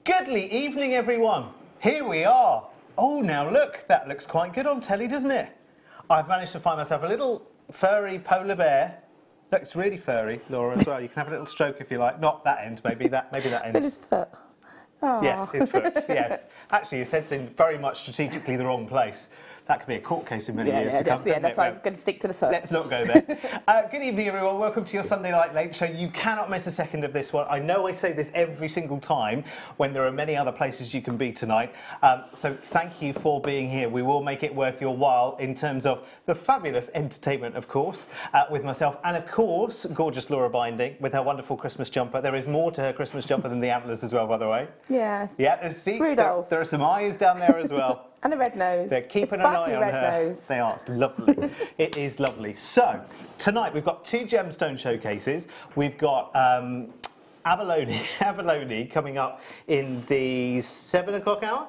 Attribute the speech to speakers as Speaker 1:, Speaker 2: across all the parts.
Speaker 1: Goodly evening, everyone. Here we are. Oh, now look, that looks quite good on telly, doesn't it? I've managed to find myself a little furry polar bear. Looks really furry, Laura, as well. You can have a little stroke if you like. Not that end, maybe that end.
Speaker 2: His foot. Aww.
Speaker 1: Yes, his foot, yes. Actually, his head's in very much strategically the wrong place. That could be a court case in many years to come.
Speaker 2: Yeah, that's why I'm going to stick to the foot.
Speaker 1: Let's not go there. Good evening, everyone. Welcome to your Sunday Night Late Show. You cannot miss a second of this one. I know I say this every single time when there are many other places you can be tonight. So thank you for being here. We will make it worth your while in terms of the fabulous entertainment, of course, with myself and, of course, gorgeous Laura Binding with her wonderful Christmas jumper. There is more to her Christmas jumper than the antlers as well, by the way.
Speaker 2: Yes.
Speaker 1: Yeah, there are some eyes down there as well.
Speaker 2: And a red nose.
Speaker 1: They're keeping an eye on her.
Speaker 2: Nose.
Speaker 1: They are. It's lovely. It is lovely. So, tonight we've got two gemstone showcases. We've got Abalone coming up in the 7 o'clock hour.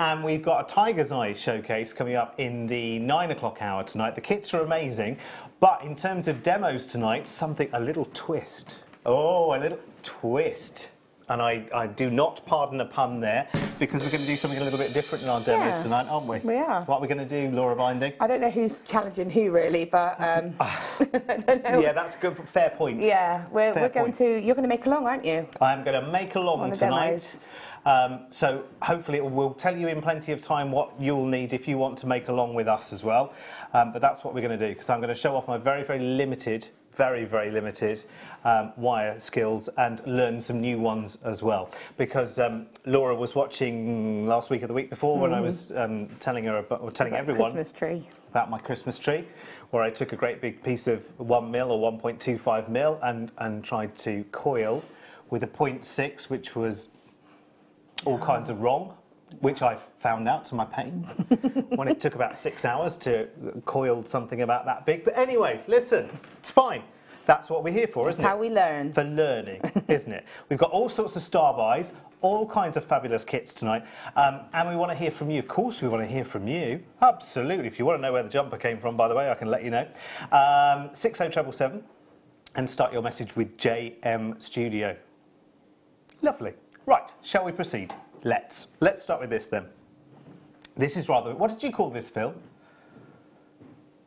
Speaker 1: And we've got a Tiger's Eye showcase coming up in the 9 o'clock hour tonight. The kits are amazing. But in terms of demos tonight, a little twist. Oh, a little twist. And I do not pardon a pun there, because we're going to do something a little bit different in our demos tonight, aren't we?
Speaker 2: We are.
Speaker 1: What are we going to do, Laura Binding?
Speaker 2: I don't know who's challenging who, really, but I don't know.
Speaker 1: Yeah, that's a good, fair point.
Speaker 2: Yeah, you're going to make along, aren't you?
Speaker 1: I'm going to make along tonight. So hopefully we'll tell you in plenty of time what you'll need if you want to make along with us as well. But that's what we're going to do, because I'm going to show off my very, very limited wire skills and learn some new ones as well, because Laura was watching last week or the week before when I was telling everyone about my Christmas tree, where I took a great big piece of 1 mil or 1.25 mil and tried to coil with a 0.6, which was all kinds of wrong, which I found out to my pain when it took about 6 hours to coil something about that big. But anyway, listen, it's fine. That's what we're here for, isn't it?
Speaker 2: That's how we learn.
Speaker 1: For learning, isn't it? We've got all sorts of star buys, all kinds of fabulous kits tonight, and we want to hear from you. Of course we want to hear from you. Absolutely. If you want to know where the jumper came from, by the way, I can let you know. 60777, and start your message with JM Studio. Lovely. Right, shall we proceed? Let's start with this then. This is rather... What did you call this, Phil?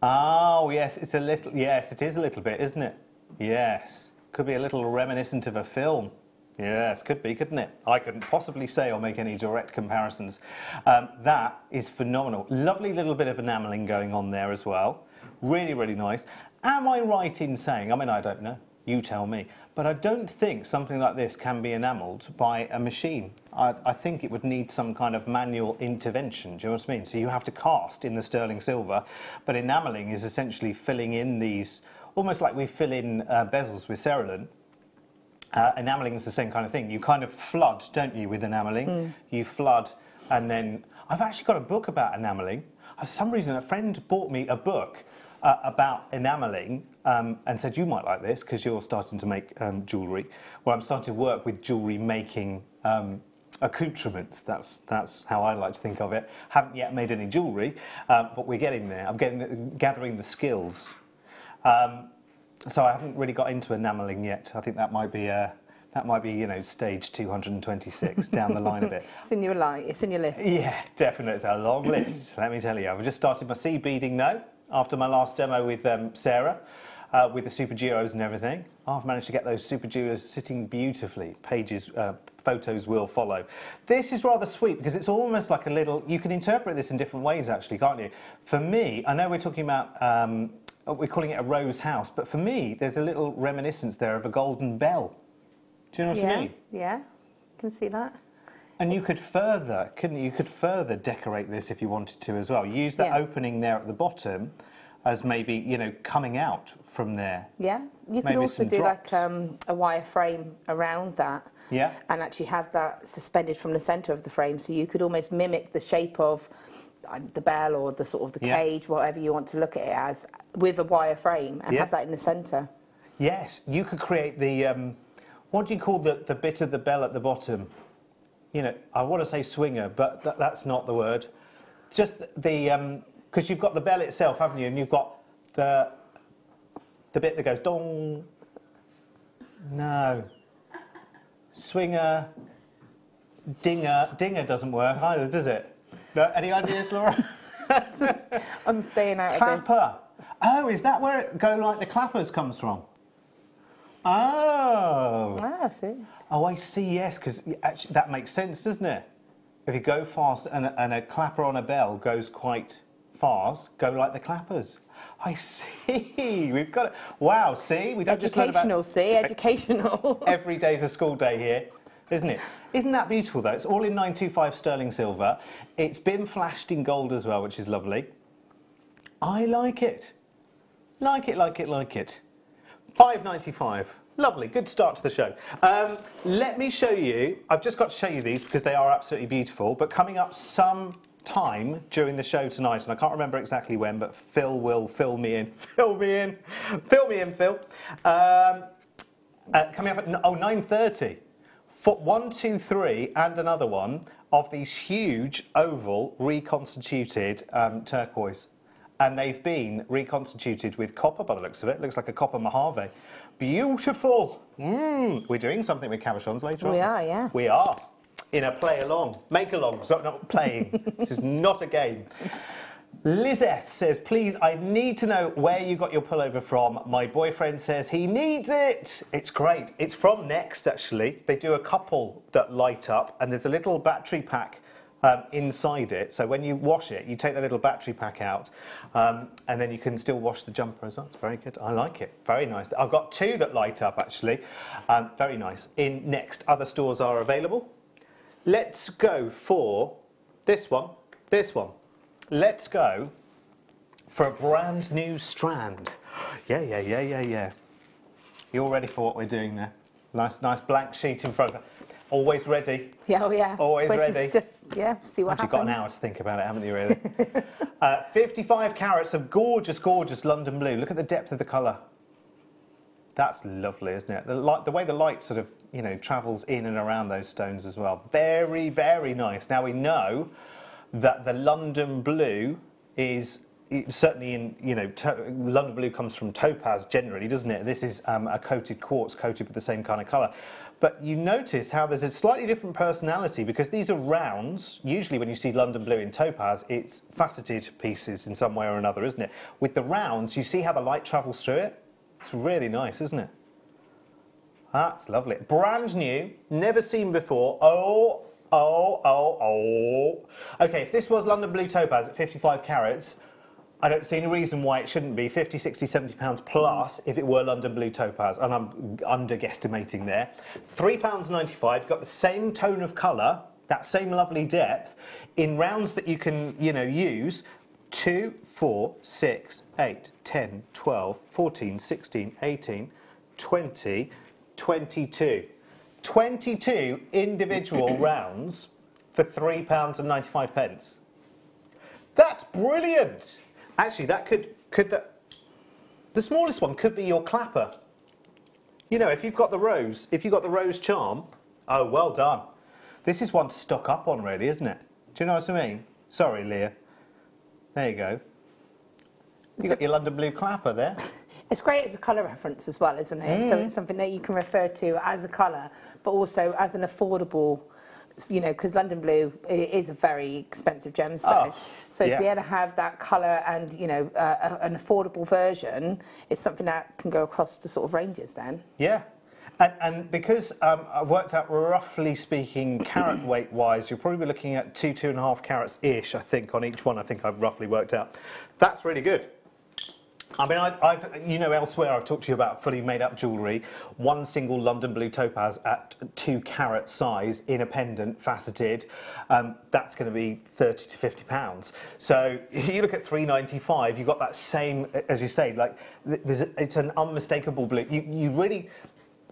Speaker 1: Oh, yes, it's a little... Yes, it is a little bit, isn't it? Yes. Could be a little reminiscent of a film. Yes, could be, couldn't it? I couldn't possibly say or make any direct comparisons. That is phenomenal. Lovely little bit of enameling going on there as well. Really, really nice. Am I right in saying... I mean, I don't know. You tell me. But I don't think something like this can be enamelled by a machine. I think it would need some kind of manual intervention, do you know what I mean? So you have to cast in the sterling silver, but enamelling is essentially filling in these, almost like we fill in bezels with cerulean. Enamelling is the same kind of thing. You kind of flood, don't you, with enamelling? You flood, and then... I've actually got a book about enamelling. For some reason, a friend bought me a book about enamelling and said, you might like this because you're starting to make jewellery. Well, I'm starting to work with jewellery making accoutrements. That's how I like to think of it. Haven't yet made any jewellery, but we're getting there. I'm gathering the skills. So I haven't really got into enamelling yet. I think that might be you know, stage 226 down the line a bit.
Speaker 2: It's in your list.
Speaker 1: Yeah, definitely. It's a long list, let me tell you. I've just started my seed beading though, after my last demo with Sarah, with the super duos and everything. I've managed to get those super duos sitting beautifully. Photos will follow. This is rather sweet because it's almost like a little... You can interpret this in different ways, actually, can't you? For me, I know we're talking about... we're calling it a rose house, but for me, there's a little reminiscence there of a golden bell. Do you know what I mean?
Speaker 2: Yeah, can see that.
Speaker 1: And you could further, couldn't you? You could further decorate this if you wanted to as well. Use that opening there at the bottom as maybe, you know, coming out from there.
Speaker 2: Yeah, you could also do like a wire frame around that. Yeah. And actually have that suspended from the centre of the frame, so you could almost mimic the shape of the bell or the sort of the cage, whatever you want to look at it as, with a wire frame and have that in the centre. Yes, you could create the... what do you call the bit of the bell at the bottom? You know, I want to say swinger, but that's not the word. Just the... because you've got the bell itself, haven't you? And you've got the bit that goes dong. No. Swinger.
Speaker 1: Dinger doesn't work either, does it? No, any ideas, Laura?
Speaker 2: I'm staying out
Speaker 1: Clapper.
Speaker 2: of this.
Speaker 1: Oh, is that where it go like the clappers comes from? Oh.
Speaker 2: Ah, I see.
Speaker 1: Oh, I see, yes, because actually that makes sense, doesn't it? If you go fast and a clapper on a bell goes quite fast, go like the clappers. I see. We've got it. Wow, see? We don't just learn about...
Speaker 2: Educational.
Speaker 1: Every day's a school day here, isn't it? Isn't that beautiful, though? It's all in 925 sterling silver. It's been flashed in gold as well, which is lovely. I like it. Like it, like it, like it. £5.95. Lovely, good start to the show. Let me show you, I've just got to show you these because they are absolutely beautiful, but coming up some time during the show tonight, and I can't remember exactly when, but Phil will fill me in. Fill me in, Phil. Coming up at 9:30. 1, 2, 3 and another one of these huge oval reconstituted turquoise. And they've been reconstituted with copper by the looks of it. Looks like a copper Mojave. Beautiful. We're doing something with cabochons later on.
Speaker 2: We are, yeah.
Speaker 1: We are. In a play-along. Make-along. So not playing. This is not a game. Lizeth says, please, I need to know where you got your pullover from. My boyfriend says he needs it. It's great. It's from Next, actually. They do a couple that light up, and there's a little battery pack inside it. So when you wash it, you take the little battery pack out, and then you can still wash the jumper as well. It's very good. I like it. Very nice. I've got 2 that light up, actually. Very nice. In Next, other stores are available. Let's go for this one. This one. Let's go for a brand new strand. Yeah. You all ready for what we're doing there? Nice blank sheet in front of it. Always ready.
Speaker 2: Yeah, oh yeah.
Speaker 1: Always ready.
Speaker 2: Just see what happens.
Speaker 1: You've got an hour to think about it, haven't you, really? 55 carats of gorgeous, gorgeous London blue. Look at the depth of the colour. That's lovely, isn't it? The way the light sort of, travels in and around those stones as well. Very, very nice. Now we know that the London blue is certainly in, London blue comes from topaz generally, doesn't it? This is a coated quartz coated with the same kind of colour. But you notice how there's a slightly different personality because these are rounds. Usually when you see London blue in topaz, it's faceted pieces in some way or another, isn't it? With the rounds, you see how the light travels through it? It's really nice, isn't it? That's lovely. Brand new, never seen before. Oh. Okay, if this was London blue topaz at 55 carats, I don't see any reason why it shouldn't be 50, 60, 70 pounds plus if it were London blue topaz, and I'm under-guesstimating there. £3.95, got the same tone of colour, that same lovely depth, in rounds that you can, use. 2, 4, 6, 8, 10, 12, 14, 16, 18, 20, 22. 22 individual rounds for £3.95. That's brilliant. Actually, that the smallest one could be your clapper. If you've got the rose charm, oh, well done. This is one to stock up on, really, isn't it? Do you know what I mean? Sorry, Leah. There you go. You got your London blue clapper there.
Speaker 2: It's great as a colour reference as well, isn't it? So it's something that you can refer to as a colour, but also as an affordable, because London blue is a very expensive gemstone. So to be able to have that colour and, an affordable version, it's something that can go across the sort of ranges then. Yeah.
Speaker 1: And because I've worked out, roughly speaking, carat weight-wise, you'll probably be looking at 2.5 carats-ish, I think, on each one. I think I've roughly worked out. That's really good. I mean, elsewhere I've talked to you about fully made-up jewellery. One single London blue topaz at 2 carat size in a pendant, faceted. That's going to be 30 to 50 pounds. So you look at £3.95. You've got that same, as you say, like it's an unmistakable blue. You really,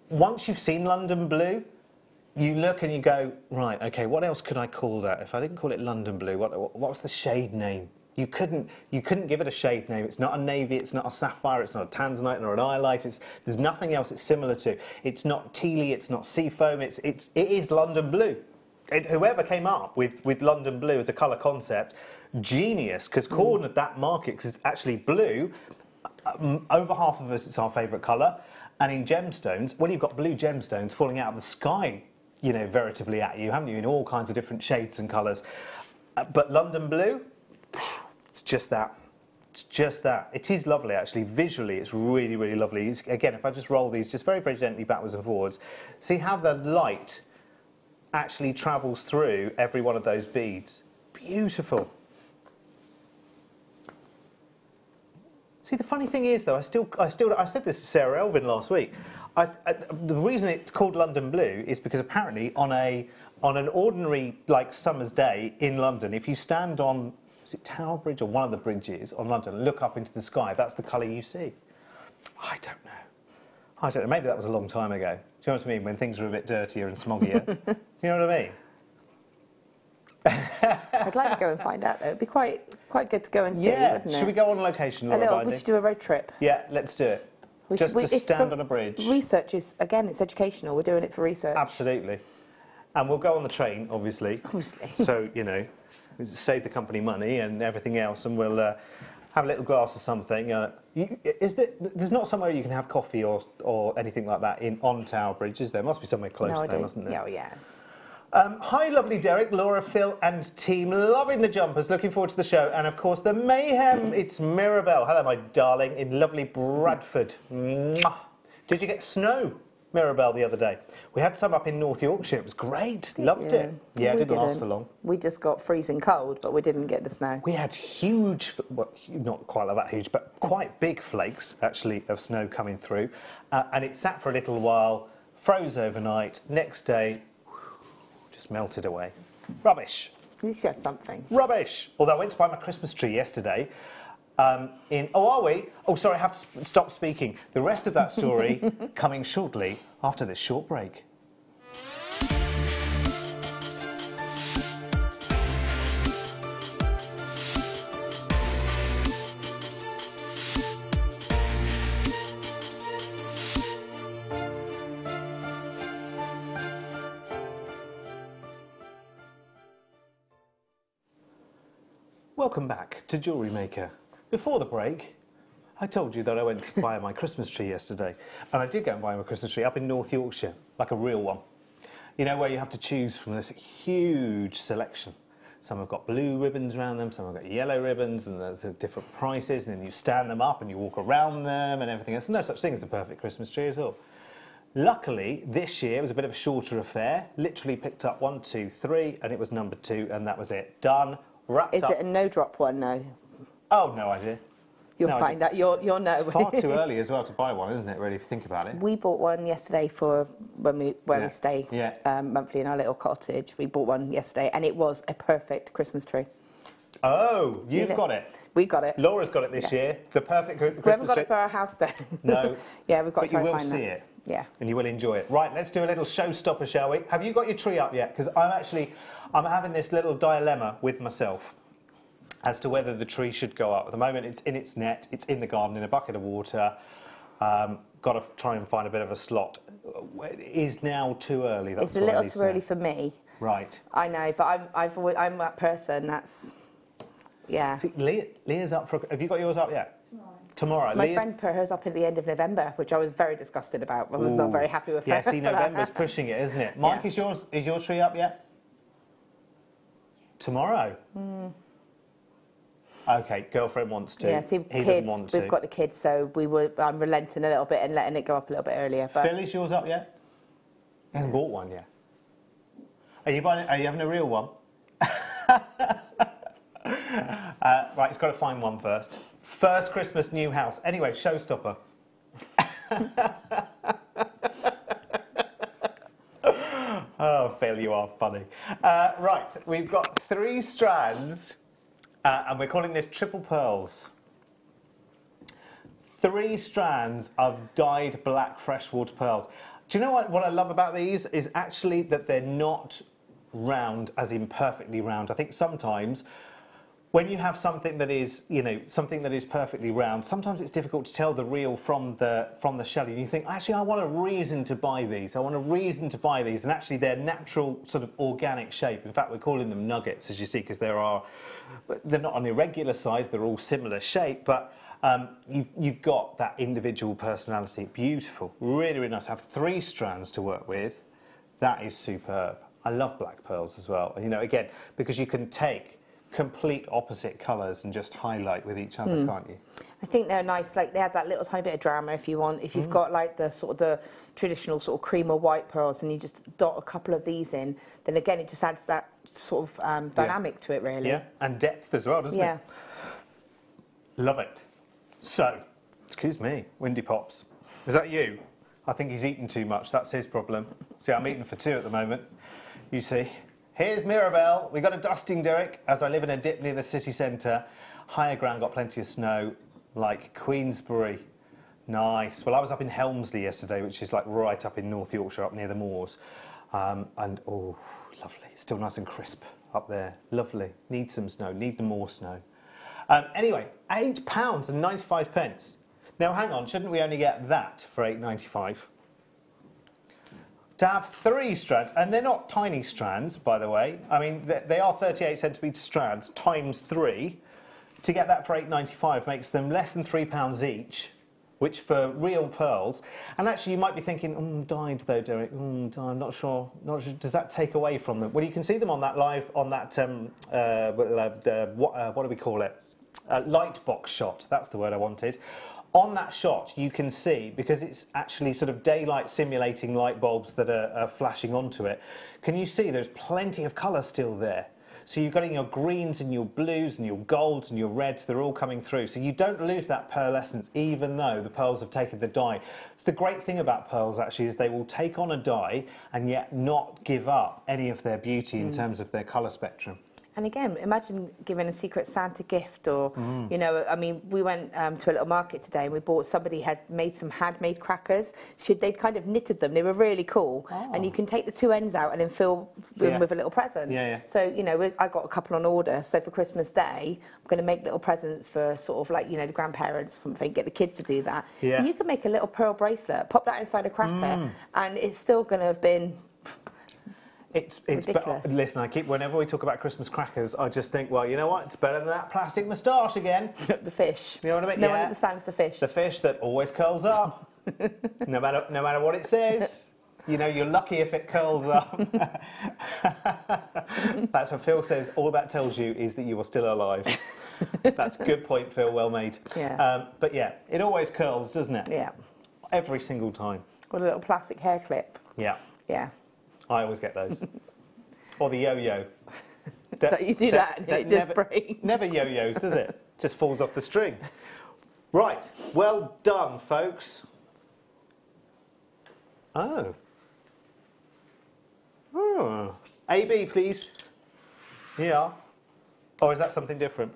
Speaker 1: once you've seen London blue, you look and you go, right, okay, what else could I call that? If I didn't call it London blue, what was the shade name? You couldn't give it a shade name. It's not a navy, it's not a sapphire, it's not a tanzanite nor an iolite. There's nothing else it's similar to. It's not tealy, it's not seafoam, it is London blue. Whoever came up with London blue as a colour concept, genius, because cornered that market, because it's actually blue. Over half of us, it's our favourite colour. And in gemstones, when you've got blue gemstones falling out of the sky, you know, veritably at you, haven't you, in all kinds of different shades and colours. But London blue, it's just that. It's just that. It is lovely, actually. Visually, it's really, really lovely. Again, if I just roll these just very, very gently backwards and forwards, see how the light actually travels through every one of those beads. Beautiful. See, the funny thing is, though, I said this to Sarah Elvin last week. The reason it's called London blue is because apparently on an ordinary, like, summer's day in London, if you stand on, is it Tower Bridge or one of the bridges on London, look up into the sky, that's the colour you see. I don't know. I don't know. Maybe that was a long time ago. Do you know what I mean? When things were a bit dirtier and smoggier. Do you know what I mean?
Speaker 2: I'd like to go and find out, though. It'd be quite good to go and see, wouldn't it?
Speaker 1: Should we go on location, Laura?
Speaker 2: We should do a road trip.
Speaker 1: Yeah, let's do it. Just to stand on a bridge.
Speaker 2: Research is, again, it's educational. We're doing it for research.
Speaker 1: Absolutely. And we'll go on the train, obviously.
Speaker 2: Obviously.
Speaker 1: So, you know, save the company money and everything else, and we'll have a little glass of something. There's not somewhere you can have coffee or anything like that on Tower Bridge, is there? Must be somewhere close there, mustn't there?
Speaker 2: Yeah, yes.
Speaker 1: Hi, lovely Derek, Laura, Phil and team. Loving the jumpers, looking forward to the show. And, of course, the mayhem. It's Mirabelle. Hello, my darling, in lovely Bradford. Mwah. Did you get snow, Mirabelle, the other day? We had some up in North Yorkshire. It was great. Loved it. Yeah, it didn't last for long.
Speaker 2: We just got freezing cold, but we didn't get the snow.
Speaker 1: We had huge, well, not quite like that huge, but quite big flakes, actually, of snow coming through. And it sat for a little while, froze overnight. Next day, just melted away. Rubbish.
Speaker 2: At least you had something.
Speaker 1: Rubbish. Although I went to buy my Christmas tree yesterday. Oh, are we? Oh, sorry, I have to stop speaking. The rest of that story coming shortly after this short break. Welcome back to Jewellery Maker. Before the break, I told you that I went to buy my Christmas tree yesterday. And I did go and buy my Christmas tree up in North Yorkshire, like a real one. You know, where you have to choose from this huge selection. Some have got blue ribbons around them, some have got yellow ribbons, and there's different prices, and then you stand them up and you walk around them and everything. There's no such thing as a perfect Christmas tree at all. Luckily, this year was a bit of a shorter affair. Literally picked up 1, 2, 3, and it was number 2, and that was it. Done. Wrapped up.
Speaker 2: Is it a no-drop one, no?
Speaker 1: Oh, no idea.
Speaker 2: You'll find out. You'll know.
Speaker 1: It's far too early as well to buy one, isn't it, really, if you think about it?
Speaker 2: We bought one yesterday for when we stay monthly in our little cottage. We bought one yesterday, and it was a perfect Christmas tree.
Speaker 1: Oh, you've got it.
Speaker 2: We got it.
Speaker 1: Laura's got it this year. The perfect Christmas tree.
Speaker 2: We haven't got it for our house, though.
Speaker 1: No.
Speaker 2: Yeah, we've got to try and find that.
Speaker 1: But you will see it.
Speaker 2: Yeah.
Speaker 1: And you will enjoy it. Right, let's do a little showstopper, shall we? Have you got your tree up yet? Because I'm having this little dilemma with myself as to whether the tree should go up. At the moment, it's in its net, it's in the garden, in a bucket of water. Got to try and find a bit of a slot. It is now too early.
Speaker 2: It's a little too early for me.
Speaker 1: Right.
Speaker 2: I know, but I'm that person that's, yeah.
Speaker 1: See, Leah's up for... Have you got yours up yet? Tomorrow.
Speaker 2: So my friend put hers up at the end of November, which I was very disgusted about. I was not very happy with her.
Speaker 1: Yeah, see, November's pushing it, isn't it? Mike, is your tree up yet? Tomorrow? Mm. OK, girlfriend wants to.
Speaker 2: Yeah, see,
Speaker 1: he doesn't want to.
Speaker 2: We've got the kids, so I'm relenting a little bit and letting it go up a little bit earlier. But
Speaker 1: Phil, is yours up yet? He hasn't bought one yet. Are you having a real one? Right, he's got to find one first. First Christmas, new house. Anyway, showstopper. Oh, Phil, you are funny. Right, we've got 3 strands, and we're calling this triple pearls. 3 strands of dyed black freshwater pearls. Do you know what I love about these is actually that they're not round, as in perfectly round. I think sometimes when you have something that is, something that is perfectly round, sometimes it's difficult to tell the real from the shell. And you think, actually, I want a reason to buy these. I want a reason to buy these. And actually, they're natural, sort of organic shape. In fact, we're calling them nuggets, as you see, because they're not an irregular size. They're all similar shape, but you've got that individual personality. Beautiful, really, really nice. I have 3 strands to work with. That is superb. I love black pearls as well. You know, again, because you can take complete opposite colours and just highlight with each other, can't you?
Speaker 2: I think they're nice. Like they have that little tiny bit of drama if you want. If you've got like the sort of the traditional sort of cream or white pearls, and you just dot a couple of these in, then again it just adds that sort of dynamic to it, really.
Speaker 1: Yeah, and depth as well, doesn't it? Love it. So, excuse me, Windy Pops. Is that you? I think he's eaten too much. That's his problem. See, I'm eating for two at the moment. You see. Here's Mirabelle. We got a dusting, Derek, as I live in a dip near the city centre. Higher ground got plenty of snow, like Queensbury. Nice. Well, I was up in Helmsley yesterday, which is like right up in North Yorkshire, up near the moors. And, oh, lovely. Still nice and crisp up there. Lovely. Need some snow. Need more snow. Anyway, £8.95. Now, hang on. Shouldn't we only get that for £8.95? To have 3 strands, and they're not tiny strands, by the way. I mean, they are 38 centimetre strands times 3. To get that for £8.95 makes them less than £3 each, which for real pearls. And actually, you might be thinking, dyed though, Derek. I'm not sure. Does that take away from them? Well, you can see them on that live, on that, what do we call it? Light box shot. That's the word I wanted. On that shot, you can see, because it's actually sort of daylight simulating light bulbs that are flashing onto it, can you see there's plenty of colour still there? So you've got in your greens and your blues and your golds and your reds, they're all coming through. So you don't lose that pearlescence, even though the pearls have taken the dye. It's the great thing about pearls, actually, is they will take on a dye and yet not give up any of their beauty in terms of their colour spectrum.
Speaker 2: And again, imagine giving a Secret Santa gift, or, you know, I mean, we went to a little market today and we bought, somebody had made some handmade crackers. They'd kind of knitted them. They were really cool. Oh. And you can take the 2 ends out and then fill them with a little present. So, you know, I got a couple on order. So for Christmas Day, I'm going to make little presents for sort of like, you know, the grandparents or something, get the kids to do that. And you can make a little pearl bracelet, pop that inside a cracker, and it's still going to have been... It's listen, I keep, whenever we talk about Christmas crackers, I just think, well, you know what? It's better than that plastic moustache again. The fish. You know what I mean? No one understands the fish. The fish that always curls up, no matter what it says. You know, you're lucky if it curls up. That's what Phil says. All that tells you is that you are still alive. That's a good point, Phil. Well made. Yeah. But yeah, it always curls, doesn't it? Yeah. Every single time. Or a little plastic hair clip. Yeah. Yeah. I always get those. Or the yo-yo. You do that and it just breaks. Never yo-yos, does it? Just falls off the string. Right, well done, folks. Oh. AB, please. Yeah. Or is that something different?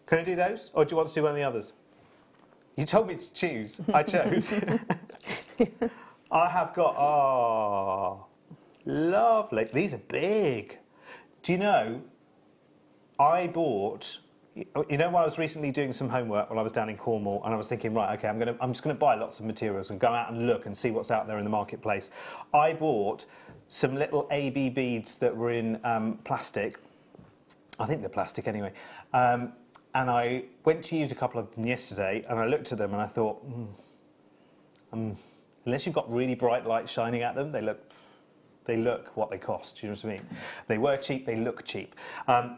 Speaker 2: Can I do those? Or do you want to do one of the others? You told me to choose. I chose. I have got, lovely. These are big. Do you know, I bought, you know, when I was recently doing some homework when I was down in Cornwall, and I was thinking, right, okay, I'm just going to buy lots of materials and go out and look and see what's out there in the marketplace. I bought some little AB beads that were in plastic. I think they're plastic anyway. And I went to use a couple of them yesterday, and I looked at them and I thought, unless you've got really bright light shining at them, they look what they cost. Do you know what I mean? They were cheap, they look cheap.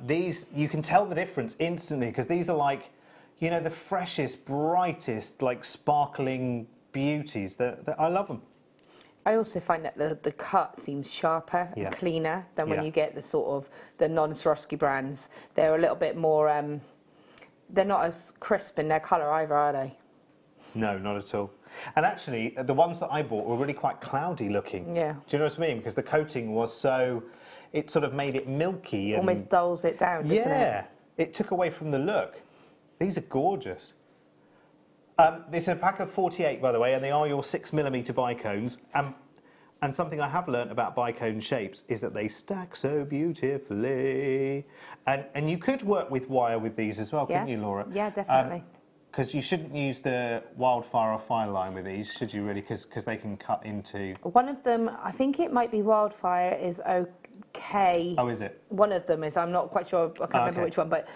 Speaker 2: These, you can tell the difference instantly, because these are like, you know, the freshest, brightest, like sparkling beauties. I love them. I also find that the cut seems sharper and cleaner than when you get the sort of the non-Swarovski brands. They're a little bit more, they're not as crisp in their colour either, are they? No, not at all. And actually, the ones that I bought were really quite cloudy looking. Yeah. Do you know what I mean? Because the coating was so, it sort of made it milky. And almost dulls it down, doesn't it? Yeah. It took away from the look. These are gorgeous. This is a pack of 48, by the way, and they are your 6mm bicones. And something I have learnt about bicone shapes is that they stack so beautifully. And you could work with wire with these as well, couldn't you, Laura? Yeah, definitely. Because you shouldn't use the wildfire or fire line with these, should you really? Because they can cut into... One of them, I think it might be wildfire, is K.
Speaker 1: Oh, is it?
Speaker 2: One of them is. I'm not quite sure. I can't remember which one. But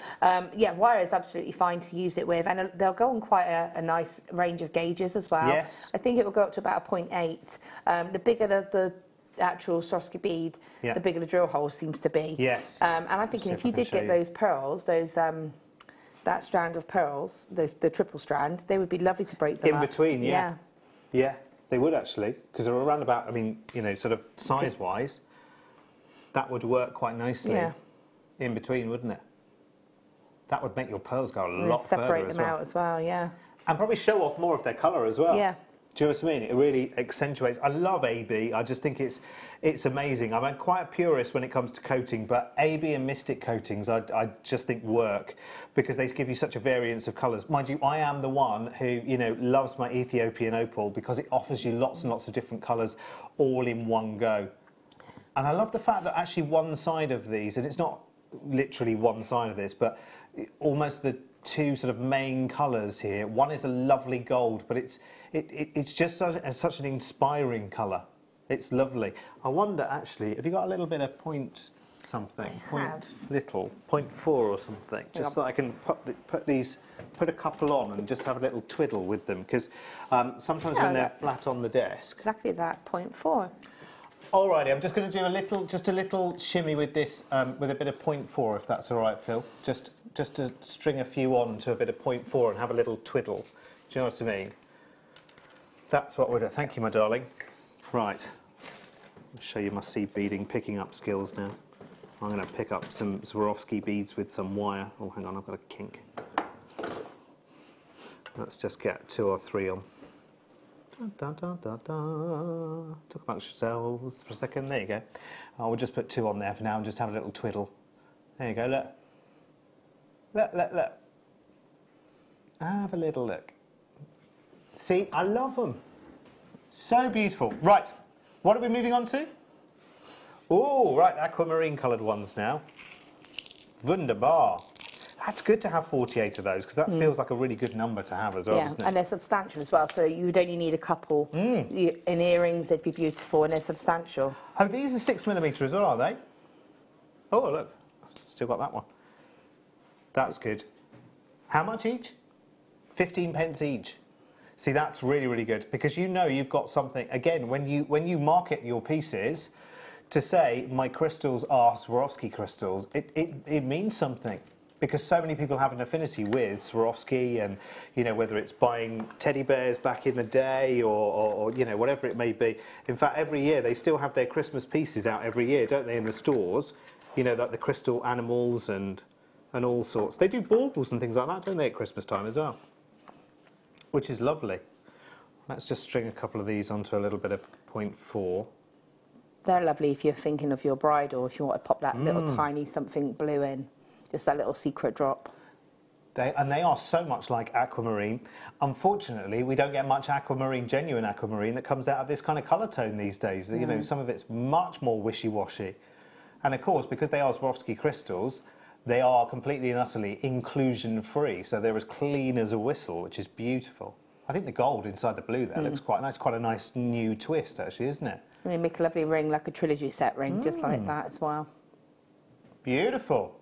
Speaker 2: yeah, wire is absolutely fine to use it with. And they'll go on quite a nice range of gauges as well.
Speaker 1: Yes.
Speaker 2: I think it will go up to about a 0.8. The bigger the actual Swarovski bead, the bigger the drill hole seems to be.
Speaker 1: Yes.
Speaker 2: And I'm thinking if you did get those pearls, those that strand of pearls, the triple strand, they would be lovely to break them
Speaker 1: in
Speaker 2: up.
Speaker 1: between. Yeah. Yeah, they would actually, because they're around about. I mean, you know, sort of size-wise, that would work quite nicely. Yeah. In between, wouldn't it? That would make your pearls go a lot further
Speaker 2: separate them out as well. Yeah.
Speaker 1: And probably show off more of their colour as well.
Speaker 2: Yeah.
Speaker 1: Do you know what I mean? It really accentuates. I love AB. I just think it's amazing. I'm quite a purist when it comes to coating, but AB and Mystic coatings I just think work because they give you such a variance of colours. Mind you, I am the one who, you know, loves my Ethiopian opal because it offers you lots and lots of different colours all in one go. And I love the fact that actually one side of these, and it's not literally one side of this, but almost the two sort of main colours here. One is a lovely gold, but it's just such an inspiring colour. It's lovely. I wonder actually, have you got a little bit of point something? Little 0.4 or something, just so I can put a couple on and just have a little twiddle with them because sometimes when they're flat on the desk.
Speaker 2: Exactly that 0.4.
Speaker 1: Alrighty, I'm just going to do a little shimmy with this, with a bit of 0.4, if that's all right, Phil. Just to string a few on to a bit of 0.4 and have a little twiddle. Do you know what I mean? That's what we're doing. Thank you, my darling. Right, I'll show you my seed beading, picking up skills now. I'm going to pick up some Swarovski beads with some wire. Oh, hang on, I've got a kink. Let's just get 2 or 3 on. Talk amongst yourselves for a second. There you go. We'll just put 2 on there for now and just have a little twiddle. There you go. Look. Look. Have a little look. See, I love them. So beautiful. Right. What are we moving on to? Oh, right. Aquamarine coloured ones now. Wunderbar. That's good to have 48 of those because that feels like a really good number to have as well, doesn't it?
Speaker 2: And they're substantial as well, so you would only need a couple. In earrings, they'd be beautiful and they're substantial.
Speaker 1: Oh, these are 6mm as well, are they? Oh, look, still got that one. That's good. How much each? 15 pence each. See, that's really, really good because you know you've got something. Again, when you market your pieces, to say my crystals are Swarovski crystals, it means something. Because so many people have an affinity with Swarovski and, you know, whether it's buying teddy bears back in the day or you know, whatever it may be. In fact, every year they still have their Christmas pieces out every year, don't they, in the stores? You know, like the crystal animals and all sorts. They do baubles and things like that, don't they, at Christmas time as well? Which is lovely. Let's just string a couple of these onto a little bit of 0.4.
Speaker 2: They're lovely if you're thinking of your bride or if you want to pop that little tiny something blue in. Just that little secret drop.
Speaker 1: They are so much like aquamarine. Unfortunately, we don't get much aquamarine, genuine aquamarine, that comes out of this kind of colour tone these days. You know, some of it's much more wishy-washy. And of course, because they are Swarovski crystals, they are completely and utterly inclusion-free. So they're as clean as a whistle, which is beautiful. I think the gold inside the blue there looks quite nice. Quite a nice new twist, actually, isn't it?
Speaker 2: And you make a lovely ring, like a trilogy set ring, just like that as well.
Speaker 1: Beautiful.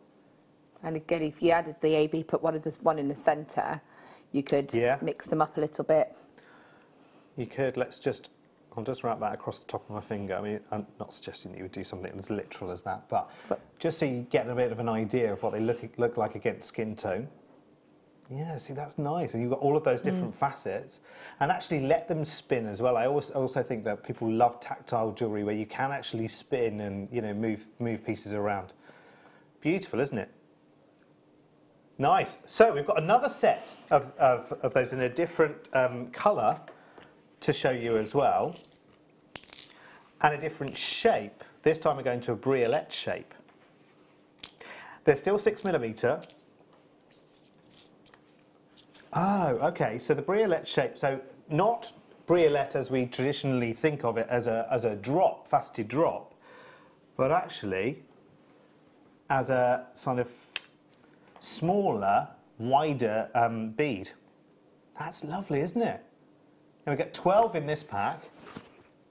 Speaker 2: And again, if you added the AB, put one in the centre, you could mix them up a little bit.
Speaker 1: You could. I'll just wrap that across the top of my finger. I mean, I'm not suggesting that you would do something as literal as that, but just so you get a bit of an idea of what they look like against skin tone. Yeah, see, that's nice. And you've got all of those different facets. And actually let them spin as well. I also think that people love tactile jewellery where you can actually spin and, you know, move pieces around. Beautiful, isn't it? Nice. So we've got another set of those in a different colour to show you as well, and a different shape. This time we're going to a briolette shape. They're still 6mm. Oh, okay. So the briolette shape. So not briolette as we traditionally think of it as a drop, faceted drop, but actually as a sort of smaller, wider bead. That's lovely, isn't it? And we get 12 in this pack,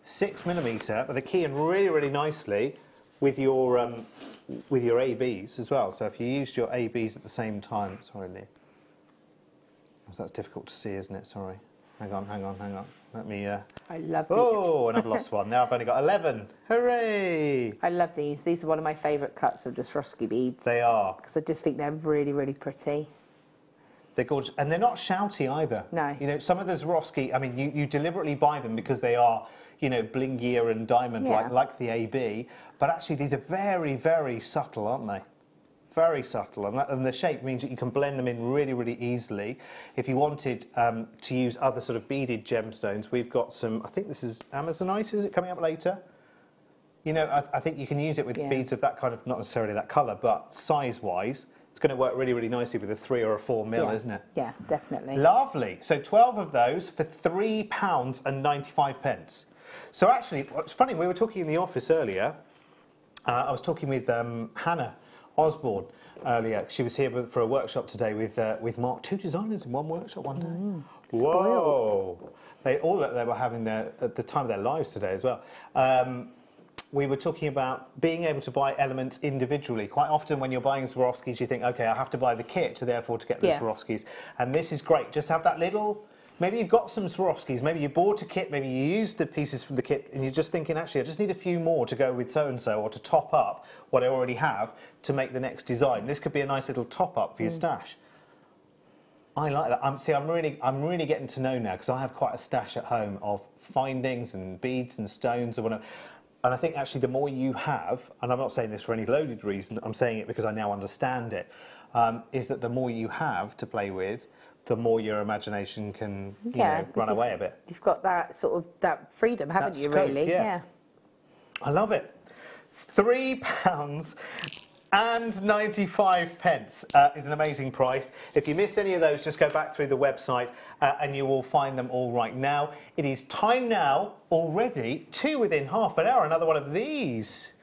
Speaker 1: 6mm, but they key in really, really nicely, with your ABs as well. So if you used your ABs at the same time, sorry, Lee. That's difficult to see, isn't it? Sorry. Hang on. Let me...
Speaker 2: I love these.
Speaker 1: Oh, and I've lost one. Now I've only got 11. Hooray!
Speaker 2: I love these. These are one of my favourite cuts of the Swarovski beads.
Speaker 1: They are.
Speaker 2: Because I just think they're really, really pretty.
Speaker 1: They're gorgeous. And they're not shouty either.
Speaker 2: No.
Speaker 1: You know, some of the Swarovski, I mean, you deliberately buy them because they are, you know, blingier and diamond like the AB. But actually, these are very, very subtle, aren't they? Very subtle, and the shape means that you can blend them in really, really easily. If you wanted to use other sort of beaded gemstones, we've got some, I think this is Amazonite, is it coming up later? You know, I think you can use it with beads of that kind of, not necessarily that colour, but size-wise, it's going to work really, really nicely with a 3 or a 4 mil, isn't it?
Speaker 2: Yeah, definitely.
Speaker 1: Lovely. So 12 of those for £3.95. So actually, it's funny, we were talking in the office earlier, I was talking with Hannah Osborne earlier. She was here for a workshop today with Mark. 2 designers in one workshop one day. Whoa! They were having at the time of their lives today as well. We were talking about being able to buy elements individually. Quite often when you're buying Swarovskis, you think, okay, I have to buy the kit to therefore to get the Swarovskis. And this is great. Just have that little... Maybe you've got some Swarovskis, maybe you bought a kit, maybe you used the pieces from the kit and you're just thinking, actually, I just need a few more to go with so-and-so or to top up what I already have to make the next design. This could be a nice little top-up for your stash. I like that. I'm really getting to know now because I have quite a stash at home of findings and beads and stones and whatever. And I think actually the more you have, and I'm not saying this for any loaded reason, I'm saying it because I now understand it, is that the more you have to play with, the more your imagination can run away a bit. You've
Speaker 2: got that sort of that freedom, haven't you, really?
Speaker 1: Yeah. I love it. £3.95 is an amazing price. If you missed any of those, just go back through the website and you will find them all right now. It is time now, already, 2 within half an hour, another one of these.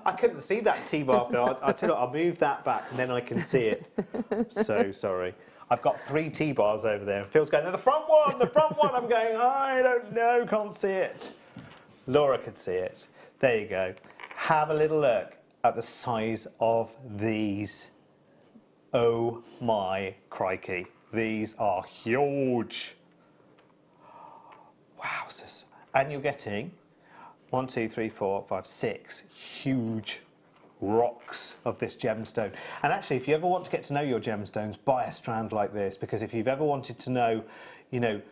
Speaker 1: I couldn't see that T-bar, Phil. I'll tell you what, I'll move that back and then I can see it. So sorry. I've got 3 T-bars over there. Phil's going, no, the front one, the front one. I'm going, I don't know, can't see it. Laura could see it. There you go. Have a little look at the size of these. Oh my crikey. These are huge. Wowzers. And you're getting 1, 2, 3, 4, 5, 6 huge rocks of this gemstone. And actually, if you ever want to get to know your gemstones, buy a strand like this, because if you've ever wanted to know, you know,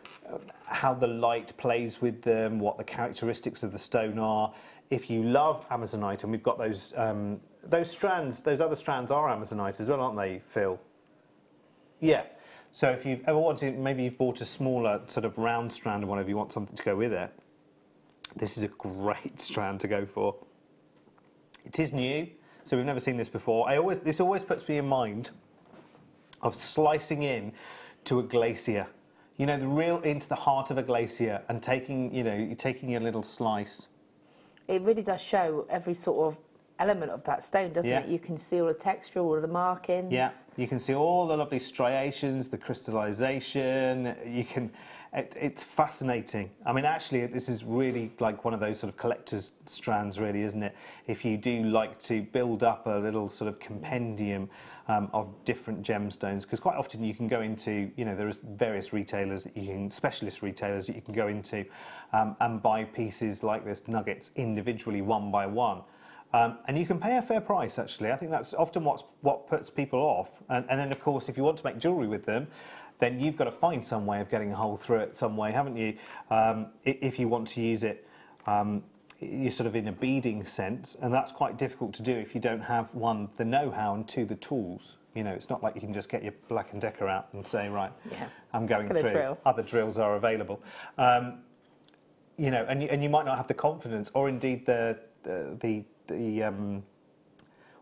Speaker 1: how the light plays with them, what the characteristics of the stone are, if you love Amazonite, and we've got those strands, those other strands are Amazonite as well, aren't they, Phil? Yeah. So if you've ever wanted, maybe you've bought a smaller sort of round strand and whatever, you want something to go with it, this is a great strand to go for. It is new, so we've never seen this before. This always puts me in mind of slicing in to a glacier. You know, into the heart of a glacier and taking, you know, you're taking your little slice.
Speaker 2: It really does show every sort of element of that stone, doesn't it? You can see all the texture, all the markings. Yeah, you can see all the lovely striations, the crystallization. You can, it's fascinating. I mean, actually, this is really like one of those sort of collector's strands, really, isn't it? If you do like to build up a little sort of compendium of different gemstones, because quite often you can go into, you know, there's various retailers that you can, specialist retailers that you can go into and buy pieces like this, nuggets, individually, one by one. And you can pay a fair price, actually. I think that's often what puts people off. And then, of course, if you want to make jewellery with them, then you've got to find some way of getting a hole through it some way, haven't you? If you want to use it, you're sort of in a beading sense, and that's quite difficult to do if you don't have, 1, the know-how, and 2, the tools. You know, it's not like you can just get your Black & Decker out and say, right, I'm going through. Drill. Other drills are available. You know, and you might not have the confidence, or indeed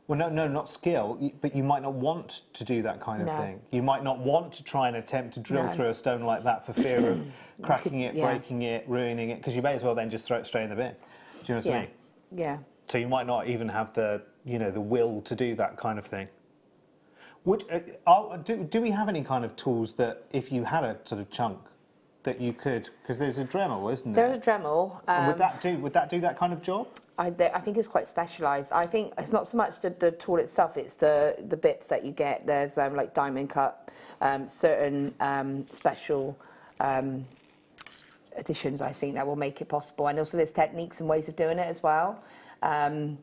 Speaker 1: Well, no, not skill, but you might not want to do that kind of thing. You might not want to try and attempt to drill through a stone like that for fear of cracking it, breaking it, ruining it, because you may as well then just throw it straight in the bin. Do you know what I mean?
Speaker 2: Yeah.
Speaker 1: So you might not even have the, you know, the will to do that kind of thing. Do we have any kind of tools that if you had a sort of chunk that you could, because there's a Dremel, isn't there?
Speaker 2: There's a Dremel.
Speaker 1: Would that do that kind of job?
Speaker 2: I think it's quite specialised. I think it's not so much the tool itself, it's the bits that you get. There's like diamond cut, certain special additions, I think, that will make it possible. And also there's techniques and ways of doing it as well. For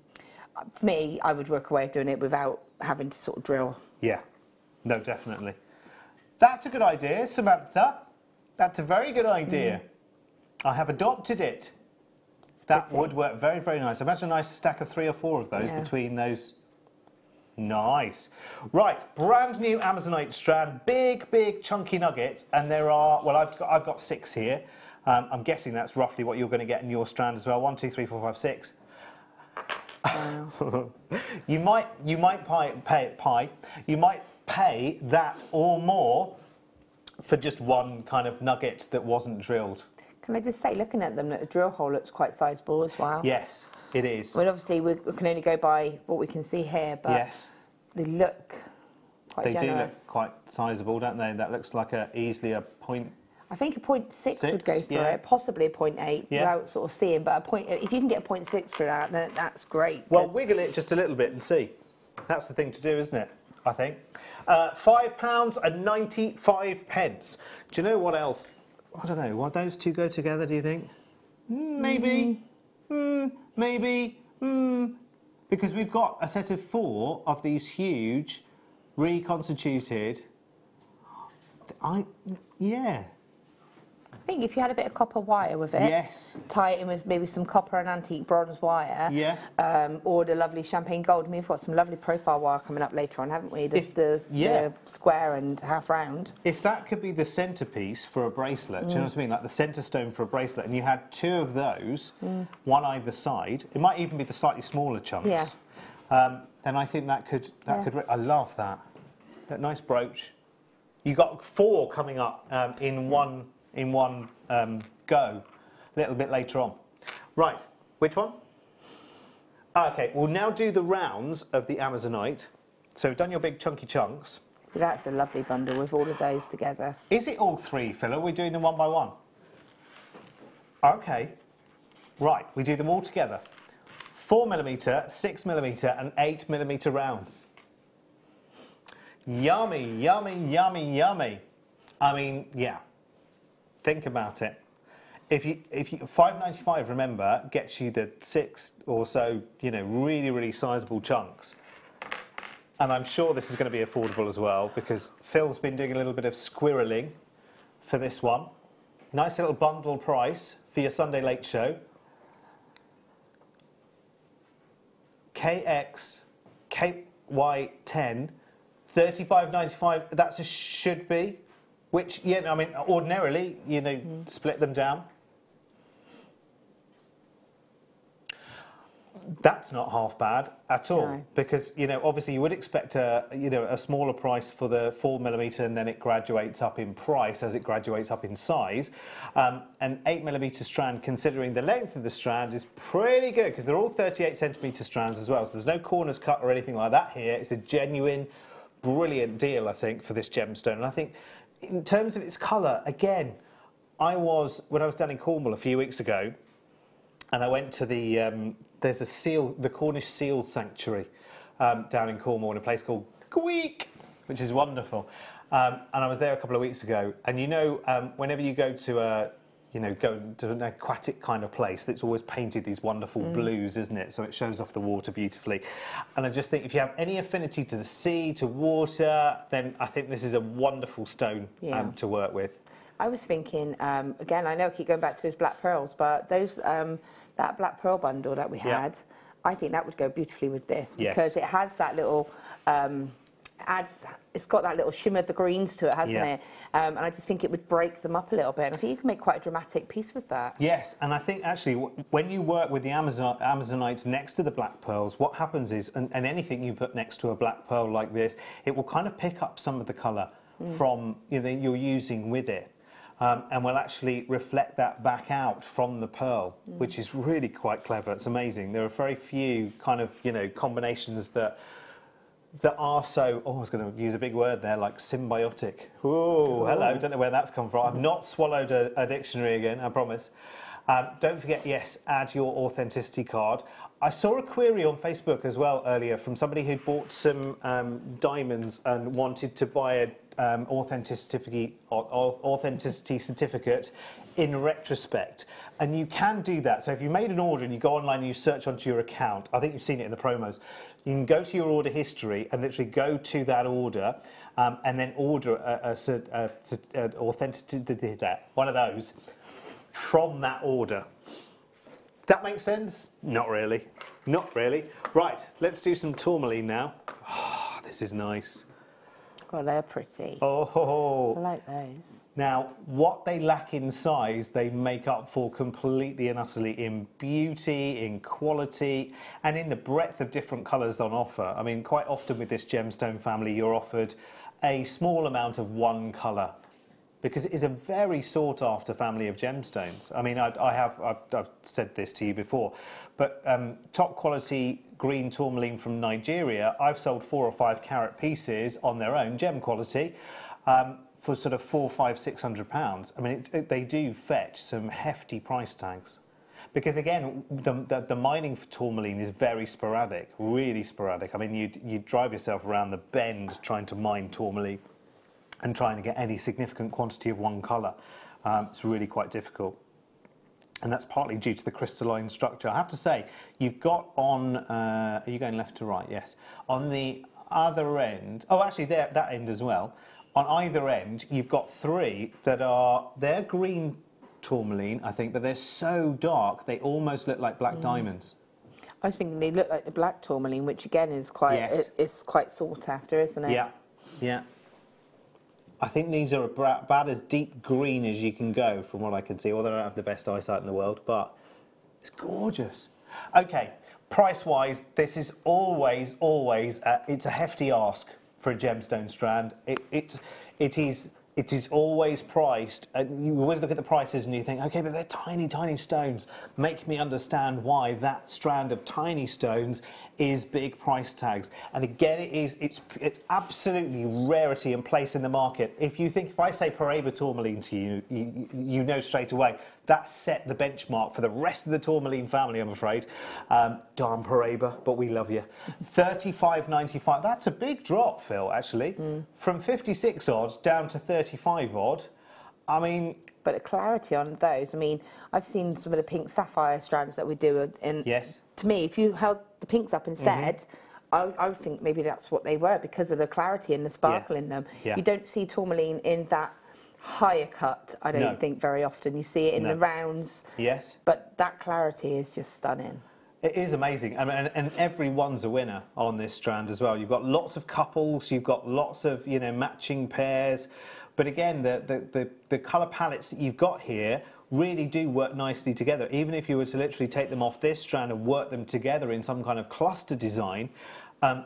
Speaker 2: me, I would work a way of doing it without having to sort of drill.
Speaker 1: Yeah, no, definitely. That's a good idea, Samantha. That's a very good idea. I have adopted it. That would work very, very nice. Imagine a nice stack of 3 or 4 of those between those. Nice. Right, brand new Amazonite strand, big, big chunky nuggets, and there are, well, I've got 6 here. I'm guessing that's roughly what you're going to get in your strand as well. 1, 2, 3, 4, 5, 6. Wow. You might pay that or more for just one kind of nugget that wasn't drilled.
Speaker 2: Can I just say, looking at them, that the drill hole looks quite sizable as well.
Speaker 1: Yes, it is.
Speaker 2: Well, obviously, we can only go by what we can see here, but they look quite generous. They do look
Speaker 1: quite sizable, don't they? That looks like easily a point.
Speaker 2: I think a 0.6 would go through it, possibly a 0.8 without sort of seeing. But if you can get a 0.6 through that, then that's great.
Speaker 1: Well, wiggle it just a little bit and see. That's the thing to do, isn't it? I think. £5.95. Do you know what else? I don't know. Will those two go together, do you think? Maybe. Maybe. Because we've got a set of 4 of these huge, reconstituted... Yeah.
Speaker 2: I think if you had a bit of copper wire with it, tie it in with maybe some copper and antique bronze wire, or the lovely champagne gold. I mean, we've got some lovely profile wire coming up later on, haven't we? The square and half round.
Speaker 1: If that could be the centerpiece for a bracelet, do you know what I mean? Like the center stone for a bracelet, and you had 2 of those, one either side. It might even be the slightly smaller chunks.
Speaker 2: Yeah.
Speaker 1: Then I think that could. I love that. That nice brooch. You got 4 coming up in one go, a little bit later on. Right, which one? Okay, we'll now do the rounds of the Amazonite. So we've done your big chunky chunks.
Speaker 2: So that's a lovely bundle with all of those together.
Speaker 1: Is it all 3, Phil? Or are we doing them one by one? Okay, right, we do them all together. 4mm, 6mm and 8mm rounds. Yummy, yummy, yummy, yummy. I mean, yeah. Think about it. If you £5.95, remember, gets you the 6 or so, you know, really, really sizable chunks. And I'm sure this is going to be affordable as well, because Phil's been doing a little bit of squirreling for this one. Nice little bundle price for your Sunday late show. KY10, £35.95. That's a should be. Which, yeah, I mean, ordinarily, you know, split them down. That's not half bad at all, because, you know, obviously you would expect a smaller price for the 4mm, and then it graduates up in price as it graduates up in size. An 8mm strand, considering the length of the strand, is pretty good, because they're all 38cm strands as well, so there's no corners cut or anything like that here. It's a genuine, brilliant deal, I think, for this gemstone, and I think in terms of its colour, again, when I was down in Cornwall a few weeks ago, and I went to the there's the Cornish Seal Sanctuary down in Cornwall in a place called Gweek, which is wonderful. And I was there a couple of weeks ago, and you know, whenever you go to an aquatic kind of place that's always painted these wonderful blues, isn't it? So it shows off the water beautifully. And I just think if you have any affinity to the sea, to water, then I think this is a wonderful stone to work with.
Speaker 2: I was thinking, again, I know I keep going back to those black pearls, but those that black pearl bundle that we had, I think that would go beautifully with this, because it has that little it's got that little shimmer of the greens to it, hasn't it? And I just think it would break them up a little bit. And I think you can make quite a dramatic piece with that.
Speaker 1: Yes, and I think actually when you work with the Amazonites next to the black pearls, what happens is, and anything you put next to a black pearl like this, it will kind of pick up some of the colour from you're using with it. And will actually reflect that back out from the pearl, which is really quite clever. It's amazing. There are very few kind of, combinations that are so, I was going to use a big word there, like symbiotic. Oh, hello, don't know where that's come from. I've not swallowed a dictionary again, I promise. Don't forget, yes, add your authenticity card. I saw a query on Facebook as well earlier from somebody who'd bought some diamonds and wanted to buy a authenticity certificate in retrospect, and you can do that. So if you made an order and you go online and you search onto your account, I think you've seen it in the promos, you can go to your order history and literally go to that order and then order an authenticity, one of those from that order. That makes sense? Not really. Not really. Right, let's do some tourmaline now. Oh, this is nice.
Speaker 2: Oh, they're pretty.
Speaker 1: Oh,
Speaker 2: I like those.
Speaker 1: Now, what they lack in size, they make up for completely and utterly in beauty, in quality, and in the breadth of different colours on offer. I mean, quite often with this gemstone family, you're offered a small amount of one colour, because it is a very sought-after family of gemstones. I mean, I've said this to you before, but top quality green tourmaline from Nigeria, I've sold 4 or 5 carat pieces on their own, gem quality, for sort of £400, £500, £600. I mean, they do fetch some hefty price tags. Because again, the mining for tourmaline is very sporadic, really sporadic. I mean, you'd drive yourself around the bend trying to mine tourmaline and trying to get any significant quantity of one colour. It's really quite difficult. And that's partly due to the crystalline structure. I have to say, you've got on, are you going left to right? Yes. On the other end, oh, actually, that end as well. On either end, you've got 3 that they're green tourmaline, I think, but they're so dark, they almost look like black diamonds.
Speaker 2: I was thinking they look like the black tourmaline, which again is quite, it's quite sought after, isn't it?
Speaker 1: Yeah, yeah. I think these are about as deep green as you can go, from what I can see, although I don't have the best eyesight in the world, but it's gorgeous. Okay, price-wise, this is always, it's a hefty ask for a gemstone strand. It is always priced, and you always look at the prices and you think, okay, but they're tiny, tiny stones. Make me understand why that strand of tiny stones is big price tags. And again, it's absolutely rarity and place in the market. If I say Paraiba tourmaline to you, you know straight away, that set the benchmark for the rest of the tourmaline family, I'm afraid. Darn Paraiba, but we love you. $35.95, that's a big drop, Phil, actually. From 56 odd down to 35 odd. I mean...
Speaker 2: But the clarity on those, I mean, I've seen some of the pink sapphire strands that we do.
Speaker 1: Yes.
Speaker 2: To me, if you held the pinks up instead, I would think maybe that's what they were, because of the clarity and the sparkle in them. Yeah. You don't see tourmaline in that higher cut, I don't think, very often. You see it in the rounds. Yes. But that clarity is just stunning.
Speaker 1: It is amazing. I mean, and everyone's a winner on this strand as well. You've got lots of couples, you've got lots of, matching pairs. But again, the colour palettes that you've got here really do work nicely together. Even if you were to literally take them off this strand and work them together in some kind of cluster design,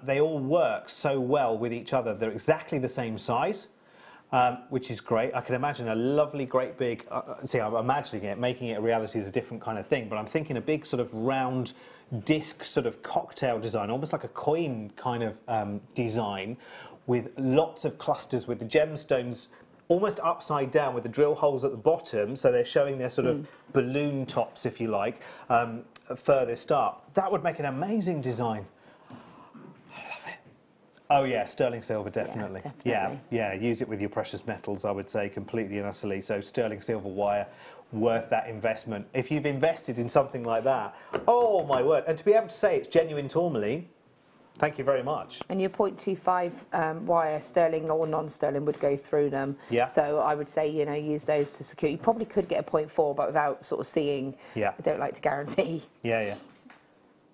Speaker 1: they all work so well with each other. They're exactly the same size. Which is great. I can imagine a lovely, great big, see, I'm imagining it, making it a reality is a different kind of thing, but I'm thinking a big sort of round disc sort of cocktail design, almost like a coin kind of design, with lots of clusters with the gemstones almost upside down with the drill holes at the bottom, so they're showing their sort of balloon tops, if you like, furthest up. That would make an amazing design. Oh yeah, sterling silver, definitely. Yeah, definitely. Yeah, use it with your precious metals, I would say, completely and utterly. So sterling silver wire, worth that investment. If you've invested in something like that, oh my word. And to be able to say it's genuine tourmaline, thank you very much.
Speaker 2: And your 0.25 wire, sterling or non-sterling, would go through them.
Speaker 1: Yeah.
Speaker 2: So I would say, use those to secure. You probably could get a 0.4, but without sort of seeing, I don't like to guarantee.
Speaker 1: Yeah, yeah.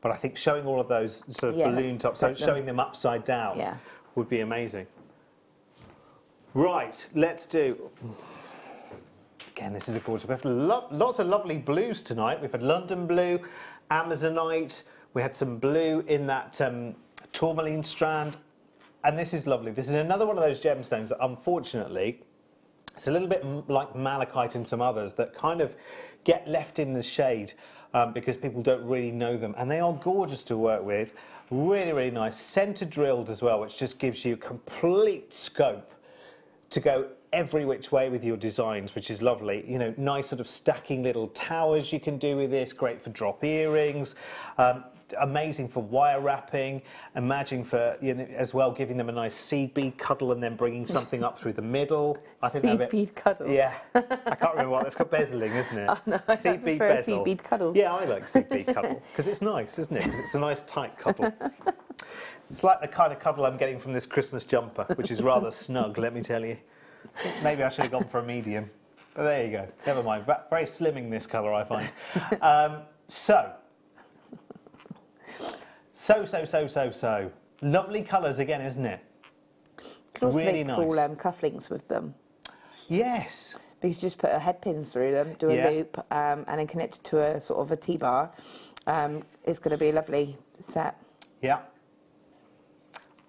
Speaker 1: But I think showing all of those sort of balloon tops, so showing them upside down, would be amazing. Right, let's do... Again, this is a gorgeous. We have lots of lovely blues tonight. We've had London blue, Amazonite. We had some blue in that Tourmaline strand. And this is lovely. This is another one of those gemstones that, unfortunately, it's a little bit like malachite and some others that kind of get left in the shade because people don't really know them. And they are gorgeous to work with. Really, really nice. Center drilled as well, which just gives you complete scope to go every which way with your designs, which is lovely. You know, nice sort of stacking little towers you can do with this. Great for drop earrings. Amazing for wire wrapping. Imagine for, you know, as well, giving them a nice seed bead cuddle and then bringing something up through the middle. I think
Speaker 2: seed bead cuddle.
Speaker 1: Yeah, I can't remember what that's called. Bezeling, isn't it?
Speaker 2: Oh, no, I
Speaker 1: seed bead
Speaker 2: prefer
Speaker 1: bezel.
Speaker 2: Seed bead cuddle.
Speaker 1: Yeah, I like seed bead cuddle because it's nice, isn't it? Because it's a nice tight cuddle. It's like the kind of cuddle I'm getting from this Christmas jumper, which is rather snug, let me tell you. Maybe I should have gone for a medium, but there you go. Never mind. Very slimming this colour, I find. So. Lovely colours again, isn't it?
Speaker 2: You can also
Speaker 1: really
Speaker 2: make
Speaker 1: nice.
Speaker 2: cool cufflinks with them.
Speaker 1: Yes.
Speaker 2: Because you just put a head pin through them, do a loop, and then connect it to a sort of a T-bar. It's going to be a lovely set.
Speaker 1: Yeah.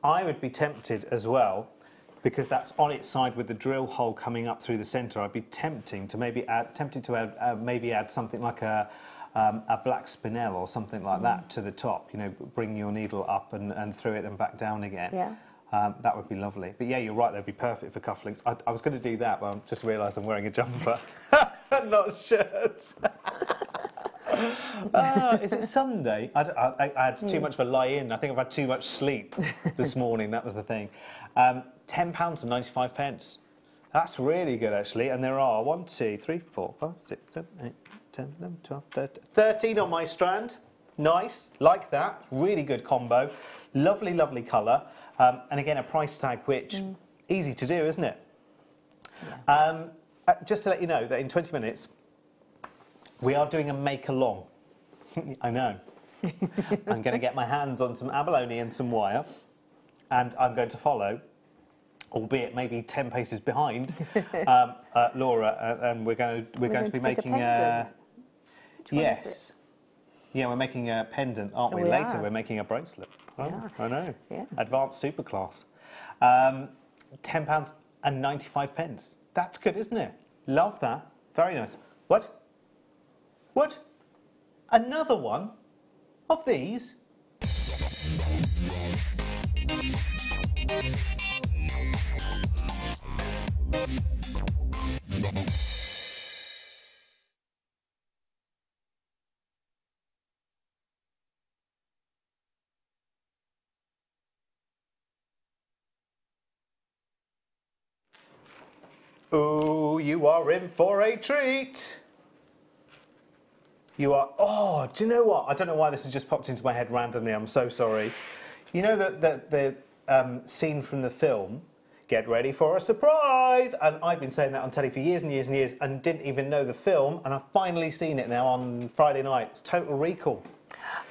Speaker 1: I would be tempted as well, because that's on its side with the drill hole coming up through the centre. I'd be tempted to add something like a black spinel or something like that to the top. You know, bring your needle up and through it and back down again.
Speaker 2: Yeah.
Speaker 1: That would be lovely. But yeah, you're right, they'd be perfect for cufflinks. I was going to do that, but I just realised I'm wearing a jumper, not a shirt. Is it Sunday? I had too much of a lie-in. I think I've had too much sleep this morning. That was the thing. £10.95. That's really good, actually. And there are 1, 2, 3, 4, 5, 6, 7, 8, 10, 11, 12, 13 on my strand. Nice, like that. Really good combo. Lovely, lovely colour. And again, a price tag which easy to do, isn't it? Yeah. Just to let you know that in 20 minutes, we are doing a make-along. I know. I'm going to get my hands on some abalone and some wire, and I'm going to follow, albeit maybe 10 paces behind, Laura, and we're going to be making yes. Yeah, we're making a pendant, aren't we? Later, we're making a bracelet. Oh, yeah. I know. Yes. Advanced superclass. £10.95. That's good, isn't it? Love that. Very nice. What? What? Another one of these? Oh, you are in for a treat. You are... Oh, do you know what? I don't know why this has just popped into my head randomly. I'm so sorry. You know the scene from the film, Get Ready for a Surprise? And I've been saying that on telly for years and years and years and didn't even know the film, and I've finally seen it now on Friday night. It's Total Recall.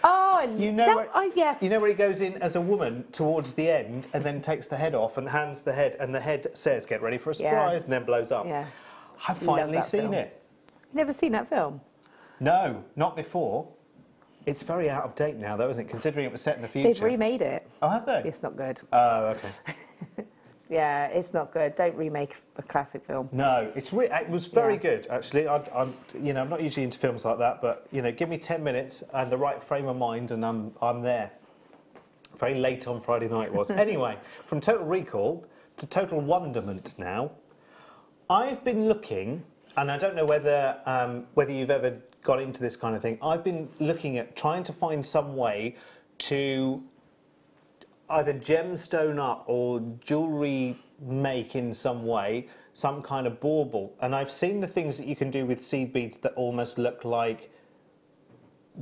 Speaker 2: Oh,
Speaker 1: you know,
Speaker 2: yeah.
Speaker 1: You know where he goes in as a woman towards the end and then takes the head off and hands the head, and the head says, "Get ready for a surprise," and then blows up.
Speaker 2: Yeah.
Speaker 1: I've finally seen it.
Speaker 2: You've never seen that film?
Speaker 1: No, not before. It's very out of date now, though, isn't it? Considering it was set in the future.
Speaker 2: They've remade it.
Speaker 1: Oh, have they?
Speaker 2: It's not good.
Speaker 1: Oh, okay.
Speaker 2: Yeah, it's not good. Don't remake a classic film.
Speaker 1: No, it was very good, actually. I'm not usually into films like that, but give me 10 minutes and the right frame of mind, and I'm there. Very late on Friday night it was. Anyway, from Total Recall to Total Wonderment now. I've been looking, and I don't know whether you've ever got into this kind of thing. I've been looking at trying to find some way to either gemstone up or jewellery make in some way some kind of bauble. And I've seen the things that you can do with seed beads that almost look like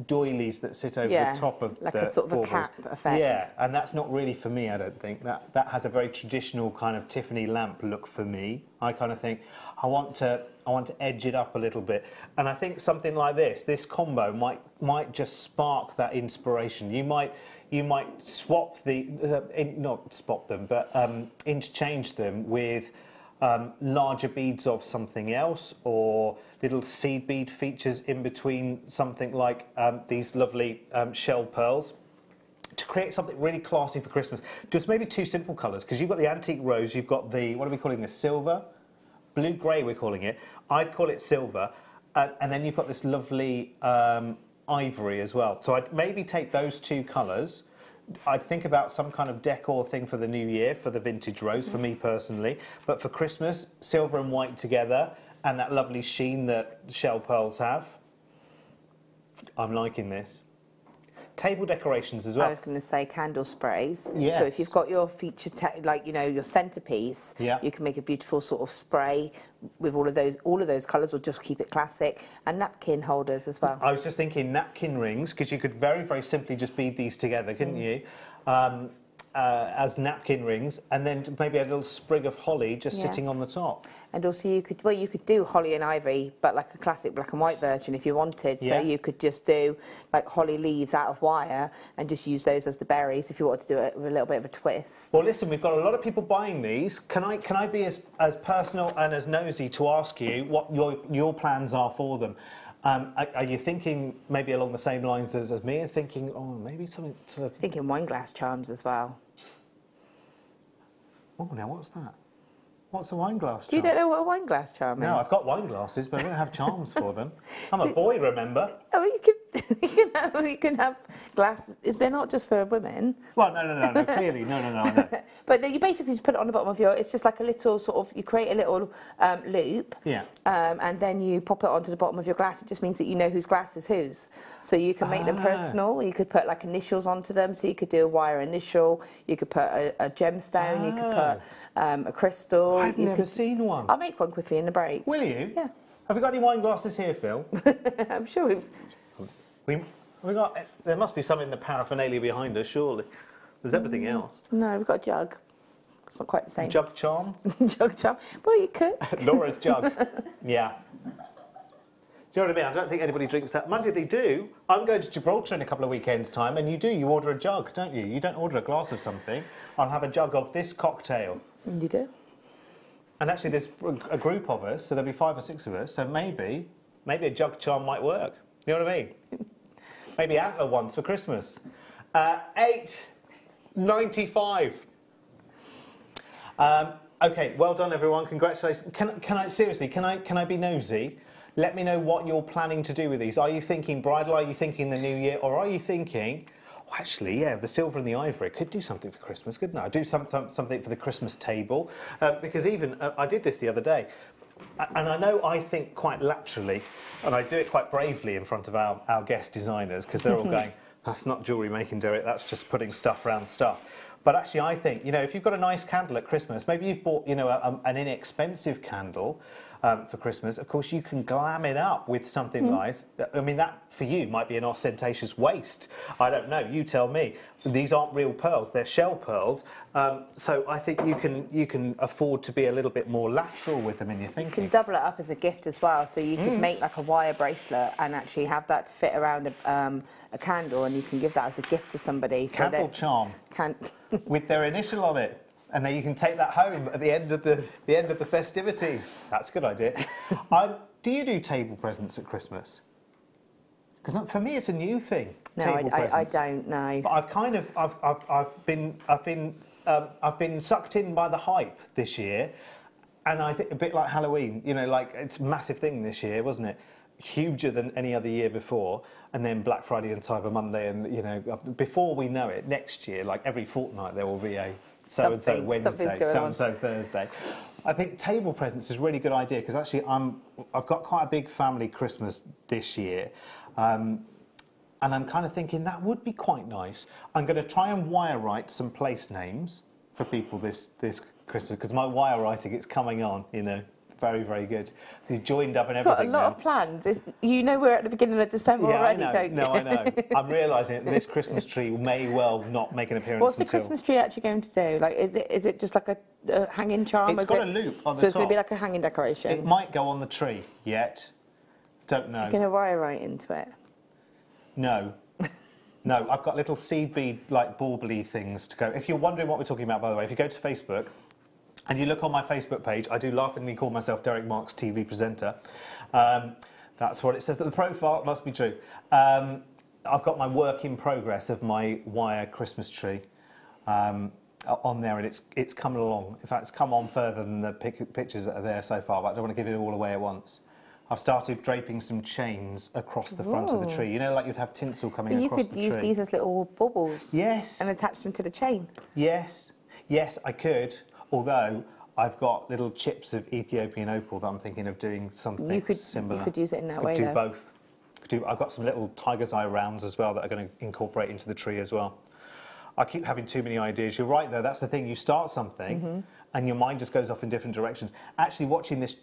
Speaker 1: doilies that sit over the top of
Speaker 2: like
Speaker 1: the
Speaker 2: a sort of
Speaker 1: baubles.
Speaker 2: a cap effect.
Speaker 1: Yeah, and that's not really for me, I don't think. That has a very traditional kind of Tiffany lamp look for me. I kind of think I want to to edge it up a little bit. And I think something like this combo might just spark that inspiration. You might swap not swap them, but interchange them with larger beads of something else, or little seed bead features in between something like these lovely shell pearls, to create something really classy for Christmas. Just maybe 2 simple colours, because you've got the antique rose, you've got the, what are we calling this, silver? Blue-grey we're calling it. I'd call it silver. And then you've got this lovely ivory as well. So I'd maybe take those 2 colours. I'd think about some kind of decor thing for the new year, for the vintage rose, for me personally. But for Christmas, silver and white together, and that lovely sheen that shell pearls have. I'm liking this. Table decorations as well.
Speaker 2: I was going to say candle sprays.
Speaker 1: Yes.
Speaker 2: So if you've got your feature, like, you know, your centerpiece,
Speaker 1: yeah,
Speaker 2: you can make a beautiful sort of spray with all of those colours, or just keep it classic. And napkin holders as well. I
Speaker 1: was just thinking napkin rings, because you could very, very simply just bead these together, couldn't you? As napkin rings, and then maybe a little sprig of holly just sitting on the top. And
Speaker 2: also you could do holly and ivy, but like a classic black and white version if you wanted. So you could just do like holly leaves out of wire and just use those as the berries if you wanted to do it with a little bit of a twist.
Speaker 1: Well, listen, we've got a lot of people buying these. Can I be as personal and as nosy to ask you what your plans are for them? Are you thinking maybe along the same lines as me, and thinking, oh, maybe something sort of...
Speaker 2: Thinking wine glass charms as well.
Speaker 1: Oh, now what's that? What's a wine glass charm?
Speaker 2: You don't know what a wine glass charm is?
Speaker 1: No, I've got wine glasses, but I don't have charms for them. I'm a boy, remember?
Speaker 2: Oh, you can have glass. They're not just for women.
Speaker 1: Well, no, clearly, no.
Speaker 2: But then you basically just put it on the bottom of your. It's just like a little sort of. You create a little loop.
Speaker 1: Yeah.
Speaker 2: And then you pop it onto the bottom of your glass. It just means that you know whose glass is whose. So you can make them personal. You could put like initials onto them. So you could do a wire initial. You could put a gemstone. You could put a crystal.
Speaker 1: I've never seen one.
Speaker 2: I'll make one quickly in the break.
Speaker 1: Will you?
Speaker 2: Yeah.
Speaker 1: Have we got any wine glasses here, Phil?
Speaker 2: I'm sure
Speaker 1: we got. There must be some in the paraphernalia behind us, surely. There's everything else.
Speaker 2: No, we've got a jug. It's not quite the same.
Speaker 1: Jug charm?
Speaker 2: Jug charm. Well, you could.
Speaker 1: Laura's jug. Yeah. Do you know what I mean? I don't think anybody drinks that. Imagine if they do. I'm going to Gibraltar in a couple of weekends' time, and you order a jug, don't you? You don't order a glass of something. I'll have a jug of this cocktail.
Speaker 2: You do.
Speaker 1: And actually, there's a group of us, so there'll be 5 or 6 of us. So maybe a jug charm might work. You know what I mean? Maybe antler ones for Christmas. $8.95. Okay, well done, everyone. Congratulations. Can I seriously? Can I be nosy? Let me know what you're planning to do with these. Are you thinking bridal? Are you thinking the new year? Or are you thinking, oh, actually, yeah, the silver and the ivory could do something for Christmas, couldn't I? Do something for the Christmas table. Because even, I did this the other day. And I know I think quite laterally, and I do it quite bravely in front of our guest designers, because they're all going, that's not jewellery making, Derek, that's just putting stuff around stuff. But actually, I think, you know, if you've got a nice candle at Christmas, maybe you've bought, you know, an inexpensive candle for Christmas. Of course, you can glam it up with something nice. I mean, that for you might be an ostentatious waste. I don't know. You tell me. These aren't real pearls; they're shell pearls. So I think you can afford to be a little bit more lateral with them in your thinking.
Speaker 2: You can double it up as a gift as well. So you could make like a wire bracelet and actually have that to fit around a candle, and you can give that as a gift to somebody.
Speaker 1: Candle charm with their initial on it. And then you can take that home at the end of the festivities. That's a good idea. Do you do table presents at Christmas? Because for me, it's a new thing.
Speaker 2: No, I don't know.
Speaker 1: But I've been sucked in by the hype this year, and I think a bit like Halloween. You know, like it's a massive thing this year, wasn't it? Huger than any other year before, and then Black Friday and Cyber Monday, and you know, before we know it, next year, like every fortnight, there will be a so-and-so Wednesday, so-and-so Thursday. I think table presents is a really good idea, because actually I've got quite a big family Christmas this year, and I'm kind of thinking that would be quite nice. I'm going to try and wire write some place names for people this Christmas, because my wire writing, it's coming on, you know. Very, very good. You joined up and
Speaker 2: You've got
Speaker 1: everything.
Speaker 2: a lot of plans. You know we're at the beginning of December already, don't you?
Speaker 1: No, I know. I'm realising that this Christmas tree may well not make an appearance.
Speaker 2: What's the Christmas tree actually going to do? Like, is it just like a hanging charm?
Speaker 1: It's got a loop on the top.
Speaker 2: So it's going to be like a hanging decoration?
Speaker 1: It might go on the tree yet. Don't know.
Speaker 2: You're going to wire right into it?
Speaker 1: No. No, I've got little seed bead, like bauble-y things to go. If you're wondering what we're talking about, by the way, if you go to Facebook, and you look on my Facebook page, I do laughingly call myself Derek Marks TV presenter. That's what it says. The profile must be true. I've got my work in progress of my wire Christmas tree on there, and it's coming along. In fact, it's come on further than the pictures that are there so far, but I don't want to give it all away at once. I've started draping some chains across the front of the tree. You know, like you'd have tinsel coming across the tree.
Speaker 2: You could use these as little baubles.
Speaker 1: Yes.
Speaker 2: And attach them to the chain.
Speaker 1: Yes. Yes, I could. Although I've got little chips of Ethiopian opal that I'm thinking of doing something similar.
Speaker 2: You could use it in that way,
Speaker 1: do both. I've got some little tiger's eye rounds as well that are going to incorporate into the tree as well. I keep having too many ideas. You're right, though. That's the thing. You start something, and your mind just goes off in different directions. Actually, watching this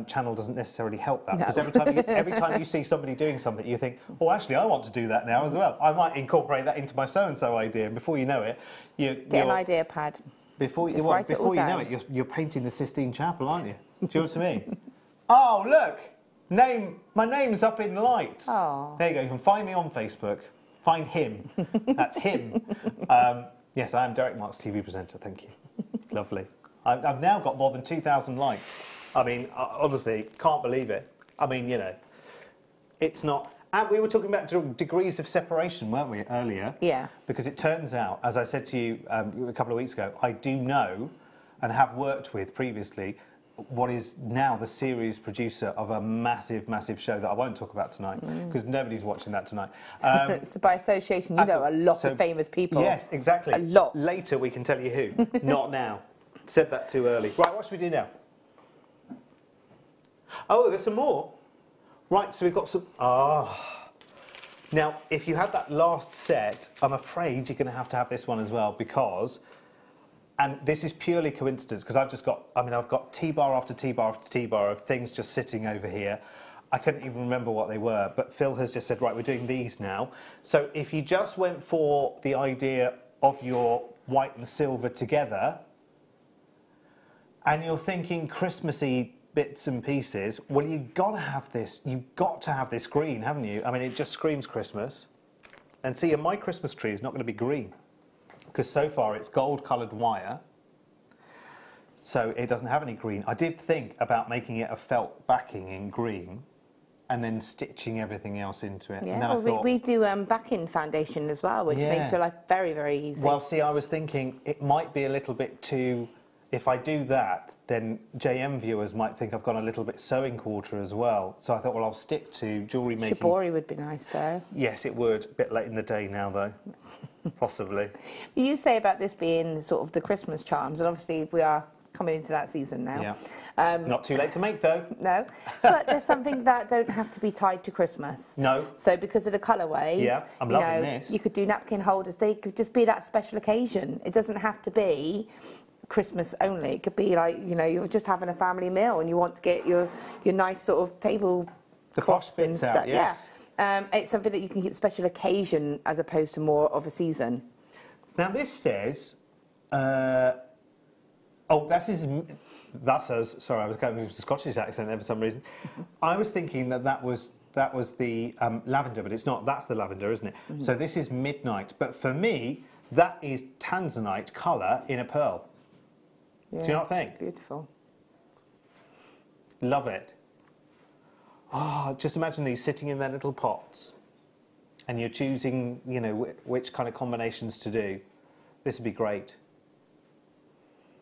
Speaker 1: channel doesn't necessarily help that, because every time you see somebody doing something, you think, oh, actually, I want to do that now as well. I might incorporate that into my so-and-so idea. And before you know it,
Speaker 2: get an idea pad.
Speaker 1: Before you know it, you're painting the Sistine Chapel, aren't you? Do you know what I mean? Oh, look! My name's up in lights.
Speaker 2: Aww.
Speaker 1: There you go. You can find me on Facebook. Find him. That's him. Yes, I am Derek Marks, TV presenter. Thank you. Lovely. I've now got more than 2,000 likes. I mean, honestly, can't believe it. I mean, you know, it's not... And we were talking about degrees of separation, weren't we, earlier? Yeah. Because it turns out, as I said to you a couple of weeks ago, I do know and have worked with previously what is now the series producer of a massive, massive show that I won't talk about tonight, because nobody's watching that tonight.
Speaker 2: So by association, you know a lot of famous people.
Speaker 1: Yes, exactly.
Speaker 2: A lot.
Speaker 1: Later we can tell you who. Not now. Said that too early. Right, what should we do now? Oh, there's some more. Right, so we've got some... Now, if you had that last set, I'm afraid you're going to have this one as well, because... And this is purely coincidence, because I've got T-bar after T-bar after T-bar of things just sitting over here. I couldn't even remember what they were, but Phil has just said, right, we're doing these now. So if you just went for the idea of your white and silver together, and you're thinking Christmassy bits and pieces, well, you've got to have this green, haven't you? I mean, it just screams Christmas. And see, my Christmas tree is not going to be green, because so far it's gold-coloured wire, so it doesn't have any green. I did think about making it a felt backing in green and then stitching everything else into it.
Speaker 2: Yeah,
Speaker 1: and then I thought,
Speaker 2: we do backing foundation as well, which makes your life very, very easy.
Speaker 1: Well, see, I was thinking it might be a little bit too... If I do that, then JM viewers might think I've gone a little bit sewing quarter as well. So I thought, well, I'll stick to jewellery making.
Speaker 2: Shibori would be nice, though.
Speaker 1: Yes, it would. A bit late in the day now, though. Possibly.
Speaker 2: You say about this being sort of the Christmas charms, and obviously we are coming into that season now.
Speaker 1: Yeah. Not too late to make, though.
Speaker 2: No. But there's something that don't have to be tied to Christmas.
Speaker 1: No.
Speaker 2: So because of the colourways,
Speaker 1: yeah, I'm loving this.
Speaker 2: You could do napkin holders. They could just be that special occasion. It doesn't have to be Christmas only. It could be like, you're just having a family meal and you want to get your nice sort of table cloths and stuff.
Speaker 1: Yes.
Speaker 2: Yeah. It's something that you can keep special occasion as opposed to more of a season.
Speaker 1: Now this says, sorry, I was going with a Scottish accent there for some reason. I was thinking that was the lavender, but it's not. That's the lavender, isn't it? Mm-hmm. So this is midnight. But for me, that is tanzanite colour in a pearl. Yeah, do you not think?
Speaker 2: Beautiful.
Speaker 1: Love it. Just imagine these sitting in their little pots, and you're choosing, which kind of combinations to do. This would be great.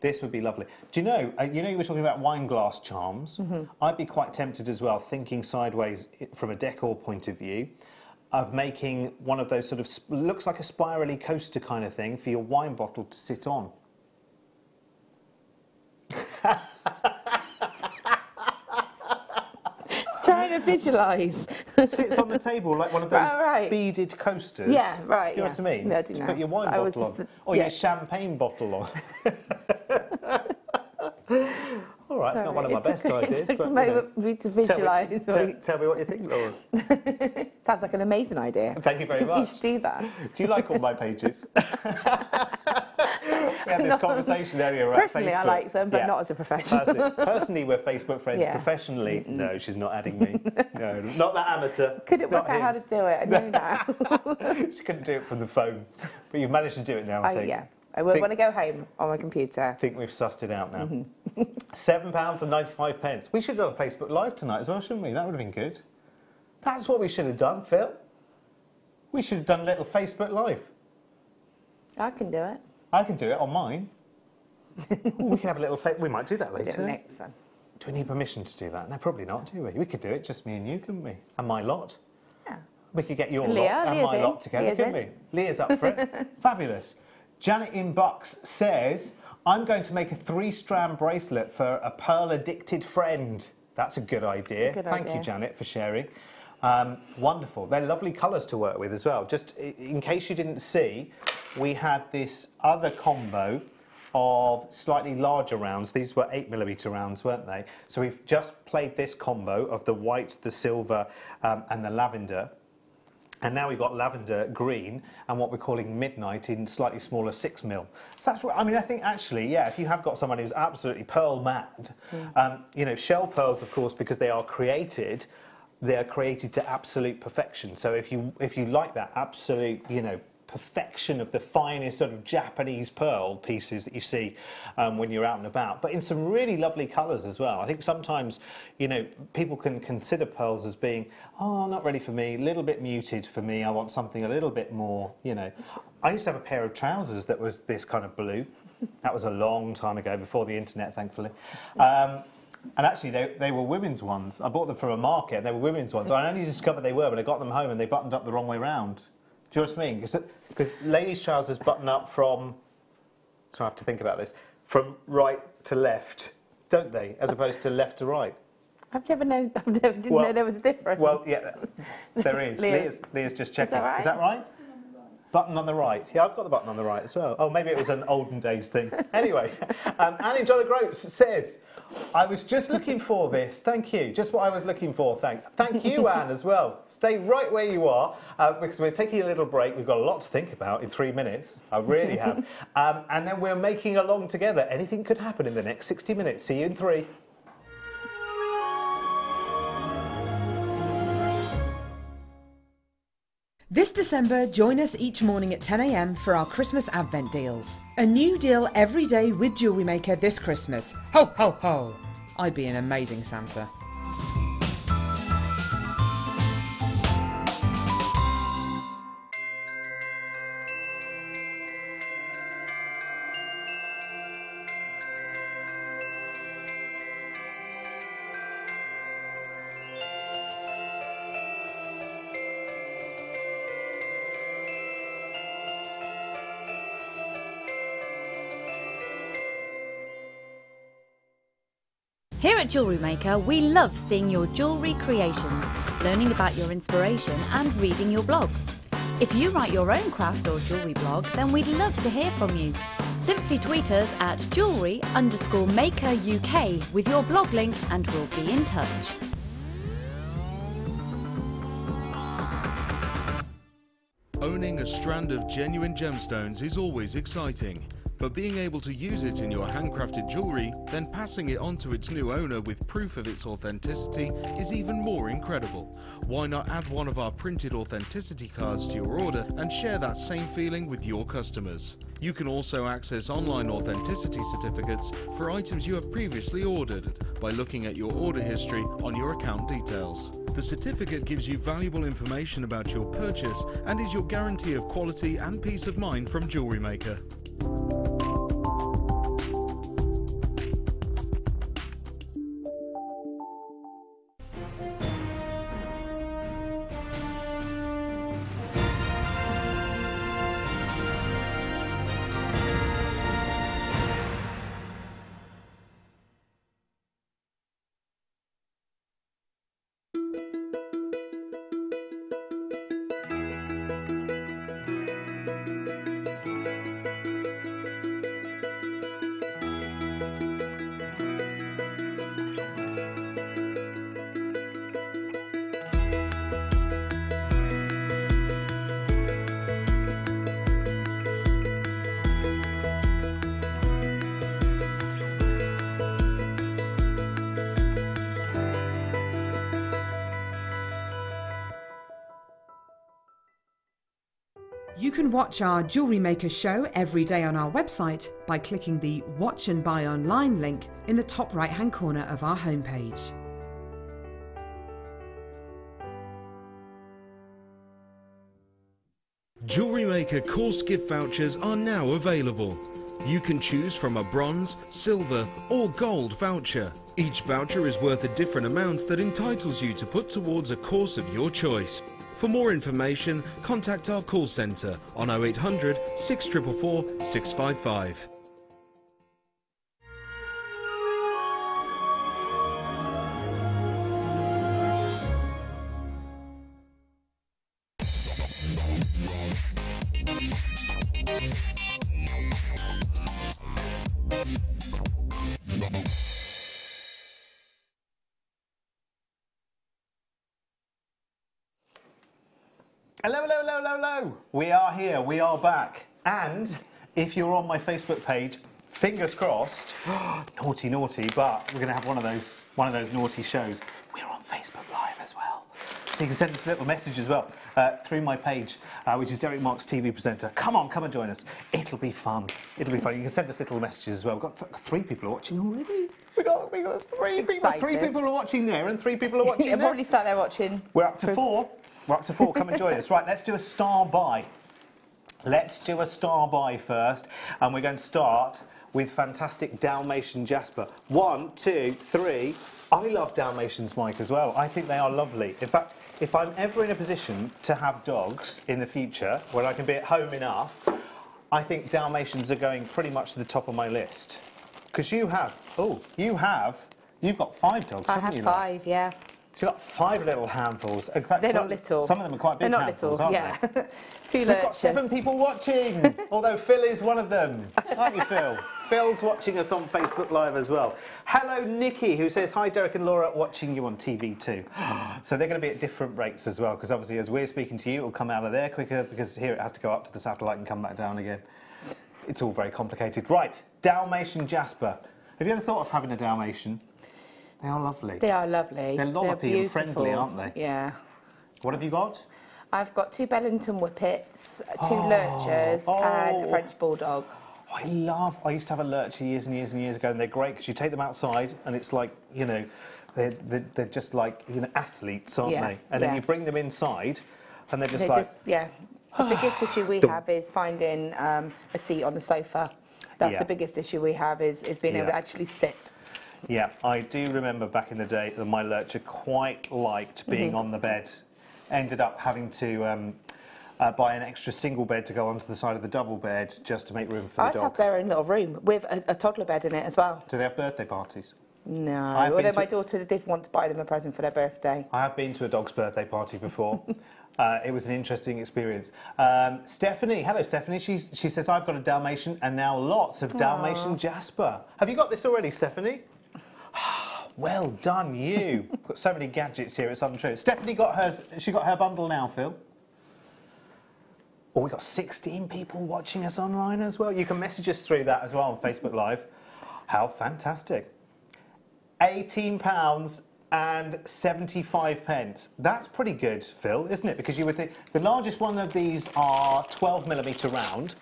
Speaker 1: This would be lovely. Do you know, you were talking about wine glass charms. Mm-hmm. I'd be quite tempted as well, thinking sideways from a decor point of view, of making one of those sort of, looks like a spirally coaster kind of thing for your wine bottle to sit on.
Speaker 2: Trying to visualise.
Speaker 1: Sits on the table like one of those beaded coasters.
Speaker 2: Yeah, right.
Speaker 1: Do you know what I mean?
Speaker 2: Yeah, I do
Speaker 1: to
Speaker 2: know.
Speaker 1: Put your wine bottle on. Or your champagne bottle on. All right. It's not one of my best ideas.
Speaker 2: It took a moment for me to visualise.
Speaker 1: Tell me what you think, Laura.
Speaker 2: Sounds like an amazing idea.
Speaker 1: Thank you very much.
Speaker 2: You should do that.
Speaker 1: Do you like all my pages? We had this conversation earlier about
Speaker 2: Personally, Facebook. I like them, but not as a professional.
Speaker 1: Personally, we're Facebook friends. Yeah. Professionally, no, she's not adding me. No, not that amateur.
Speaker 2: Couldn't work out how to do it. I know that.
Speaker 1: She couldn't do it from the phone, but you've managed to do it now, I think.
Speaker 2: Yeah. I will when I go home on my computer.
Speaker 1: I think we've sussed it out now. £7.95. We should have done a Facebook Live tonight as well, shouldn't we? That would have been good. That's what we should have done, Phil. We should have done a little Facebook Live.
Speaker 2: I can do it.
Speaker 1: I can do it on mine. We can have a little... We might do that later.
Speaker 2: Do it next time.
Speaker 1: Do we need permission to do that? No, probably not, do we? We could do it, just me and you, couldn't we? And my lot.
Speaker 2: Yeah.
Speaker 1: We could get your lot and my lot together, couldn't we? Leah's up for it. Fabulous. Janet in Bucks says, I'm going to make a 3-strand bracelet for a pearl-addicted friend. That's a good idea. Thank you, Janet, for sharing. Wonderful. They're lovely colours to work with as well. Just in case you didn't see, we had this other combo of slightly larger rounds. These were 8mm rounds, weren't they? So we've just played this combo of the white, the silver, and the lavender. And now we've got lavender green and what we're calling midnight in slightly smaller 6mm. So that's, I mean, I think actually, yeah, if you have got someone who's absolutely pearl mad, you know, shell pearls, of course, because they are created to absolute perfection. So if you like that absolute, you know, perfection of the finest sort of Japanese pearl pieces that you see when you're out and about, but in some really lovely colours as well. I think sometimes, you know, people can consider pearls as being, oh, not really for me, a little bit muted for me, I want something a little bit more, you know. I used to have a pair of trousers that was this kind of blue. That was a long time ago, before the internet, thankfully. And actually, they were women's ones. I bought them from a market, and they were women's ones. I only discovered they were when I got them home and they buttoned up the wrong way round. Do you know what I mean? Because ladies' trousers button up from, so I have to think about this, from right to left, don't they? As opposed to left to right.
Speaker 2: I've never known, didn't know there was a difference.
Speaker 1: Well, yeah, there is. Leah's just checking. Is that right? Button on the right. Yeah, I've got the button on the right as well. Oh, maybe it was an olden days thing. Anyway, Annie Jolly Groats says, I was just looking for this. Thank you. Just what I was looking for. Thanks. Thank you, Anne, as well. Stay right where you are because we're taking a little break. We've got a lot to think about in 3 minutes. I really have. And then we're making along together. Anything could happen in the next 60 minutes. See you in 3.
Speaker 3: This December, join us each morning at 10 AM for our Christmas Advent deals. A new deal every day with Jewellery Maker this Christmas. Ho, ho, ho! I'd be an amazing Santa.
Speaker 4: Here at Jewellery Maker, we love seeing your jewellery creations, learning about your inspiration and reading your blogs. If you write your own craft or jewellery blog, then we'd love to hear from you. Simply tweet us at jewellery_maker UK with your blog link and we'll be in touch.
Speaker 5: Owning a strand of genuine gemstones is always exciting. But being able to use it in your handcrafted jewellery, then passing it on to its new owner with proof of its authenticity is even more incredible. Why not add one of our printed authenticity cards to your order and share that same feeling with your customers? You can also access online authenticity certificates for items you have previously ordered by looking at your order history on your account details. The certificate gives you valuable information about your purchase and is your guarantee of quality and peace of mind from Jewellery Maker.
Speaker 3: You can watch our Jewellery Maker show every day on our website by clicking the Watch and Buy Online link in the top right-hand corner of our homepage.
Speaker 5: Jewellery Maker course gift vouchers are now available. You can choose from a bronze, silver or gold voucher. Each voucher is worth a different amount that entitles you to put towards a course of your choice. For more information, contact our call centre on 0800 644 655.
Speaker 1: Hello, hello, hello, hello, hello. We are here, we are back. And if you're on my Facebook page, fingers crossed, naughty, naughty, but we're going to have one of those naughty shows. We're on Facebook Live as well. So you can send us a little message as well through my page, which is Derek Marks TV Presenter. Come on and join us. It'll be fun. It'll be fun. You can send us little messages as well. We've got 3 people watching already. We got 3 people. 3 people are watching there and 3 people are watching there.
Speaker 2: You've probably sat there watching.
Speaker 1: We're up to 4. We're up to 4. Come and join us. Right, let's do a star buy. Let's do a star buy first, and we're going to start with fantastic Dalmatian jasper. 1, 2, 3. I love Dalmatians, Mike, as well. I think they are lovely. In fact, if I'm ever in a position to have dogs in the future, where I can be at home enough, I think Dalmatians are going pretty much to the top of my list. Because you've got 5 dogs, haven't you?
Speaker 2: I have 5, yeah.
Speaker 1: She's got 5 little handfuls. In fact,
Speaker 2: they're not little.
Speaker 1: Some of them are quite big handfuls, aren't
Speaker 2: yeah.
Speaker 1: they?
Speaker 2: 2
Speaker 1: We've
Speaker 2: lurchers.
Speaker 1: got 7 people watching, although Phil is one of them. Aren't you, Phil? Phil's watching us on Facebook Live as well. Hello, Nikki, who says, hi, Derek and Laura, watching you on TV too. So they're going to be at different rates as well, because obviously as we're speaking to you, it'll come out of there quicker, because here it has to go up to the satellite and come back down again. It's all very complicated. Right, Dalmatian jasper. Have you ever thought of having a Dalmatian? They are lovely.
Speaker 2: They are lovely.
Speaker 1: They're lollopy and friendly, aren't they?
Speaker 2: Yeah.
Speaker 1: What have you got?
Speaker 2: I've got 2 Bellington Whippets, 2 lurchers and a French Bulldog.
Speaker 1: I used to have a lurcher years and years and years ago, and they're great because you take them outside and it's like, you know, they're just like, you know, athletes, aren't they? And then you bring them inside and they're just
Speaker 2: The biggest issue we have is finding a seat on the sofa. That's the biggest issue we have is being able to actually sit.
Speaker 1: Yeah, I do remember back in the day that my lurcher quite liked being on the bed. Ended up having to buy an extra single bed to go onto the side of the double bed just to make room for the dog.
Speaker 2: Ours have their own little room with a toddler bed in it as well.
Speaker 1: Do they have birthday parties?
Speaker 2: No. Although my daughter did want to buy them a present for their birthday.
Speaker 1: I have been to a dog's birthday party before. It was an interesting experience. Stephanie, hello Stephanie. She says, I've got a Dalmatian and now lots of Dalmatian jasper. Have you got this already, Stephanie? Well done, you. Got so many gadgets here, it's untrue. Stephanie got hers. She got her bundle now, Phil. Oh, we've got 16 people watching us online as well. You can message us through that as well on Facebook Live. How fantastic. £18.75. That's pretty good, Phil, isn't it? Because you would think the largest one of these are 12mm round.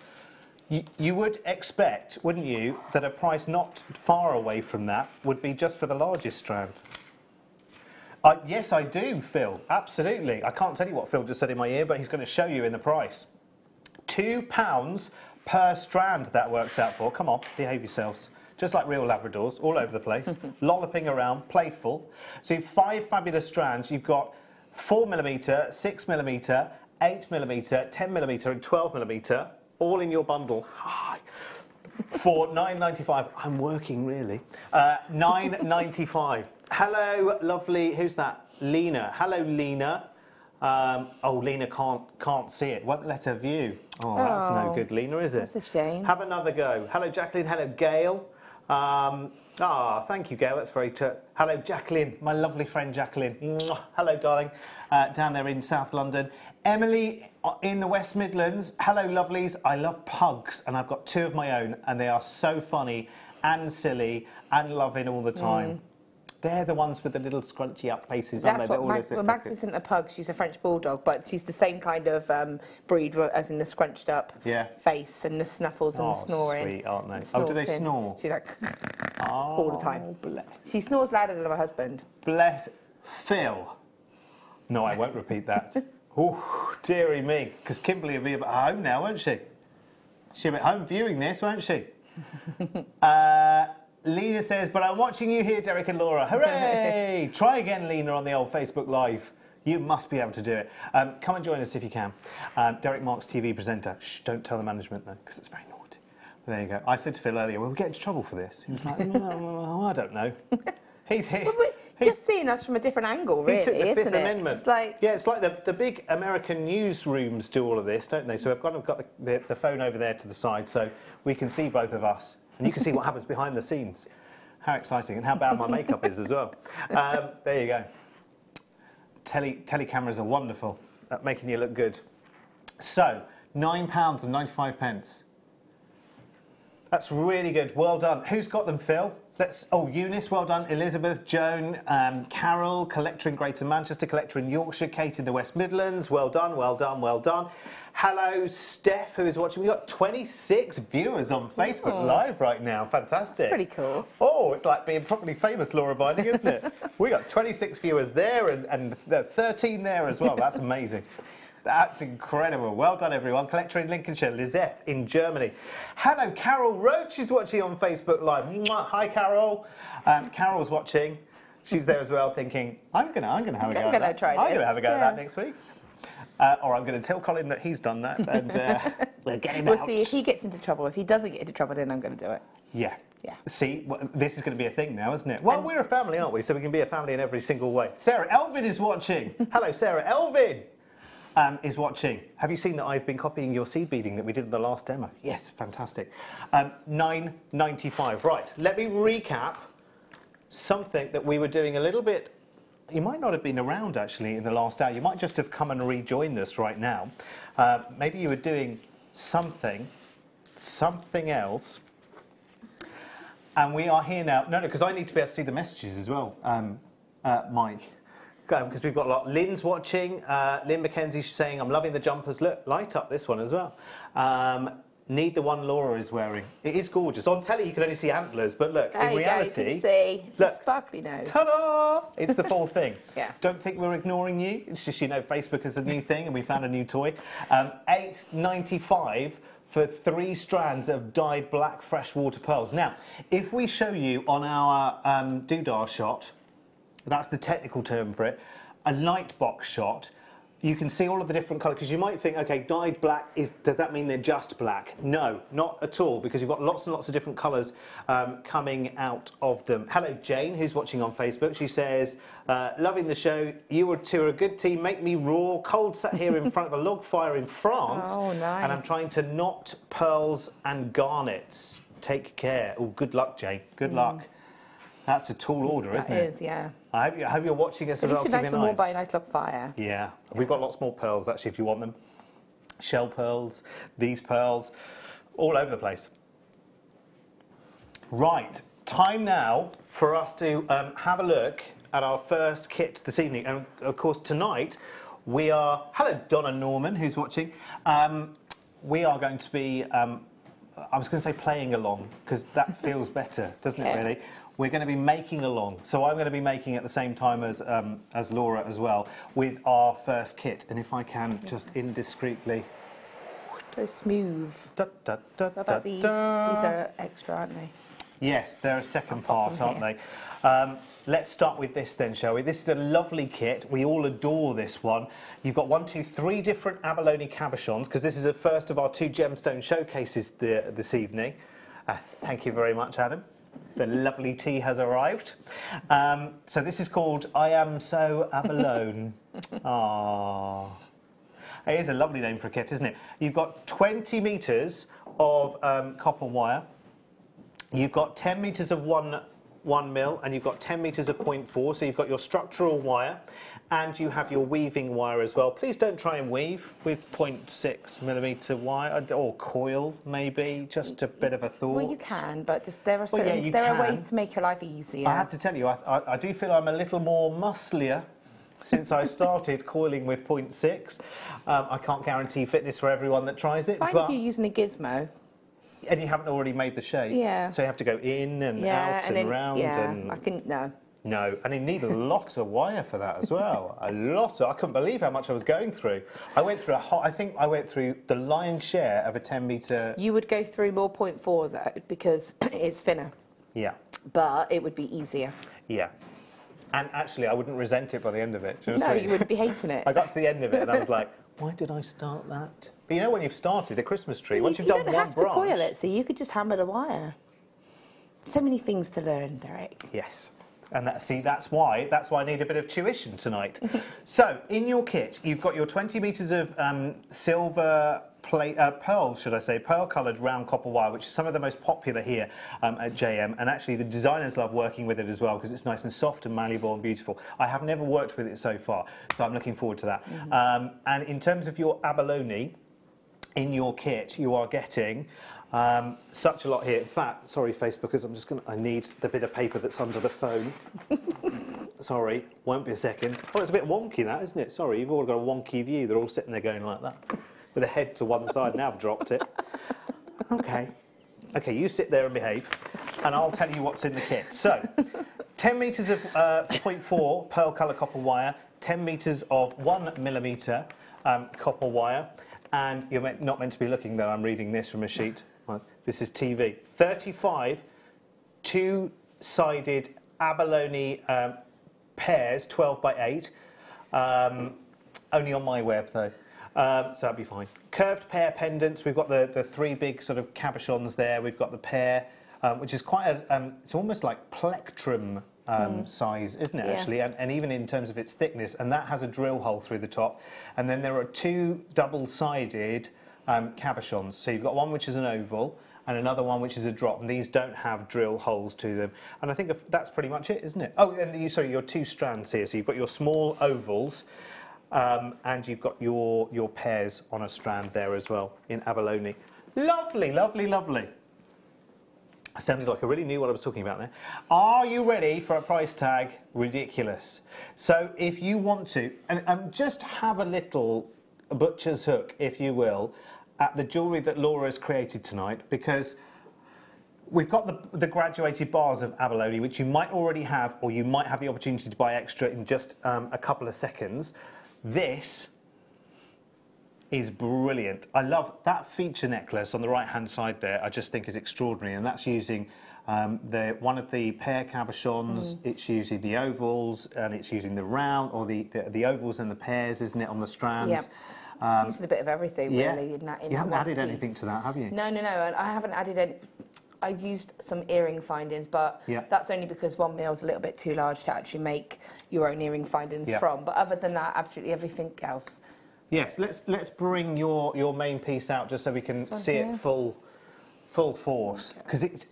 Speaker 1: You would expect, wouldn't you, that a price not far away from that would be just for the largest strand. Yes, I do, Phil. Absolutely. I can't tell you what Phil just said in my ear, but he's going to show you in the price. £2 per strand that works out for. Come on, behave yourselves. Just like real Labradors, all over the place, lolloping around, playful. So you have 5 fabulous strands. You've got 4mm, 6mm, 8mm, 10mm and 12mm, all in your bundle. For £9.95. I'm working, really. £9.95. Hello, lovely. Who's that? Lena. Hello, Lena. Oh, Lena can't see it. Won't let her view. Oh, that's no good, Lena, is it?
Speaker 2: That's a shame.
Speaker 1: Have another go. Hello, Jacqueline. Hello, Gail. Thank you, Gail. That's very... Hello, Jacqueline. My lovely friend, Jacqueline. Mwah. Hello, darling. Down there in South London. Emily in the West Midlands. Hello, lovelies. I love pugs, and I've got 2 of my own, and they are so funny and silly and loving all the time. They're the ones with the little scrunchy up faces.
Speaker 2: That's what Max isn't a pug, she's a French bulldog, but she's the same kind of breed as in the scrunched up face and the snuffles and the snoring.
Speaker 1: Sweet, aren't they? Oh, do they snore?
Speaker 2: She's like all the time.
Speaker 1: Bless.
Speaker 2: She snores louder than her husband.
Speaker 1: Bless Phil. No, I won't repeat that. Oh, dearie me, because Kimberly will be at home now, won't she? She'll be at home viewing this, won't she? Lena says, but I'm watching you here, Derek and Laura. Hooray! Try again, Lena, on the old Facebook Live. You must be able to do it. Come and join us if you can. Derek Marks, TV presenter. Shh, don't tell the management, though, because it's very naughty. But there you go. I said to Phil earlier, we'll get into trouble for this. He was like, oh, I don't know. He's here.
Speaker 2: Just seeing us from a different angle, really, isn't it?
Speaker 1: He took the Fifth Amendment.
Speaker 2: It's like...
Speaker 1: Yeah, it's like the big American newsrooms do all of this, don't they? So I've got the phone over there to the side so we can see both of us. And you can see what happens behind the scenes. How exciting, and how bad my makeup is as well. There you go. Tele cameras are wonderful at making you look good. So, £9.95. That's really good. Well done. Who's got them, Phil? Eunice, well done. Elizabeth, Joan, Carol, collector in Greater Manchester, collector in Yorkshire, Kate in the West Midlands. Well done, well done, well done. Hello, Steph, who is watching. We've got 26 viewers on Facebook Live right now. Fantastic.
Speaker 2: That's pretty cool.
Speaker 1: Oh, it's like being properly famous, Laura Binding, isn't it? We got 26 viewers there and 13 there as well. That's amazing. That's incredible. Well done, everyone. Collector in Lincolnshire, Lizette in Germany. Hello, Carol Roach is watching on Facebook Live. Mwah. Hi, Carol. Carol's watching. She's there as well, thinking, I'm gonna have a go at that. I'm gonna have a go at that next week. Or I'm going to tell Colin that he's done that, and we'll get him out.
Speaker 2: We'll see if he gets into trouble. If he doesn't get into trouble, then I'm going to do it.
Speaker 1: Yeah. See, this is going to be a thing now, isn't it? Well, we're a family, aren't we? So we can be a family in every single way. Sarah Elvin is watching. Hello, Sarah Elvin. Is watching. Have you seen that I've been copying your seed beading that we did in the last demo? Yes, fantastic. $9.95. Right, let me recap something that we were doing a little bit. You might not have been around, actually, in the last hour. You might just have come and rejoined us right now. Maybe you were doing something else. And we are here now. No, because I need to be able to see the messages as well, Mike. Because we've got a lot. Lynn's watching. Lynn McKenzie, she's saying, I'm loving the jumpers. Look, light up this one as well. Need the one Laura is wearing. It is gorgeous. On telly, you can only see antlers, but look, in reality,
Speaker 2: you can see.
Speaker 1: Look,
Speaker 2: sparkly nose.
Speaker 1: Ta-da! It's the full thing.
Speaker 2: Yeah.
Speaker 1: Don't think we're ignoring you. It's just, Facebook is a new thing, and we found a new toy. $8.95 for 3 strands of dyed black freshwater pearls. Now, if we show you on our doodah shot, that's the technical term for it, a light box shot, you can see all of the different colours, because you might think, okay, dyed black, does that mean they're just black? No, not at all, because you've got lots and lots of different colours coming out of them. Hello, Jane, who's watching on Facebook. She says, loving the show. You two are a good team. Make me raw. Cold sat here in front of a log fire in France.
Speaker 2: Oh, nice.
Speaker 1: And I'm trying to knot pearls and garnets. Take care. Oh, good luck, Jane. Good luck. That's a tall order, isn't it?
Speaker 2: It is, yeah.
Speaker 1: I hope you're watching us as well.
Speaker 2: You should like some more by a nice log fire.
Speaker 1: Yeah. We've got lots more pearls, actually, if you want them. Shell pearls, these pearls, all over the place. Right. Time now for us to have a look at our first kit this evening. And, of course, tonight we are... Hello, Donna Norman, who's watching. We are going to be... I was going to say playing along, because that feels better, doesn't it, really? We're going to be making along. So I'm going to be making at the same time as Laura as well, with our first kit. And if I can just indiscreetly...
Speaker 2: So smooth. What about these? These are extra, aren't they?
Speaker 1: Yes, they're a second part, aren't they? Let's start with this then, shall we? This is a lovely kit. We all adore this one. You've got 3 different Abalone cabochons, because this is the first of our 2 gemstone showcases this evening. Thank you very much, Adam. The lovely tea has arrived. So this is called I Am So Abalone. Aww. It is a lovely name for a kit, isn't it? You've got 20 metres of copper wire. You've got 10 metres of 1 1 mil, and you've got 10 metres of 0.4, so you've got your structural wire, and you have your weaving wire as well. Please don't try and weave with 0.6mm wire, or coil maybe, just a bit of a thought.
Speaker 2: Well, you can, but just there are ways to make your life easier.
Speaker 1: I have to tell you, I do feel I'm a little more musclier since I started coiling with 0.6. I can't guarantee fitness for everyone that tries it.
Speaker 2: It's fine if you're using a gizmo.
Speaker 1: And you haven't already made the shape.
Speaker 2: Yeah.
Speaker 1: So you have to go in and out and then, around.
Speaker 2: Yeah,
Speaker 1: and No, and you need a lot of wire for that as well. I couldn't believe how much I was going through. I went through I think I went through the lion's share of a 10-metre...
Speaker 2: You would go through more 0.4 though, because it's thinner.
Speaker 1: Yeah.
Speaker 2: But it would be easier.
Speaker 1: Yeah. And actually, I wouldn't resent it by the end of it.
Speaker 2: No, you wouldn't be hating it.
Speaker 1: I got to the end of it and I was like, why did I start that? But you know when you've started a Christmas tree, once you've done one branch...
Speaker 2: You don't have to coil it, so you could just hammer the wire. So many things to learn, Derek.
Speaker 1: Yes. And that's why I need a bit of tuition tonight. So, in your kit, you've got your 20 metres of silver pearl-coloured round copper wire, which is some of the most popular here at JM. And actually, the designers love working with it as well because it's nice and soft and malleable and beautiful. I have never worked with it so far, so I'm looking forward to that. And in terms of your abalone, in your kit, you are getting... such a lot here. In fact, sorry, Facebookers, I need the bit of paper that's under the phone. Sorry, won't be a second. Oh, it's a bit wonky, that, isn't it? Sorry, you've all got a wonky view. They're all sitting there going like that, with a head to one side. Now I've dropped it. Okay. Okay, you sit there and behave, and I'll tell you what's in the kit. So, 10 metres of 0.4 pearl colour copper wire, 10 metres of 1mm copper wire, and you're not meant to be looking there. I'm reading this from a sheet. This is TV. 35 two-sided abalone pairs, 12 by 8. Only on my web, though. So that'd be fine. Curved pear pendants. We've got the 3 big sort of cabochons there. We've got the pear, which is quite a... it's almost like plectrum size, isn't it, actually? And even in terms of its thickness. And that has a drill hole through the top. And then there are 2 double-sided cabochons. So you've got one which is an oval and another one which is a drop, and these don't have drill holes to them. And I think that's pretty much it, isn't it? Oh, and sorry, your 2 strands here. So you've got your small ovals, and you've got your pairs on a strand there as well in abalone. Lovely, lovely, lovely. I sounded like I really knew what I was talking about there. Are you ready for a price tag? Ridiculous. So if you want to, and just have a little butcher's hook, if you will, at the jewellery that Laura has created tonight, because we've got the graduated bars of abalone, which you might already have, or you might have the opportunity to buy extra in just a couple of seconds. This is brilliant. I love that feature necklace on the right-hand side there. I just think is extraordinary, and that's using one of the pear cabochons. It's using the ovals, and it's using the round, or the ovals and the pears, isn't it, on the strands?
Speaker 2: Yep. It's using a bit of everything, really.
Speaker 1: You haven't added anything to that, have you?
Speaker 2: No. I haven't added any. I used some earring findings, but that's only because 1 mil is a little bit too large to actually make your own earring findings from. But other than that, absolutely everything else.
Speaker 1: Yes, let's bring your main piece out just so we can see it full force, because it's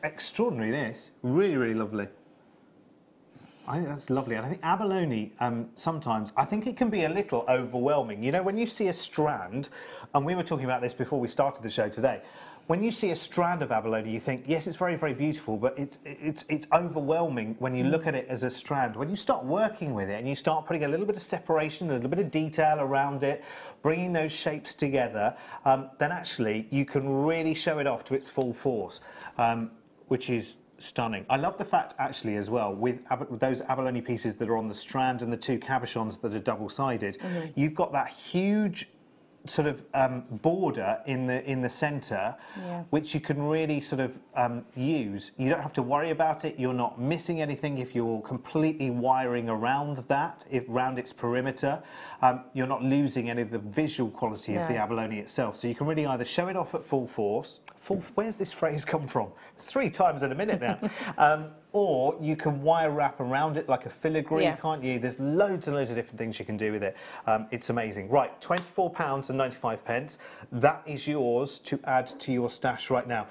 Speaker 1: extraordinary. This really lovely. I think that's lovely, and I think abalone sometimes I think it can be a little overwhelming. You know, when you see a strand, and we were talking about this before we started the show today. When you see a strand of abalone, you think, yes, it's very beautiful, but it's overwhelming when you look at it as a strand. When you start working with it and you start putting a little bit of separation, a little bit of detail around it, bringing those shapes together, then actually you can really show it off to its full force, which is stunning. I love the fact, actually, as well, with those abalone pieces that are on the strand and the 2 cabochons that are double-sided, you've got that huge sort of border in the centre, which you can really sort of use. You don't have to worry about it. You're not missing anything if you're completely wiring around that, around its perimeter. You're not losing any of the visual quality of the abalone itself. So you can really either show it off at full force. Where's this phrase come from? It's 3 times in a minute now. Or you can wire wrap around it like a filigree, can't you? There's loads and loads of different things you can do with it. It's amazing. Right, £24.95. That is yours to add to your stash right now.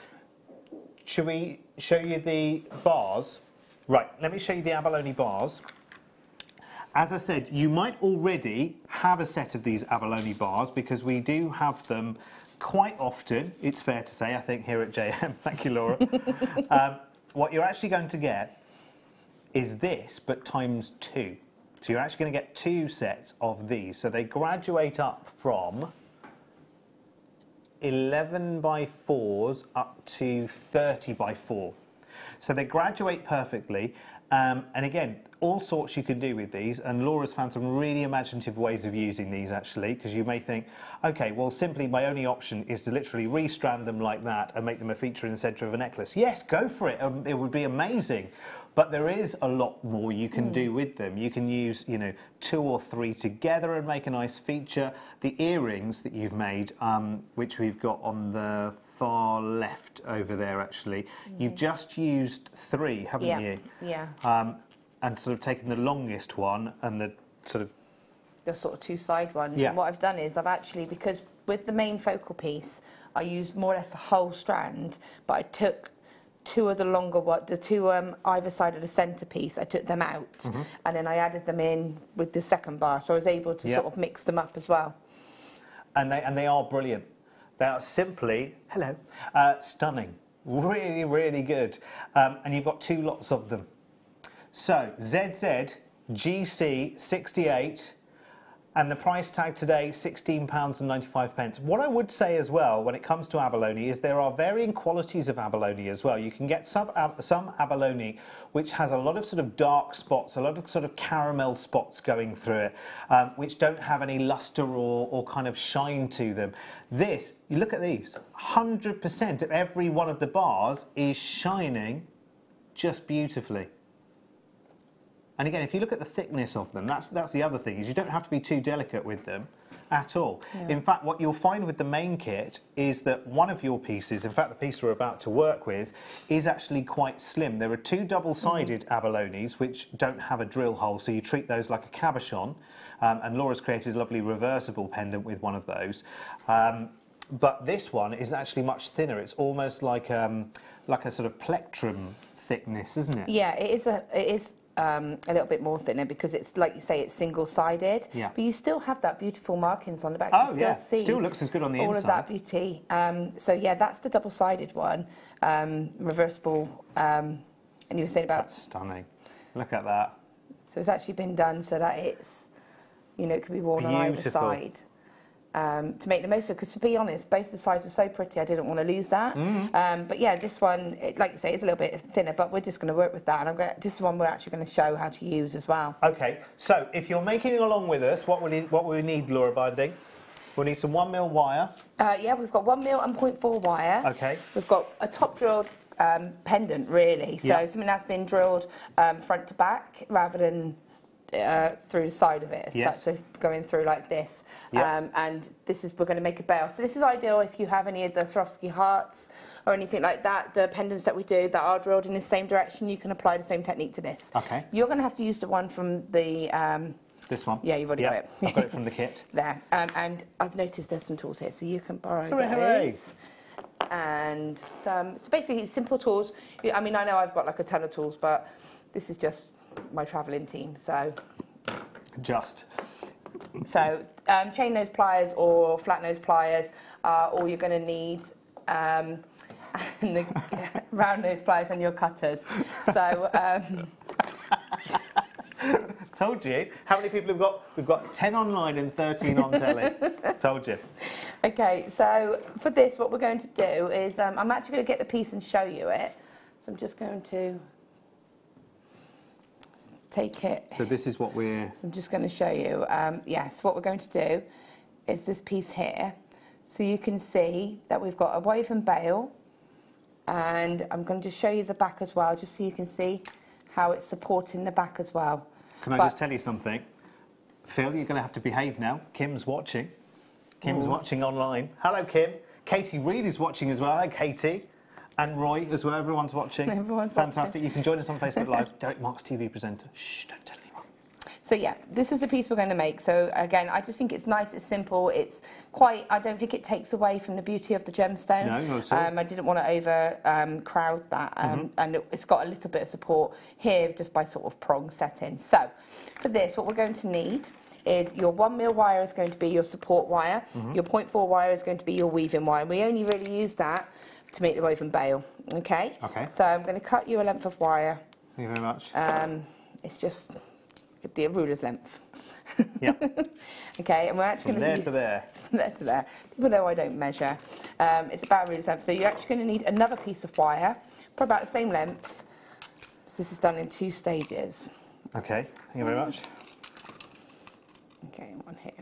Speaker 1: Should we show you the bars? Right, let me show you the abalone bars. As I said, you might already have a set of these abalone bars because we do have them quite often, it's fair to say, I think, here at JM. Thank you, Laura. What you're actually going to get is this, but times 2. So you're actually going to get 2 sets of these. So they graduate up from 11 by 4s up to 30 by 4. So they graduate perfectly. And again, all sorts you can do with these, and Laura's found some really imaginative ways of using these actually, because you may think, okay, well simply my only option is to literally restrand them like that and make them a feature in the centre of a necklace. Yes, go for it, it would be amazing. But there is a lot more you can do with them. You can use, you know, 2 or 3 together and make a nice feature. The earrings that you've made, which we've got on the far left over there actually, you've just used 3, haven't you?
Speaker 2: Yeah.
Speaker 1: And sort of taken the longest one and the sort of
Speaker 2: 2 side ones.
Speaker 1: Yeah.
Speaker 2: And what I've done is I've actually, because with the main focal piece, I used more or less the whole strand, but I took 2 of the longer the 2 either side of the centerpiece, I took them out, and then I added them in with the second bar, so I was able to sort of mix them up as well. And
Speaker 1: they are brilliant. They are simply, stunning. Really, really good. And you've got 2 lots of them. So, ZZ GC 68, and the price tag today, £16.95. What I would say as well, when it comes to abalone, is there are varying qualities of abalone as well. You can get some abalone which has a lot of sort of dark spots, a lot of sort of caramel spots going through it, which don't have any luster or kind of shine to them. This, you look at these, 100% of every one of the bars is shining just beautifully. And again, if you look at the thickness of them, that's the other thing, is you don't have to be too delicate with them at all. Yeah. In fact, what you'll find with the main kit is that one of your pieces, in fact the piece we're about to work with, is actually quite slim. There are 2 double-sided abalones which don't have a drill hole, so you treat those like a cabochon, and Laura's created a lovely reversible pendant with one of those. But this one is actually much thinner. It's almost like a sort of plectrum thickness, isn't it?
Speaker 2: Yeah, it is a little bit more thinner because it's, like you say, it's single-sided.
Speaker 1: Yeah.
Speaker 2: But you still have that beautiful markings on the back.
Speaker 1: Oh,
Speaker 2: you
Speaker 1: yeah.
Speaker 2: See
Speaker 1: still looks as good on the inside.
Speaker 2: All of that beauty. So, yeah, that's the double-sided one, reversible. And you were saying about...
Speaker 1: That's stunning. Look at that.
Speaker 2: So it's actually been done so that it's, you know, it can be worn on either side. To make the most of it, because to be honest, both the sides were so pretty, I didn't want to lose that. But yeah, this one, like you say, it's a little bit thinner, but we're just going to work with that. And this one we're actually going to show how to use as well.
Speaker 1: Okay, so if you're making it along with us, what we need, Laura Binding? We'll need some 1mm wire.
Speaker 2: Yeah, we've got 1mm and 0.4 wire.
Speaker 1: Okay.
Speaker 2: We've got a top drilled pendant, really. So something that's been drilled front to back rather than through the side of it, so going through like this. And this is, we're going to make a bell. So this is ideal if you have any of the Swarovski hearts or anything like that. The pendants that we do that are drilled in the same direction, you can apply the same technique to this.
Speaker 1: Okay.
Speaker 2: You're going to have to use the one from the...
Speaker 1: this one?
Speaker 2: Yeah, you've already got it.
Speaker 1: I've got it from the kit.
Speaker 2: There. And I've noticed there's some tools here, so you can borrow those.
Speaker 1: Hooray.
Speaker 2: And so basically simple tools. I mean, I know I've got like a ton of tools, but this is just my travelling team, so... So, chain nose pliers or flat nose pliers are all you're going to need, and the round nose pliers and your cutters. So...
Speaker 1: Told you. How many people have got? We've got 10 online and 13 on telly. Told you.
Speaker 2: Okay, so for this, what we're going to do is, I'm actually going to get the piece and show you it. So I'm just going to... take it.
Speaker 1: So this is what we're...
Speaker 2: So I'm just going to show you. Yes, what we're going to do is this piece here. So you can see that we've got a woven bail, and I'm going to show you the back as well, just so you can see how it's supporting the back as well.
Speaker 1: Can I just tell you something? Phil, you're going to have to behave now. Kim's watching. Kim's watching online. Hello, Kim. Katie Reed is watching as well. Hi, Katie. And Roy as well. Everyone's watching.
Speaker 2: Everyone's
Speaker 1: Fantastic.
Speaker 2: watching.
Speaker 1: You can join us on Facebook Live. Derek Marks, TV presenter. Shh, don't tell anyone.
Speaker 2: So yeah, this is the piece we're going to make. So again, I just think it's nice, it's simple, it's quite, I don't think it takes away from the beauty of the gemstone.
Speaker 1: No, not at all.
Speaker 2: I didn't want to over crowd that, and it's got a little bit of support here just by sort of prong setting. So for this, what we're going to need is your 1 mil wire is going to be your support wire, your 0.4 wire is going to be your weaving wire. We only really use that to make the woven bail, okay?
Speaker 1: Okay.
Speaker 2: So I'm going to cut you a length of wire.
Speaker 1: Thank you very much.
Speaker 2: It's just the ruler's length.
Speaker 1: Yeah.
Speaker 2: Okay, and we're actually going to
Speaker 1: there to there.
Speaker 2: From there to there. People know I don't measure. It's about a ruler's length. So you're actually going to need another piece of wire for about the same length. So this is done in 2 stages.
Speaker 1: Okay, thank you very much.
Speaker 2: Okay, one here.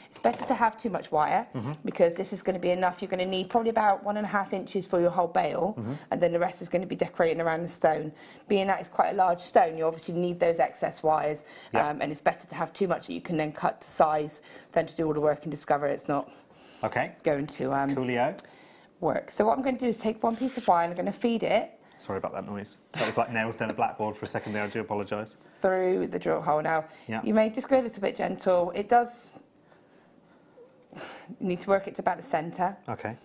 Speaker 2: It's better to have too much wire because this is going to be enough. You're going to need probably about 1.5 inches for your whole bail, and then the rest is going to be decorating around the stone. Being that it's quite a large stone, you obviously need those excess wires, and it's better to have too much that you can then cut to size than to do all the work and discover it's not going to
Speaker 1: Coolio.
Speaker 2: work. So what I'm going to do is take one piece of wire and I'm going to feed it.
Speaker 1: Sorry about that noise. That was like nails down a blackboard for a second there. I do apologise.
Speaker 2: Through the drill hole. Now, you may just go a little bit gentle. It does. You need to work it to about the centre.
Speaker 1: Okay.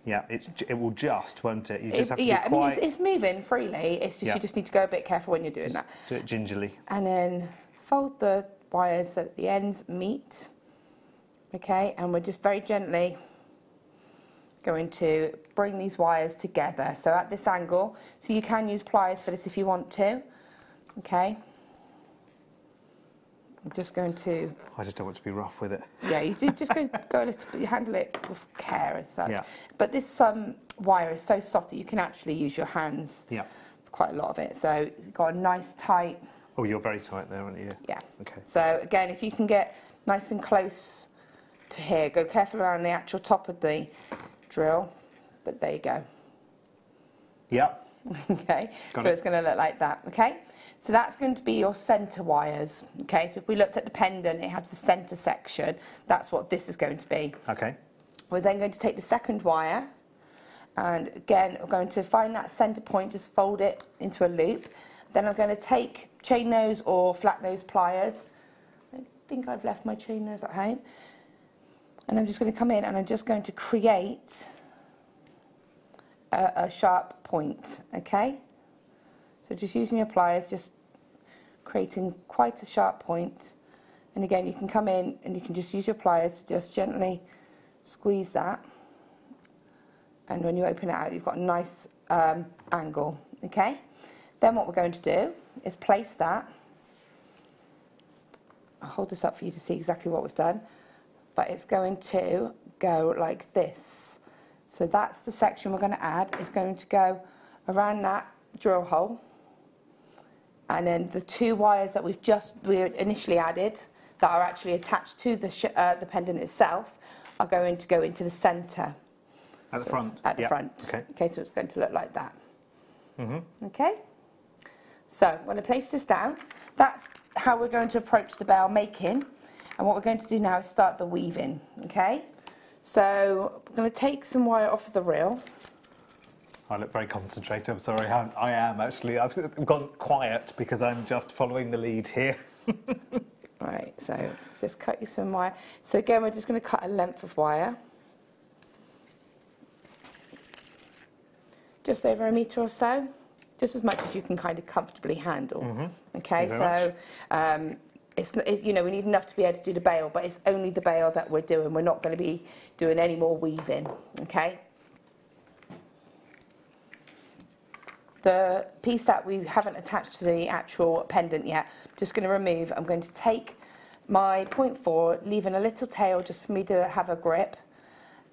Speaker 1: Yeah, it will just, won't it? You just have to be
Speaker 2: I mean,
Speaker 1: quite...
Speaker 2: it's moving freely. It's just you just need to go a bit careful when you're doing that.
Speaker 1: Do it gingerly.
Speaker 2: And then fold the wires so that the ends meet. Okay, and we're just very gently going to bring these wires together. So at this angle, so you can use pliers for this if you want to. Okay. I'm just going to...
Speaker 1: I just don't want to be rough with it.
Speaker 2: Yeah, you do just go a little bit, you handle it with care as such.
Speaker 1: Yeah.
Speaker 2: But this wire is so soft that you can actually use your hands for quite a lot of it. So you've got a nice tight...
Speaker 1: Oh, you're very tight there, aren't you?
Speaker 2: Yeah.
Speaker 1: Okay.
Speaker 2: So again, if you can get nice and close to here, go careful around the actual top of the drill, but there you go.
Speaker 1: Yep.
Speaker 2: Okay, so it's going to look like that, okay? So that's going to be your centre wires, okay? So if we looked at the pendant, it had the centre section. That's what this is going to be.
Speaker 1: Okay.
Speaker 2: We're then going to take the second wire, and again, we're going to find that centre point, just fold it into a loop. Then I'm going to take chain nose or flat nose pliers. I think I've left my chain nose at home. And I'm just going to come in and I'm just going to create a sharp point, okay? So just using your pliers, just creating quite a sharp point. And again, you can come in and you can just use your pliers to just gently squeeze that. And when you open it out, you've got a nice angle, okay? Then what we're going to do is place that. I'll hold this up for you to see exactly what we've done. But it's going to go like this. So that's the section we're going to add. It's going to go around that drill hole. And then the 2 wires that we initially added that are actually attached to the pendant itself are going to go into the centre.
Speaker 1: At the front?
Speaker 2: At the front.
Speaker 1: Okay.
Speaker 2: Okay, so it's going to look like that. Okay? So I'm going to place this down. That's how we're going to approach the bail making. And what we're going to do now is start the weaving, okay? So we're going to take some wire off of the reel.
Speaker 1: I look very concentrated, I'm sorry. I am actually. I've gone quiet because I'm just following the lead here.
Speaker 2: Right, so let's just cut you some wire. So again, we're just going to cut a length of wire. Just over 1 metre or so. Just as much as you can kind of comfortably handle. Okay, so... you know, we need enough to be able to do the bail, but it's only the bail that we're doing. We're not going to be doing any more weaving, okay? The piece that we haven't attached to the actual pendant yet, I'm just going to remove. I'm going to take my 0.4, leaving a little tail just for me to have a grip,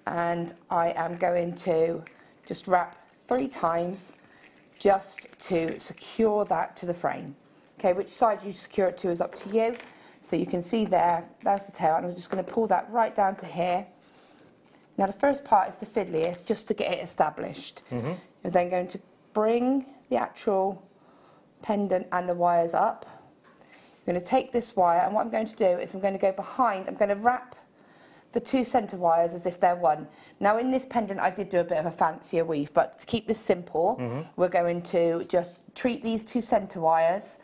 Speaker 2: and I am going to just wrap 3 times just to secure that to the frame. Okay, which side you secure it to is up to you. So you can see there, that's the tail, and I'm just going to pull that right down to here. Now the first part is the fiddliest, just to get it established. You're then going to bring the actual pendant and the wires up. You're going to take this wire, and what I'm going to do is I'm going to go behind, I'm going to wrap the 2 centre wires as if they're one. Now in this pendant I did do a bit of a fancier weave, but to keep this simple, we're going to just treat these 2 centre wires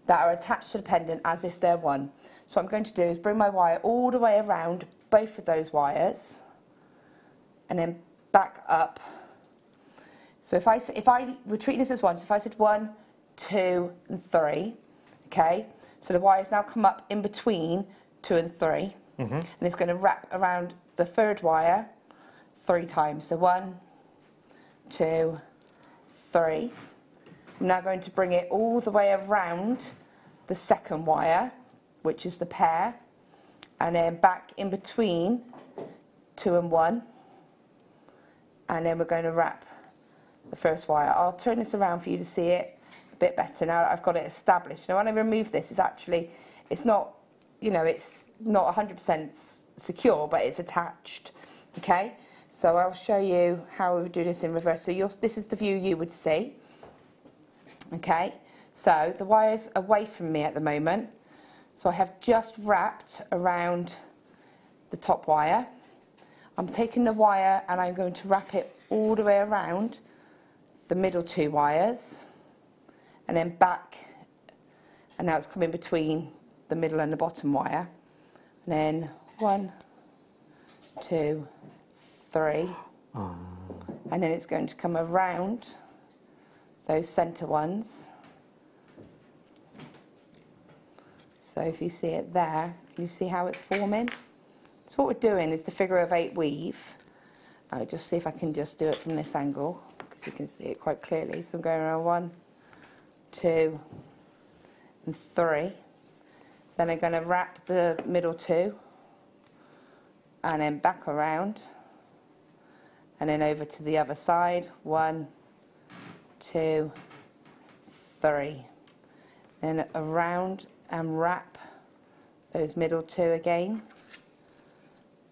Speaker 2: that are attached to the pendant as if they're one. So what I'm going to do is bring my wire all the way around both of those wires and then back up. So if we're treating this as one, so if I said 1, 2 and 3, okay, so the wires now come up in between 2 and 3, and it's going to wrap around the third wire 3 times. So 1, 2, 3. I'm now going to bring it all the way around the second wire, which is the pair, and then back in between 2 and 1, and then we're going to wrap the first wire. I'll turn this around for you to see it a bit better now that I've got it established. Now when I remove this, it's not, you know, it's not 100% secure, but it's attached, okay? So I'll show you how we would do this in reverse. So this is the view you would see, okay? So the wire's away from me at the moment. So I have just wrapped around the top wire. I'm taking the wire and I'm going to wrap it all the way around the middle 2 wires and then back, and now it's coming between the middle and the bottom wire. And then 1, 2, 3, and then it's going to come around those centre ones. So if you see it there, can you see how it's forming? So what we're doing is the figure of 8 weave. I'll just see if I can just do it from this angle, because you can see it quite clearly. So I'm going around 1, 2 and 3. Then I'm going to wrap the middle 2 and then back around and then over to the other side. 1, 2, 3. Then around and wrap those middle 2 again,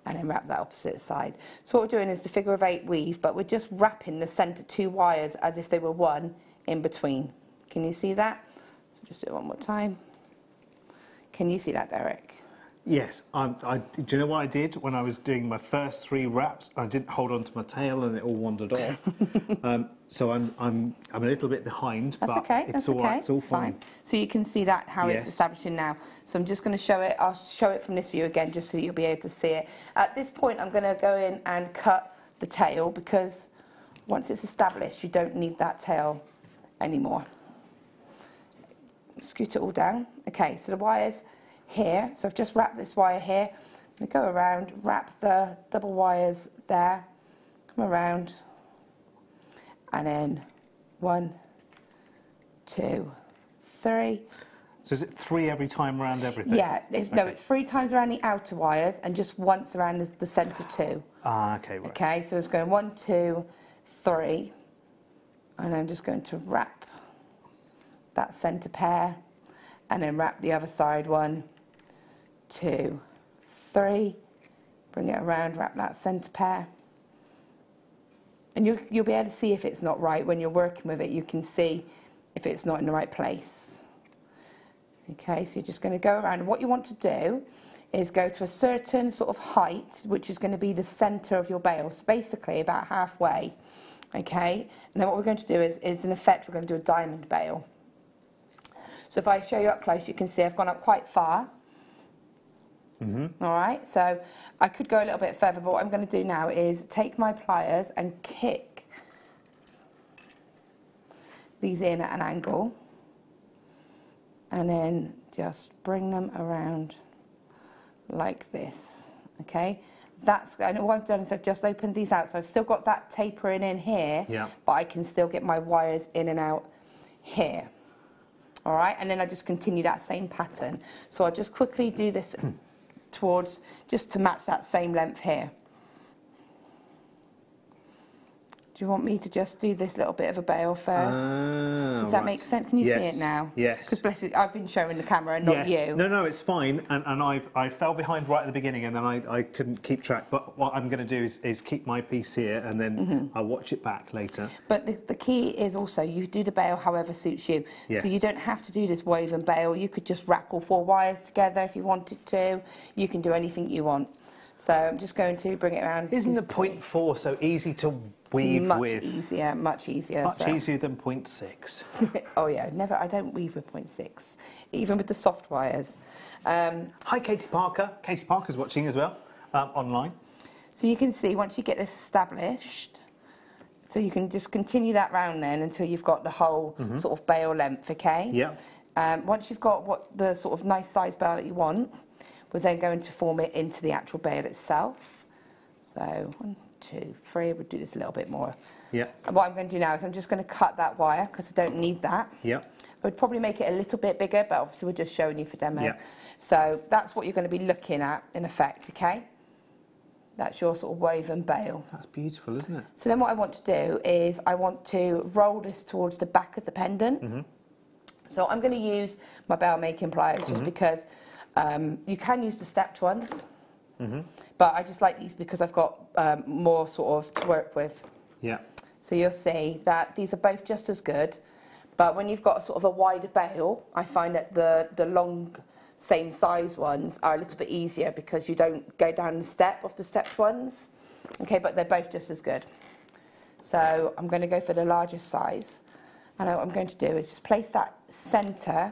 Speaker 2: and then wrap that opposite side. So what we're doing is the figure of 8 weave, but we're just wrapping the centre 2 wires as if they were one in between. Can you see that? So just do it one more time. Can you see that, Derek?
Speaker 1: Yes. Do you know what I did when I was doing my first 3 wraps? I didn't hold on to my tail and it all wandered off. So I'm a little bit behind,
Speaker 2: that's
Speaker 1: but
Speaker 2: okay.
Speaker 1: it's all right. It's all fine.
Speaker 2: So you can see that how
Speaker 1: Yes.
Speaker 2: it's establishing now. So I'm just going to show it. I'll show it from this view again, just so you'll be able to see it. At this point, I'm going to go in and cut the tail, because once it's established, you don't need that tail anymore. Scoot it all down. Okay, so the wire's here. So I've just wrapped this wire here. I'm going to go around, wrap the double wires there, come around, and then 1, 2, 3.
Speaker 1: So is it 3 every time around everything?
Speaker 2: Yeah, no, it's 3 times around the outer wires and just once around the centre 2.
Speaker 1: Ah, okay, right.
Speaker 2: Okay, so it's going 1, 2, 3, and I'm just going to wrap that centre pair, and then wrap the other side. 1, 2, 3, bring it around, wrap that centre pair. And you'll be able to see if it's not right when you're working with it. You can see if it's not in the right place. Okay, so you're just going to go around. And what you want to do is go to a certain sort of height, which is going to be the centre of your bail. So basically about halfway. Okay, and then what we're going to do is in effect, we're going to do a diamond bail. So if I show you up close, you can see I've gone up quite far. All right, so I could go a little bit further, but what I'm going to do now is take my pliers and kick these in at an angle, and then just bring them around like this. Okay, and what I've done is I've just opened these out, so I've still got that tapering in here, but I can still get my wires in and out here. All right, and then I just continue that same pattern. So I'll just quickly do this towards, just to match that same length here. Do you want me to just do this little bit of a bail first? Does that make sense? Can you see it now?
Speaker 1: Yes.
Speaker 2: Because bless it, I've been showing the camera and not you.
Speaker 1: No, it's fine. And I fell behind right at the beginning, and then I couldn't keep track. But what I'm going to do is keep my piece here, and then I'll watch it back later.
Speaker 2: But the key is also you do the bail however suits you.
Speaker 1: Yes.
Speaker 2: So you don't have to do this woven bail. You could just wrap all 4 wires together if you wanted to. You can do anything you want. So I'm just going to bring it around.
Speaker 1: Isn't the 0.4 so easy to weave
Speaker 2: much
Speaker 1: with?
Speaker 2: Easier, much easier.
Speaker 1: Much easier than 0.6.
Speaker 2: Oh yeah, never. I don't weave with 0.6, even with the soft wires.
Speaker 1: Hi, Katie Parker. Katie Parker's watching as well, online.
Speaker 2: So you can see once you get this established, so you can just continue that round then until you've got the whole sort of bail length, okay?
Speaker 1: Yeah.
Speaker 2: Once you've got what the sort of nice size bail that you want, we're then going to form it into the actual bail itself. So 1, 2, 3, we'll do this a little bit more.
Speaker 1: Yeah.
Speaker 2: And what I'm going to do now is I'm just going to cut that wire because I don't need that.
Speaker 1: Yeah.
Speaker 2: I would probably make it a little bit bigger, but obviously we're just showing you for demo.
Speaker 1: Yeah.
Speaker 2: So that's what you're going to be looking at in effect, okay? That's your sort of woven bail.
Speaker 1: That's beautiful, isn't it?
Speaker 2: So then what I want to do is I want to roll this towards the back of the pendant. So I'm going to use my bail making pliers just because you can use the stepped ones, but I just like these because I've got more sort of to work with.
Speaker 1: Yeah.
Speaker 2: So you'll see that these are both just as good, but when you've got sort of a wider bail, I find that the long same size ones are a little bit easier because you don't go down the step of the stepped ones. Okay, but they're both just as good. So I'm going to go for the largest size. And what I'm going to do is just place that centre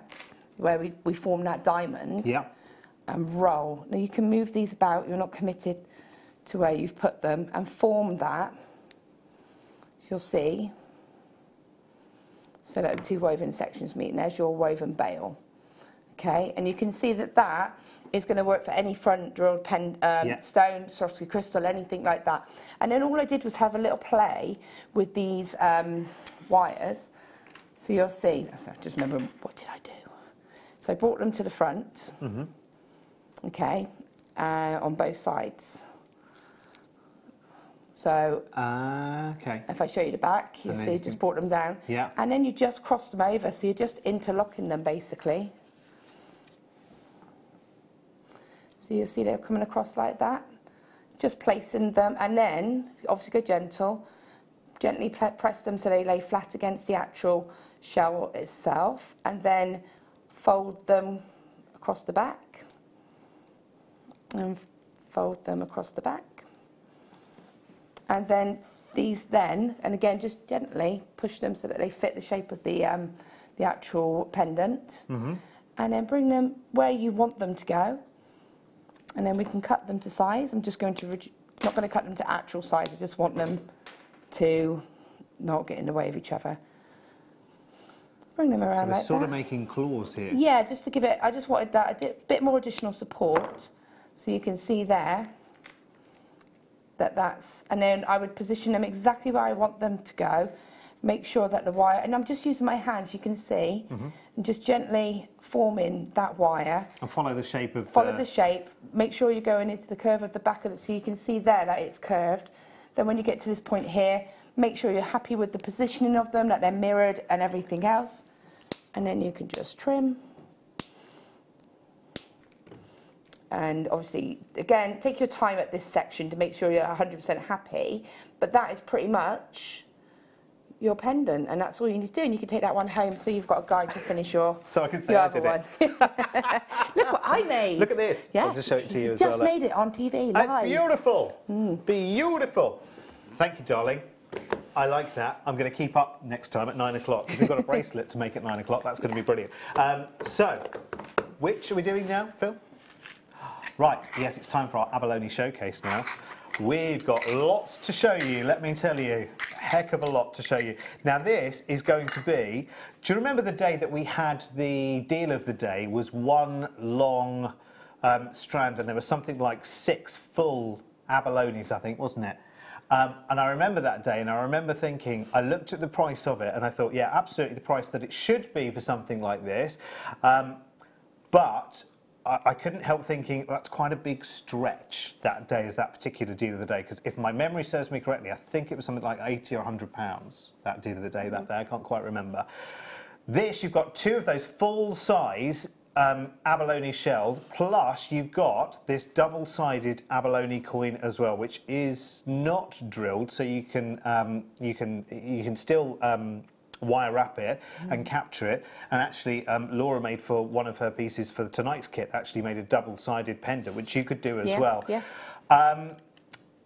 Speaker 2: where we form that diamond.
Speaker 1: Yeah.
Speaker 2: And roll. Now you can move these about, you're not committed to where you've put them, and form that. So you'll see. So that the two woven sections meet, and there's your woven bail. Okay, and you can see that that is going to work for any front drilled stone, Swarovski crystal, anything like that. And then all I did was have a little play with these wires. So you'll see, so just remember, what did I do? So I brought them to the front, okay, on both sides. So
Speaker 1: okay.
Speaker 2: if I show you the back, you'll see, just brought them down.
Speaker 1: Yeah.
Speaker 2: And then you just cross them over, so you're just interlocking them basically. So you'll see they're coming across like that. Just placing them, and then, obviously go gentle, gently press them so they lay flat against the actual shell itself, and then fold them across the back. And fold them across the back. And then these then, and again, just gently push them so that they fit the shape of the actual pendant. And then bring them where you want them to go. And then we can cut them to size. I'm just going to, not going to cut them to actual size, I just want them to not get in the way of each other. Bring them around like that.
Speaker 1: So we're sort of making claws here.
Speaker 2: Yeah, just to give it, I just wanted that a bit more additional support. So you can see there that that's, and then I would position them exactly where I want them to go. Make sure that the wire, and I'm just using my hands, you can see, and just gently forming that wire.
Speaker 1: And follow the shape of
Speaker 2: Follow the shape. Make sure you're going into the curve of the back of it, so you can see there that it's curved. Then when you get to this point here, make sure you're happy with the positioning of them, that they're mirrored and everything else. And then you can just trim. And obviously, again, take your time at this section to make sure you're 100% happy. But that is pretty much your pendant, and that's all you need to do. And you can take that one home, so you've got a guide to finish your
Speaker 1: so I can say I did
Speaker 2: one. Look what I made.
Speaker 1: Look at this.
Speaker 2: Yeah.
Speaker 1: I'll just show it to you as
Speaker 2: just
Speaker 1: well.
Speaker 2: Just made it on TV live.
Speaker 1: That's beautiful. Beautiful. Thank you, darling. I like that. I'm going to keep up next time at 9 o'clock. We've got a bracelet to make at 9 o'clock. That's going to be brilliant. So, which are we doing now, Phil? Right, yes, it's time for our Abalone showcase now. We've got lots to show you, let me tell you. A heck of a lot to show you. Now this is going to be, do you remember the day that we had the deal of the day was one long strand, and there was something like 6 full abalones, I think, wasn't it? And I remember that day, and I remember thinking, I looked at the price of it and I thought, yeah, absolutely the price that it should be for something like this. But I couldn't help thinking that's quite a big stretch that day, as that particular deal of the day, because if my memory serves me correctly, I think it was something like 80 or £100 that deal of the day that day. I can't quite remember. This, you've got 2 of those full-size abalone shells, plus you've got this double-sided abalone coin as well, which is not drilled, so you can still wire wrap it and capture it. And actually Laura made, for one of her pieces for tonight's kit, actually made a double-sided pendant, which you could do as well.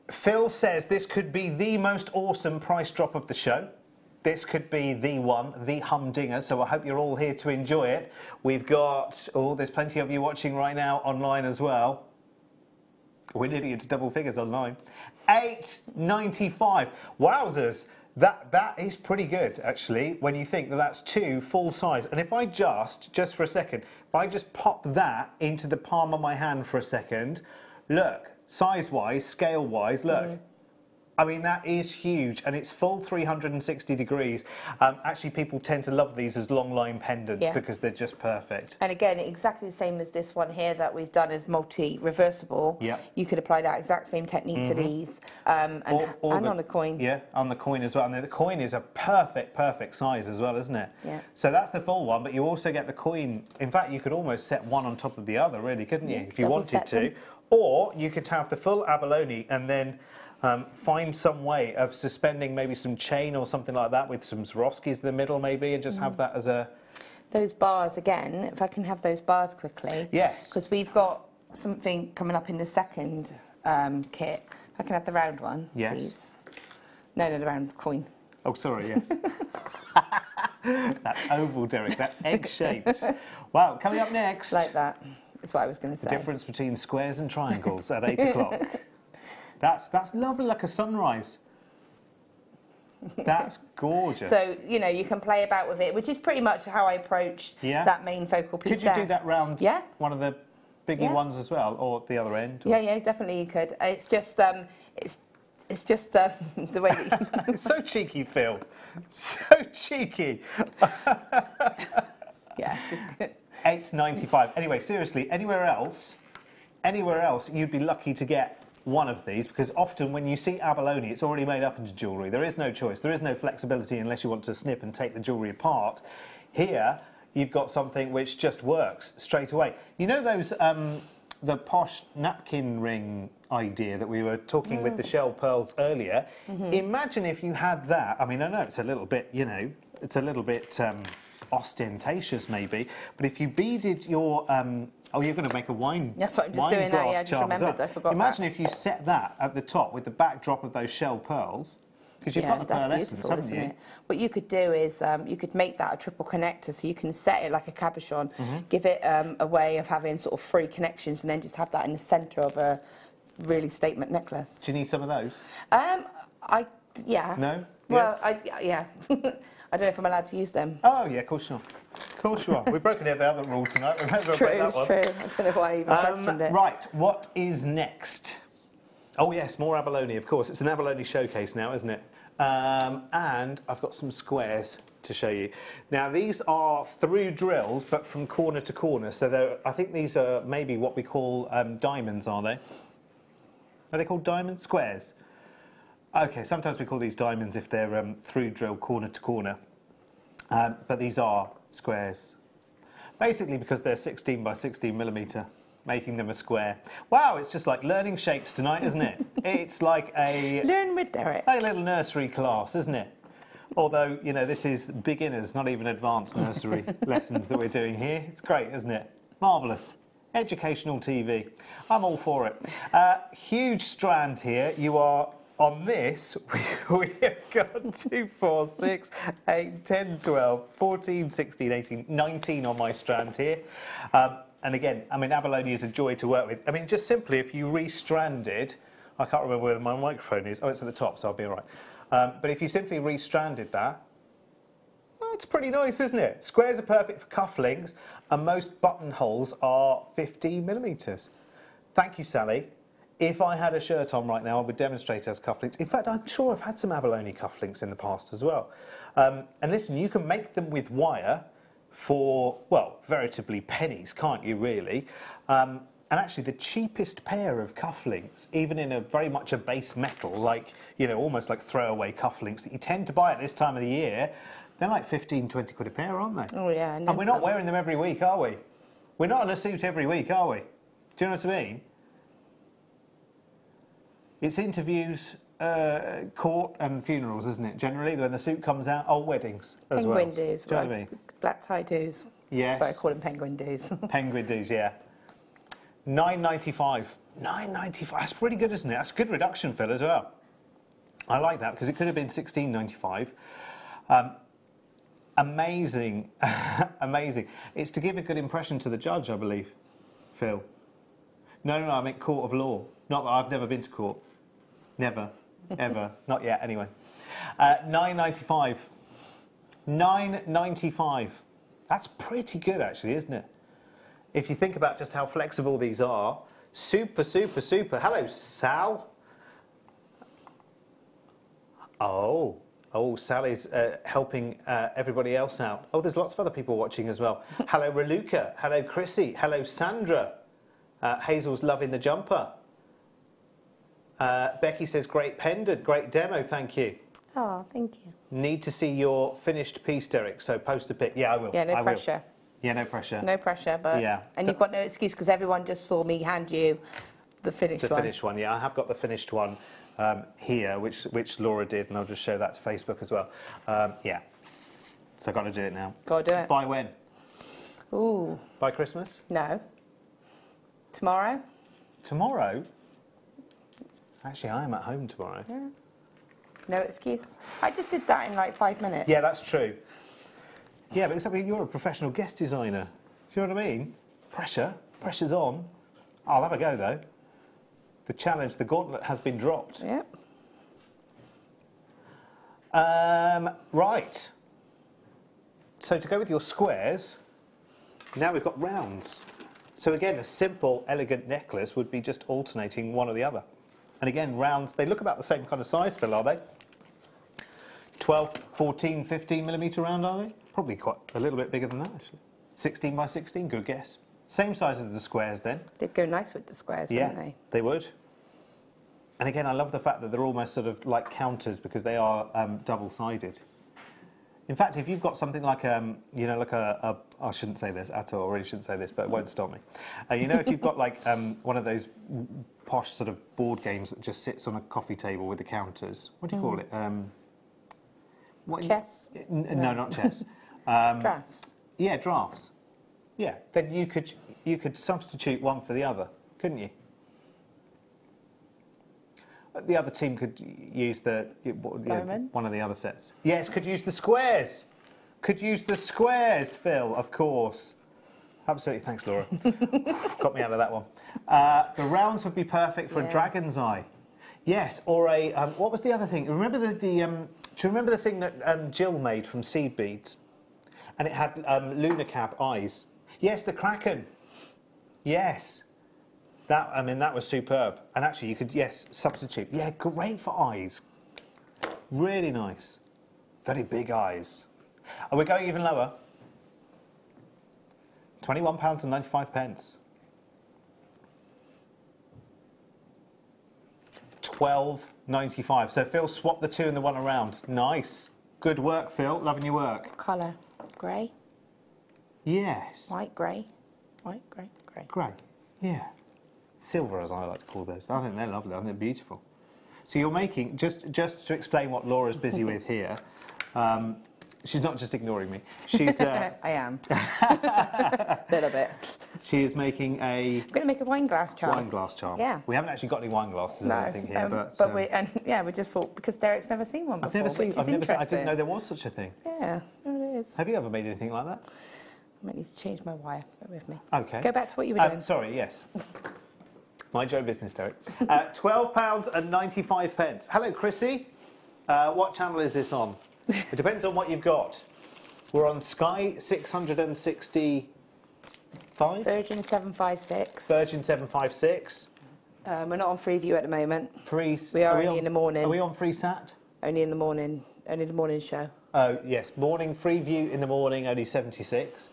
Speaker 1: Phil says this could be the most awesome price drop of the show. This could be the one, the humdinger, so I hope you're all here to enjoy it. We've got, oh, there's plenty of you watching right now online as well. We're nearly into double figures online. $8.95. Wowzers. That is pretty good, actually, when you think that that's 2 full size. And if I just for a second, if I just pop that into the palm of my hand for a second, look, size-wise, scale-wise, look. I mean, that is huge, and it's full 360 degrees. Actually, people tend to love these as long line pendants because they're just perfect.
Speaker 2: And again, exactly the same as this one here that we've done as multi-reversible.
Speaker 1: Yeah.
Speaker 2: You could apply that exact same technique to these, and on the coin.
Speaker 1: Yeah, on the coin as well. And the coin is a perfect size as well, isn't it?
Speaker 2: Yeah.
Speaker 1: So that's the full one, but you also get the coin. In fact, you could almost set one on top of the other, really, couldn't you, if you wanted to? Or you could have the full abalone and then find some way of suspending maybe some chain or something like that with some Swarovskis in the middle maybe, and just have that as a...
Speaker 2: Those bars again, if I can have those bars quickly.
Speaker 1: Yes.
Speaker 2: Because we've got something coming up in the second kit. If I can have the round one, please. No, the round coin.
Speaker 1: Oh, sorry, yes. That's oval, Derek. That's egg-shaped. Wow, coming up next...
Speaker 2: Like that. That's what I was going to say.
Speaker 1: The difference between squares and triangles at 8 o'clock. That's lovely, like a sunrise. That's gorgeous.
Speaker 2: So, you know, you can play about with it, which is pretty much how I approach that main focal piece.
Speaker 1: Could you do that round one of the biggie ones as well, or the other end? Or?
Speaker 2: Yeah, definitely you could. It's just, it's just the way that you...
Speaker 1: So cheeky, Phil. So cheeky.
Speaker 2: Yeah.
Speaker 1: $8.95. Anyway, seriously, anywhere else, you'd be lucky to get one of these, because often when you see abalone, it's already made up into jewellery. There is no choice. There is no flexibility unless you want to snip and take the jewellery apart. Here, you've got something which just works straight away. You know those, the posh napkin ring idea that we were talking with the shell pearls earlier? Imagine if you had that. I mean, I know it's a little bit, you know, it's a little bit ostentatious maybe, but if you beaded your... oh, you're going to make a wine.
Speaker 2: That's what I'm just doing now. Yeah, I just remembered. I forgot.
Speaker 1: Imagine if you set that at the top with the backdrop of those shell pearls, because you've got the pearl essence, haven't you?
Speaker 2: What you could do is you could make that a triple connector, so you can set it like a cabochon, give it a way of having sort of 3 connections, and then just have that in the centre of a really statement necklace.
Speaker 1: Do you need some of those?
Speaker 2: Yeah.
Speaker 1: No.
Speaker 2: Well, yeah. I don't know if I'm allowed to use them.
Speaker 1: Oh, yeah, of course you are. Of course you are. We've broken every other rule tonight. Remember
Speaker 2: True, I don't know why I even questioned it.
Speaker 1: Right, what is next? Oh, yes, more abalone, of course. It's an abalone showcase now, isn't it? And I've got some squares to show you. Now, these are through drills, but from corner to corner. So I think these are maybe what we call diamonds, are they? Are they called diamonds? Squares? Okay, sometimes we call these diamonds if they're through drill corner to corner, but these are squares. Basically because they're 16 by 16 millimetre, making them a square. Wow, it's just like learning shapes tonight, isn't it? It's like a...
Speaker 2: Learn with Derek.
Speaker 1: A little nursery class, isn't it? Although, you know, this is beginners, not even advanced nursery lessons that we're doing here. It's great, isn't it? Marvellous. Educational TV. I'm all for it. Huge strand here. You are... On this, we have got 2, 4, 6, 8, 10, 12, 14, 16, 18, 19 on my strand here. And again, I mean, abalone is a joy to work with. I mean, just simply, if you restranded, I can't remember where my microphone is. Oh, it's at the top, so I'll be all right. But if you simply restranded that, well, it's pretty nice, isn't it? Squares are perfect for cufflinks, and most buttonholes are 15 millimetres. Thank you, Sally. If I had a shirt on right now, I would demonstrate as cufflinks. In fact, I'm sure I've had some abalone cufflinks in the past as well. And listen, you can make them with wire for, well, veritably pennies, can't you, really? And actually, the cheapest pair of cufflinks, even in a very much a base metal, like, you know, almost like throwaway cufflinks that you tend to buy at this time of the year, they're like 15, 20 quid a pair, aren't they?
Speaker 2: Oh, yeah.
Speaker 1: And we're not wearing them every week, are we? We're not in a suit every week, are we? Do you know what I mean? It's interviews, court and funerals, isn't it? Generally, when the suit comes out, weddings as well.
Speaker 2: Penguin do's.
Speaker 1: Do you know what I mean?
Speaker 2: Black tie do's.
Speaker 1: Yes.
Speaker 2: That's why I call them penguin do's.
Speaker 1: Penguin do's, yeah. $9.95. £9.95. That's pretty good, isn't it? That's a good reduction, Phil, as well. I like that because it could have been £16.95. Amazing, amazing. It's to give a good impression to the judge, I believe, Phil. No, I meant court of law. Not that I've never been to court. Never, ever, not yet. Anyway, £9.95. £9.95. That's pretty good, actually, isn't it? If you think about just how flexible these are, super, super, super. Hello, Sal. Oh, Sally's helping everybody else out. Oh, there's lots of other people watching as well. Hello, Raluca. Hello, Chrissy. Hello, Sandra. Hazel's loving the jumper. Becky says, great pendant, great demo, thank you.
Speaker 2: Oh, thank you.
Speaker 1: Need to see your finished piece, Derek, so post a pic. Yeah, I will.
Speaker 2: Yeah, no pressure.
Speaker 1: Yeah, no pressure.
Speaker 2: No pressure, but...
Speaker 1: Yeah.
Speaker 2: And you've got no excuse because everyone just saw me hand you the finished one.
Speaker 1: The finished one, yeah. I have got the finished one here, which Laura did, and I'll just show that to Facebook as well. Yeah. So I've got to do it now.
Speaker 2: Got to do it.
Speaker 1: By when?
Speaker 2: Ooh.
Speaker 1: By Christmas?
Speaker 2: No. Tomorrow?
Speaker 1: Tomorrow? Actually, I am at home tomorrow.
Speaker 2: Yeah. No excuse. I just did that in like 5 minutes.
Speaker 1: Yeah, that's true. Yeah, but except you're a professional guest designer. Do you know what I mean? Pressure's on. I'll have a go, though. The challenge, the gauntlet has been dropped.
Speaker 2: Yep.
Speaker 1: Right. So to go with your squares, now we've got rounds. So again, a simple, elegant necklace would be just alternating one or the other. And again, rounds, they look about the same kind of size, Phil, are they? 12, 14, 15 millimetre round, are they? Probably quite a little bit bigger than that, actually. 16 by 16, good guess. Same size as the squares, then.
Speaker 2: They'd go nice with the squares, wouldn't they?
Speaker 1: Yeah, they would. And again, I love the fact that they're almost sort of like counters because they are double-sided. In fact, if you've got something like, you know, like I shouldn't say this at all, I really shouldn't say this, but it won't stop me. You know, if you've got like one of those posh sort of board games that just sits on a coffee table with the counters, what do you call it?
Speaker 2: Chess?
Speaker 1: No, not chess.
Speaker 2: Drafts?
Speaker 1: Yeah, drafts. Yeah, then you could substitute one for the other, couldn't you? The other team could use one of the other sets. Yes, could use the squares. Could use the squares, Phil, of course. Absolutely, thanks, Laura. Got me out of that one. The rounds would be perfect for a dragon's eye. Yes, or a, what was the other thing? Remember do you remember the thing that Jill made from seed beads? And it had lunar cap eyes. Yes, the Kraken. Yes. That, I mean, that was superb. And actually, you could, yes, substitute. Yeah, great for eyes. Really nice. Very big eyes. And we're going even lower. £21.95. £12.95. So Phil swapped the two and the one around. Nice. Good work, Phil. Loving your work.
Speaker 2: What colour? Grey?
Speaker 1: Yes.
Speaker 2: White, grey. White, grey, grey.
Speaker 1: Grey. Yeah. Silver, as I like to call those. I think they're lovely. I think they're beautiful. So you're making, just to explain what Laura's busy with here, she's not just ignoring me. She's...
Speaker 2: I am. A little bit.
Speaker 1: She is making a...
Speaker 2: I'm going to make a wine glass charm.
Speaker 1: Wine glass charm.
Speaker 2: Yeah.
Speaker 1: We haven't actually got any wine glasses or anything here,
Speaker 2: but we just thought, because Derek's never seen one before.
Speaker 1: I've never seen, I didn't know there was such a thing.
Speaker 2: Yeah, it is.
Speaker 1: Have you ever made anything like that?
Speaker 2: I might need to change my wire. Bear with me.
Speaker 1: Okay.
Speaker 2: Go back to what you were doing.
Speaker 1: Sorry, yes. Mind your own business, Derek. £12.95. Hello, Chrissy. What channel is this on? It depends on what you've got. We're on Sky 665.
Speaker 2: Virgin 756.
Speaker 1: Virgin 756.
Speaker 2: We're not on Freeview at the moment.
Speaker 1: We are
Speaker 2: only in the morning.
Speaker 1: Are we on FreeSat?
Speaker 2: Only in the morning. Only the morning show.
Speaker 1: Oh, yes. Morning, Freeview in the morning, only 76.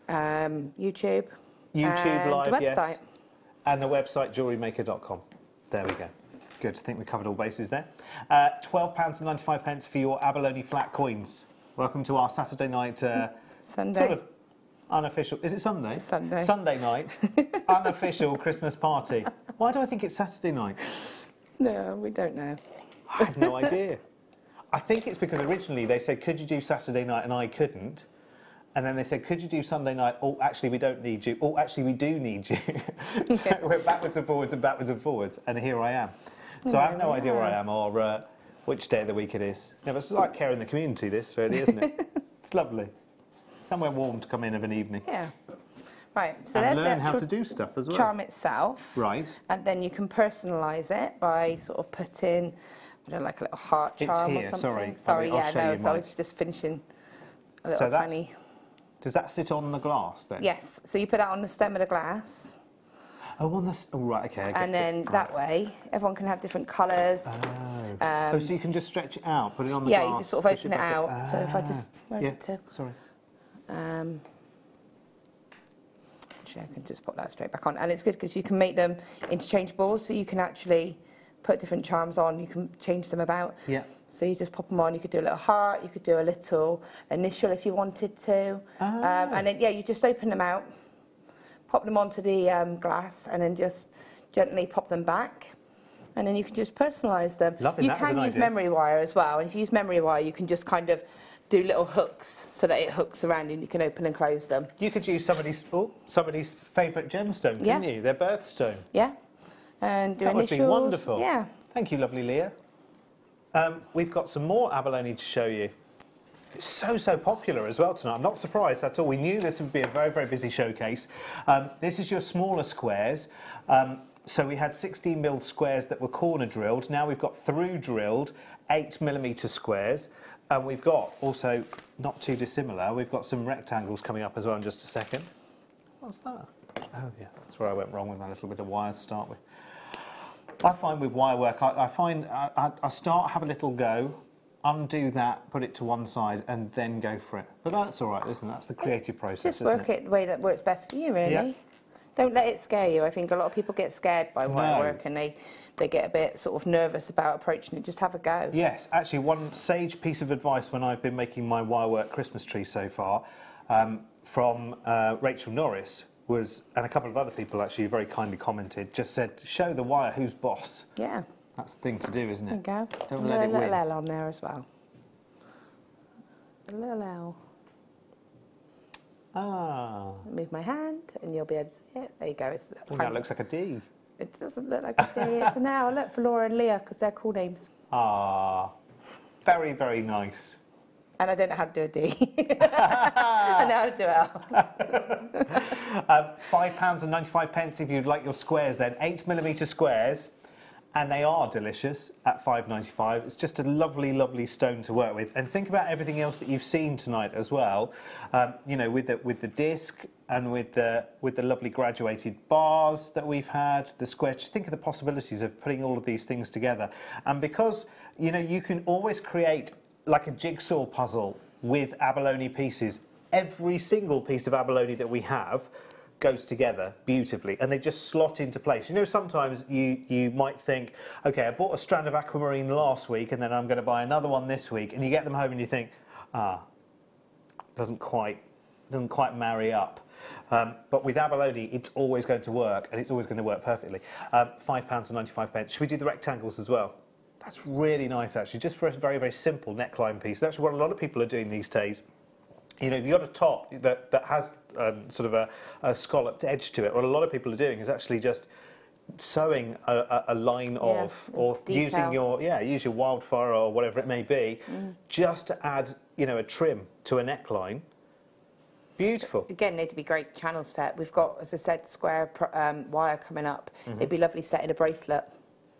Speaker 2: YouTube.
Speaker 1: YouTube Live,
Speaker 2: the website.
Speaker 1: yes. And the website, JewelleryMaker.com. There we go. Good. I think we covered all bases there. £12.95 for your Abalone flat coins. Welcome to our Saturday night...
Speaker 2: Sunday.
Speaker 1: Sort of unofficial... Is it Sunday?
Speaker 2: It's Sunday.
Speaker 1: Sunday night. Unofficial Christmas party. Why do I think it's Saturday night?
Speaker 2: No, we don't know.
Speaker 1: I have no idea. I think it's because originally they said, could you do Saturday night? And I couldn't. And then they said, could you do Sunday night? Oh, actually, we don't need you. Oh, actually, we do need you. So it went backwards and forwards and backwards and forwards. And here I am. So I have no idea where I am or which day of the week it is. Yeah, it's like care in the community, this, really, isn't it? It's lovely. Somewhere warm to come in of an evening.
Speaker 2: Yeah. Right, so
Speaker 1: and
Speaker 2: there's
Speaker 1: learn how to do stuff as well.
Speaker 2: Charm itself.
Speaker 1: Right.
Speaker 2: And then you can personalise it by sort of putting, I don't know, like a little heart charm or something.
Speaker 1: Sorry.
Speaker 2: Sorry,
Speaker 1: I'll show you
Speaker 2: so I was just finishing a little
Speaker 1: so
Speaker 2: tiny.
Speaker 1: Does that sit on the glass then?
Speaker 2: Yes, so you put that on the stem of the glass.
Speaker 1: Oh, on the... Oh, right, okay.
Speaker 2: And then that way, everyone can have different colours.
Speaker 1: Oh, so you can just stretch it out, put it on the glass.
Speaker 2: Yeah, you just sort of open it out. So if I just... Where's it to?
Speaker 1: Sorry.
Speaker 2: Actually, I can just put that straight back on. And it's good because you can make them interchangeable, so you can actually put different charms on. You can change them about.
Speaker 1: Yeah.
Speaker 2: So you just pop them on. You could do a little heart. You could do a little initial if you wanted to. And then, yeah, you just open them out, pop them onto the glass, and then just gently pop them back. And then you can just personalise them.
Speaker 1: Lovely,
Speaker 2: you can use memory wire as well. And if you use memory wire, you can just kind of do little hooks so that it hooks around and you can open and close them.
Speaker 1: You could use somebody's favourite gemstone, couldn't you? Their birthstone.
Speaker 2: Yeah. And do
Speaker 1: that
Speaker 2: initials.
Speaker 1: Would be wonderful.
Speaker 2: Yeah.
Speaker 1: Thank you, lovely Leah. We've got some more abalone to show you. It's so popular as well tonight. I'm not surprised at all. We knew this would be a very busy showcase. This is your smaller squares. So we had 16mm squares that were corner drilled. Now we've got through drilled 8mm squares. And we've got also, not too dissimilar, we've got some rectangles coming up as well in just a second. What's that? Oh yeah, that's where I went wrong with my little bit of wire to start with. I find with wire work, I start, have a little go, undo that, put it to one side, and then go for it. But that's all right, isn't it? That's the creative process,
Speaker 2: Just work it the way that works best for you, really. Yeah. Don't let it scare you. I think a lot of people get scared by wire work and they get a bit sort of nervous about approaching it. Just have a go. Yes, actually one sage piece of advice when I've been making my wire work Christmas tree so far from Rachel Norris was, and a couple of other people actually very kindly commented, just said, show the wire who's boss. Yeah. That's the thing to do, isn't it? There you go. Don't let it win. A little L on there as well. A little L. Ah. Move my hand and you'll be able to see it. There you go. That looks like a D. It doesn't look like a D. It's an L. Look for Laura and Leah because they're cool names. Ah. Very nice. And I don't know how to do a D. I know how to do L. £5.95 if you'd like your squares then. 8mm squares. And they are delicious at £5.95. It's just a lovely stone to work with. And think about everything else that you've seen tonight as well. You know, with the disc and with the lovely graduated bars that we've had, the square. Just think of the possibilities of putting all of these things together. And because you know you can always create like a jigsaw puzzle with abalone pieces. Every single piece of abalone that we have goes together beautifully and they just slot into place. You know, sometimes you might think, okay, I bought a strand of aquamarine last week and then I'm going to buy another one this week, and you get them home and you think, doesn't quite marry up. But with abalone, it's always going to work, and it's always going to work perfectly. £5.95. Should we do the rectangles as well? That's really nice, actually, just for a very simple neckline piece. That's actually what a lot of people are doing these days. You know, if you've got a top that has sort of a scalloped edge to it, what a lot of people are doing is actually just sewing a line of, or using use your wildfire or whatever it may be, just to add, you know, a trim to a neckline. Beautiful. Again, need to be great channel set. We've got, as I said, square wire coming up. It'd be lovely setting a bracelet.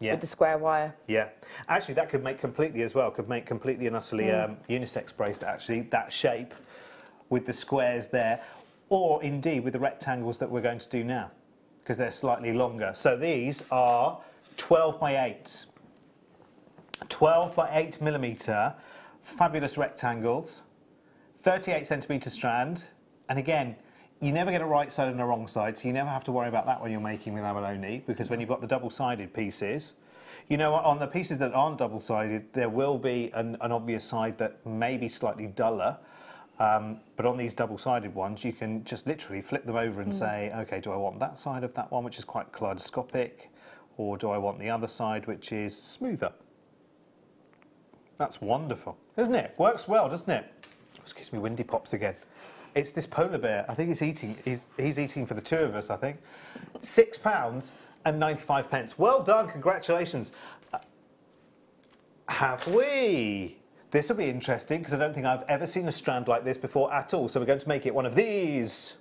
Speaker 2: Yeah. With the square wire. Yeah. Actually, that could make completely as well. Could make completely and utterly unisex bracelet, actually, that shape with the squares there. Or, indeed, with the rectangles that we're going to do now, because they're slightly longer. So these are 12 by 8s. 12 by 8mm, fabulous rectangles, 38cm strand. And again, you never get a right side and a wrong side, so you never have to worry about that when you're making with abalone, because when you've got the double-sided pieces, you know, on the pieces that aren't double-sided, there will be an obvious side that may be slightly duller, but on these double-sided ones, you can just literally flip them over and say, okay, do I want that side of that one, which is quite kaleidoscopic, or do I want the other side, which is smoother? That's wonderful, isn't it? Works well, doesn't it? Excuse me, windy pops again.
Speaker 1: It's this polar bear. I think he's eating. He's eating for the two of us, I think. £6.95. Well done. Congratulations. Have we? This will be interesting because I don't think I've ever seen a strand like this before at all. So we're going to make it one of these.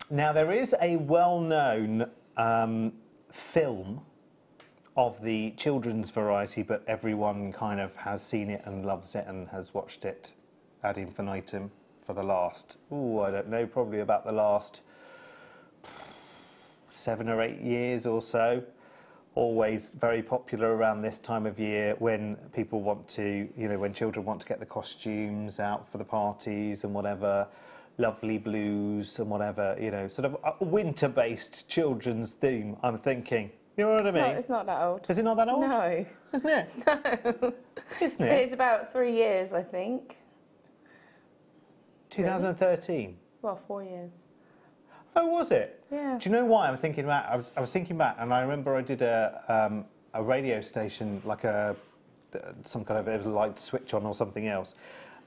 Speaker 1: Now, there is a well-known film of the children's variety, but everyone kind of has seen it and loves it and has watched it ad infinitum for the last, I don't know, probably about the last 7 or 8 years or so. Always very popular around this time of year when people want to, when children want to get the costumes out for the parties and whatever. Lovely blues and whatever, sort of a winter-based children's theme, I'm thinking. You know what I mean?
Speaker 2: It's not that old.
Speaker 1: Is it not that old?
Speaker 2: No.
Speaker 1: Isn't it?
Speaker 2: No.
Speaker 1: Isn't it?
Speaker 2: It's about 3 years, I think.
Speaker 1: 2013?
Speaker 2: Well, 4 years.
Speaker 1: Oh, was it?
Speaker 2: Yeah.
Speaker 1: Do you know why I'm thinking about? I was thinking back, and I remember I did a radio station, like some kind of light switch on or something else,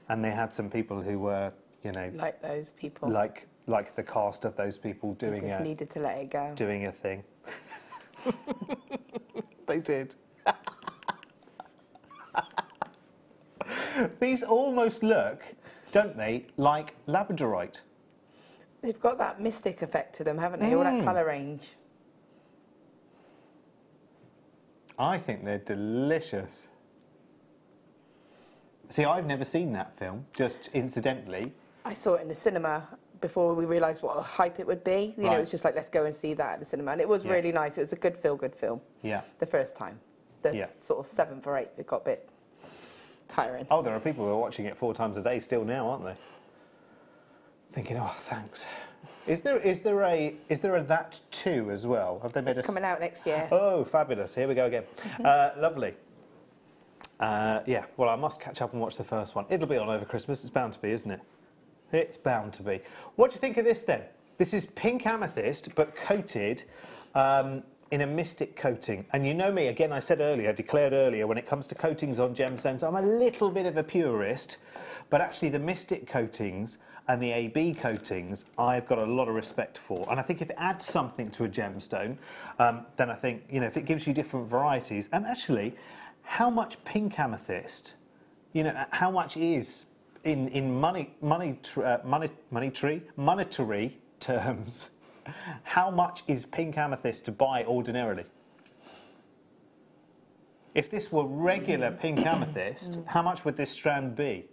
Speaker 1: and they had some people who were,
Speaker 2: like those people,
Speaker 1: like the cast of those people doing
Speaker 2: just needed to let it go,
Speaker 1: doing a thing. They did. These almost look, don't they, like Labradorite?
Speaker 2: They've got that mystic effect to them, haven't they? All that colour range.
Speaker 1: I think they're delicious. See, I've never seen that film, just incidentally.
Speaker 2: I saw it in the cinema before we realised what a hype it would be. You know, it was just like, let's go and see that at the cinema. And it was really nice. It was a good feel-good film. Yeah. The first time. The sort of 7th or 8th, it got a bit tiring.
Speaker 1: Oh, there are people who are watching it 4 times a day still now, aren't they? Thinking, oh, thanks. Is there a that too as well? Have they made
Speaker 2: it's coming out next year.
Speaker 1: Oh, fabulous! Here we go again. Lovely. Yeah. Well, I must catch up and watch the first one. It'll be on over Christmas. It's bound to be, isn't it? It's bound to be. What do you think of this then? This is pink amethyst, but coated in a mystic coating. And you know me, again, I declared earlier, when it comes to coatings on gemstones, I'm a little bit of a purist, but actually the mystic coatings and the AB coatings, I've got a lot of respect for. And I think if it adds something to a gemstone, then I think, if it gives you different varieties, and actually, how much pink amethyst, how much is, in monetary terms, how much is pink amethyst to buy ordinarily? If this were regular pink amethyst, how much would this strand be?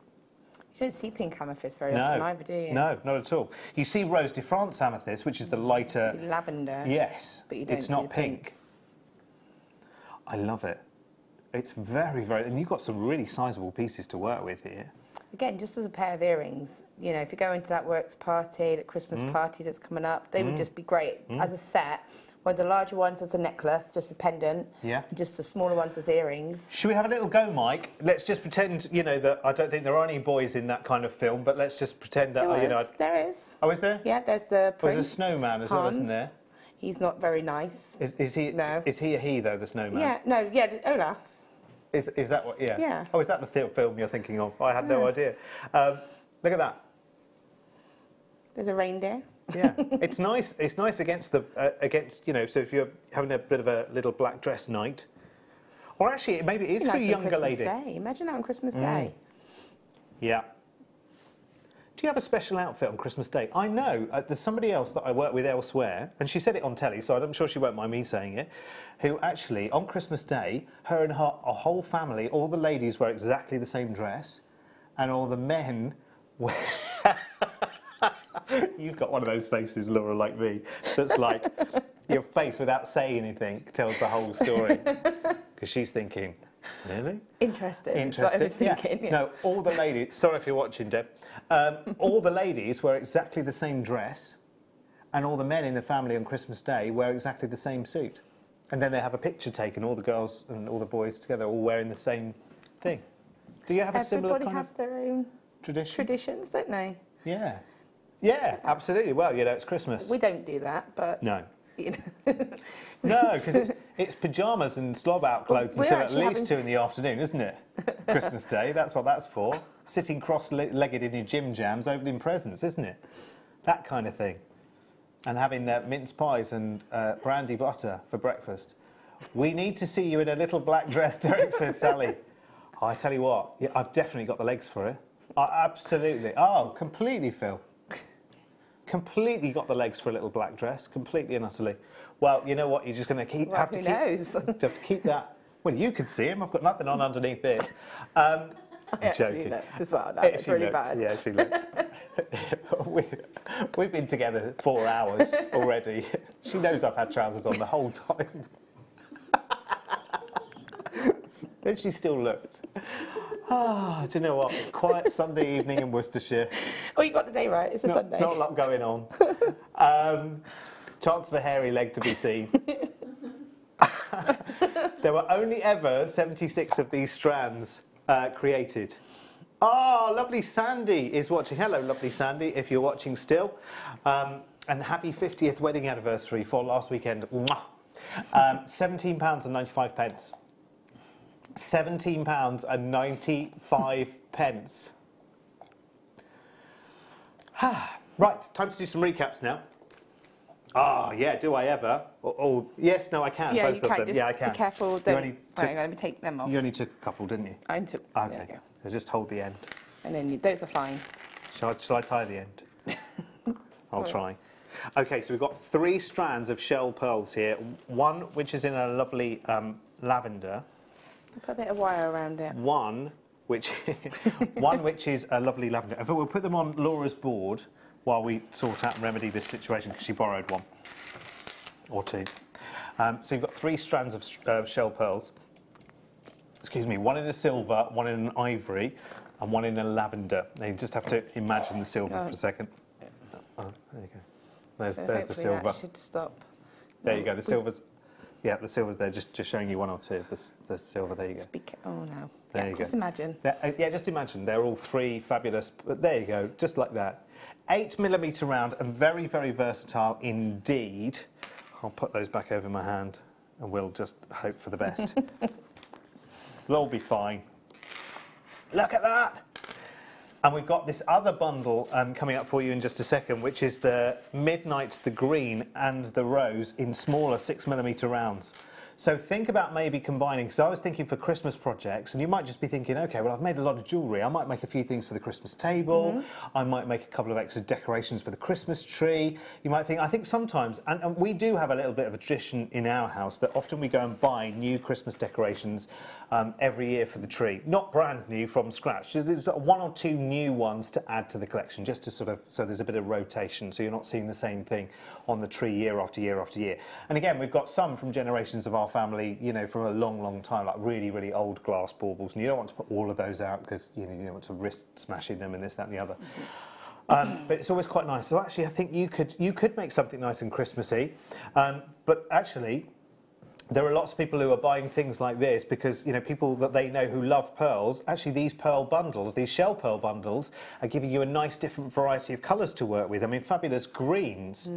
Speaker 2: You don't see pink amethyst very often either, do you?
Speaker 1: No, not at all. You see Rose de France amethyst, which is the lighter...
Speaker 2: You see lavender.
Speaker 1: Yes,
Speaker 2: but you don't
Speaker 1: it's not pink. I love it. It's very, very... And you've got some really sizable pieces to work with here.
Speaker 2: Again, just as a pair of earrings, if you go into that works party, that Christmas party that's coming up, they would just be great as a set. One of the larger ones as a necklace, just a pendant. Yeah. And just the smaller ones as earrings. Should
Speaker 1: we have a little go, Mike? Let's just pretend, that I don't think there are any boys in that kind of film, but let's just pretend that,
Speaker 2: There is.
Speaker 1: Oh, is there?
Speaker 2: Yeah, there's the prince.
Speaker 1: There's a snowman as well, isn't there?
Speaker 2: He's not very nice.
Speaker 1: Is he? No. Is he a he, though, the snowman?
Speaker 2: Yeah, no, Olaf.
Speaker 1: Is that what? Yeah.
Speaker 2: Yeah.
Speaker 1: Oh, is that the film you're thinking of? I had no idea. Look at that.
Speaker 2: There's a reindeer.
Speaker 1: Yeah, it's nice. It's nice against the So if you're having a bit of a little black dress night, or actually maybe it is for a younger lady.
Speaker 2: Day. Imagine that on Christmas Day.
Speaker 1: Yeah. Do you have a special outfit on Christmas Day? I know there's somebody else that I work with elsewhere, and she said it on telly, so I'm sure she won't mind me saying it, who actually, on Christmas Day, her and her whole family, all the ladies wear exactly the same dress, and all the men wear... You've got one of those faces, Laura, like me, that's like, your face without saying anything tells the whole story. Because she's thinking, really?
Speaker 2: Interesting.
Speaker 1: That's what I was thinking, yeah. No, all the ladies, sorry if you're watching, Deb, all the ladies wear exactly the same dress, and all the men in the family on Christmas Day wear exactly the same suit. And then they have a picture taken, all the girls and all the boys together, all wearing the same thing. Do you have a similar kind of
Speaker 2: have their own
Speaker 1: tradition?
Speaker 2: Traditions, don't they?
Speaker 1: Yeah. Yeah, absolutely. Well, you know, it's Christmas.
Speaker 2: We don't do that, but...
Speaker 1: No.
Speaker 2: You know.
Speaker 1: No, because it's pyjamas and slob out clothes
Speaker 2: Well,
Speaker 1: until at least 2 in the afternoon, isn't it? Christmas Day, that's what that's for. Sitting cross-legged in your gym jams, opening presents, isn't it? That kind of thing. And having mince pies and brandy butter for breakfast. We need to see you in a little black dress, Derek, says Sally. Oh, I tell you what, yeah, I've definitely got the legs for it. Absolutely. Oh, completely, Phil. Completely got the legs for a little black dress, completely and utterly. Well, you know what? You're just going to have to keep that. Well, you can see him. I've got nothing on underneath this. I'm joking.
Speaker 2: As well. That looks really bad.
Speaker 1: Yeah, she looked. We've been together 4 hours already. She knows I've had trousers on the whole time. And she still looked. Ah, do you know what? Quiet Sunday evening in Worcestershire.
Speaker 2: Oh, you got the day right. It's a Sunday.
Speaker 1: Not a lot going on. Chance of a hairy leg to be seen. There were only ever 76 of these strands created. Oh, lovely Sandy is watching. Hello, lovely Sandy, if you're watching still. And happy 50th wedding anniversary for last weekend. £17.95. £17.95. Right, time to do some recaps now. Ah, yeah, do I ever? Yes, no, I can.
Speaker 2: Yeah,
Speaker 1: both
Speaker 2: you
Speaker 1: of
Speaker 2: can.
Speaker 1: them. Yeah, I can.
Speaker 2: Be careful. Don't. Let me take them off.
Speaker 1: You only took a couple, didn't you?
Speaker 2: I took.
Speaker 1: Okay.
Speaker 2: There you go.
Speaker 1: So just hold the end.
Speaker 2: And then those are fine.
Speaker 1: Shall I tie the end? I'll try. Okay, so we've got 3 strands of shell pearls here. One which is in a lovely lavender.
Speaker 2: Put a bit of wire around it.
Speaker 1: One which is a lovely lavender. In fact, we'll put them on Laura's board while we sort out and remedy this situation, because she borrowed one or 2. So you've got 3 strands of shell pearls. Excuse me, one in a silver, one in an ivory, and one in a lavender. Now you just have to imagine the silver for a second. Oh, there you go. There's the silver.
Speaker 2: That should stop.
Speaker 1: There you go. The silver's. Yeah, the silver's there, just showing you 1 or 2 of the silver. There you go.
Speaker 2: Oh no.
Speaker 1: There you go.
Speaker 2: Just imagine.
Speaker 1: Yeah, just imagine. They're all 3 fabulous. But there you go, just like that. 8mm round and very, very versatile indeed. I'll put those back over my hand and we'll just hope for the best. They'll all be fine. Look at that! And we've got this other bundle coming up for you in just a second, which is the Midnight, the green, and the rose in smaller 6mm rounds. So think about maybe combining, because I was thinking for Christmas projects, and you might just be thinking, okay, well, I've made a lot of jewellery. I might make a few things for the Christmas table. I might make a couple of extra decorations for the Christmas tree. You might think, I think sometimes, and we do have a little bit of a tradition in our house that often we go and buy new Christmas decorations every year for the tree. Not brand new from scratch. There's 1 or 2 new ones to add to the collection, just to sort of, so there's a bit of rotation, so you're not seeing the same thing on the tree year after year after year. And again, we've got some from generations of our family, you know, from a long, long time, like really, really old glass baubles, and you don't want to put all of those out because, you know, you don't want to risk smashing them and this, that and the other. But it's always quite nice. So actually, I think you could make something nice and Christmassy. But actually, there are lots of people who are buying things like this because, you know, people that they know who love pearls, actually these pearl bundles, these shell pearl bundles, are giving you a nice different variety of colours to work with. I mean, fabulous greens,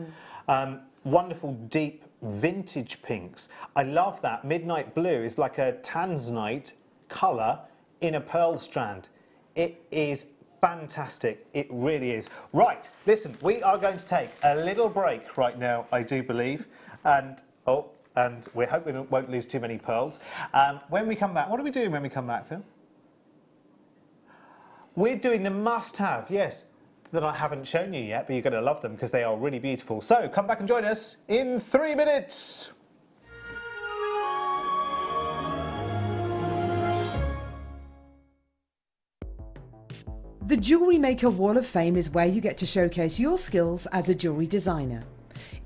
Speaker 1: wonderful deep vintage pinks. I love that. Midnight blue is like a tanzanite colour in a pearl strand. It is fantastic. It really is. Right, listen, we are going to take a little break right now, I do believe. And we're hoping we won't lose too many pearls. When we come back, what are we doing when we come back, Phil? We're doing the must-have, yes, that I haven't shown you yet, but you're going to love them because they are really beautiful. So come back and join us in 3 minutes.
Speaker 3: The Jewellery Maker Wall of Fame is where you get to showcase your skills as a jewellery designer.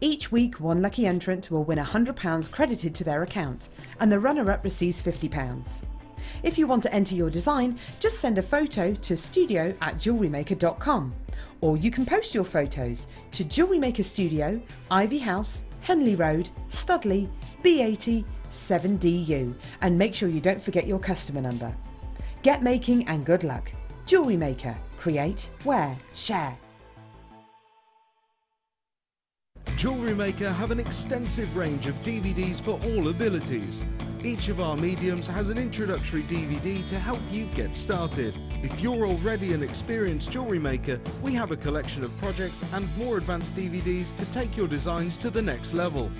Speaker 3: Each week, one lucky entrant will win £100 credited to their account, and the runner-up receives £50. If you want to enter your design, just send a photo to studio@jewellerymaker.com, or you can post your photos to Jewellery Maker Studio, Ivy House, Henley Road, Studley, B80 7DU, and make sure you don't forget your customer number. Get making and good luck. Jewellery Maker. Create, wear, share.
Speaker 5: Jewellery Maker have an extensive range of DVDs for all abilities. Each of our mediums has an introductory DVD to help you get started. If you're already an experienced jewellery maker, we have a collection of projects and more advanced DVDs to take your designs to the next level.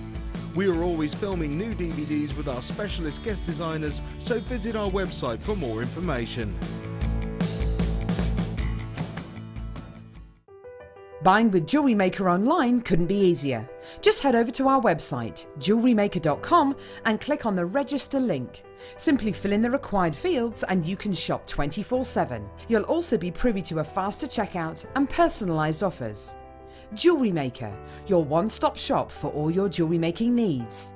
Speaker 5: We are always filming new DVDs with our specialist guest designers, so visit our website for more information.
Speaker 3: Buying with Jewellery Maker online couldn't be easier. Just head over to our website, JewelleryMaker.com, and click on the register link. Simply fill in the required fields and you can shop 24/7. You'll also be privy to a faster checkout and personalised offers. Jewellery Maker, your one-stop shop for all your jewellery making needs.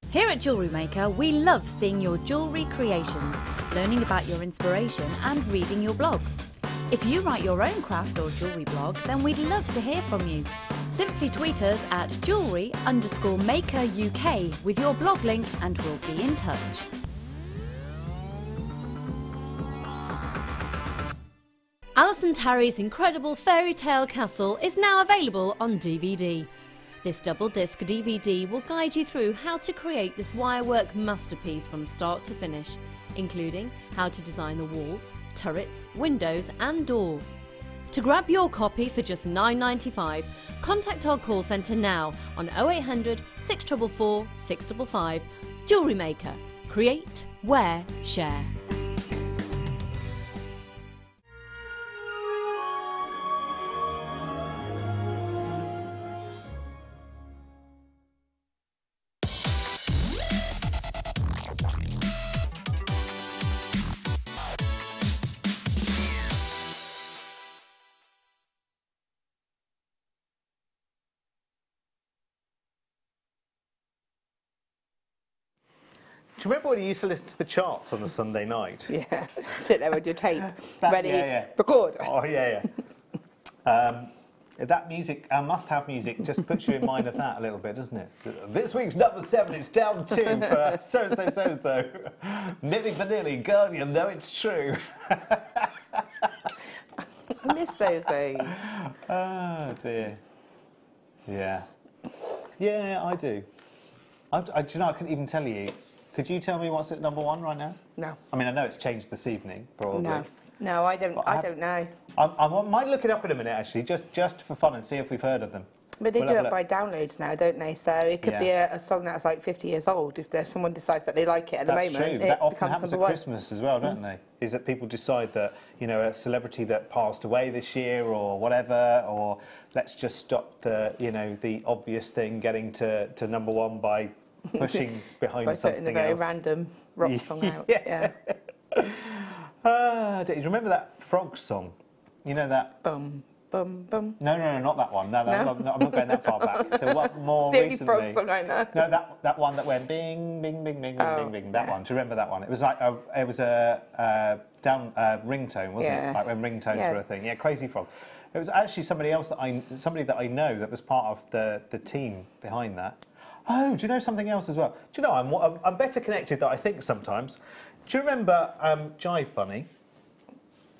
Speaker 4: Here at Jewellery Maker, we love seeing your jewellery creations, learning about your inspiration and reading your blogs. If you write your own craft or jewellery blog, then we'd love to hear from you. Simply tweet us at jewellery_maker UK with your blog link and we'll be in touch.
Speaker 6: Alison Tarry's incredible fairy tale castle is now available on DVD. This double-disc DVD will guide you through how to create this wirework masterpiece from start to finish, including how to design the walls, turrets, windows and door. To grab your copy for just £9.95, contact our call centre now on 0800 644 655. Jewellery Maker. Create, wear, share.
Speaker 1: Do you remember when you used to listen to the charts on a Sunday night?
Speaker 2: Yeah, sit there with your tape, ready, record.
Speaker 1: Oh, yeah, yeah. That music, our must-have music, just puts you in mind of that a little bit, doesn't it? This week's number 7 is down 2 for so-so-so-so. Nilly for nilly, girl, you know it's true.
Speaker 2: I miss those days.
Speaker 1: Oh, dear. Yeah. Yeah, I do. Do you know, I couldn't even tell you. Could you tell me what's at number 1 right now?
Speaker 2: No.
Speaker 1: I mean, I know it's changed this evening, probably.
Speaker 2: No, I don't know.
Speaker 1: I might look it up in a minute, actually, just for fun and see if we've heard of them.
Speaker 2: But they do it by downloads now, don't they? So it could be a song that's like 50 years old. If there's someone decides that they like it at the moment,
Speaker 1: that's true.
Speaker 2: it
Speaker 1: That often
Speaker 2: becomes
Speaker 1: happens at Christmas as well, don't they? Is that people decide that, you know, a celebrity that passed away this year or whatever, or let's just stop the, you know, the obvious thing getting to number 1 by pushing behind something else.
Speaker 2: By putting a very random rock song out. Yeah.
Speaker 1: Do you remember that frog song? You know that?
Speaker 2: Bum, bum, bum.
Speaker 1: No, not that one. No, I'm not going that far back. The one more recently.
Speaker 2: It's the only frog song I know.
Speaker 1: No, that one that went bing, bing, bing, bing, bing, bing. That one. Do you remember that one? It was like it was a ringtone, wasn't it? Like when ringtones were a thing. Yeah, Crazy Frog. It was actually somebody that I know that was part of the team behind that. Oh, do you know something else as well? Do you know, I'm better connected than I think sometimes. Do you remember Jive Bunny?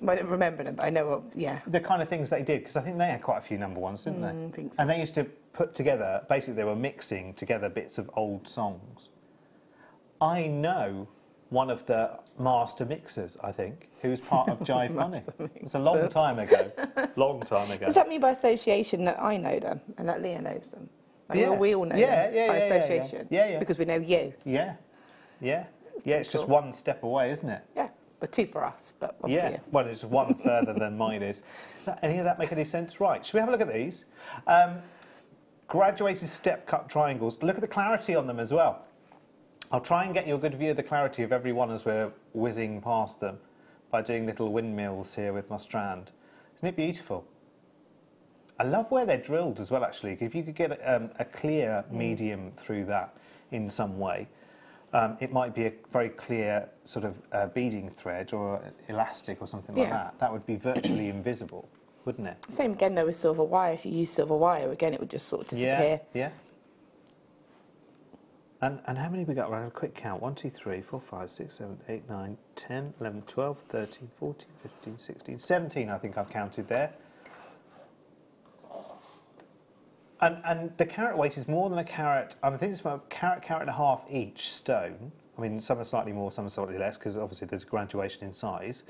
Speaker 2: I don't remember them, but I know,
Speaker 1: the kind of things they did, because I think they had quite a few number 1s, didn't they?
Speaker 2: I think so.
Speaker 1: And they used to put together, basically they were mixing together bits of old songs. I know one of the master mixers, I think, who was part of Jive Bunny. It was a long time ago. Long time ago.
Speaker 2: Does that mean by association that I know them and that Leah knows them? Like, we all know them by association.
Speaker 1: Yeah.
Speaker 2: Because we know you.
Speaker 1: Yeah. It's just one step away, isn't it?
Speaker 2: Yeah, but 2 for us. But obviously,
Speaker 1: well, it's 1 further than mine is. Does any of that make any sense? Right, should we have a look at these? Graduated step cut triangles. Look at the clarity on them as well. I'll try and get you a good view of the clarity of every one as we're whizzing past them by doing little windmills here with my strand. Isn't it beautiful? I love where they're drilled as well, actually. If you could get a clear medium through that in some way, it might be a very clear sort of beading thread or elastic or something like that. That would be virtually invisible, wouldn't it?
Speaker 2: Same again though with silver wire. If you use silver wire, again, it would just sort of disappear.
Speaker 1: Yeah. And how many we got? Right, a quick count. 1, 2, 3, 4, 5, 6, 7, 8, 9, 10, 11, 12, 13, 14, 15, 16, 17, I think I've counted there. And the carat weight is more than a carat. I think it's about a carat, carat and a half each stone. I mean, some are slightly more, some are slightly less, because obviously there's graduation in size.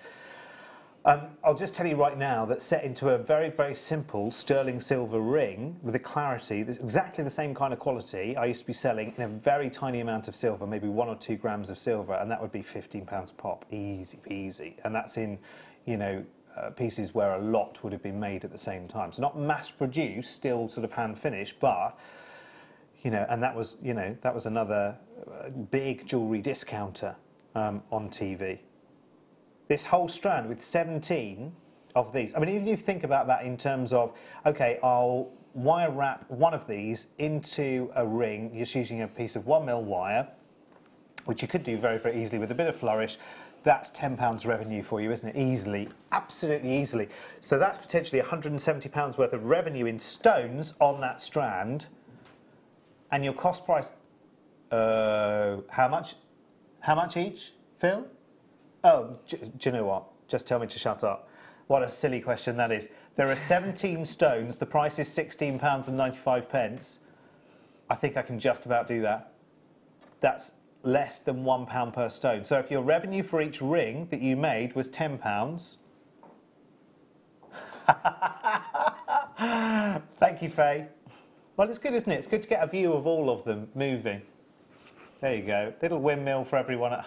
Speaker 1: I'll just tell you right now that set into a very, very simple sterling silver ring with a clarity that's exactly the same kind of quality I used to be selling in a very tiny amount of silver, maybe 1 or 2 grams of silver, and that would be £15 a pop, easy peasy. And that's in, you know, pieces where a lot would have been made at the same time. So not mass produced, still sort of hand finished, but, you know, and that was, you know, that was another big jewellery discounter on TV. This whole strand with 17 of these. I mean, even if you think about that in terms of, okay, I'll wire wrap one of these into a ring, just using a piece of 1mm wire, which you could do very, very easily with a bit of flourish. That's £10 revenue for you, isn't it? Easily, absolutely easily. So that's potentially £170 worth of revenue in stones on that strand. And your cost price, how much? How much each, Phil? Oh, do you know what? Just tell me to shut up. What a silly question that is. There are 17 stones. The price is £16.95. I think I can just about do that. That's less than £1 per stone. So if your revenue for each ring that you made was £10... Thank you, Faye. Well, it's good, isn't it? It's good to get a view of all of them moving. There you go. Little windmill for everyone at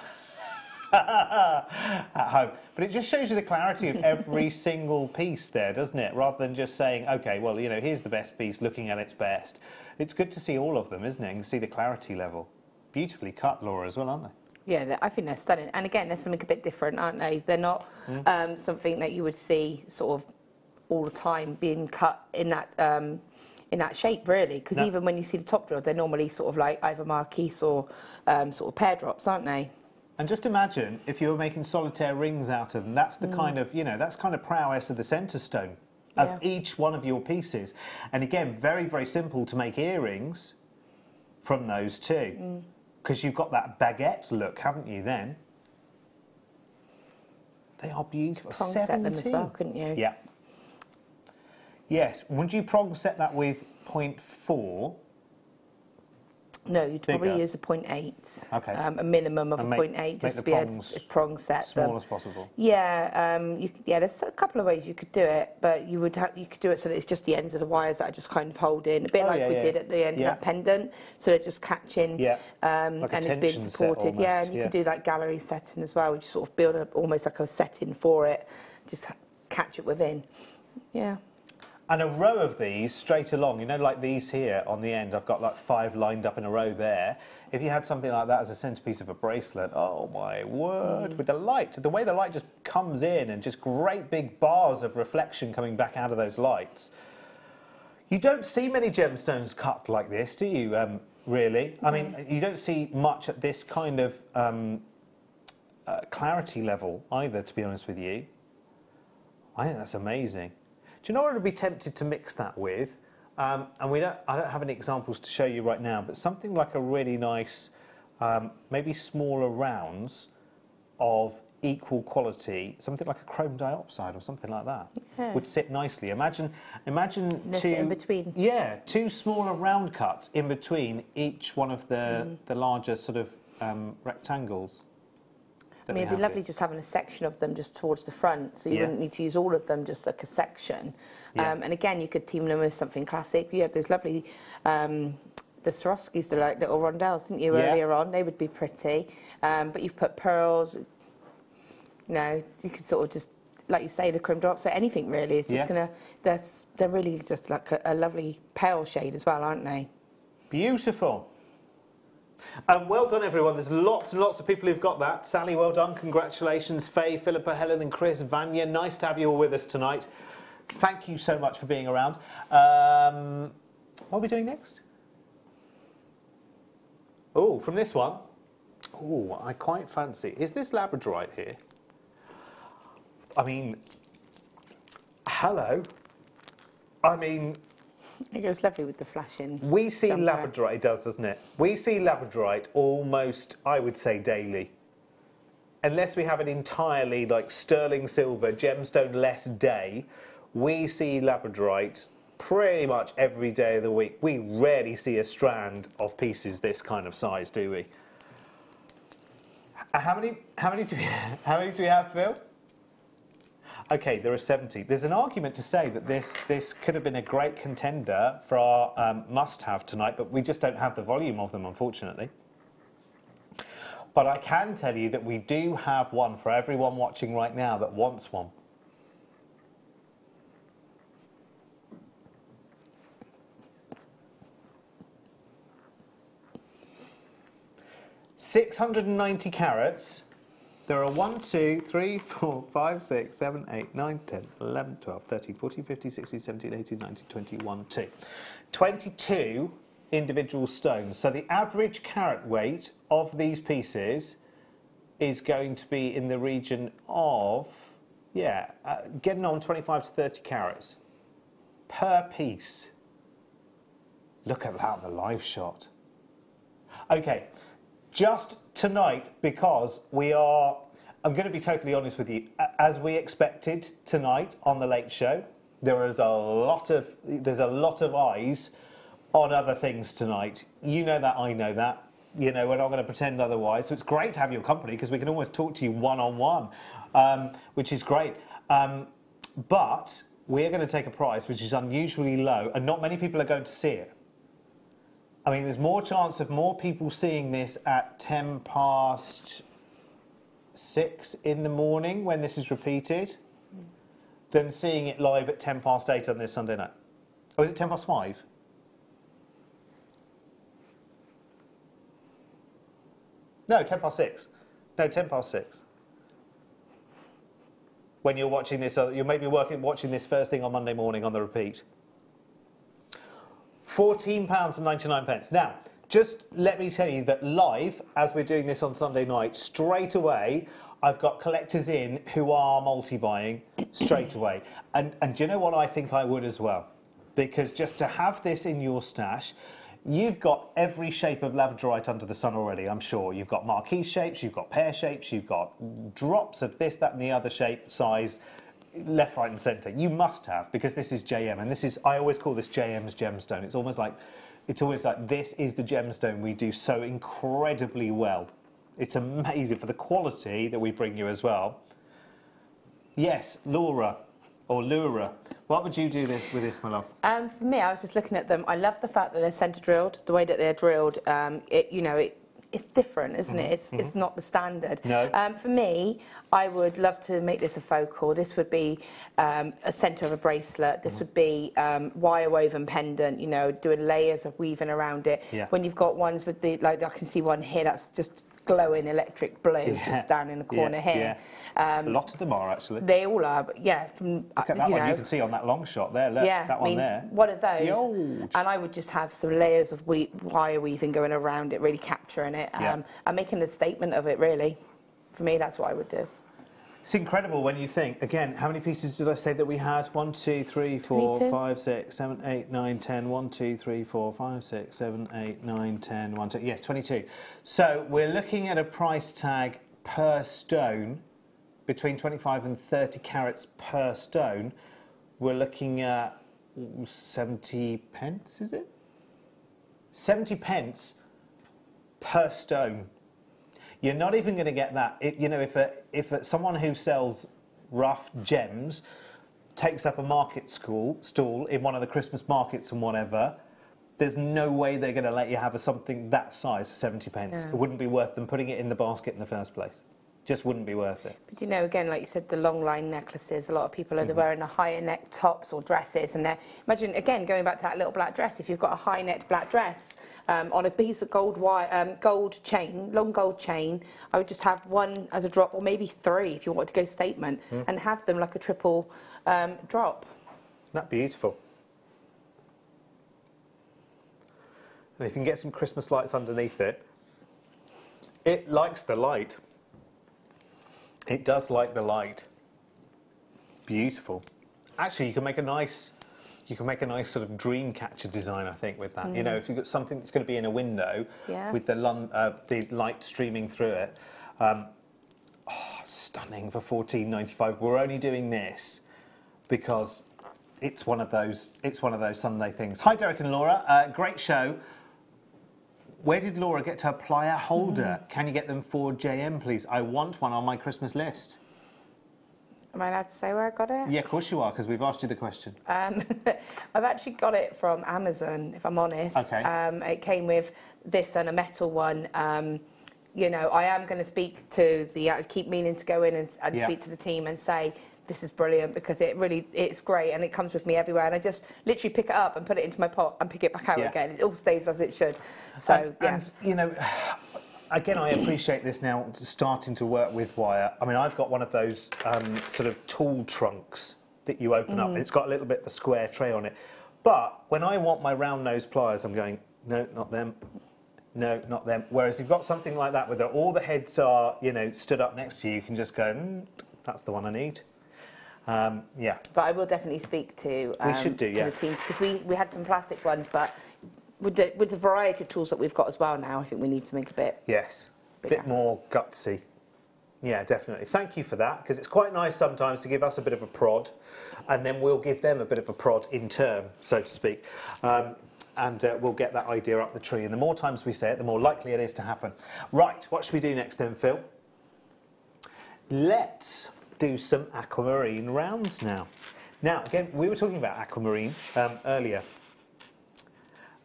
Speaker 1: home. But it just shows you the clarity of every single piece there, doesn't it? Rather than just saying, okay, well, you know, here's the best piece looking at its best. It's good to see all of them, isn't it? And see the clarity level. Beautifully cut, Laura, as well, aren't they?
Speaker 2: Yeah, I think they're stunning. And again, they're something a bit different, aren't they? They're not something that you would see sort of all the time being cut in that shape, really. Because even when you see the top drill, they're normally sort of like either marquise or sort of pear drops, aren't they?
Speaker 1: And just imagine if you were making solitaire rings out of them. That's the kind of, you know, that's kind of prowess of the centre stone of each one of your pieces. And again, very, very simple to make earrings from those too. Because you've got that baguette look, haven't you, then? They are beautiful.
Speaker 2: Prong set them as well, couldn't you?
Speaker 1: Yeah. Yes. Would you prong set that with 0.4?
Speaker 2: No, you'd probably use a 0.8.
Speaker 1: Okay.
Speaker 2: A minimum of a 0.8 just to be able to prong set them.
Speaker 1: Small as possible.
Speaker 2: Yeah, there's a couple of ways you could do it, but you could do it so that it's just the ends of the wires that are just kind of holding, a bit like we did at the end of that pendant, so they're just catching
Speaker 1: like
Speaker 2: and it's being supported. Yeah, and you can do like gallery setting as well, which sort of build up almost like a setting for it, just catch it within. Yeah.
Speaker 1: And a row of these straight along, you know, like these here on the end, I've got like 5 lined up in a row there. If you had something like that as a centerpiece of a bracelet, oh my word, with the light, the way the light just comes in and just great big bars of reflection coming back out of those lights. You don't see many gemstones cut like this, do you, really? I mean, you don't see much at this kind of clarity level either, to be honest with you. I think that's amazing. Do you know what I'd be tempted to mix that with? And I don't have any examples to show you right now, but something like a really nice, maybe smaller rounds of equal quality, something like a chrome dioxide or something like that would sit nicely. Imagine two
Speaker 2: in between.
Speaker 1: Yeah, 2 smaller round cuts in between each one of the larger sort of rectangles.
Speaker 2: I mean, it'd be lovely just having a section of them just towards the front, so you wouldn't need to use all of them, just like a section. And again, you could team them with something classic. You had those lovely, the Swarovskis, the like little rondelles, didn't you, earlier on? They would be pretty. But you've put pearls, you know, you could sort of just, like you say, the chrome drops, so anything really. It's just they're really just like a lovely pale shade as well, aren't they?
Speaker 1: Beautiful. Well done, everyone. There's lots and lots of people who've got that. Sally, well done. Congratulations. Faye, Philippa, Helen and Chris, Vanya. Nice to have you all with us tonight. Thank you so much for being around. What are we doing next? Oh, from this one. Oh, I quite fancy. Is this Labradorite here? I mean, hello. I mean...
Speaker 2: It goes lovely with the flashing.
Speaker 1: We see Labradorite, it does, doesn't it? We see Labradorite almost, I would say, daily. Unless we have an entirely, like, sterling silver, gemstone-less day, we see Labradorite pretty much every day of the week. We rarely see a strand of pieces this kind of size, do we? How many do we have, Phil? Okay, there are 70. There's an argument to say that this could have been a great contender for our must-have tonight, but we just don't have the volume of them, unfortunately. But I can tell you that we do have one for everyone watching right now that wants one. $690 carats. There are 1, 2, 3, 4, 5, 6, 7, 8, 9, 10, 11, 12, 13, 14, 15, 16, 17, 18, 19, 20, 1, 2. 22 individual stones. So the average carat weight of these pieces is going to be in the region of, getting on 25 to 30 carats per piece. Look at that on the live shot. Okay. Just tonight, because I'm going to be totally honest with you, as we expected tonight on the Late Show, there's a lot of eyes on other things tonight. You know that, I know that. You know, we're not going to pretend otherwise. So it's great to have your company because we can always talk to you one-on-one, which is great. But we're going to take a price which is unusually low, and not many people are going to see it. I mean, there's more chance of more people seeing this at 6:10 in the morning when this is repeated than seeing it live at 8:10 on this Sunday night. Oh, is it 5:10? No, 6:10. No, 6:10. When you're watching this, you may be watching this first thing on Monday morning on the repeat. £14.99. Now, just let me tell you that live, as we're doing this on Sunday night, straight away, I've got collectors in who are multi-buying straight away. And do you know what I think I would as well? Because just to have this in your stash, you've got every shape of Labradorite under the sun already, I'm sure. You've got marquee shapes, you've got pear shapes, you've got drops of this, that and the other shape, size, left, right and centre. You must have, because this is JM, and this is, I always call this JM's gemstone. It's always like this is the gemstone we do so incredibly well. It's amazing for the quality that we bring you as well. Yes, Laura, or Lura, what would you do with this, my love?
Speaker 2: For me, I was just looking at them. I love the fact that they're centre drilled, the way that they're drilled. It's different, isn't it? It's not the standard.
Speaker 1: No.
Speaker 2: For me, I would love to make this a faux core. This would be a centre of a bracelet. This would be wire woven pendant, you know, doing layers of weaving around it.
Speaker 1: Yeah.
Speaker 2: When you've got ones with the, like I can see one here that's just glowing electric blue, just down in the corner here.
Speaker 1: A lot of them are, actually.
Speaker 2: They all are, but yeah.
Speaker 1: Look at that one, you can see on that long shot there, look, that one there.
Speaker 2: One of those.
Speaker 1: Huge.
Speaker 2: And I would just have some layers of wire weaving going around it, really capturing it, and making a statement of it, really. For me, that's what I would do.
Speaker 1: It's incredible when you think, again, how many pieces did I say that we had? 1, 2, 3, 4, 5, 6, 7, 8, 9, 10. 1, 2, 3, 4, 5, 6, 7, 8, 9, 10. 1, 2. Yes, 22. So we're looking at a price tag per stone between 25 and 30 carats per stone. We're looking at 70 pence, is it? 70 pence per stone. You're not even going to get that. If someone who sells rough gems takes up a market stall in one of the Christmas markets and whatever, there's no way they're going to let you have something that size for 70 pence. It wouldn't be worth them putting it in the basket in the first place. Just wouldn't be worth it.
Speaker 2: But you know, again, like you said, the long line necklaces, a lot of people are wearing the higher neck tops or dresses, and imagine, again, going back to that little black dress, if you've got a high necked black dress, on a piece of gold chain, long gold chain, I would just have one as a drop, or maybe 3 if you want to go statement, and have them like a triple drop.
Speaker 1: Isn't that beautiful? And if you can get some Christmas lights underneath it, it likes the light. It does like the light. Beautiful. Actually, you can make a nice sort of dream catcher design, I think, with that. You know, if you've got something that's going to be in a window with the light streaming through it. Stunning for $14.95. We're only doing this because it's one of those Sunday things. Hi, Derek and Laura. Great show. Where did Laura get her plier holder? Can you get them for JM, please? I want one on my Christmas list.
Speaker 2: Am I allowed to say where I got it?
Speaker 1: Yeah, of course you are, because we've asked you the question.
Speaker 2: I've actually got it from Amazon, if I'm honest.
Speaker 1: Okay.
Speaker 2: It came with this and a metal one. You know, I am going to speak to I keep meaning to go in and speak to the team and say, this is brilliant, because it's great and it comes with me everywhere, and I just literally pick it up and put it into my pot and pick it back out again. It all stays as it should. So,
Speaker 1: and you know, again, I appreciate this now, starting to work with wire. I mean, I've got one of those sort of tool trunks that you open up, and it's got a little bit of a square tray on it. But when I want my round nose pliers, I'm going, no, not them. No, not them. Whereas if you've got something like that where all the heads are, you know, stood up next to you, you can just go, that's the one I need. Yeah.
Speaker 2: But I will definitely speak to the teams, because we had some plastic ones, but with the variety of tools that we've got as well now, I think we need to make a bit.
Speaker 1: Yes, a bit more gutsy. Yeah, definitely. Thank you for that, because it's quite nice sometimes to give us a bit of a prod, and then we'll give them a bit of a prod in turn, so to speak. And we'll get that idea up the tree. And the more times we say it, the more likely it is to happen. Right, what should we do next then, Phil? Let's do some aquamarine rounds now. Now, again, we were talking about aquamarine earlier.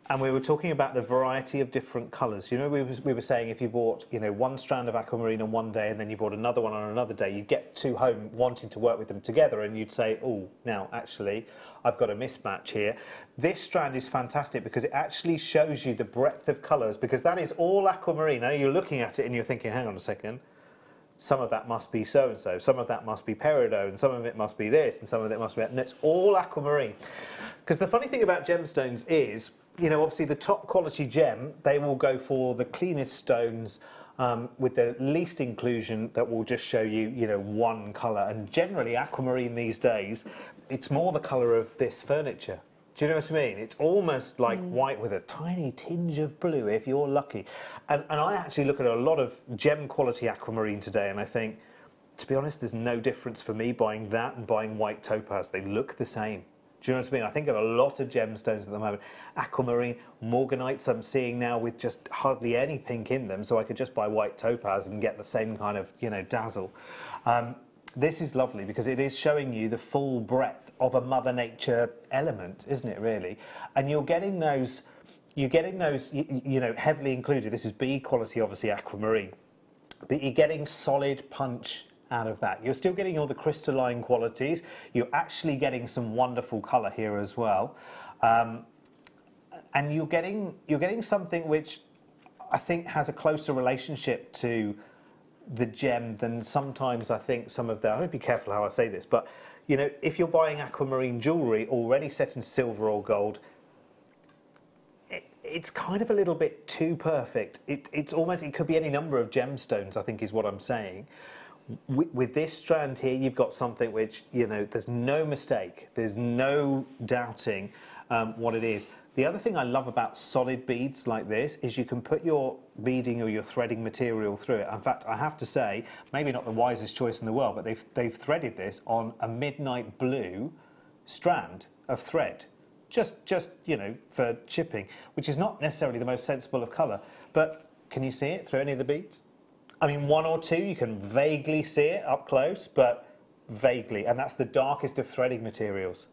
Speaker 1: And we were talking about the variety of different colours. You know, we were saying if you bought, you know, one strand of aquamarine on one day and then you bought another one on another day, you'd get two home wanting to work with them together, and you'd say, oh, now, actually, I've got a mismatch here. This strand is fantastic because it actually shows you the breadth of colours, because that is all aquamarine. Now, you're looking at it and you're thinking, hang on a second, some of that must be so-and-so, some of that must be peridot, some of it must be this, and some of it must be that, and it's all aquamarine. Because the funny thing about gemstones is, you know, obviously the top quality gem, they will go for the cleanest stones with the least inclusion that will just show you, you know, one colour. And generally aquamarine these days, it's more the colour of this furniture. Do you know what I mean? It's almost like white with a tiny tinge of blue if you're lucky. And I actually look at a lot of gem quality aquamarine today and I think, to be honest, there's no difference for me buying that and buying white topaz. They look the same. Do you know what I mean? I think of a lot of gemstones at the moment. Aquamarine, morganites I'm seeing now with just hardly any pink in them, so I could just buy white topaz and get the same kind of, you know, dazzle. This is lovely because it is showing you the full breadth of a Mother Nature element, isn't it, really? And you're getting those, you know, heavily included. This is B quality, obviously, aquamarine. But you're getting solid punch out of that. You're still getting all the crystalline qualities. You're actually getting some wonderful colour here as well. And you're getting something which I think has a closer relationship to the gem than sometimes I think some of the, I have to be careful how I say this, but you know, if you're buying aquamarine jewellery already set in silver or gold, it's kind of a little bit too perfect. It's almost, it could be any number of gemstones, I think is what I'm saying. With this strand here, you've got something which, you know, there's no mistake, there's no doubting what it is. The other thing I love about solid beads like this is you can put your beading or your threading material through it. In fact, I have to say, maybe not the wisest choice in the world, but they've threaded this on a midnight blue strand of thread, just you know, for chipping, which is not necessarily the most sensible of colour. But can you see it through any of the beads? I mean, one or two, you can vaguely see it up close, but vaguely, and that's the darkest of threading materials.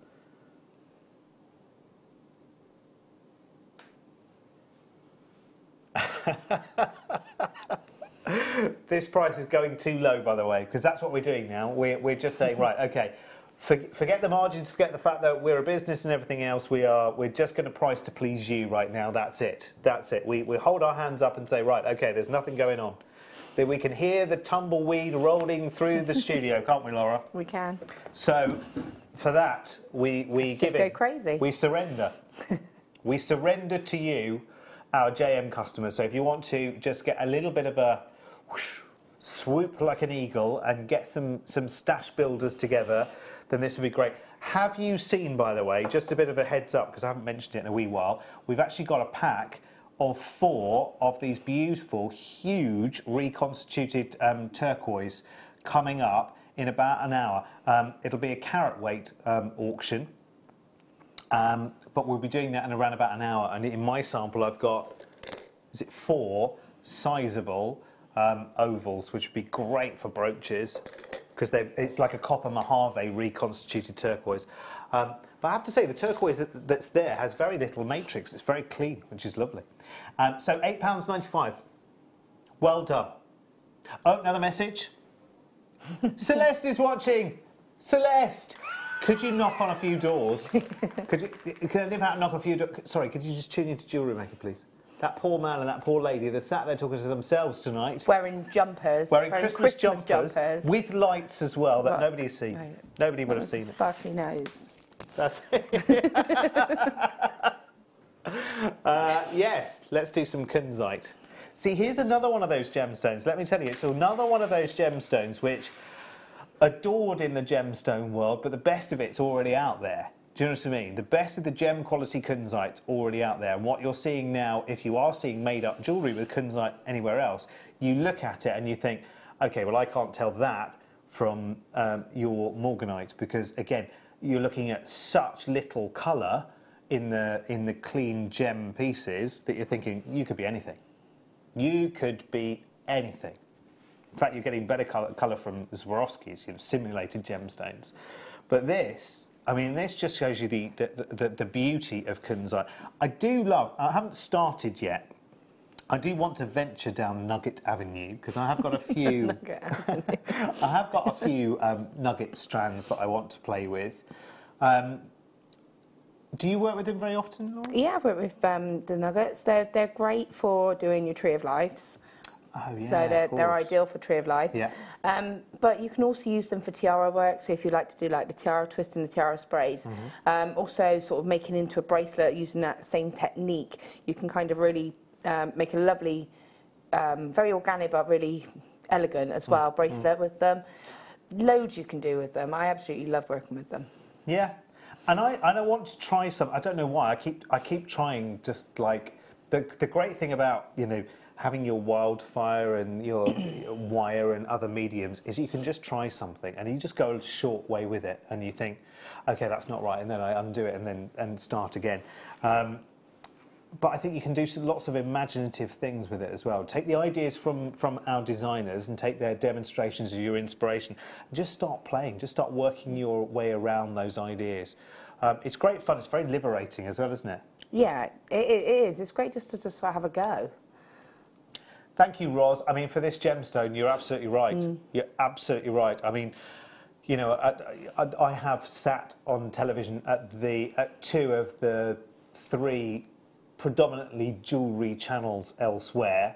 Speaker 1: This price is going too low, by the way, because that's what we're doing now. We're just saying, right, okay, forget the margins, forget the fact that we're a business and everything else. We're just going to price to please you right now. That's it. That's it. We hold our hands up and say, right, okay, there's nothing going on. That we can hear the tumbleweed rolling through the studio, can't we, Laura?
Speaker 2: We can.
Speaker 1: So for that, we give
Speaker 2: just go crazy.
Speaker 1: We surrender. We surrender to you, our JM customers. So if you want to just get a little bit of a whoosh, swoop like an eagle and get some stash builders together, then this would be great. Have you seen, by the way, just a bit of a heads up, because I haven't mentioned it in a wee while, we've actually got a pack of 4 of these beautiful, huge, reconstituted turquoise coming up in about an hour. It'll be a carat weight auction, but we'll be doing that in around about an hour. And in my sample, I've got, is it 4 sizable ovals, which would be great for brooches, because it's like a copper Mojave reconstituted turquoise. But I have to say, the turquoise that's there has very little matrix. It's very clean, which is lovely. So £8.95. Well done. Oh, another message. Celeste is watching. Celeste, could you knock on a few doors? Can I nip out and knock a few doors? Sorry, could you just tune into Jewellery Maker, please? That poor man and that poor lady, they're sat there talking to themselves tonight.
Speaker 2: Wearing jumpers.
Speaker 1: Wearing Christmas jumpers. With lights as well that nobody's seen.
Speaker 2: No.
Speaker 1: Nobody would have seen it.
Speaker 2: Sparkly nose.
Speaker 1: That's it. Yes, let's do some Kunzite. See, here's another one of those gemstones. Let me tell you, it's another one of those gemstones which adored in the gemstone world, but the best of it's already out there. Do you know what I mean? The best of the gem quality Kunzite's already out there. And what you're seeing now, if you are seeing made up jewellery with Kunzite anywhere else, you look at it and you think, okay, well, I can't tell that from your morganite, because again, you're looking at such little colour in the clean gem pieces that you're thinking you could be anything. You could be anything. In fact, you're getting better colour from Swarovskis, simulated gemstones. But this, I mean, this just shows you the beauty of Kunzite. I haven't started yet. I do want to venture down Nugget Avenue, because I have got a few. I have got a few nugget strands that I want to play with. Do you work with them very often, Laura?
Speaker 2: Yeah, I work with the nuggets. They're great for doing your Tree of Lives.
Speaker 1: Oh, yeah,
Speaker 2: so they're ideal for Tree of Lives.
Speaker 1: Yeah.
Speaker 2: But you can also use them for tiara work. So if you like to do like the tiara twist and the tiara sprays, also sort of making into a bracelet using that same technique, you can kind of really make a lovely, very organic but really elegant as well bracelet with them. Loads you can do with them. I absolutely love working with them.
Speaker 1: Yeah, and I want to try some. I don't know why. I keep trying. Just like the great thing about having your wildfire and your wire and other mediums is you can just try something and you just go a short way with it and you think, okay, that's not right, and then I undo it and start again. But I think you can do lots of imaginative things with it as well. Take the ideas from our designers and take their demonstrations of your inspiration. And just start playing. Just start working your way around those ideas. It's great fun. It's very liberating as well, isn't it?
Speaker 2: Yeah, it is. It's great just to have a go.
Speaker 1: Thank you, Roz. I mean, for this gemstone, you're absolutely right. You're absolutely right. I mean, I have sat on television at 2 of the 3 predominantly jewellery channels elsewhere,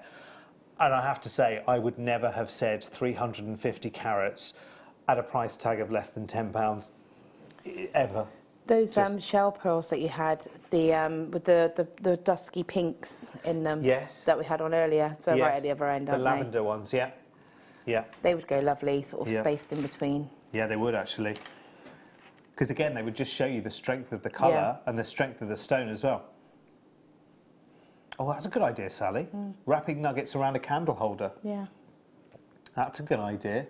Speaker 1: and I have to say I would never have said 350 carats at a price tag of less than £10 ever.
Speaker 2: Those shell pearls that you had, with the dusky pinks in them,
Speaker 1: yes,
Speaker 2: that we had on earlier, so right at the other end, aren't
Speaker 1: the lavender ones, yeah, yeah.
Speaker 2: They would go lovely, sort of spaced in between.
Speaker 1: Yeah, they would actually, because again, they would just show you the strength of the colour and the strength of the stone as well. Oh, that's a good idea, Sally. Wrapping nuggets around a candle holder.
Speaker 2: Yeah.
Speaker 1: That's a good idea.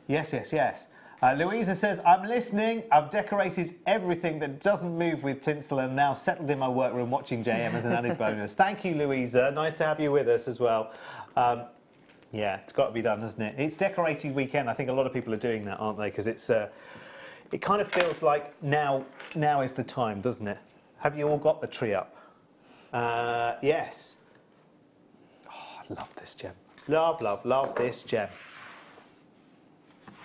Speaker 1: Yes, yes, yes. Louisa says, I'm listening. I've decorated everything that doesn't move with tinsel and now settled in my workroom watching JM as an added bonus. Thank you, Louisa. Nice to have you with us as well. Yeah, it's got to be done, hasn't it? It's decorating weekend. I think a lot of people are doing that, aren't they? Because it's it kind of feels like now is the time, doesn't it? Have you all got the tree up? Yes. Oh, I love this gem. Love, love, love this gem.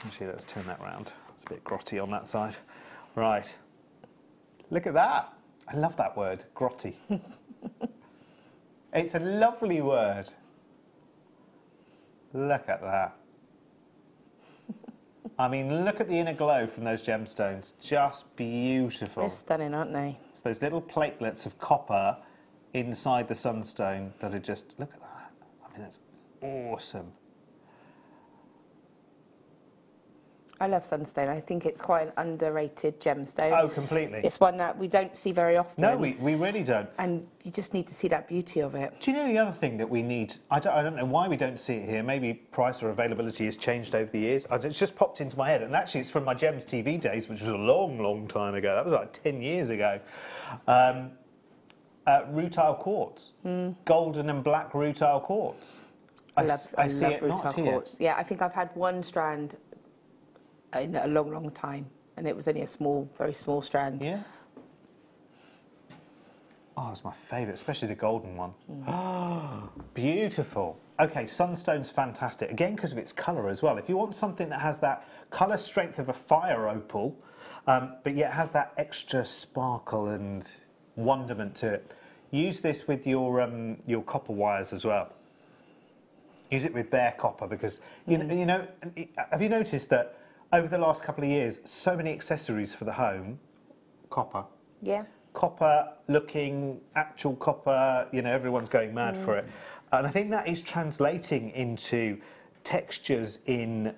Speaker 1: Actually, let's turn that round. It's a bit grotty on that side. Right. Look at that. I love that word, grotty. It's a lovely word. Look at that. I mean, look at the inner glow from those gemstones. Just beautiful.
Speaker 2: They're stunning, aren't they?
Speaker 1: It's those little platelets of copper inside the sunstone that are just, look at that. I mean, that's awesome.
Speaker 2: I love Sunstone. I think it's quite an underrated gemstone.
Speaker 1: Oh, completely.
Speaker 2: It's one that we don't see very often.
Speaker 1: No, we really don't.
Speaker 2: And you just need to see that beauty of it.
Speaker 1: Do you know the other thing that we need? I don't know why we don't see it here. Maybe price or availability has changed over the years. It's just popped into my head. And actually, it's from my Gems TV days, which was a long, long time ago. That was like 10 years ago. Rutile quartz. Golden and black rutile quartz.
Speaker 2: I love
Speaker 1: rutile
Speaker 2: quartz. Yeah, I think I've had one strand in a long, long time, and it was only a small, very small strand.
Speaker 1: Yeah. Oh, it's my favourite, especially the golden one. Beautiful. Okay, Sunstone's fantastic. Again, because of its colour as well. If you want something that has that colour strength of a fire opal, but yet has that extra sparkle and wonderment to it, use this with your copper wires as well. Use it with bare copper because, you know, have you noticed that over the last couple of years, so many accessories for the home, copper.
Speaker 2: Yeah.
Speaker 1: Copper looking, actual copper, you know, everyone's going mad for it. And I think that is translating into textures in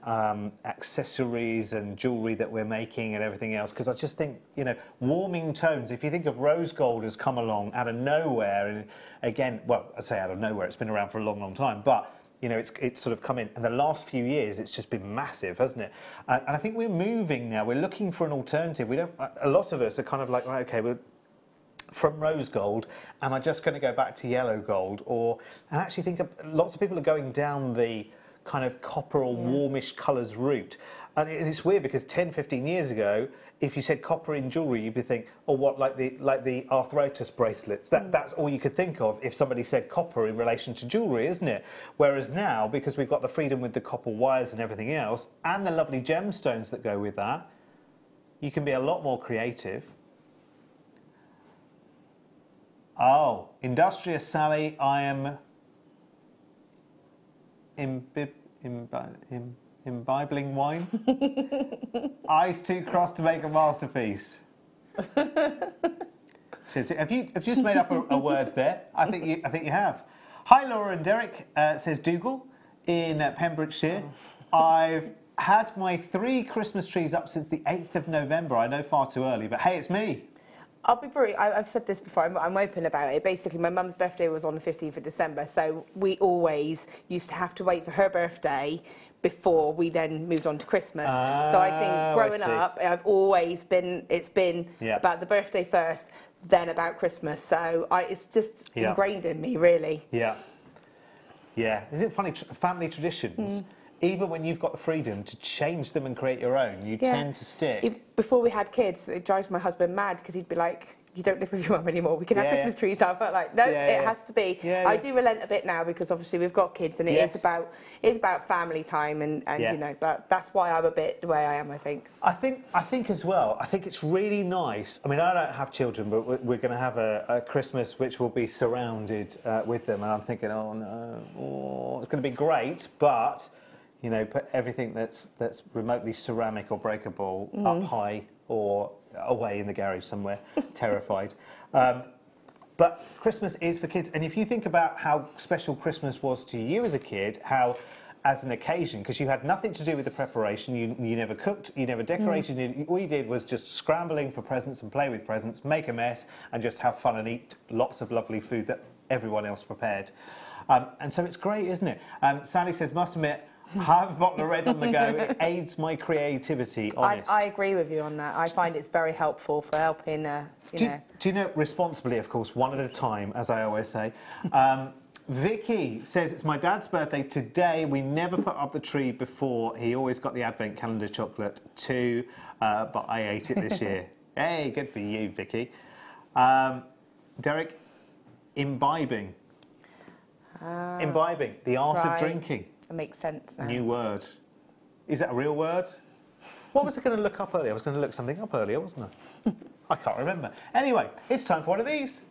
Speaker 1: accessories and jewellery that we're making and everything else. Because I just think, you know, warming tones, if you think of rose gold has come along out of nowhere, and again, well, I say out of nowhere, it's been around for a long, long time, but you know, it's sort of come in. And the last few years, it's just been massive, hasn't it? And I think we're moving now. We're looking for an alternative. We don't. A lot of us are kind of like, right, okay, we're from rose gold. Am I just going to go back to yellow gold? And I actually think lots of people are going down the kind of copper or warmish colours route. And it's weird because 10, 15 years ago, if you said copper in jewellery, you'd be thinking, oh, what, like the arthritis bracelets? That's all you could think of if somebody said copper in relation to jewellery, isn't it? Whereas now, because we've got the freedom with the copper wires and everything else, and the lovely gemstones that go with that, you can be a lot more creative. Oh, Industrious Sally, I am imbibing wine. Eyes too crossed to make a masterpiece. Have you just made up a word there? I think you have. Hi, Laura and Derek, says Dougal in Pembrokeshire. I've had my 3 Christmas trees up since the 8th of November. I know far too early, but hey, it's me.
Speaker 2: I'll be brief. I've said this before. I'm open about it. Basically, my mum's birthday was on the 15th of December, so we always used to have to wait for her birthday before we then moved on to Christmas. So I think growing up, I've always been, it's been about the birthday first, then about Christmas. So it's just ingrained in me, really. Yeah.
Speaker 1: Yeah. Isn't it funny, family traditions? Even when you've got the freedom to change them and create your own, you tend to stick.
Speaker 2: Before we had kids, it drives my husband mad because he'd be like, you don't live with your mum anymore, we can have Christmas trees up. I'm like, no, it has to be. I do relent a bit now because obviously we've got kids and it's about family time and you know, but that's why I'm a bit the way I am, I think. I
Speaker 1: think as well, I think it's really nice. I mean, I don't have children, but we're going to have a Christmas which will be surrounded with them, and I'm thinking, oh no, it's going to be great, but you know, put everything that's remotely ceramic or breakable up high or away in the garage somewhere, terrified. But Christmas is for kids. And if you think about how special Christmas was to you as a kid, how as an occasion, because you had nothing to do with the preparation, you never cooked, you never decorated, all you did was just scrambling for presents and play with presents, make a mess and just have fun and eat lots of lovely food that everyone else prepared. And so it's great, isn't it? Sally says, must admit, have a bottle of red on the go. It aids my creativity, honest.
Speaker 2: I agree with you on that. I find it's very helpful for helping,
Speaker 1: Do you know, responsibly, of course, one at a time, as I always say. Vicky says, it's my dad's birthday today. We never put up the tree before. He always got the advent calendar chocolate too, but I ate it this year. Hey, good for you, Vicky. Derek, imbibing. Imbibing, the art of drinking.
Speaker 2: That makes sense now.
Speaker 1: New word. Is that a real word? What was I going to look up earlier? I was going to look something up earlier, wasn't I? I can't remember. Anyway, it's time for one of these.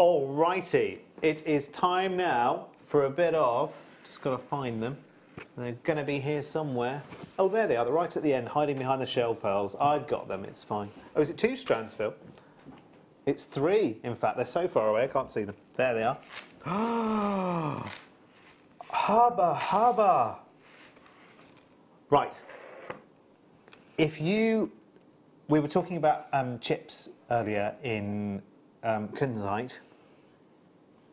Speaker 1: Alrighty, it is time now for a bit of, just got to find them. They're going to be here somewhere. Oh, there they are, they're right at the end, hiding behind the shell pearls. I've got them, it's fine. Oh, is it 2 strands, Phil? It's 3, in fact. They're so far away, I can't see them. There they are. Hubba, hubba. Right. We were talking about chips earlier in Kunzite,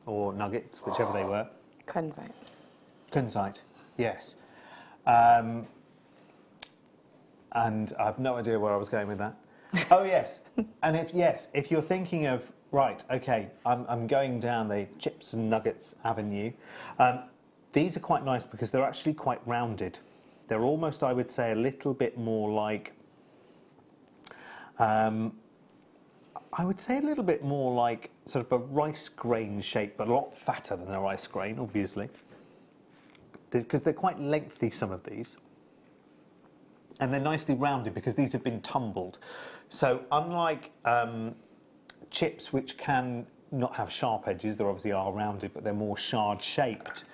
Speaker 1: or nuggets, whichever they were.
Speaker 2: Kunzite.
Speaker 1: Kunzite, yes. And I have no idea where I was going with that. Oh, yes. And if you're thinking of, right, okay, I'm going down the chips and nuggets avenue, these are quite nice because they're actually quite rounded. They're almost, I would say, a little bit more like, I would say a little bit more like sort of a rice grain shape, but a lot fatter than a rice grain, obviously. Because they're quite lengthy, some of these. And they're nicely rounded because these have been tumbled. So unlike chips, which can not have sharp edges, they obviously are rounded, but they're more shard-shaped.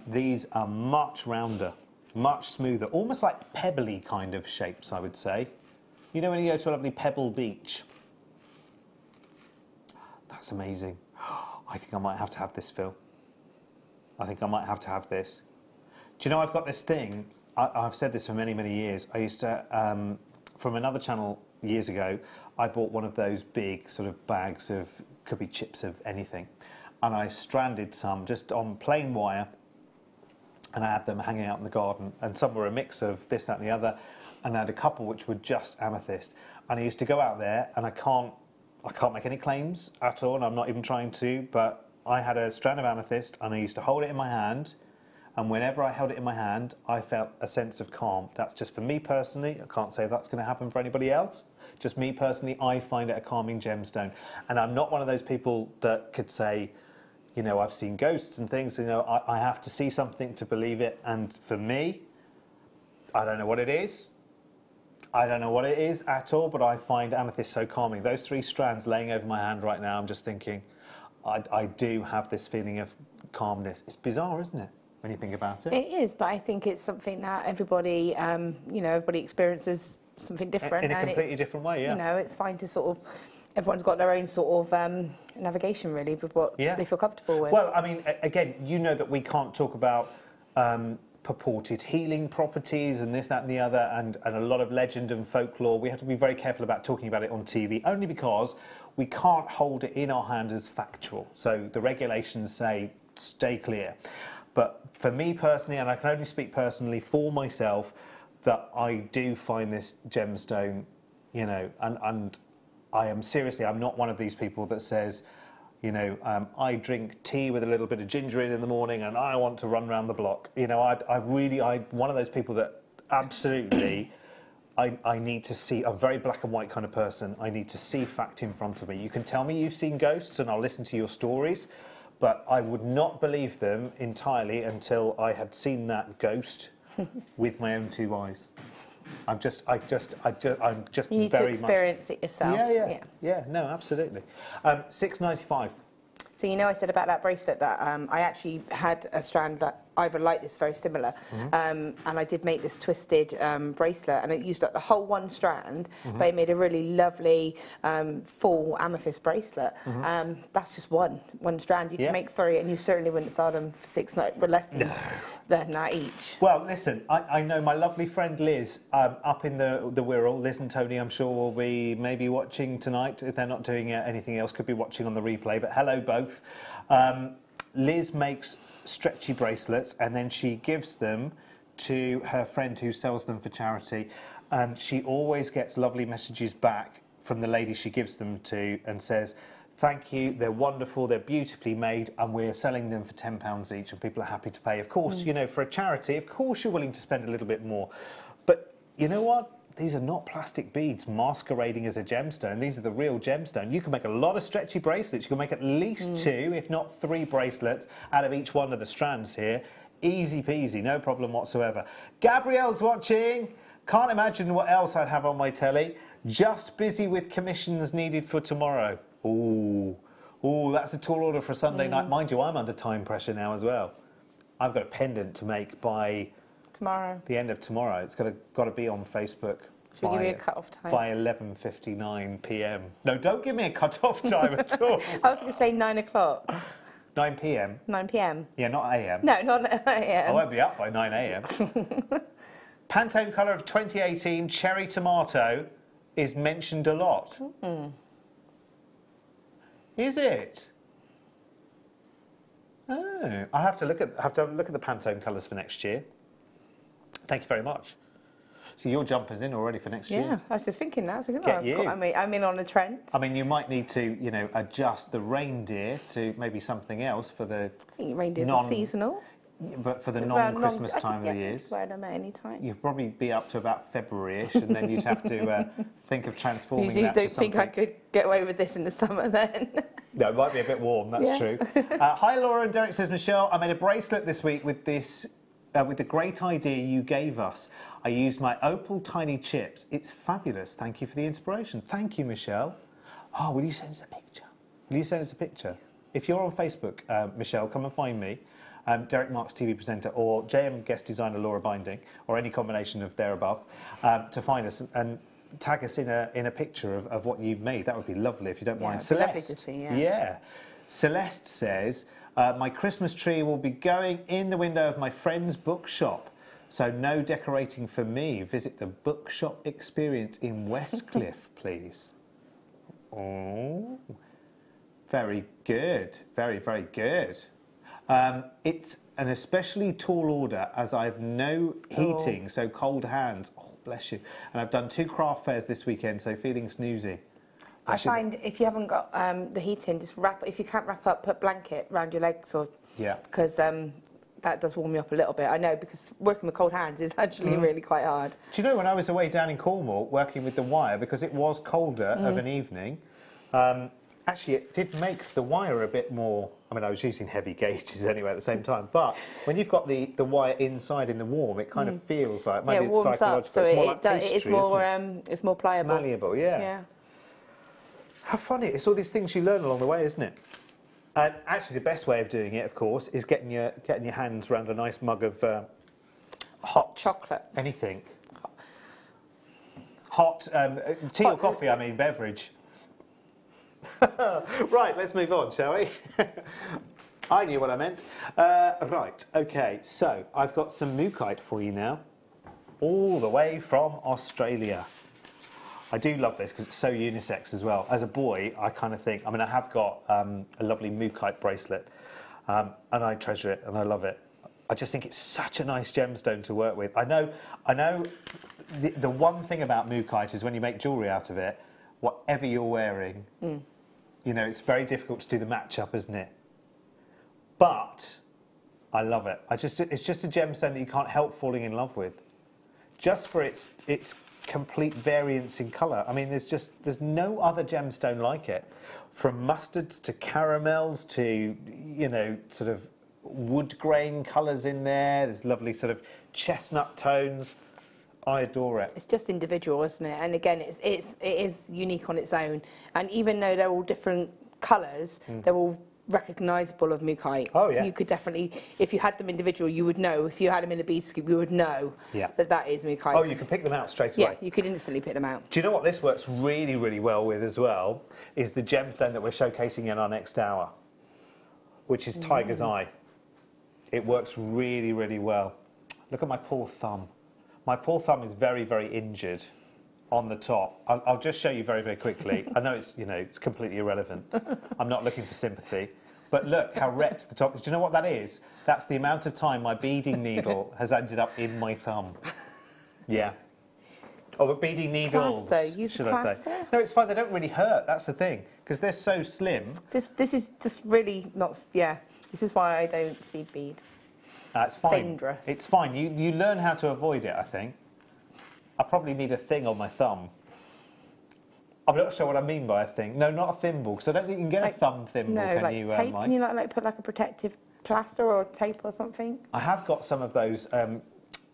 Speaker 1: These are much rounder, much smoother, almost like pebbly kind of shapes, I would say. You know when you go to a lovely pebble beach? That's amazing. I think I might have to have this, Phil. I think I might have to have this. Do you know, I've got this thing, I've said this for many, many years. I used to, from another channel years ago, I bought one of those big sort of bags of, could be chips of anything, and I stranded some just on plain wire, and I had them hanging out in the garden, and some were a mix of this, that and the other, and I had a couple which were just amethyst. And I used to go out there, and I can't make any claims at all, and I'm not even trying to, but I had a strand of amethyst, and I used to hold it in my hand, and whenever I held it in my hand, I felt a sense of calm. That's just for me personally. I can't say that's going to happen for anybody else. Just me personally, I find it a calming gemstone. And I'm not one of those people that could say, you know, I've seen ghosts and things, you know, I have to see something to believe it. And for me, I don't know what it is. I don't know what it is at all, but I find amethyst so calming. Those 3 strands laying over my hand right now, I'm just thinking, I do have this feeling of calmness. It's bizarre, isn't it, when you think about it?
Speaker 2: It is, but I think it's something that everybody, you know, everybody experiences something different.
Speaker 1: In a completely different way, yeah.
Speaker 2: You know, it's fine to sort of, everyone's got their own sort of navigation, really, with what they feel comfortable with.
Speaker 1: Well, I mean, again, you know that we can't talk about purported healing properties and this, that and the other, and a lot of legend and folklore. We have to be very careful about talking about it on TV, only because we can't hold it in our hand as factual. So the regulations say, stay clear. But for me personally, and I can only speak personally for myself, that I do find this gemstone, you know, and I am seriously, I'm not one of these people that says, you know, I drink tea with a little bit of ginger in the morning and I want to run around the block. You know, I'm one of those people that absolutely, I need to see, a very black and white kind of person. I need to see fact in front of me. You can tell me you've seen ghosts and I'll listen to your stories, but I would not believe them entirely until I had seen that ghost with my own 2 eyes. I'm just
Speaker 2: you need
Speaker 1: very
Speaker 2: to experience it yourself.
Speaker 1: Yeah, no, absolutely. $6.95.
Speaker 2: So you know, I said about that bracelet that I actually had a strand that either like this, very similar, and I did make this twisted bracelet, and it used up the whole 1 strand, but it made a really lovely full amethyst bracelet. That's just one strand. You can make 3, and you certainly wouldn't sell them for less than that each.
Speaker 1: Well, listen, I know my lovely friend Liz up in the Wirral. Liz and Tony, I'm sure, will be maybe watching tonight. If they're not doing anything else, could be watching on the replay, but hello both. Liz makes stretchy bracelets and then she gives them to her friend who sells them for charity, and she always gets lovely messages back from the lady she gives them to and says, thank you, they're wonderful, they're beautifully made, and we're selling them for £10 each, and people are happy to pay. Of course, you know, for a charity, of course you're willing to spend a little bit more. But you know what? These are not plastic beads masquerading as a gemstone. These are the real gemstone. You can make a lot of stretchy bracelets. You can make at least 2, if not 3 bracelets out of each one of the strands here. Easy peasy, no problem whatsoever. Gabrielle's watching. Can't imagine what else I'd have on my telly. Just busy with commissions needed for tomorrow. Ooh, Oh, that's a tall order for a Sunday night. Mind you, I'm under time pressure now as well. I've got a pendant to make by
Speaker 2: tomorrow.
Speaker 1: The end of tomorrow. It's got to be on Facebook.
Speaker 2: Should we give you a cut-off time?
Speaker 1: By 11:59 p.m. No, don't give me a cut-off time at all.
Speaker 2: I was going to say 9 o'clock.
Speaker 1: 9 p.m.
Speaker 2: 9 p.m.
Speaker 1: Yeah, not a.m.
Speaker 2: No, not a.m.
Speaker 1: I won't be up by 9 a.m. Pantone colour of 2018 cherry tomato is mentioned a lot. Is it? Oh, I'll have to look at the Pantone colours for next year. Thank you very much. So your jumper's in already for next year.
Speaker 2: Yeah, I was just thinking that. I'm in on a trend.
Speaker 1: I mean, you might need to, you know, adjust the reindeer to maybe something else for the.
Speaker 2: I think reindeers are seasonal.
Speaker 1: But for the non-Christmas time of the years,
Speaker 2: wear them at any time.
Speaker 1: You'd probably be up to about February-ish, and then you'd have to think of transforming that to something.
Speaker 2: You don't think I could get away with this in the summer then?
Speaker 1: No, it might be a bit warm. That's true. Hi, Laura, and Derek says, Michelle, I made a bracelet this week with this. With the great idea you gave us. I used my opal tiny chips. It's fabulous. Thank you for the inspiration. Thank you, Michelle. Oh, will you send us a picture? Will you send us a picture? If you're on Facebook, Michelle, come and find me, Derek Marks TV presenter, or JM guest designer Laura Binding, or any combination of there above, to find us and tag us in a picture of what you've made. That would be lovely if you don't mind.
Speaker 2: Celeste. Lovely to see,
Speaker 1: yeah. Celeste says, my Christmas tree will be going in the window of my friend's bookshop. So no decorating for me. Visit the bookshop experience in Westcliff, please. Oh, very good. Very, very good. It's an especially tall order as I have no heating, so cold hands. Oh, bless you. And I've done 2 craft fairs this weekend, so feeling snoozy.
Speaker 2: I find if you haven't got the heating, just if you can't wrap up, put blanket around your legs, or because that does warm you up a little bit. I know, because working with cold hands is actually really quite hard.
Speaker 1: Do you know, when I was away down in Cornwall working with the wire, because it was colder of an evening, actually it did make the wire a bit more. I mean, I was using heavy gauges anyway at the same time, but when you've got the wire inside in the warm, it kind of feels like maybe it's psychological.
Speaker 2: Up, so
Speaker 1: it's more like pastry,
Speaker 2: it's more pliable,
Speaker 1: malleable. Yeah. How funny. It's all these things you learn along the way, isn't it? And actually, the best way of doing it, of course, is getting your hands around a nice mug of hot
Speaker 2: chocolate.
Speaker 1: Anything. Hot tea or coffee, I mean, beverage. Right, let's move on, shall we? I knew what I meant. Right, okay, so I've got some mookaite for you now, all the way from Australia. I do love this because it's so unisex as well. As a boy, I kind of think, I mean, I have got a lovely mookaite bracelet, and I treasure it and I love it. I just think it's such a nice gemstone to work with. I know the one thing about mookaite is when you make jewellery out of it, whatever you're wearing, you know, it's very difficult to do the match-up, isn't it? But I love it. It's just a gemstone that you can't help falling in love with. Just for its complete variance in colour. I mean, there's no other gemstone like it. From mustards to caramels to, you know, sort of wood grain colours in there. There's lovely sort of chestnut tones. I adore it.
Speaker 2: It's just individual, isn't it? And again, it is unique on its own. And even though they're all different colours, they're all recognisable of mookaite.
Speaker 1: Oh, yeah.
Speaker 2: You could definitely, if you had them individual, you would know. If you had them in a bead scoop, you would know that is mookaite.
Speaker 1: Oh, you can pick them out straight away.
Speaker 2: Yeah, you could instantly pick them out.
Speaker 1: Do you know what this works really, really well with as well? Is the gemstone that we're showcasing in our next hour, which is Tiger's Eye. It works really, really well. Look at my poor thumb. My poor thumb is very, very injured on the top. I'll just show you very, very quickly. I know it's completely irrelevant. I'm not looking for sympathy. But look how wrecked the top is. Do you know what that is? That's the amount of time my beading needle has ended up in my thumb. Yeah. Oh, but beading needles, should I say. No, it's fine. They don't really hurt. That's the thing. Because they're so slim.
Speaker 2: This is just really not... Yeah. This is why I don't see bead.
Speaker 1: It's fine.
Speaker 2: Dangerous.
Speaker 1: It's fine. You learn how to avoid it, I think. I probably need a thing on my thumb. I'm not sure what I mean by a thing. No, not a thimble, because I don't think you can get a thumb thimble, can you,
Speaker 2: tape?
Speaker 1: Mike?
Speaker 2: Can you put like a protective plaster or tape or something?
Speaker 1: I have got some of those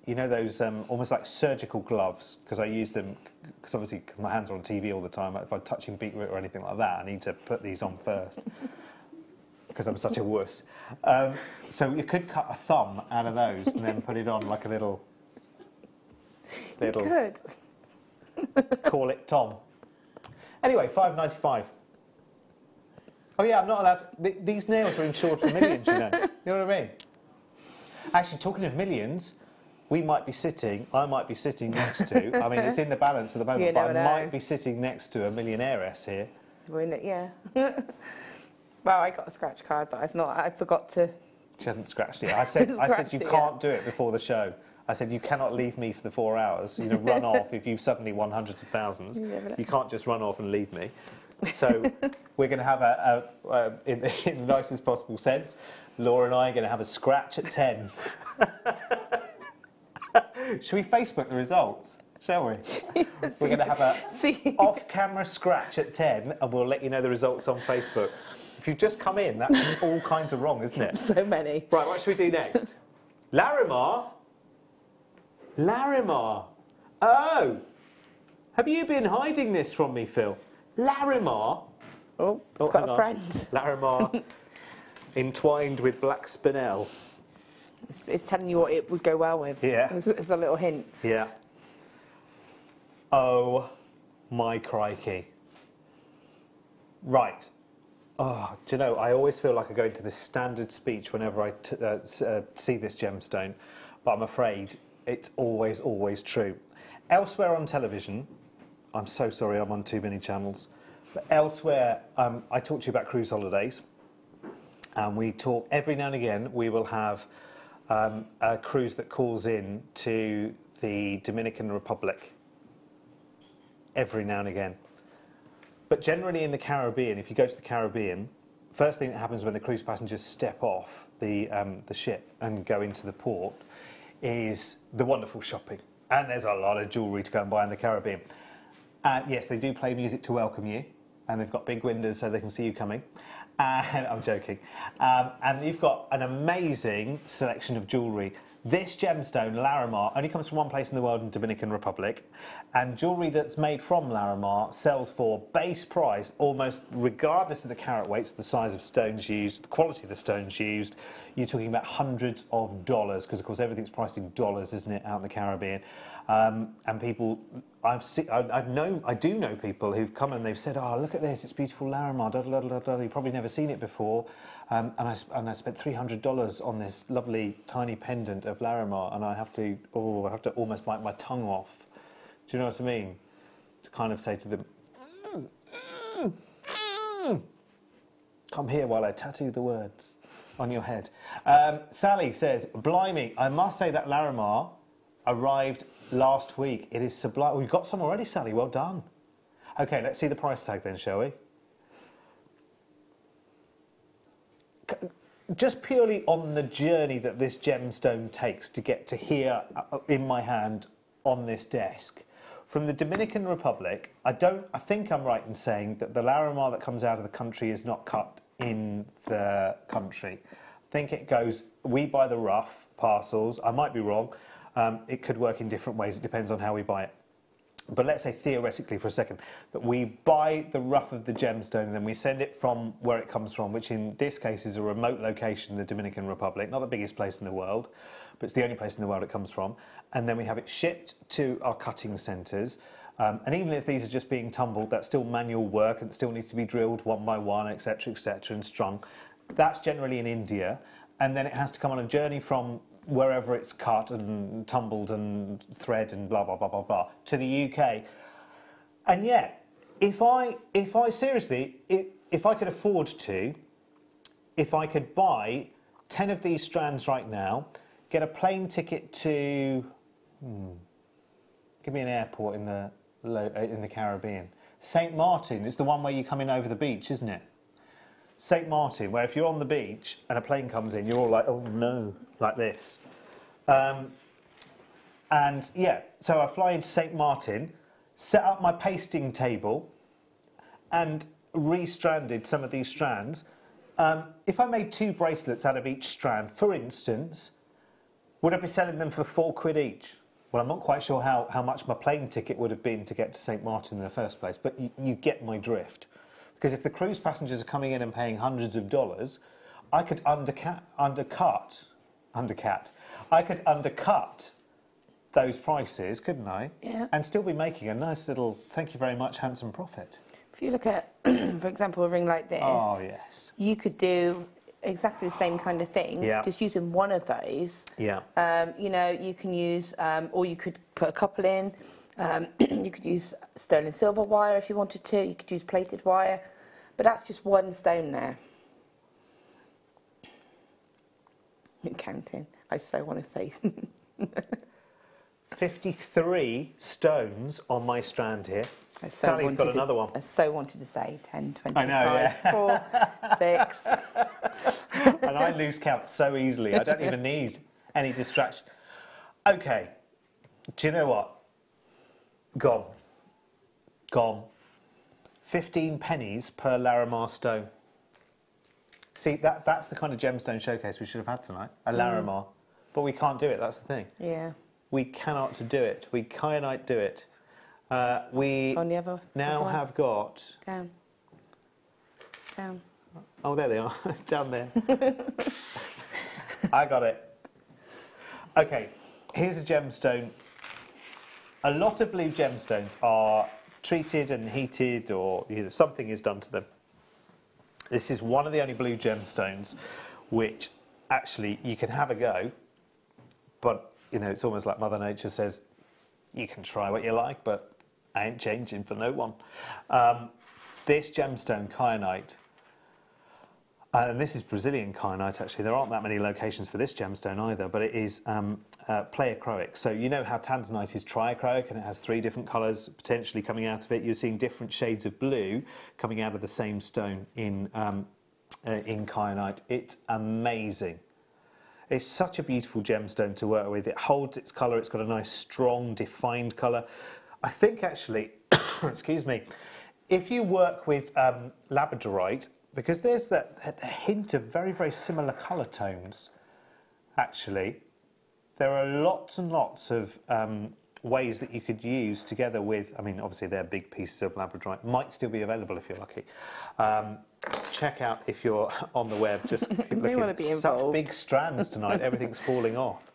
Speaker 1: you know those almost like surgical gloves, because I use them, because obviously my hands are on TV all the time. If I'm touching beetroot or anything like that, I need to put these on first, because I'm such a wuss. So you could cut a thumb out of those and then put it on like a little...
Speaker 2: You could.
Speaker 1: Call it Tom. Anyway, $5.95. Oh yeah, I'm not allowed to... These nails are insured for millions, you know. You know what I mean? Actually, talking of millions, I might be sitting next to... I mean, it's in the balance at the moment, but I might be sitting next to a millionairess here.
Speaker 2: We're in it, yeah. Well, I got a scratch card, but I forgot to...
Speaker 1: She hasn't scratched it. I said you can't do it before the show. I said, you cannot leave me for the 4 hours, you know, run off if you've suddenly won hundreds of thousands. You can't just run off and leave me. So we're going to have in the nicest possible sense, Laura and I are going to have a scratch at 10. Should we Facebook the results? Shall we? We're going to have a off-camera scratch at 10 and we'll let you know the results on Facebook. If you've just come in, that's all kinds of wrong, isn't it?
Speaker 2: So many.
Speaker 1: Right, what should we do next? Larimar? Larimar. Oh! Have you been hiding this from me, Phil? Larimar?
Speaker 2: Oh, it's got a friend.
Speaker 1: Larimar entwined with black spinel.
Speaker 2: It's telling you what it would go well with.
Speaker 1: Yeah.
Speaker 2: It's a little hint.
Speaker 1: Yeah. Oh, my crikey. Right. Oh, do you know, I always feel like I go into this standard speech whenever I see this gemstone, but I'm afraid it's always, always true. Elsewhere on television, I'm so sorry I'm on too many channels, but elsewhere I talk to you about cruise holidays, and we talk, every now and again, we will have a cruise that calls in to the Dominican Republic, every now and again. But generally in the Caribbean, if you go to the Caribbean, first thing that happens when the cruise passengers step off the ship and go into the port is the wonderful shopping. And there's a lot of jewellery to go and buy in the Caribbean. And yes, they do play music to welcome you, and they've got big windows so they can see you coming. And I'm joking. And you've got an amazing selection of jewellery. This gemstone, Larimar, only comes from one place in the world, in Dominican Republic, and jewellery that's made from Larimar sells for base price, almost regardless of the carat weights, the size of stones used, the quality of the stones used. You're talking about hundreds of dollars, because of course everything's priced in dollars, isn't it, out in the Caribbean? And people, I do know people who've come and they've said, oh, look at this, it's beautiful Larimar, da, da, da, da, da. You've probably never seen it before. And I spent $300 on this lovely tiny pendant of Larimar, and I have to almost bite my tongue off. Do you know what I mean? To kind of say to them, come here while I tattoo the words on your head. Sally says, blimey, I must say that Larimar arrived last week. It is sublime. We've got some already, Sally. Well done. Okay, let's see the price tag then, shall we? Just purely on the journey that this gemstone takes to get to here in my hand on this desk. From the Dominican Republic, I think I'm right in saying that the Larimar that comes out of the country is not cut in the country. I think it goes, we buy the rough parcels. I might be wrong. It could work in different ways. It depends on how we buy it. But let's say theoretically for a second that we buy the rough of the gemstone and then we send it from where it comes from, which in this case is a remote location in the Dominican Republic, not the biggest place in the world, but it's the only place in the world it comes from. And then we have it shipped to our cutting centres. And even if these are just being tumbled, that's still manual work and still needs to be drilled one by one, etc., and strung. That's generally in India. And then it has to come on a journey from wherever it's cut and tumbled and thread and blah, blah, blah, blah, blah, to the UK. And yet, if I seriously, if I could afford to, if I could buy 10 of these strands right now, get a plane ticket to, give me an airport in the Caribbean. St. Martin is the one where you come in over the beach, isn't it? St. Martin, where if you're on the beach and a plane comes in, you're all like, oh no, like this. And yeah, so I fly into St. Martin, set up my pasting table and re-stranded some of these strands. If I made 2 bracelets out of each strand, for instance, Would I be selling them for £4 each? Well, I'm not quite sure how much my plane ticket would have been to get to St. Martin in the first place, but you get my drift. Because if the cruise passengers are coming in and paying hundreds of dollars, I could undercut those prices, couldn't I?
Speaker 2: Yeah.
Speaker 1: And still be making a nice little, thank you very much, handsome profit.
Speaker 2: If you look at, for example, a ring like this,
Speaker 1: oh yes,
Speaker 2: you could do exactly the same kind of thing, just using one of those.
Speaker 1: Yeah.
Speaker 2: You know, you can use, or you could put a couple in. You could use sterling silver wire if you wanted to. You could use plated wire, but that's just one stone there. I'm counting. I so want to say.
Speaker 1: 53 stones on my strand here. Sally's got another one.
Speaker 2: I so wanted to say 10, 25,
Speaker 1: I know, yeah.
Speaker 2: 4, 6.
Speaker 1: And I lose count so easily. I don't even need any distraction. Okay. Do you know what? Gone. Gone. 15 pennies per Larimar stone. See, that's the kind of gemstone showcase we should have had tonight. A Larimar. But we can't do it, that's the thing.
Speaker 2: Yeah.
Speaker 1: We cannot do it. We cannot do it. We
Speaker 2: On the other
Speaker 1: now have got...
Speaker 2: Down. Down.
Speaker 1: Oh, there they are. Down there. I got it. Okay, here's a gemstone. A lot of blue gemstones are treated and heated, or something is done to them. This is one of the only blue gemstones which actually you can have a go, but it's almost like Mother Nature says, you can try what you like, but I ain't changing for no one. This gemstone, kyanite, and this is Brazilian kyanite actually, there aren't that many locations for this gemstone either, but it is pleochroic. So you know how tanzanite is trichroic and it has 3 different colours potentially coming out of it. You're seeing different shades of blue coming out of the same stone in kyanite. It's amazing. It's such a beautiful gemstone to work with. It holds its colour, it's got a nice strong defined colour. I think actually, excuse me, if you work with Labradorite, because there's that hint of very, very similar colour tones, actually, there are lots and lots of ways that you could use together with, I mean, obviously they're big pieces of Labradorite, might still be available if you're lucky. Check out if you're on the web, just looking at such big strands tonight, everything's falling off.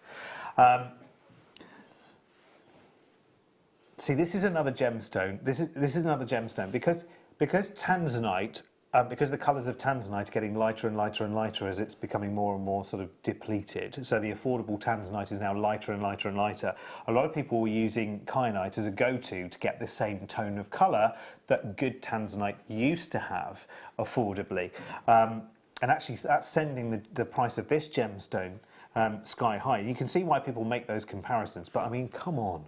Speaker 1: See, this is another gemstone. This is another gemstone because tanzanite, because the colours of tanzanite are getting lighter and lighter and lighter as it's becoming more and more sort of depleted. So the affordable tanzanite is now lighter and lighter and lighter. A lot of people were using kyanite as a go-to to get the same tone of colour that good tanzanite used to have affordably. And actually that's sending the price of this gemstone sky high. You can see why people make those comparisons, but I mean, come on.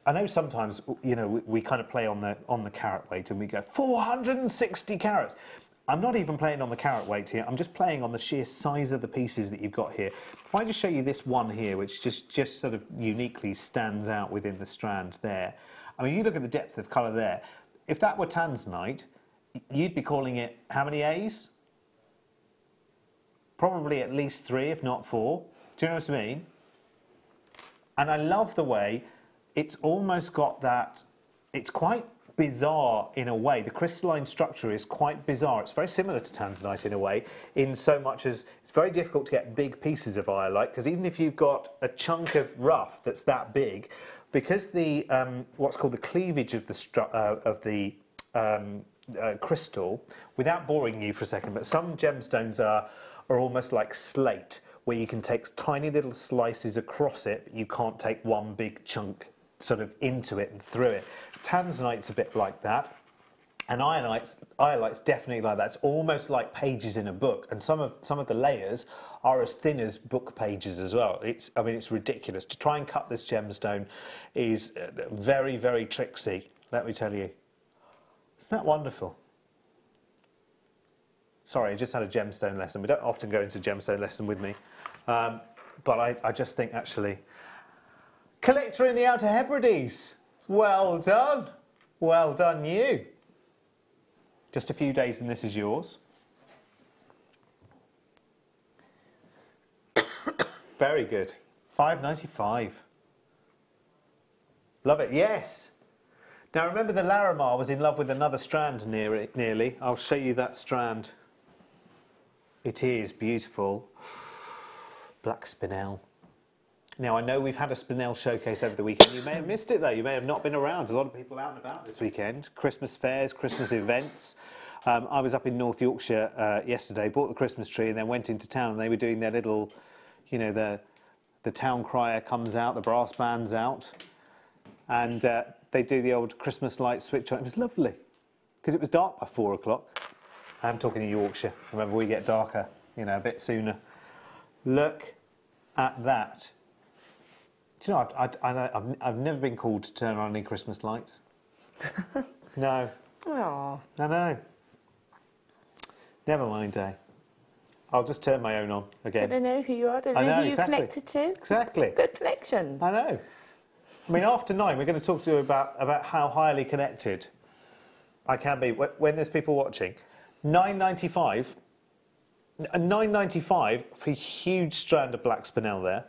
Speaker 1: I know sometimes, we kind of play on the carat weight and we go 460 carats. I'm not even playing on the carat weight here. I'm just playing on the sheer size of the pieces that you've got here. If I just show you this one here, which just sort of uniquely stands out within the strand there. I mean, you look at the depth of colour there. If that were tanzanite, you'd be calling it how many A's? Probably at least 3, if not 4. Do you know what I mean? And I love the way it's almost got that, it's quite bizarre in a way. The crystalline structure is quite bizarre. It's very similar to tanzanite in a way, in so much as it's very difficult to get big pieces of iolite, because even if you've got a chunk of rough that's that big, because the what's called the cleavage of the crystal, without boring you for a second, but some gemstones are almost like slate, where you can take tiny little slices across it, but you can't take one big chunk sort of into it and through it. Tanzanite's a bit like that, and iolite's definitely like that. It's almost like pages in a book, and some of the layers are as thin as book pages as well. I mean, it's ridiculous. To try and cut this gemstone is very, very tricksy, let me tell you. Isn't that wonderful? Sorry, I just had a gemstone lesson. We don't often go into gemstone lesson with me. But I just think, actually, collector in the Outer Hebrides, well done. Well done, you. Just a few days and this is yours. Very good. £5.95. Love it. Yes. Now remember, the Larimar was in love with another strand nearly. I'll show you that strand. It is beautiful. Black spinel. Now I know we've had a spinel showcase over the weekend. You may have missed it though. You may have not been around. A lot of people out and about this weekend. Christmas fairs, Christmas events. I was up in North Yorkshire yesterday, bought the Christmas tree and then went into town, and they were doing their little, you know, the town crier comes out, the brass band's out, and they do the old Christmas light switch on. It was lovely, because it was dark by 4 o'clock. I'm talking in Yorkshire. Remember, we get darker, you know, a bit sooner. Look at that. Do you know, I've never been called to turn on any Christmas lights. No.
Speaker 2: Oh.
Speaker 1: I know. Never mind, eh? I'll just turn my own on again.
Speaker 2: Don't know who you are. Don't know who you're connected to.
Speaker 1: Exactly.
Speaker 2: Good connections.
Speaker 1: I know. I mean, after 9, we're going to talk to you about how highly connected I can be when there's people watching. £9.95. £9.95 for a huge strand of black spinel there.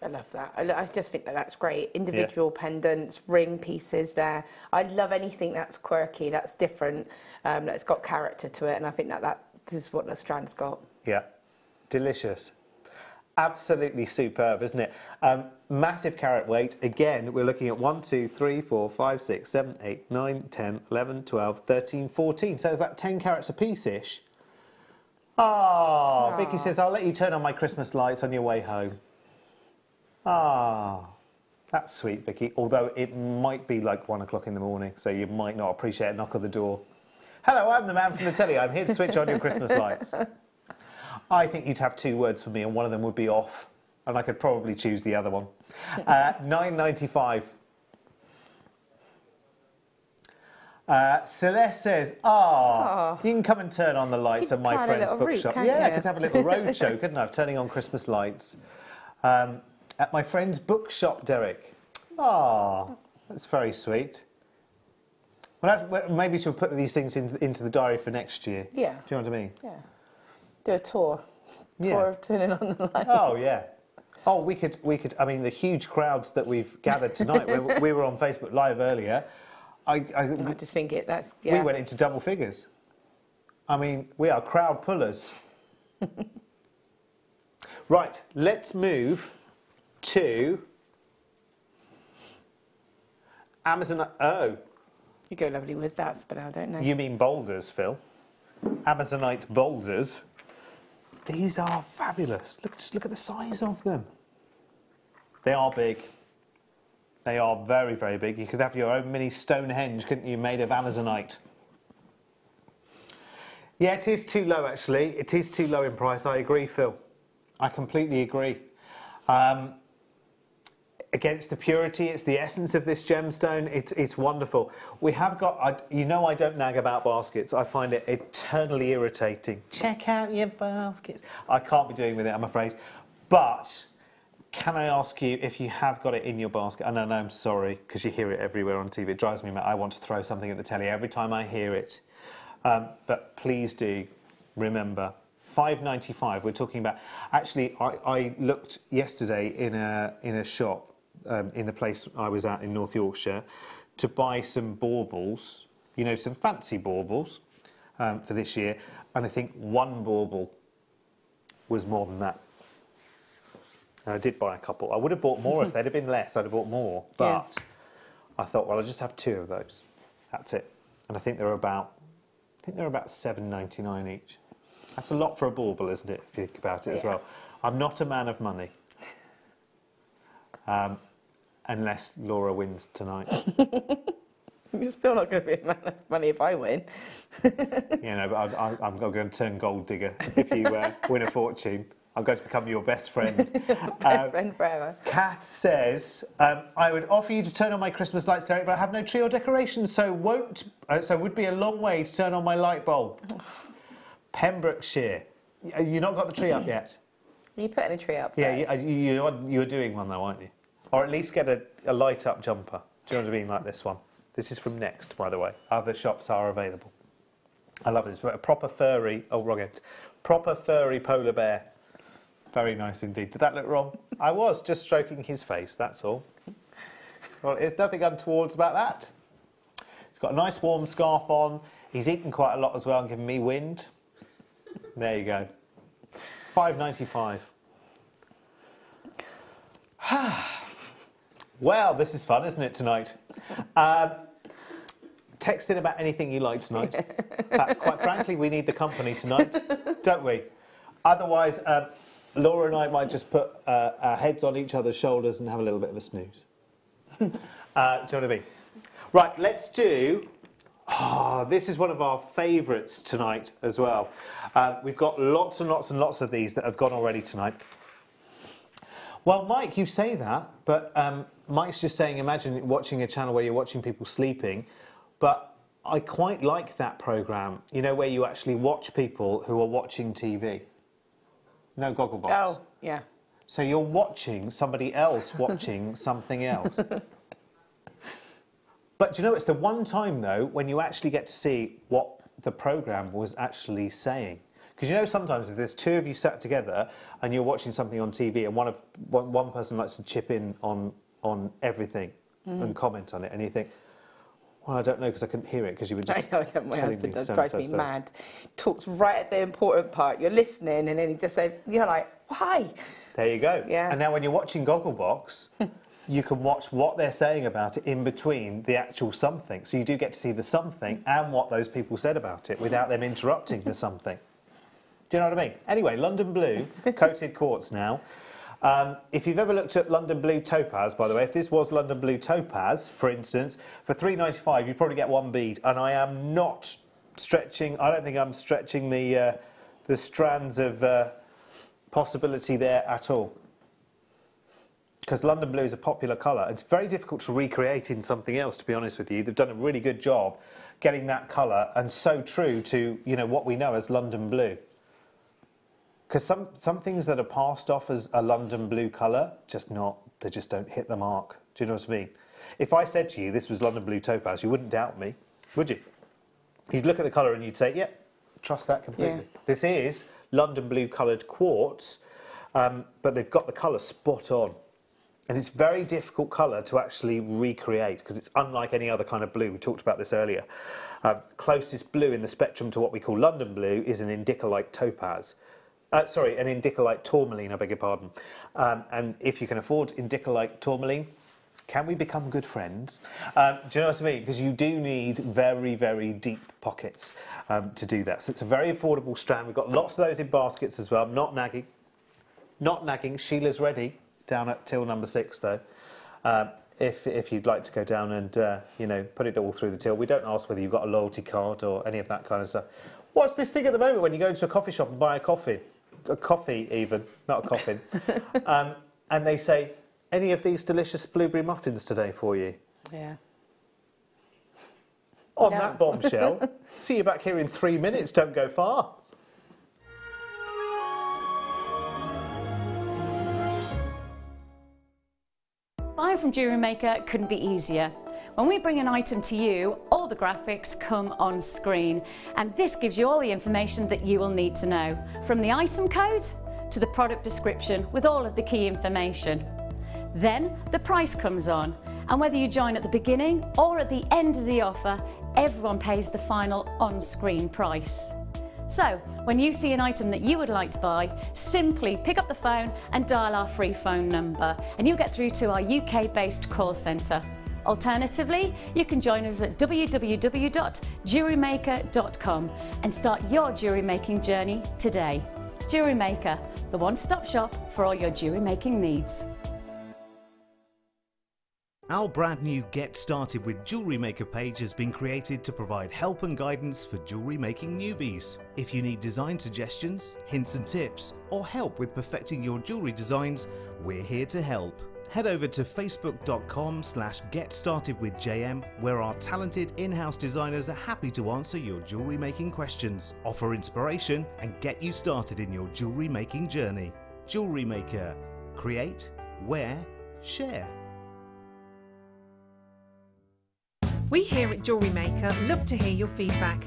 Speaker 2: I love that. I just think that that's great. Individual pendants, ring pieces there. I love anything that's quirky, that's different, that's got character to it, and I think that is what the strand's got. Yeah, delicious. Absolutely superb, isn't it? Massive carat weight. Again, we're looking at 1, 2, 3, 4, 5, 6, 7, 8, 9, 10, 11, 12, 13, 14. So is that 10 carats a piece-ish? Oh, Vicky says, I'll let you turn on my Christmas lights on your way home. Ah, that's sweet, Vicky. Although it might be like 1 o'clock in the morning, so you might not appreciate a knock on the door. Hello, I'm the man from the telly. I'm here to switch on your Christmas lights. I think you'd have 2 words for me, and one of them would be off, and I could probably choose the other one. £9.95. Celeste says, you can come and turn on the lights at my friend's bookshop. Yeah, I could have a little road show, couldn't I, of turning on Christmas lights. At my friend's bookshop, Derek. That's very sweet. Well, maybe she'll put these things into the diary for next year. Yeah. Do you know what I mean? Yeah. Do a tour. Tour of turning on the lights.
Speaker 1: Oh, yeah. Oh, we could, I mean, the huge crowds that we've gathered tonight, we were on Facebook Live earlier. I
Speaker 2: just think
Speaker 1: we went into double figures. I mean, we are crowd pullers. Right, let's move to Amazon. Oh.
Speaker 2: You go lovely with that spinel, don't you?
Speaker 1: You mean boulders, Phil? Amazonite boulders. These are fabulous. Just look at the size of them. They are big. They are very, very big. You could have your own mini Stonehenge, couldn't you, made of Amazonite? Yeah, it is too low, actually. It is too low in price. I agree, Phil. I completely agree. Against the purity, it's the essence of this gemstone. It's wonderful. We have got, you know, I don't nag about baskets. I find it eternally irritating. Check out your baskets. I can't be doing with it, I'm afraid. But can I ask you if you have got it in your basket? And I know, I'm sorry, because you hear it everywhere on TV. It drives me mad. I want to throw something at the telly every time I hear it. But please do remember, £5.95. We're talking about. Actually, I looked yesterday in a shop in the place I was at in North Yorkshire to buy some baubles. You know, some fancy baubles for this year, and I think one bauble was more than that. And I did buy a couple. I would have bought more if they'd have been less. I'd have bought more, but I thought, well, I'll just have 2 of those. That's it. And I think they're about £7.99 each. That's a lot for a bauble, isn't it, if you think about it as well. I'm not a man of money. Unless Laura wins tonight.
Speaker 2: You're still not going to be a man of money if I win.
Speaker 1: You know, but I'm going to turn gold digger if you win a fortune. I'm going to become your best friend.
Speaker 2: Best friend forever.
Speaker 1: Kath says, I would offer you to turn on my Christmas lights, Derek, but I have no tree or decorations, so would be a long way to turn on my light bulb. Pembrokeshire. You've not got the tree up yet?
Speaker 2: Are you putting a tree up?
Speaker 1: Yeah, you're doing one though, aren't you? Or at least get a light up jumper. Do you know what I mean, like this one? This is from Next, by the way. Other shops are available. I love this. A proper furry, oh, wrong end. Proper furry polar bear. Very nice indeed. Did that look wrong? I was just stroking his face, that's all. Well, there's nothing untoward about that. He's got a nice warm scarf on. He's eaten quite a lot as well and given me wind. There you go. $5.95. Well, this is fun, isn't it, tonight? Text in about anything you like tonight. Quite frankly, we need the company tonight, don't we? Otherwise, Laura and I might just put our heads on each other's shoulders and have a little bit of a snooze. Do you know what I mean? Right, let's do... this is one of our favourites tonight as well. We've got lots and lots and lots of these that have gone already tonight. Well, Mike, you say that, but Mike's just saying, imagine watching a channel where you're watching people sleeping, but I quite like that programme, you know, where you actually watch people who are watching TV. No goggle box.
Speaker 2: Oh, yeah.
Speaker 1: So you're watching somebody else watching something else. But do you know, it's the one time, though, when you actually get to see what the programme was actually saying. Because, you know, sometimes if there's two of you sat together and you're watching something on TV and one person likes to chip in on everything and comment on it, and you think, well, I don't know because I couldn't hear it because you were just telling
Speaker 2: my husband
Speaker 1: me
Speaker 2: does
Speaker 1: so
Speaker 2: drive me mad. Talks right at the important part. You're listening and then he just says, you're like, why?
Speaker 1: There you go.
Speaker 2: Yeah.
Speaker 1: And now when you're watching Gogglebox, you can watch what they're saying about it in between the actual something. So you do get to see the something and what those people said about it without them interrupting the something. Do you know what I mean? Anyway, London Blue, coated quartz now. If you've ever looked at London Blue Topaz, by the way, if this was London Blue Topaz, for instance, for $3.95, you'd probably get one bead. And I am not stretching, I don't think I'm stretching the strands of possibility there at all. Because London Blue is a popular colour. It's very difficult to recreate in something else, to be honest with you. They've done a really good job getting that colour and so true to, you know, what we know as London Blue. Because some things that are passed off as a London Blue colour, they just don't hit the mark. Do you know what I mean? If I said to you this was London Blue Topaz, you wouldn't doubt me, would you? You'd look at the colour and you'd say, yeah, trust that completely. Yeah. This is London Blue coloured quartz, but they've got the colour spot on. And it's very difficult colour to actually recreate because it's unlike any other kind of blue. We talked about this earlier. Closest blue in the spectrum to what we call London Blue is an indicolite topaz. An indicolite tourmaline, I beg your pardon. And if you can afford indicolite tourmaline, can we become good friends? Do you know what I mean? Because you do need very, very deep pockets to do that. So it's a very affordable strand. We've got lots of those in baskets as well. Not nagging. Not nagging. Sheila's ready. Down at till number 6, though. If you'd like to go down and you know, put it all through the till. We don't ask whether you've got a loyalty card or any of that kind of stuff. What's this thing at the moment when you go into a coffee shop and buy a coffee even, not a coffin, and they say, any of these delicious blueberry muffins today for you?
Speaker 2: Yeah.
Speaker 1: On that bombshell, see you back here in 3 minutes. Don't go far.
Speaker 7: Buying from Jewellery Maker couldn't be easier. When we bring an item to you, all the graphics come on screen, and this gives you all the information that you will need to know, from the item code to the product description with all of the key information. Then the price comes on, and whether you join at the beginning or at the end of the offer, everyone pays the final on-screen price. So, when you see an item that you would like to buy, simply pick up the phone and dial our free phone number, and you'll get through to our UK-based call centre. Alternatively, you can join us at www.jewellerymaker.com and start your jewellery making journey today. Jewellery Maker, the one-stop shop for all your jewellery making needs.
Speaker 8: Our brand new Get Started with Jewellery Maker page has been created to provide help and guidance for jewellery making newbies. If you need design suggestions, hints and tips, or help with perfecting your jewellery designs, we're here to help. Head over to facebook.com/getstartedwithjm, where our talented in-house designers are happy to answer your jewellery making questions, offer inspiration, and get you started in your jewellery making journey. Jewellery Maker. Create, wear, share.
Speaker 9: We here at Jewellery Maker love to hear your feedback.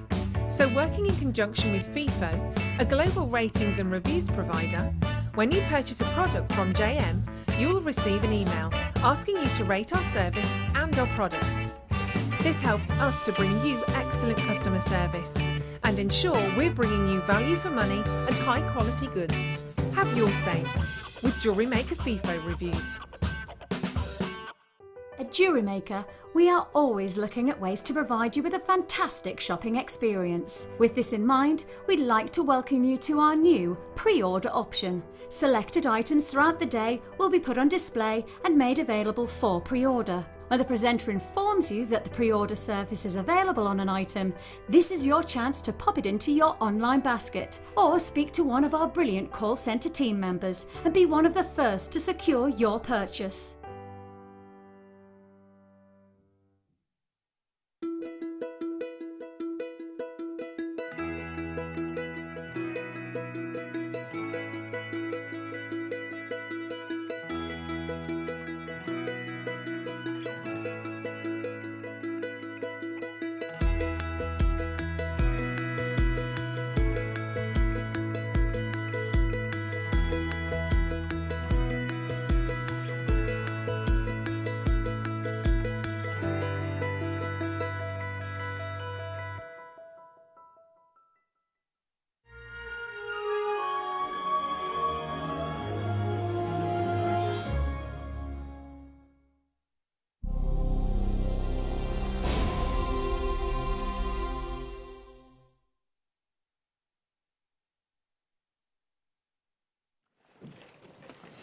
Speaker 9: So working in conjunction with FIFO, a global ratings and reviews provider, When you purchase a product from JM, you will receive an email asking you to rate our service and our products. This helps us to bring you excellent customer service and ensure we're bringing you value for money and high quality goods. Have your say with Jewellery Maker FIFO reviews.
Speaker 10: At Jewellery Maker, we are always looking at ways to provide you with a fantastic shopping experience. With this in mind, we'd like to welcome you to our new pre-order option. Selected items throughout the day will be put on display and made available for pre-order. When the presenter informs you that the pre-order service is available on an item, this is your chance to pop it into your online basket or speak to one of our brilliant call centre team members and be one of the first to secure your purchase.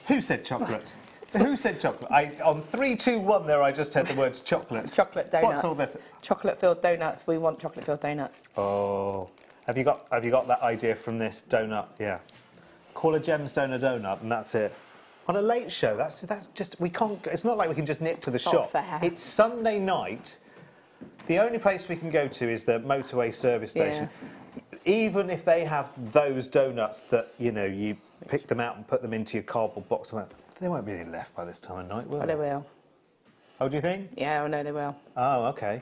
Speaker 1: Who said chocolate? Who said chocolate? On 3, 2, 1 there I just heard the words chocolate.
Speaker 2: Chocolate donuts.
Speaker 1: What's all this?
Speaker 2: Chocolate-filled donuts. We want chocolate-filled donuts.
Speaker 1: Oh. Have you got that idea from this donut? Yeah. Call a gemstone a donut and that's it. On a late show, that's just, we can't, it's not like we can just nip to the shop.
Speaker 2: Fair.
Speaker 1: It's Sunday night. The only place we can go to is the motorway service station. Yeah. Even if they have those donuts that, you know, you pick them out and put them into your cardboard box, there won't be any left by this time of night, will there?
Speaker 2: They will.
Speaker 1: Oh, do you think?
Speaker 2: Yeah, I know they will.
Speaker 1: Oh, okay.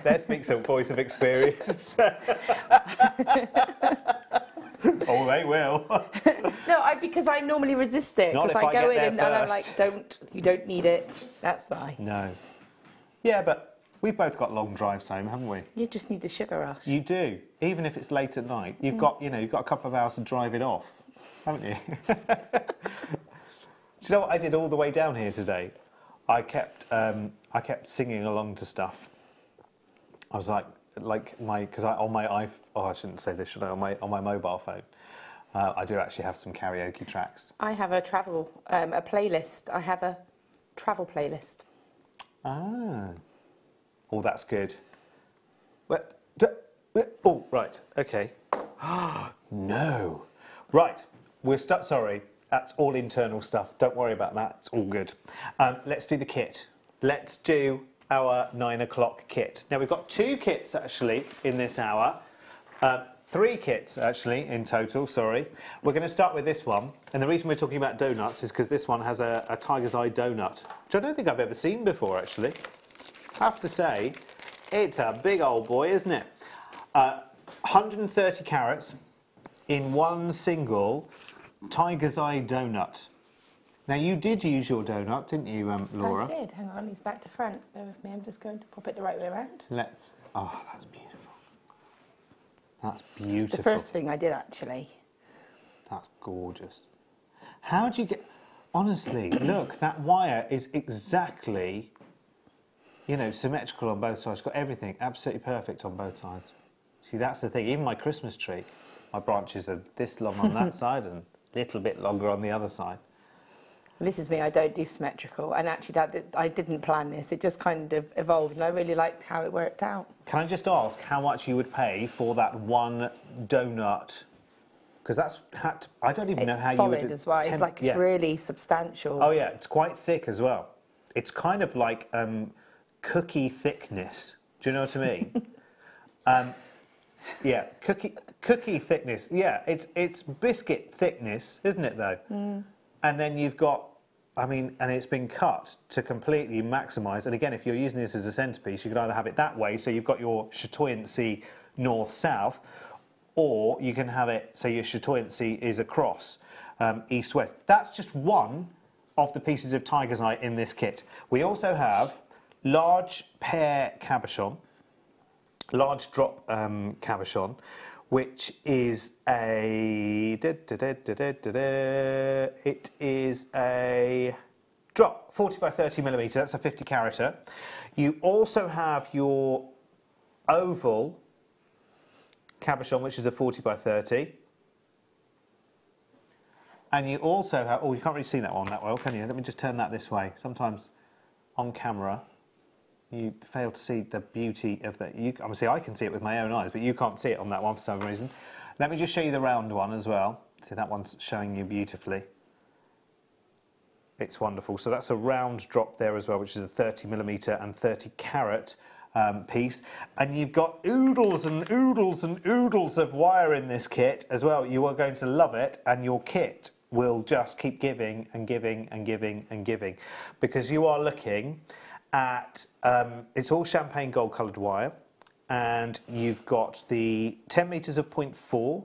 Speaker 1: There speaks a voice of experience. Oh, they will.
Speaker 2: No, because I normally resist it. Because I go in and I'm like, you don't need it. That's fine.
Speaker 1: No. Yeah, but we've both got long drives home, haven't we?
Speaker 2: You just need the sugar rush.
Speaker 1: You do. Even if it's late at night, you've got a couple of hours to drive it off, haven't you? Do you know what I did all the way down here today? I kept singing along to stuff. I was I shouldn't say this, should I? On my mobile phone, I do actually have some karaoke tracks.
Speaker 2: I have a playlist. I have a travel playlist.
Speaker 1: Ah. Oh, that's good. Oh, right. Okay. No. Right. Sorry. That's all internal stuff. Don't worry about that. It's all good. Let's do the kit. Let's do our 9 o'clock kit. Now, we've got 2 kits, actually, in this hour. 3 kits, actually, in total, sorry. We're going to start with this one. And the reason we're talking about donuts is because this one has a tiger's eye donut, which I don't think I've ever seen before, actually. I have to say, it's a big old boy, isn't it? 130 carats in one single tiger's eye donut. Now, you did use your donut, didn't you, Laura?
Speaker 2: I did. Hang on, he's back to front. Bear with me. I'm just going to pop it the right way around.
Speaker 1: Oh, that's beautiful. That's beautiful.
Speaker 2: It's the first thing I did, actually.
Speaker 1: That's gorgeous. How do you get... Honestly, look, that wire is exactly, symmetrical on both sides. It's got everything absolutely perfect on both sides. See, that's the thing. Even my Christmas tree, my branches are this long on that side and a little bit longer on the other side.
Speaker 2: This is me. I don't do symmetrical, and actually, I didn't plan this. It just kind of evolved, and I really liked how it worked out.
Speaker 1: Can I just ask how much you would pay for that one donut? Because I don't even know how you would...
Speaker 2: It's solid as well. It's really substantial.
Speaker 1: Oh yeah, it's quite thick as well. It's kind of like cookie thickness. Do you know what I mean? Yeah, cookie thickness. Yeah, it's biscuit thickness, isn't it though? Mm. And then you've got, and it's been cut to completely maximise. And again, if you're using this as a centrepiece, you could either have it that way, so you've got your chatoyancy north-south, or you can have it so your chatoyancy is across. east-west. That's just one of the pieces of tiger's eye in this kit. We also have large pear cabochon, large drop cabochon, which is a it is a drop 40 by 30 millimeter. That's a 50 carater. You also have your oval cabochon, which is a 40 by 30. And you also have, oh, you can't really see that one that well, can you? Let me just turn that this way. Sometimes on camera you fail to see the beauty of that. Obviously I can see it with my own eyes, but you can't see it on that one for some reason. Let me just show you the round one as well. See, that one's showing you beautifully. It's wonderful. So that's a round drop there as well, which is a 30 millimeter and 30 carat piece. And you've got oodles and oodles and oodles of wire in this kit as well. You are going to love it, and your kit will just keep giving and giving and giving and giving, because you are looking at, it's all champagne gold coloured wire, and you've got the 10 metres of 0.4.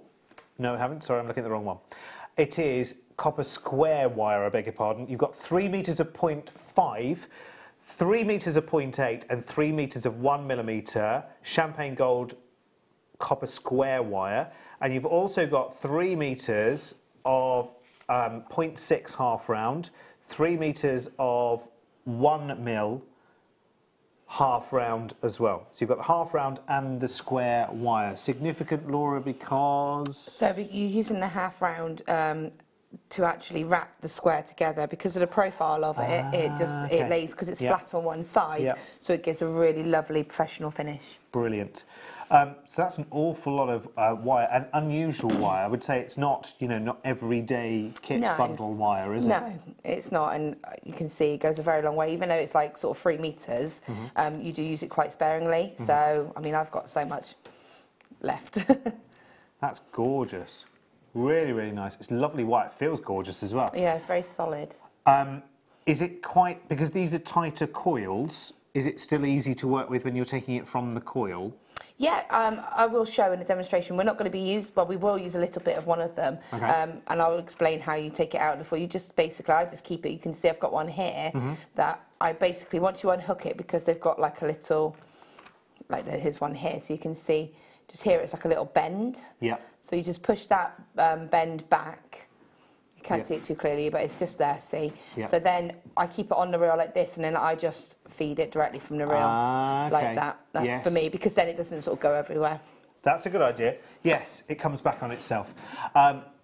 Speaker 1: No, I haven't. Sorry, I'm looking at the wrong one. It is copper square wire, I beg your pardon. You've got 3 metres of 0.5, 3 metres of 0.8 and 3 metres of 1 millimetre champagne gold copper square wire. And you've also got 3 metres of 0.6 half round, 3 metres of 1 mil half round as well. So you've got the half round and the square wire. Significant, Laura, because... So
Speaker 2: you're using the half round to actually wrap the square together because of the profile of it. It lays, because it's flat on one side, so it gives a really lovely professional finish. Brilliant. So that's an awful lot of wire, and unusual wire. I would say it's not, you know, not everyday kit bundle wire, is it? No, it's not, and you can see it goes a very long way. Even though it's like sort of 3 metres, you do use it quite sparingly. So, I mean, I've got so much left. That's gorgeous. Really, really nice. It's lovely wire. It feels gorgeous as well. Yeah, it's very solid. Is it quite, because these are tighter coils, is it still easy to work with when you're taking it from the coil? Yeah, I will show in a demonstration. We're not going to be well, we will use a little bit of one of them, and I'll explain how you take it out before you just basically, I just keep it. You can see I've got one here that I basically, once you unhook it, because they've got like a little, like here's one here, so you can see, just here it's like a little bend. Yeah. So you just push that bend back. You can't see it too clearly, but it's just there, see? Yeah. So then I keep it on the reel like this, and then I just feed it directly from the reel like that. That's for me, because then it doesn't sort of go everywhere. That's a good idea. Yes, it comes back on itself.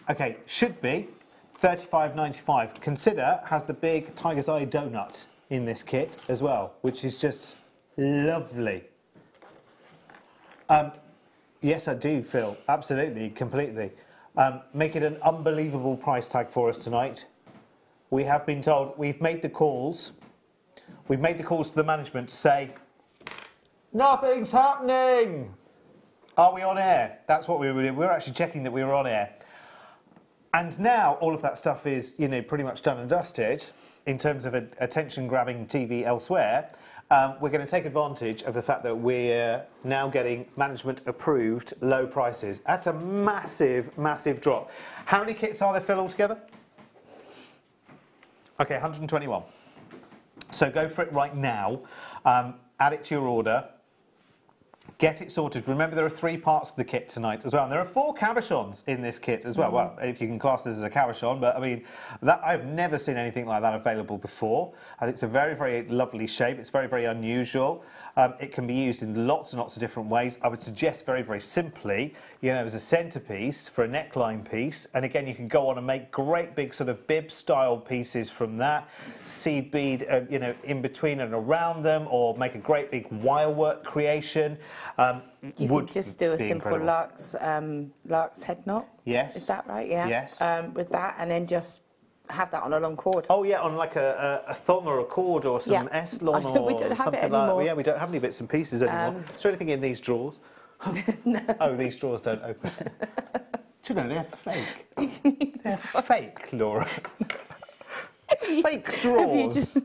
Speaker 2: Okay, should be $35.95. Consider has the big tiger's eye donut in this kit as well, which is just lovely. Yes, I do, Phil. Absolutely, completely. Make it an unbelievable price tag for us tonight. We have been told, we've made the calls. We've made the calls to the management to say, nothing's happening. Are we on air? That's what we were doing. We were actually checking that we were on air. And now all of that stuff is, you know, pretty much done and dusted in terms of attention-grabbing TV elsewhere. We're going to take advantage of the fact that we're now getting management-approved low prices at a massive, massive drop. How many kits are there, Phil, altogether? Okay, 121. So go for it right now. Add it to your order. Get it sorted. Remember, there are 3 parts to the kit tonight as well. And there are 4 cabochons in this kit as well. Well, if you can class this as a cabochon, but I mean, I've never seen anything like that available before. I think it's a very, very lovely shape. It's very, very unusual. It can be used in lots and lots of different ways. I would suggest very, very simply, you know, as a centerpiece for a neckline piece. And again, you can go on and make great big sort of bib-style pieces from that. Seed bead, you know, in between and around them, or make a great big wirework creation. You can just do a simple lark's head knot. Yes. Is that right? Yeah. Yes. With that, and then just have that on a long cord. Oh yeah, on like a thong or a cord or some S-lon or we don't have something it like that. Yeah, we don't have any bits and pieces anymore. Is there anything in these drawers? No. Oh, these drawers don't open. Do you know, they're fake. They're fake, Laura. Fake drawers.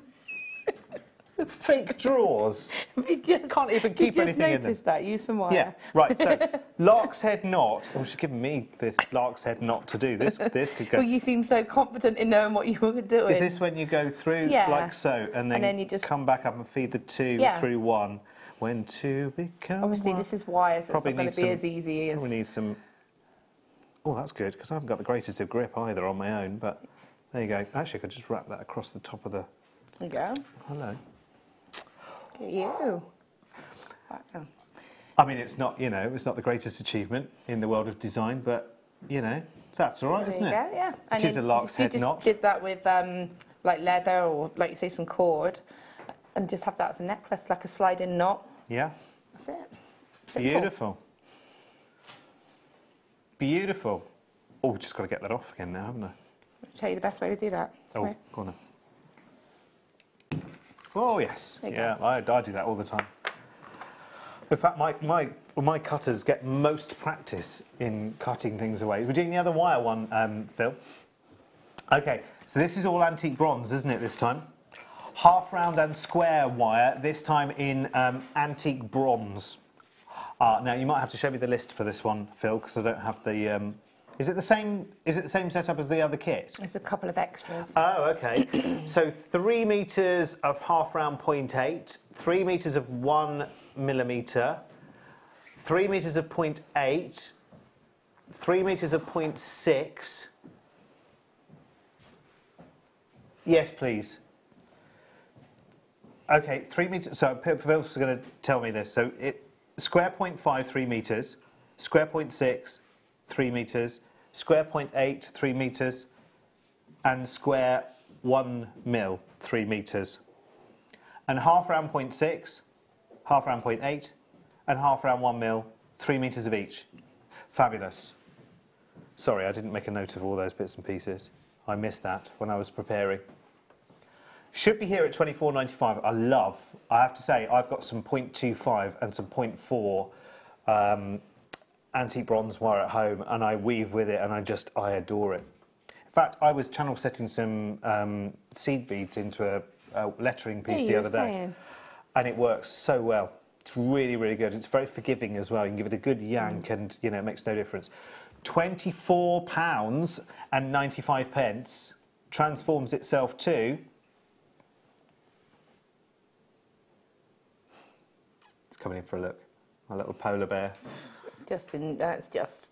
Speaker 1: Fake drawers. Can't even keep anything in them.
Speaker 2: You just noticed that. Use some wire.
Speaker 1: Yeah, right. So, lark's head knot. Oh, she's giving me this lark's head knot to do. This could go.
Speaker 2: Well, you seem so confident in knowing what you were doing.
Speaker 1: Is this when you go through like so, and then you just come back up and feed the two through one? When two become
Speaker 2: Obviously,
Speaker 1: one.
Speaker 2: this is wire, so it's not going to be as easy as...
Speaker 1: We need some... Oh, that's good, because I haven't got the greatest of grip either on my own, but there you go. Actually, I could just wrap that across the top of the...
Speaker 2: There you go.
Speaker 1: Hello.
Speaker 2: Look at you. Wow.
Speaker 1: I mean, it's not, it's not the greatest achievement in the world of design, but, that's all right, isn't it?
Speaker 2: There you go, yeah.
Speaker 1: It is a lark's head knot.
Speaker 2: You just did that with, like, leather or, like you say, some cord, and just have that as a necklace, like a sliding knot.
Speaker 1: Yeah.
Speaker 2: That's it.
Speaker 1: Beautiful. Beautiful. Oh, just got to get that off again now, haven't I?
Speaker 2: I'll tell you the best way to do that.
Speaker 1: Oh, go on then. Oh, yes. Yeah, I do that all the time. In fact, my cutters get most practice in cutting things away. We're doing the other wire one, Phil. OK, so this is all antique bronze, isn't it, this time? Half round and square wire, this time in antique bronze. Now you might have to show me the list for this one, Phil, because I don't have the. Is it the same? Is it the same setup as the other kit?
Speaker 2: There's a couple of extras.
Speaker 1: Oh, okay. So 3 meters of half round 0.8, 3 meters of 1 millimeter, 3 meters of 0.8, 3 meters of 0.6. Yes, please. Okay, 3 meters. So Phil's going to tell me this. So square 0.5, 3 meters, square 0.6, 3 meters, square 0.8, 3 meters, and square 1 mil, 3 meters. And half round 0.6, half round 0.8, and half round 1 mil, 3 meters of each. Fabulous. Sorry, I didn't make a note of all those bits and pieces. I missed that when I was preparing. Should be here at $24.95. I have to say, I've got some 0.25 and some 0.4 antique bronze wire at home, and I weave with it, and I adore it. In fact, I was channel setting some seed beads into a lettering piece the other day, and it works so well. It's really, really good. It's very forgiving as well. You can give it a good yank, and it makes no difference. £24 and 95 pence transforms itself to. It's coming in for a look. My little polar bear.
Speaker 2: That's just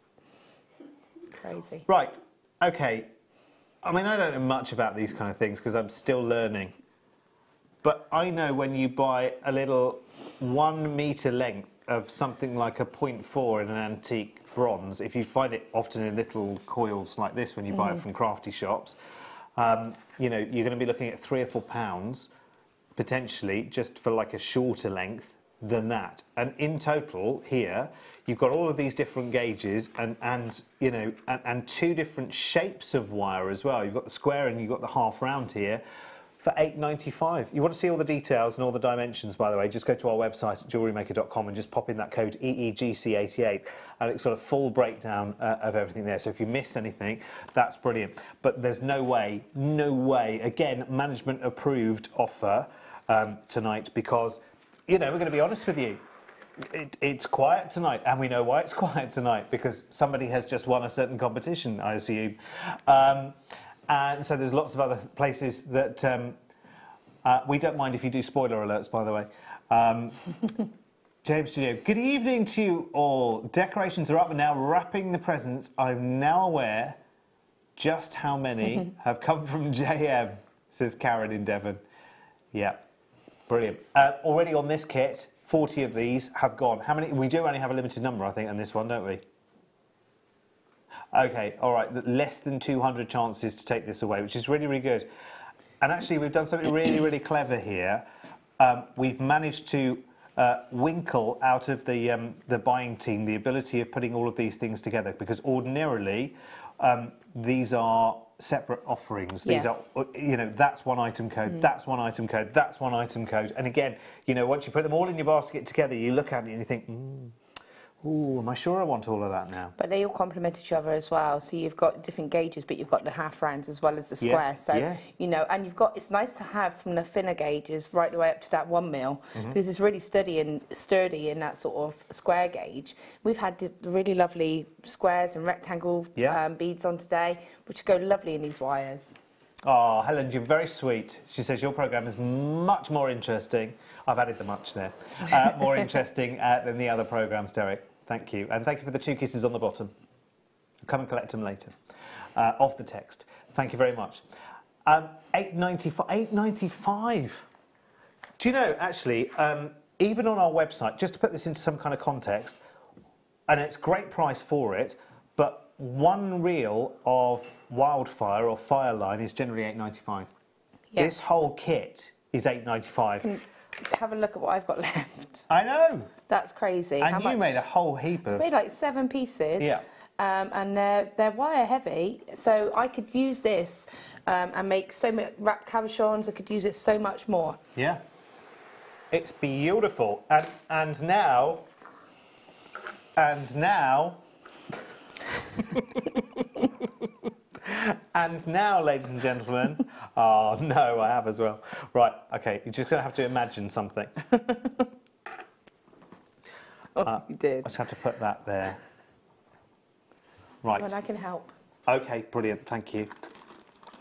Speaker 2: crazy.
Speaker 1: Right. Okay. I mean, I don't know much about these kind of things because I'm still learning. But I know when you buy a little 1 metre length of something like a 0.4 in an antique bronze, if you find it often in little coils like this when you buy it from crafty shops, you're going to be looking at £3 or £4 potentially just for like a shorter length than that. And in total here, you've got all of these different gauges and two different shapes of wire as well. You've got the square and you've got the half round here for £8.95. You want to see all the details and all the dimensions, by the way, just go to our website at JewelleryMaker.com and just pop in that code EEGC88 and it's got a full breakdown of everything there. So if you missed anything, that's brilliant. But there's no way, again, management approved offer tonight because, we're going to be honest with you. It's quiet tonight, and we know why it's quiet tonight, because somebody has just won a certain competition, I assume. And so there's lots of other places that we don't mind if you do spoiler alerts, by the way. James Studio, good evening to you all. Decorations are up and now wrapping the presents. I'm now aware just how many have come from JM, says Karen in Devon. Yeah, brilliant. Already on this kit, 40 of these have gone. How many? We do only have a limited number, I think, on this one, don't we? Okay, all right, less than 200 chances to take this away, which is really, really good. And actually, we've done something really, really clever here. We've managed to winkle out of the buying team the ability of putting all of these things together, because ordinarily, these are separate offerings. These are, that's one item code, that's one item code, that's one item code. And again, once you put them all in your basket together, you look at it and you think, Ooh, am I sure I want all of that now?
Speaker 2: But they all complement each other as well. So you've got different gauges, but you've got the half rounds as well as the square. So, you know, and you've got, it's nice to have from the thinner gauges right the way up to that 1 mil, because it's really sturdy in that sort of square gauge. We've had really lovely squares and rectangle beads on today, which go lovely in these wires.
Speaker 1: Oh, Helen, you're very sweet. She says your programme is much more interesting. I've added the much there. More interesting than the other programmes, Derek. Thank you. And thank you for the 2 kisses on the bottom. I'll come and collect them later. Off the text. Thank you very much. $8.95. Do you know, actually, even on our website, just to put this into some kind of context, and it's a great price for it, but 1 reel of wildfire or fireline is generally $8.95. Yeah. This whole kit is $8.95.
Speaker 2: Have a look at what I've got left.
Speaker 1: I know.
Speaker 2: That's crazy.
Speaker 1: And you made a whole heap of...
Speaker 2: I made like 7 pieces.
Speaker 1: Yeah.
Speaker 2: And they're wire heavy, so I could use this and make so many wrap cabochons. I could use it so much more.
Speaker 1: Yeah. It's beautiful. And now... And now, ladies and gentlemen, oh no, I have as well. Right, okay, you're just going to have to imagine something.
Speaker 2: You did.
Speaker 1: I just have to put that there. Right.
Speaker 2: Well, I can help.
Speaker 1: Okay, brilliant, thank you.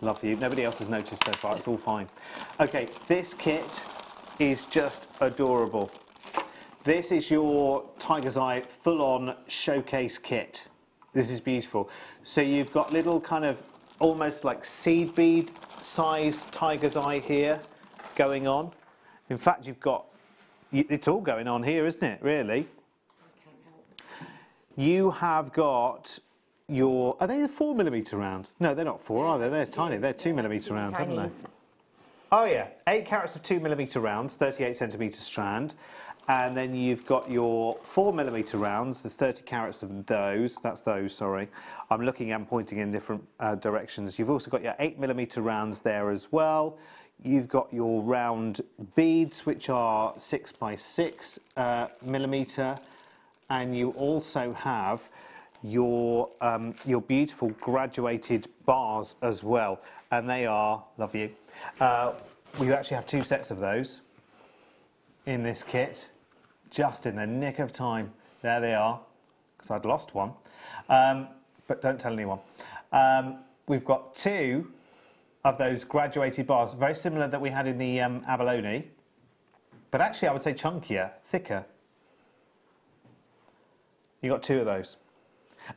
Speaker 1: Love you. Nobody else has noticed so far, it's all fine. Okay, this kit is just adorable. This is your Tiger's Eye full-on showcase kit. This is beautiful. So you've got little kind of almost like seed bead size Tiger's Eye here going on. In fact, you've got, it's all going on here, isn't it, really?
Speaker 2: I can't help.
Speaker 1: You have got your, are they the 4mm rounds? No, they're not 4, are they? They're tiny, they're 2mm rounds, haven't they? Oh yeah, 8 carats of 2mm rounds, 38cm strand. And then you've got your 4mm rounds, there's 30 carats of those, that's those, sorry. I'm looking and pointing in different directions. You've also got your 8mm rounds there as well. You've got your round beads, which are 6x6 millimetre. And you also have your beautiful graduated bars as well. And they are, love you, we actually have 2 sets of those in this kit, just in the nick of time. There they are, because I'd lost one, but don't tell anyone. We've got 2 of those graduated bars, very similar that we had in the Abalone, but actually I would say chunkier, thicker. You got 2 of those.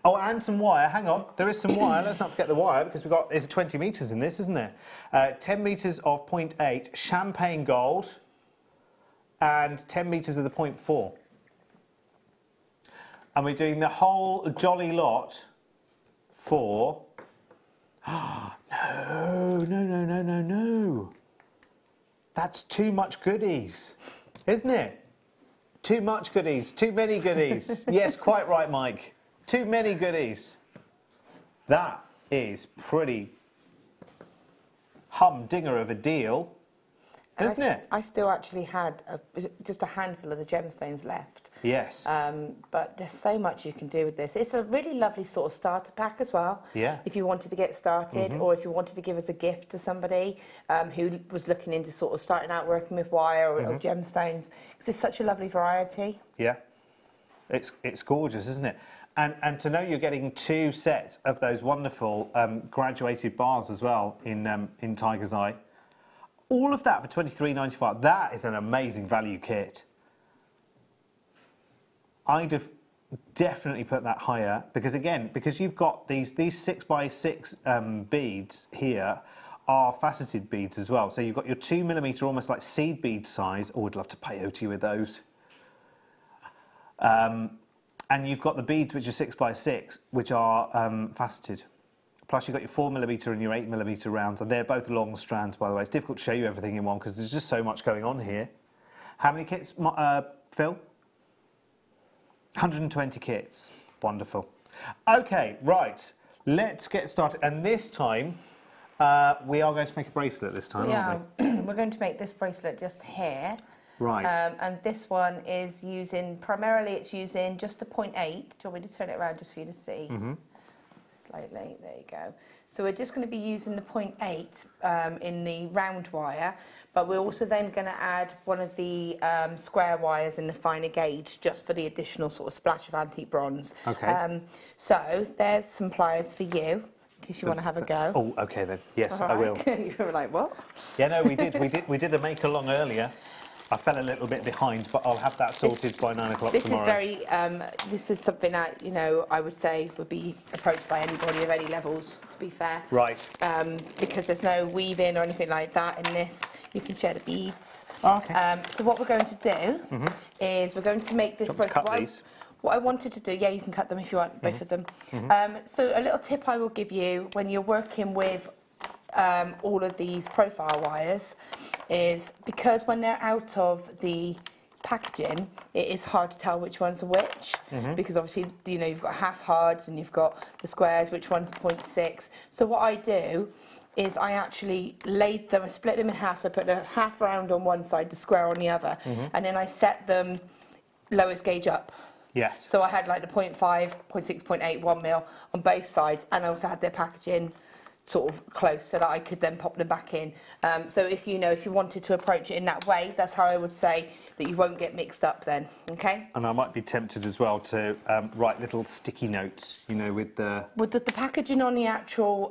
Speaker 1: Oh, and some wire. Hang on, there is some wire. Let's not forget the wire, because we've got, there's 20 metres in this, isn't there? 10 metres of 0.8 champagne gold, and 10 metres of the 0.4. And we're doing the whole jolly lot for... No. That's too much goodies, isn't it? Too much goodies, too many goodies. Yes, quite right, Mike. Too many goodies. That is pretty humdinger of a deal. Isn't it?
Speaker 2: I still actually had just a handful of the gemstones left.
Speaker 1: Yes.
Speaker 2: But there's so much you can do with this. It's a really lovely sort of starter pack as well. Yeah. If you wanted to get started, or if you wanted to give as a gift to somebody who was looking into sort of starting out working with wire or gemstones, because it's such a lovely variety. Yeah. It's gorgeous, isn't it? And to know you're getting 2 sets of those wonderful graduated bars as well in Tiger's Eye. All of that for $23.95. That is an amazing value kit. I'd have definitely put that higher because, again, because you've got these 6x6 beads here are faceted beads as well. So you've got your 2mm, almost like seed bead size. Oh, I'd love to peyote with those. And you've got the beads which are 6x6, which are faceted. Plus you've got your 4mm and your 8mm rounds, and they're both long strands, by the way. It's difficult to show you everything in one because there's just so much going on here. How many kits, Phil? 120 kits. Wonderful. Okay, right. Let's get started. And this time, we are going to make a bracelet this time, aren't we? We're going to make this bracelet just here.
Speaker 1: Right.
Speaker 2: And this one is primarily it's using just the 0.8. Do you want me to turn it around just for you to see? Slightly, there you go. So we're just going to be using the 0.8 in the round wire, but we're also then going to add one of the square wires in the finer gauge just for the additional sort of splash of antique bronze.
Speaker 1: Okay.
Speaker 2: So there's some pliers for you, in case you want to have a go.
Speaker 1: Oh, okay then. Yes,
Speaker 2: All
Speaker 1: I
Speaker 2: right.
Speaker 1: will.
Speaker 2: You were like, what?
Speaker 1: Yeah, no, we did a make along earlier. I fell a little bit behind, but I'll have that sorted by 9 o'clock tomorrow.
Speaker 2: This is something that, you know, I would say would be approached by anybody of any levels, to be fair.
Speaker 1: Right.
Speaker 2: Because there's no weaving or anything like that in this. You can share the beads.
Speaker 1: Oh, okay.
Speaker 2: So what we're going to do is we're going to make this
Speaker 1: Cut these.
Speaker 2: What I wanted to do, yeah, you can cut them if you want, both of them. So a little tip I will give you when you're working with all of these profile wires is because when they're out of the packaging, it is hard to tell which ones are which because obviously, you know, you've got half hards and you've got the squares, which one's 0.6. So what I do is I actually laid them, I split them in half, so I put the half round on one side, the square on the other, and then I set them lowest gauge up.
Speaker 1: Yes.
Speaker 2: So I had like the 0.5, 0.6, 0.8, 1 mil on both sides, and I also had their packaging sort of close so that I could then pop them back in. So if you wanted to approach it in that way, that's how I would say that you won't get mixed up then, okay?
Speaker 1: And I might be tempted as well to write little sticky notes, you know, with the...
Speaker 2: With the packaging on the actual,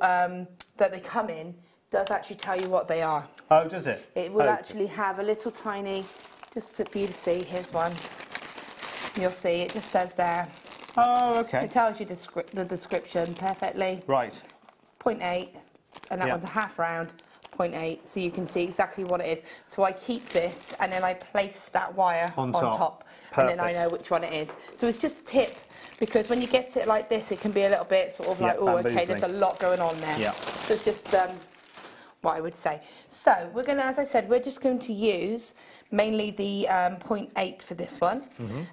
Speaker 2: that they come in, does actually tell you what they are.
Speaker 1: Oh, does it?
Speaker 2: It will actually have a little tiny, just for you to see, here's one. You'll see, it just says there.
Speaker 1: Oh, okay.
Speaker 2: It tells you the description perfectly.
Speaker 1: Right.
Speaker 2: 0.8, and that one's a half round, 0.8, so you can see exactly what it is. So I keep this, and then I place that wire on top. And then I know which one it is. So it's just a tip, because when you get it like this, it can be a little bit sort of like, oh, okay, there's a lot going on there.
Speaker 1: Yeah.
Speaker 2: So it's just what I would say. So we're going to, as I said, we're just going to use mainly the 0.8 for this one.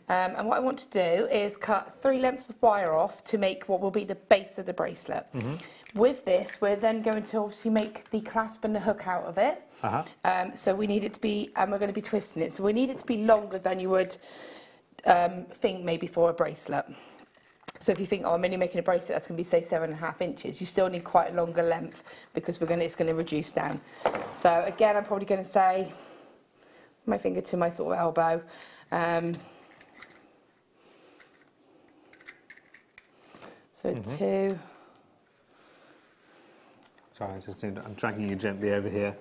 Speaker 2: And what I want to do is cut 3 lengths of wire off to make what will be the base of the bracelet. With this, we're then going to obviously make the clasp and the hook out of it. So we need it to be, and we're going to be twisting it, so we need it to be longer than you would think maybe for a bracelet. So if you think, oh, I'm only making a bracelet that's going to be, say, 7.5 inches, you still need quite a longer length because it's going to reduce down. So again, I'm probably going to say my finger to my sort of elbow. So 2.
Speaker 1: Sorry, I'm dragging you gently over here.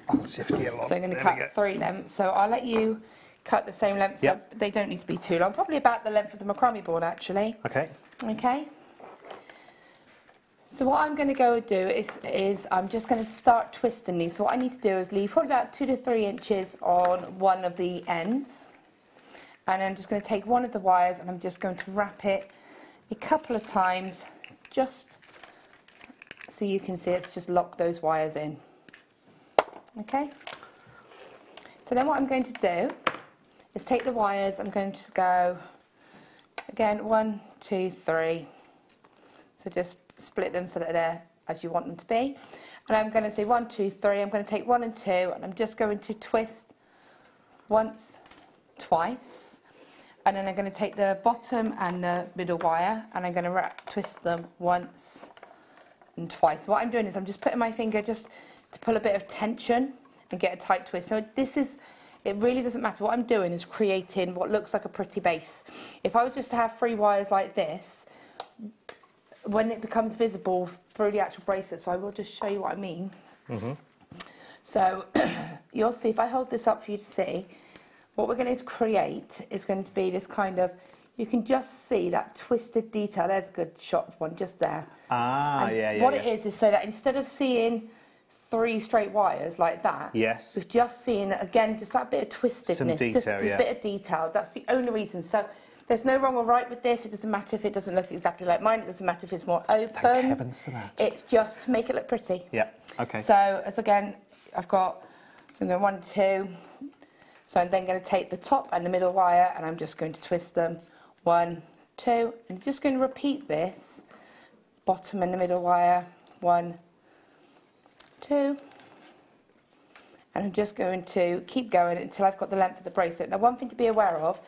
Speaker 1: I'll shift you along.
Speaker 2: So I'm going to cut 3 lengths. So I'll let you cut the same length. So they don't need to be too long. Probably about the length of the macrame board, actually.
Speaker 1: Okay.
Speaker 2: Okay. So what I'm going to go do is I'm just going to start twisting these. So what I need to do is leave probably about 2 to 3 inches on one of the ends. And I'm just going to take one of the wires and I'm just going to wrap it a couple of times just so you can see it's just lock those wires in. Okay. So then what I'm going to do is take the wires, I'm going to go again 1, 2, 3. So just split them so that they're as you want them to be. And I'm going to say 1, 2, 3. I'm going to take 1 and 2 and I'm just going to twist once, twice. And then I'm going to take the bottom and the middle wire and I'm going to twist them once and twice. So what I'm doing is I'm just putting my finger just to pull a bit of tension and get a tight twist. So it really doesn't matter. What I'm doing is creating what looks like a pretty base. If I was just to have 3 wires like this, when it becomes visible through the actual bracelet, so I will just show you what I mean. So you'll see, if I hold this up for you to see, what we're going to create is going to be this kind of, you can just see that twisted detail. There's a good shot of one just there. What it is so that instead of seeing 3 straight wires like that, we're just seeing, again, just that bit of twistedness,
Speaker 1: some detail,
Speaker 2: just a bit of detail. That's the only reason. So there's no wrong or right with this. It doesn't matter if it doesn't look exactly like mine. It doesn't matter if it's more open.
Speaker 1: Thank heavens for that.
Speaker 2: It's just to make it look pretty.
Speaker 1: Yeah, okay.
Speaker 2: So, as again, I've got, so I'm going 1, 2. So I'm then going to take the top and the middle wire and I'm just going to twist them. 1, 2. And just going to repeat this. Bottom and the middle wire. 1, 2. and I'm just going to keep going until I've got the length of the bracelet. Now, one thing to be aware of,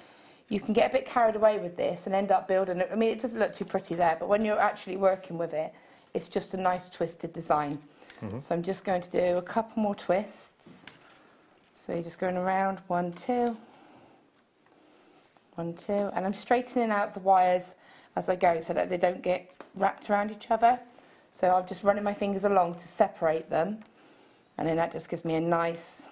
Speaker 2: you can get a bit carried away with this and end up building it. I mean, it doesn't look too pretty there, but when you're actually working with it, it's just a nice twisted design. So I'm just going to do a couple more twists. So you're just going around, 1, 2, 1, 2, and I'm straightening out the wires as I go so that they don't get wrapped around each other. So I'm just running my fingers along to separate them, and then that just gives me a nice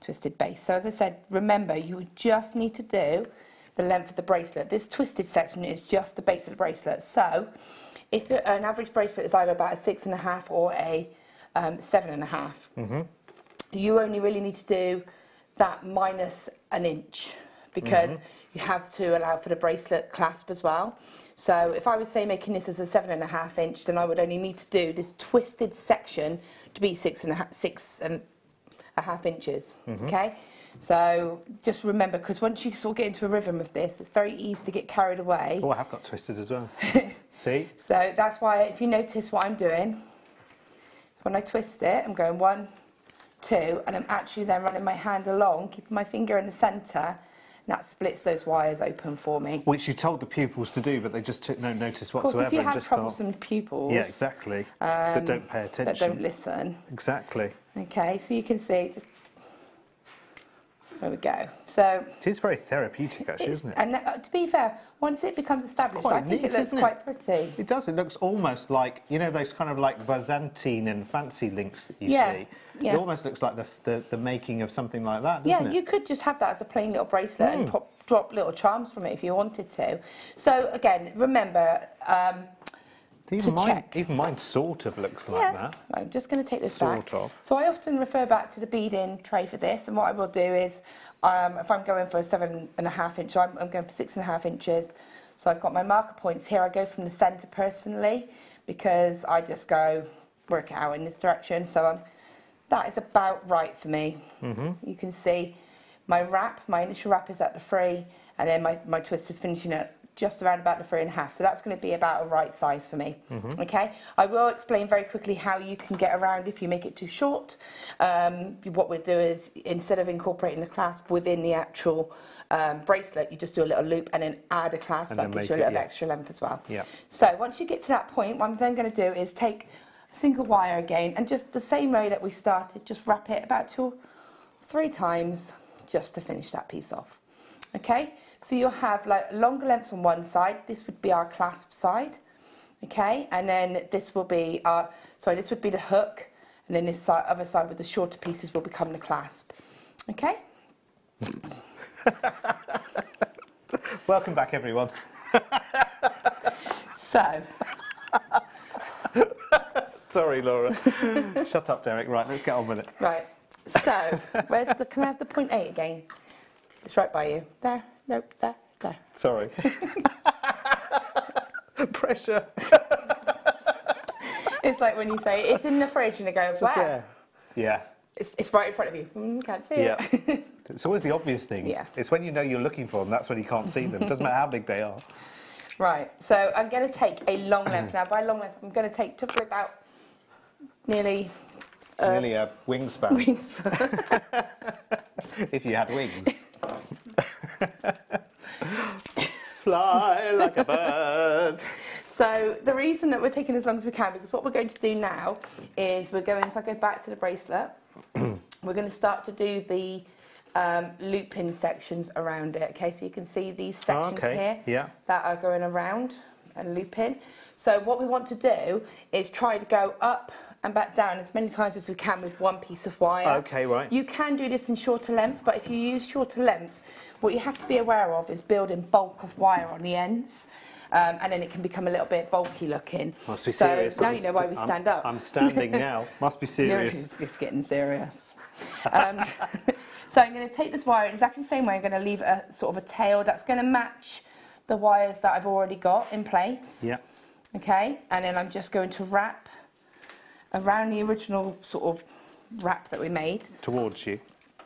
Speaker 2: twisted base. So as I said, remember, you just need to do the length of the bracelet. This twisted section is just the base of the bracelet. So if an average bracelet is either about a 6.5 or a 7.5, you only really need to do that minus an inch, because you have to allow for the bracelet clasp as well. So if I was, say, making this as a 7.5 inch, then I would only need to do this twisted section to be 6.5 inches. Okay, so just remember, because once you sort of get into a rhythm of this, it's very easy to get carried away.
Speaker 1: Oh, I have got twisted as well. See?
Speaker 2: So that's why, if you notice what I'm doing, when I twist it, I'm going 1, 2, and I'm actually then running my hand along, keeping my finger in the centre. That splits those wires open for me.
Speaker 1: Which you told the pupils to do, but they just took no notice whatsoever.
Speaker 2: Of course, if you have
Speaker 1: just
Speaker 2: troublesome pupils...
Speaker 1: Yeah, exactly. That don't pay attention.
Speaker 2: That don't listen.
Speaker 1: Exactly.
Speaker 2: Okay, so you can see, just... There we go. So...
Speaker 1: It is very therapeutic, actually, isn't it?
Speaker 2: And to be fair, once it becomes established, I think it looks quite pretty.
Speaker 1: It does. It looks almost like, you know, those kind of like Byzantine and fancy links that you see. Yeah. It almost looks like the making of something like that, doesn't it?
Speaker 2: Yeah, you could just have that as a plain little bracelet and drop little charms from it if you wanted to. So, again, remember...
Speaker 1: Even mine sort of looks like that.
Speaker 2: I'm just going to take this back.
Speaker 1: Sort of.
Speaker 2: So I often refer back to the beading tray for this, and what I will do is, if I'm going for a 7.5 inch, so I'm going for 6.5 inches. So I've got my marker points here. I go from the centre personally, because I just go work it out in this direction. So that is about right for me. You can see my wrap, my initial wrap is at the 3, and then my twist is finishing at just around about the 3.5, so that's going to be about a right size for me. Okay, I will explain very quickly how you can get around if you make it too short. What we'll do is, instead of incorporating the clasp within the actual bracelet, you just do a little loop and then add a clasp, and that gives you a little bit extra length as well. So once you get to that point, what I'm then going to do is take a single wire again, and just the same way that we started, just wrap it about 2 or 3 times just to finish that piece off. Okay, so you'll have like longer lengths on one side. This would be our clasp side. Okay, and then this will be our, this would be the hook, and then this other side with the shorter pieces will become the clasp. Okay.
Speaker 1: Welcome back, everyone.
Speaker 2: So.
Speaker 1: Sorry, Laura. Shut up, Derek. Right, let's get on with it.
Speaker 2: Right. So, can I have the 0.8 again? It's right by you. There. Nope. There.
Speaker 1: Sorry. Pressure.
Speaker 2: It's like when you say it's in the fridge and they go, wow.
Speaker 1: There. Yeah.
Speaker 2: It's right in front of you. Can't see it.
Speaker 1: It's always the obvious things.
Speaker 2: Yeah.
Speaker 1: It's when you know you're looking for them, that's when you can't see them. It doesn't matter how big they are.
Speaker 2: Right. So I'm going to take a long length. Now, by long length, I'm going to take about nearly
Speaker 1: a wingspan. If you had wings. Fly like a bird.
Speaker 2: So the reason that we're taking as long as we can, because what we're going to do now is if I go back to the bracelet, we're going to start to do the loop-in sections around it. Okay, so you can see these sections here that are going around and loop in. So what we want to do is try to go up and back down as many times as we can with one piece of wire.
Speaker 1: Okay, right.
Speaker 2: You can do this in shorter lengths, but if you use shorter lengths, what you have to be aware of is building bulk of wire on the ends. And then it can become a little bit bulky looking.
Speaker 1: Must be serious.
Speaker 2: Now you know why we stand up.
Speaker 1: I'm standing now. Must be serious.
Speaker 2: It's getting serious. So I'm going to take this wire exactly the same way. I'm going to leave a sort of a tail that's going to match the wires that I've already got in place.
Speaker 1: Yeah.
Speaker 2: Okay, and then I'm just going to wrap around the original sort of wrap that we made.
Speaker 1: Towards you?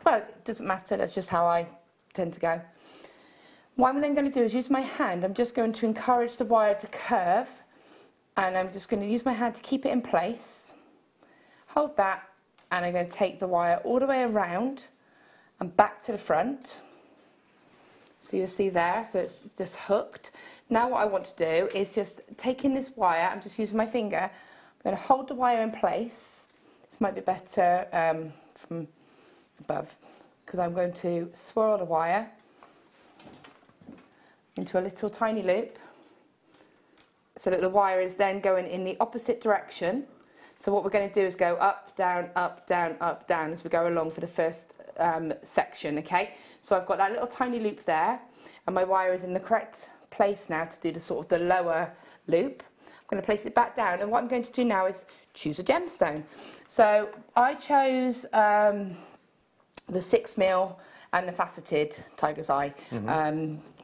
Speaker 2: Well, it doesn't matter. That's just how I tend to go. What I'm then going to do is use my hand. I'm just going to encourage the wire to curve, and I'm just going to use my hand to keep it in place. Hold that, and I'm going to take the wire all the way around and back to the front. So you'll see there, so it's just hooked. Now what I want to do is just taking this wire, I'm just using my finger, I'm going to hold the wire in place. This might be better from above, because I'm going to swirl the wire into a little tiny loop, so that the wire is then going in the opposite direction. So what we're going to do is go up, down, up, down, up, down as we go along for the first section, okay? So I've got that little tiny loop there, and my wire is in the correct place now to do the sort of the lower loop. I'm going to place it back down, and what I'm going to do now is choose a gemstone. So I chose the 6mm and the faceted tiger's eye.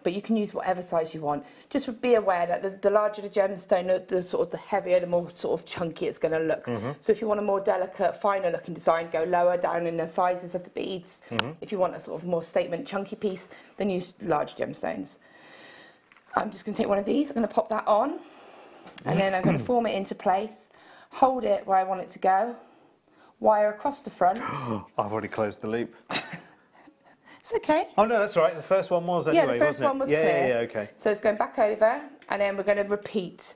Speaker 2: But you can use whatever size you want. Just be aware that the larger the gemstone, the sort of the heavier, the more sort of chunky it's going to look. So if you want a more delicate, finer looking design, go lower down in the sizes of the beads. If you want a sort of more statement, chunky piece, then use larger gemstones. I'm just going to take one of these, I'm going to pop that on, and then I'm going to form it into place, hold it where I want it to go, wire across the front.
Speaker 1: I've already closed the loop.
Speaker 2: It's okay.
Speaker 1: Oh no, that's all right. The first one was anyway,
Speaker 2: yeah, the first one was clear.
Speaker 1: Yeah, okay.
Speaker 2: So it's going back over, and then we're going to repeat.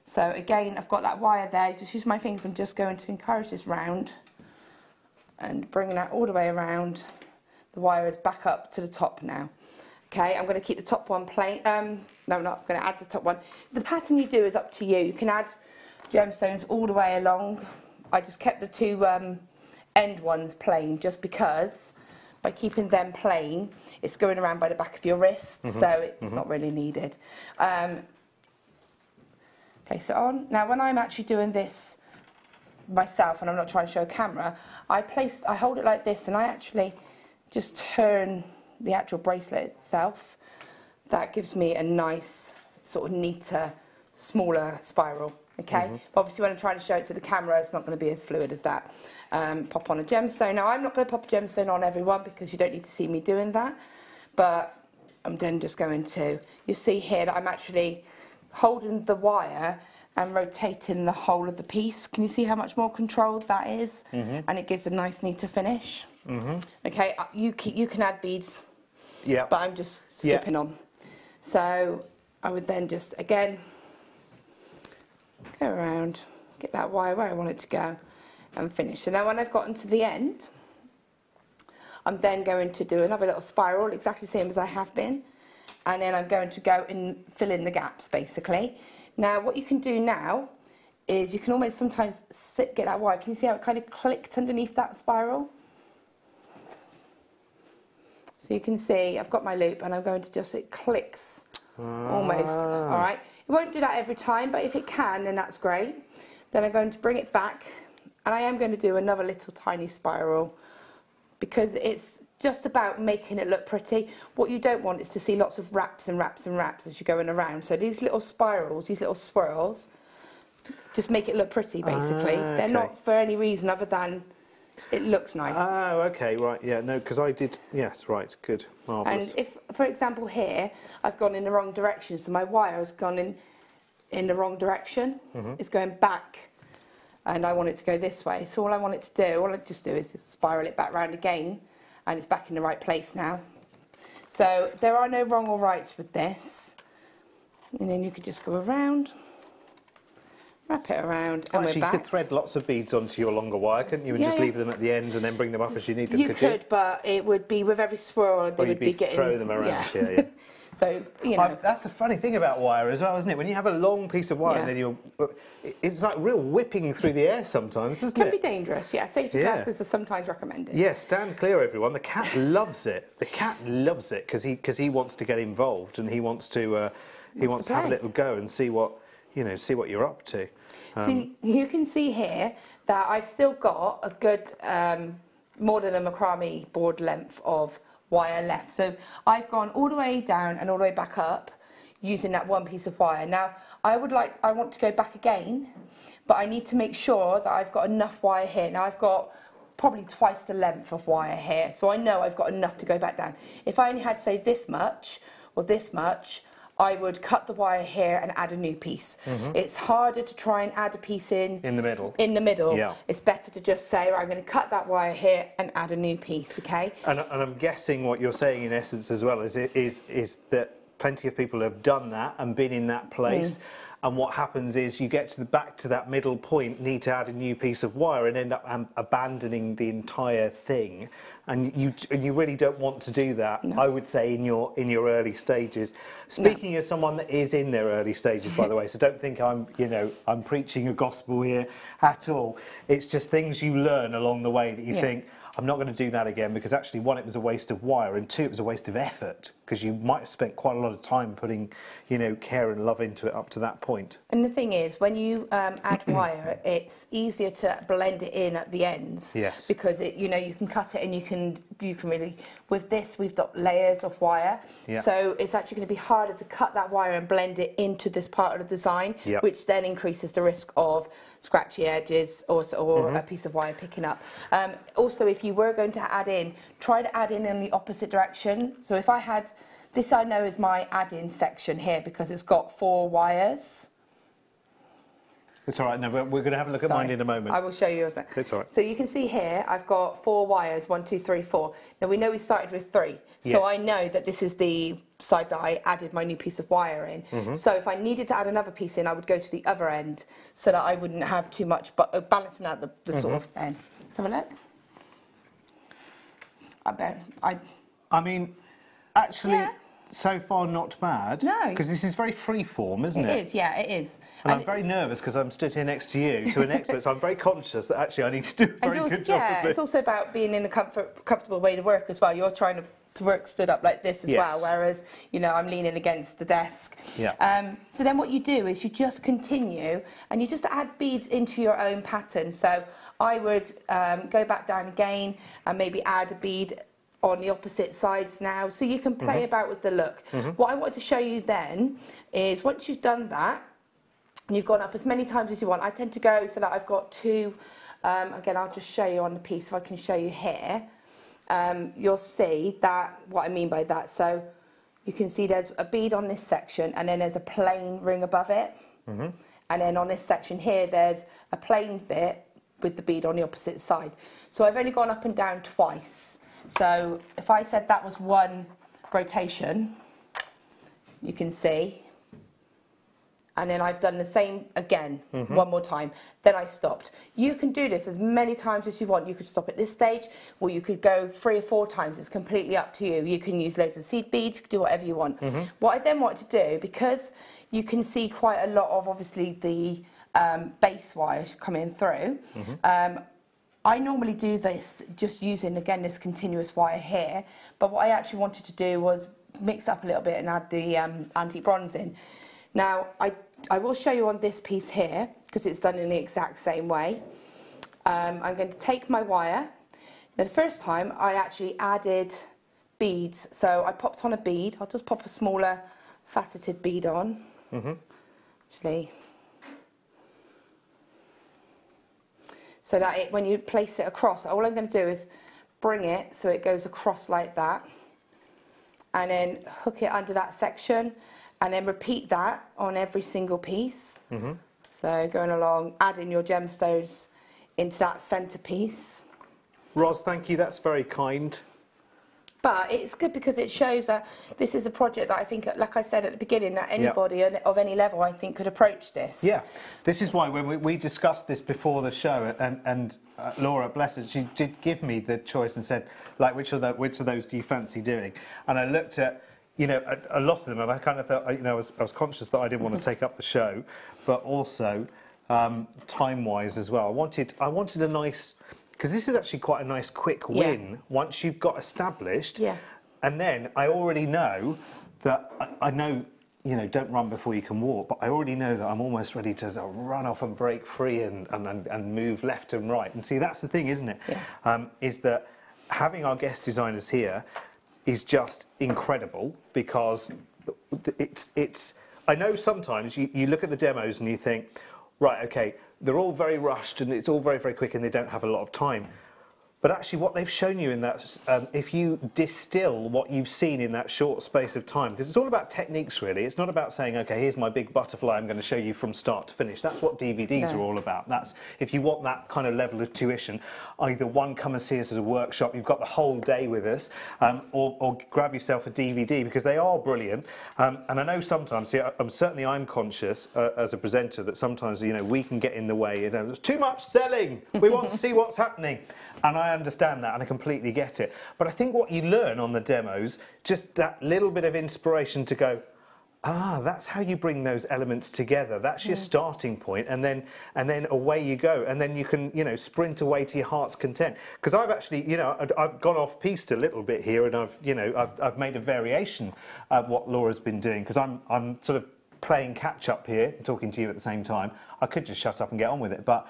Speaker 2: So again, I've got that wire there. Just use my fingers. I'm just going to encourage this round, and bring that all the way around. The wire is back up to the top now. Okay, I'm going to keep the top one plain. No, I'm not going to add the top one. The pattern you do is up to you. You can add gemstones all the way along. I just kept the two end ones plain, just because by keeping them plain, it's going around by the back of your wrist, so it's not really needed. Place it on. Now, when I'm actually doing this myself, and I'm not trying to show a camera, I hold it like this, and I actually just turn the actual bracelet itself. That gives me a nice, sort of neater, smaller spiral. Okay, but obviously when I'm trying to show it to the camera, it's not going to be as fluid as that. Pop on a gemstone. Now, I'm not going to pop a gemstone on everyone because you don't need to see me doing that, but I'm then just going to, you see here that I'm actually holding the wire and rotating the whole of the piece. Can you see how much more controlled that is? And it gives a nice, neater finish. Okay, you can add beads, but I'm just skipping on. So I would then just, again, go around, get that wire where I want it to go, and finish. So now when I've gotten to the end, I'm then going to do another little spiral, exactly the same as I have been, and then I'm going to go and fill in the gaps, basically. Now, what you can do now is you can almost sometimes get that wire. Can you see how it kind of clicked underneath that spiral? So you can see I've got my loop, and I'm going to just, it clicks almost, all right? It won't do that every time, but if it can, then that's great. Then I'm going to bring it back, and I am going to do another little tiny spiral, because it's just about making it look pretty. What you don't want is to see lots of wraps and wraps and wraps as you're going around. So these little spirals, these little swirls, just make it look pretty, basically. They're not for any reason other than it looks nice.
Speaker 1: Oh, okay, right, yeah, no, because I did, yes, right, good, marvellous.
Speaker 2: And if, for example, here, I've gone in the wrong direction, so my wire has gone in the wrong direction, it's going back, and I want it to go this way. So all I want it to do, all I just do is just spiral it back round again, and it's back in the right place now. So there are no wrong or rights with this. And then you could just go around, wrap it around, and
Speaker 1: actually,
Speaker 2: we're back.
Speaker 1: you could thread lots of beads onto your longer wire, couldn't you? And just leave them at the end and then bring them up as you need them.
Speaker 2: You could, but it would be with every swirl, they would be getting...
Speaker 1: throw them around, yeah.
Speaker 2: So, you know...
Speaker 1: That's the funny thing about wire as well, isn't it? When you have a long piece of wire and then it's like real whipping through the air sometimes, isn't it?
Speaker 2: Can be dangerous, yeah. Safety glasses are sometimes recommended.
Speaker 1: Yeah, stand clear, everyone. The cat loves it. The cat loves it because he wants to get involved, and he wants to have a little go and see what you're up to.
Speaker 2: So you can see here that I've still got a good more than a macrame board length of wire left. So I've gone all the way down and all the way back up using that one piece of wire. Now I want to go back again, but I need to make sure that I've got enough wire here. Now I've got probably twice the length of wire here, so I know I've got enough to go back down. If I only had, say, this much or this much, I would cut the wire here and add a new piece. It's harder to try and add a piece in the middle.
Speaker 1: Yeah.
Speaker 2: It's better to just say, right, I'm going to cut that wire here and add a new piece, okay?
Speaker 1: And I'm guessing what you're saying in essence as well is that plenty of people have done that and been in that place. And what happens is you get to back to that middle point, need to add a new piece of wire and end up abandoning the entire thing. And you really don't want to do that, no. I would say, in your early stages. Speaking as someone that is in their early stages, by the way, so don't think I'm preaching a gospel here at all. It's just things you learn along the way that you think, I'm not going to do that again, because actually, one, it was a waste of wire, and two, it was a waste of effort, because you might have spent quite a lot of time putting, care and love into it up to that point.
Speaker 2: And the thing is, when you add wire, it's easier to blend it in at the ends.
Speaker 1: Yes.
Speaker 2: Because you can cut it and you can really. With this, we've got layers of wire, so it's actually going to be harder to cut that wire and blend it into this part of the design, which then increases the risk of scratchy edges or a piece of wire picking up. Also, if you were going to add in, try to add in the opposite direction. So if I had this, I know is my add-in section here because it's got 4 wires.
Speaker 1: It's all right. No, we're going to have a look at mine in a moment.
Speaker 2: I will show you yours then.
Speaker 1: It's all right.
Speaker 2: So you can see here, I've got 4 wires, 1, 2, 3, 4. Now we know we started with 3, so I know that this is the side that I added my new piece of wire in. So if I needed to add another piece in, I would go to the other end so that I wouldn't have too much, but balancing out the sort of end. Let's have a look.
Speaker 1: I mean, actually, so far not bad.
Speaker 2: No.
Speaker 1: Because this is very free form, isn't it?
Speaker 2: It is, yeah, it is.
Speaker 1: And I'm very nervous because I'm stood here next to you, to an expert, so I'm very conscious that actually I need to do a very good job of this.
Speaker 2: It's also about being in a comfortable way to work as well. You're trying to work stood up like this as well, whereas, I'm leaning against the desk.
Speaker 1: Yeah.
Speaker 2: So then what you do is you just continue and you just add beads into your own pattern. So I would go back down again and maybe add a bead on the opposite sides now, so you can play about with the look. What I wanted to show you then is once you've done that, and you've gone up as many times as you want, I tend to go so that I've got 2, again I'll just show you on the piece, if I can show you here, you'll see that, what I mean by that. So you can see there's a bead on this section and then there's a plain ring above it, and then on this section here there's a plain bit with the bead on the opposite side. So I've only gone up and down twice. So if I said that was 1 rotation, you can see, and then I've done the same again, 1 more time, then I stopped. You can do this as many times as you want. You could stop at this stage, or you could go 3 or 4 times. It's completely up to you. You can use loads of seed beads, do whatever you want. What I then want to do, because you can see quite a lot of, obviously, the base wires coming through, I normally do this just using, again, this continuous wire here, but what I actually wanted to do was mix up a little bit and add the antique bronze in. Now, I will show you on this piece here, because it's done in the exact same way. I'm going to take my wire. Now, the first time, I actually added beads. So I popped on a bead. I'll just pop a smaller faceted bead on. Actually. So that when you place it across, all I'm going to do is bring it so it goes across like that, and then hook it under that section, and then repeat that on every single piece. So going along, adding your gemstones into that centre piece.
Speaker 1: Roz, thank you, that's very kind.
Speaker 2: But it's good because it shows that this is a project that I think, like I said at the beginning, that anybody of any level, I think, could approach this. Yeah,
Speaker 1: this is why when we discussed this before the show, and Laura, bless her, she did give me the choice and said, like, which of those do you fancy doing? And I looked at, a lot of them, and I kind of thought, I was conscious that I didn't want to take up the show, but also time-wise as well. I wanted a nice. Because this is actually quite a nice quick win once you've got established. And then I already know that, I know, don't run before you can walk, but I already know that I'm almost ready to run off and break free and move left and right. And see, that's the thing, isn't it? Is that having our guest designers here is just incredible, because it's I know sometimes you look at the demos and you think, right, okay, they're all very rushed and it's all very, very quick and they don't have a lot of time. But actually what they've shown you in that, if you distill what you've seen in that short space of time, because it's all about techniques really, it's not about saying, okay, here's my big butterfly, I'm going to show you from start to finish. That's what DVDs are all about. That's, if you want that kind of level of tuition, either one, come and see us as a workshop, you've got the whole day with us, or grab yourself a DVD, because they are brilliant. And I know sometimes, see, I'm conscious as a presenter that sometimes, you know, we can get in the way, you know, there's too much selling, we want to see what's happening. And I understand that and I completely get it. But I think what you learn on the demos, just that little bit of inspiration to go, ah, that's how you bring those elements together. That's your starting point, and then away you go, and then you can, you know, sprint away to your heart's content. Because I've actually, you know, I've gone off piste a little bit here, and I've made a variation of what Laura's been doing, because I'm sort of playing catch up here, talking to you at the same time. I could just shut up and get on with it. But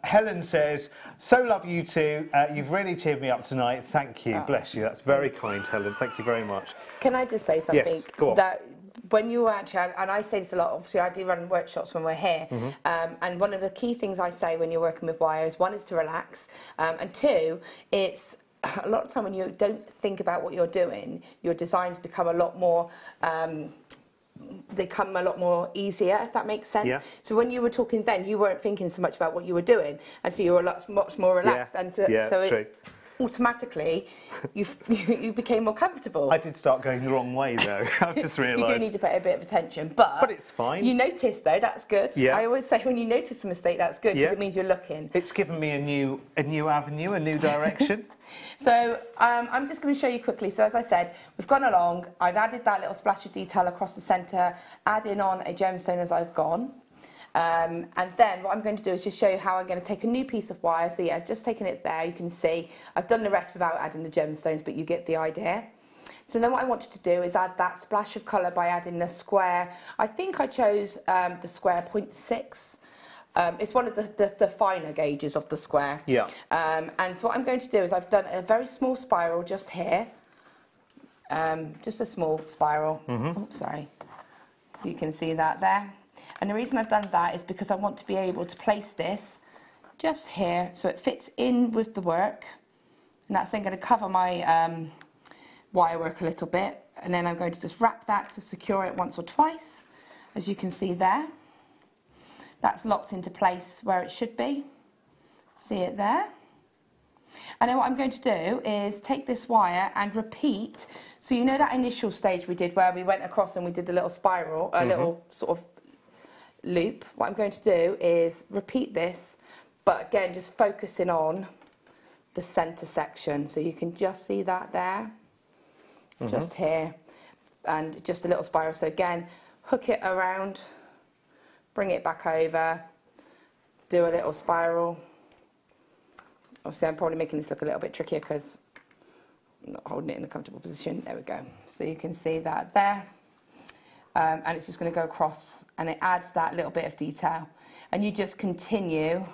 Speaker 1: Helen says, so love you two. You've really cheered me up tonight. Thank you. Oh. Bless you. That's very kind, Helen. Thank you very much.
Speaker 2: Can I just say something?
Speaker 1: Yes, go on.
Speaker 2: That when you actually, and I say this a lot, obviously I do run workshops when we're here, and one of the key things I say when you're working with wires, one is to relax, and two, it's a lot of time when you don't think about what you're doing, your designs become a lot more they come a lot more easier, if that makes sense. Yeah. So when you were talking then, you weren't thinking so much about what you were doing, and so you were much more relaxed. And so, so automatically, you became more comfortable.
Speaker 1: I did start going the wrong way though. I've just realised.
Speaker 2: You do need to pay a bit of attention, but
Speaker 1: it's fine.
Speaker 2: You notice though, that's good. Yeah. I always say when you notice a mistake, that's good, because it means you're looking.
Speaker 1: It's given me a new avenue, a new direction.
Speaker 2: So I'm just going to show you quickly. So as I said, we've gone along. I've added that little splash of detail across the centre, adding on a gemstone as I've gone. And then what I'm going to do is just show you how I'm going to take a new piece of wire. So yeah, I've just taken it there. You can see I've done the rest without adding the gemstones, but you get the idea. So then what I wanted to do is add that splash of colour by adding the square. I think I chose the square 0.6. It's one of the finer gauges of the square. Yeah. And so what I'm going to do is I've done a very small spiral just here. Just a small spiral. Oops, sorry. So you can see that there. And the reason I've done that is because I want to be able to place this just here so it fits in with the work. And that's then going to cover my wire work a little bit. And then I'm going to just wrap that to secure it once or twice, as you can see there. That's locked into place where it should be. See it there? And then what I'm going to do is take this wire and repeat. So you know that initial stage we did where we went across and we did the little spiral, a little sort of loop. What I'm going to do is repeat this, but again just focusing on the centre section. So you can just see that there, just here, and just a little spiral. So again, hook it around, bring it back over, do a little spiral. Obviously I'm probably making this look a little bit trickier because I'm not holding it in a comfortable position. There we go. So you can see that there. And it's just going to go across, and it adds that little bit of detail. And you just continue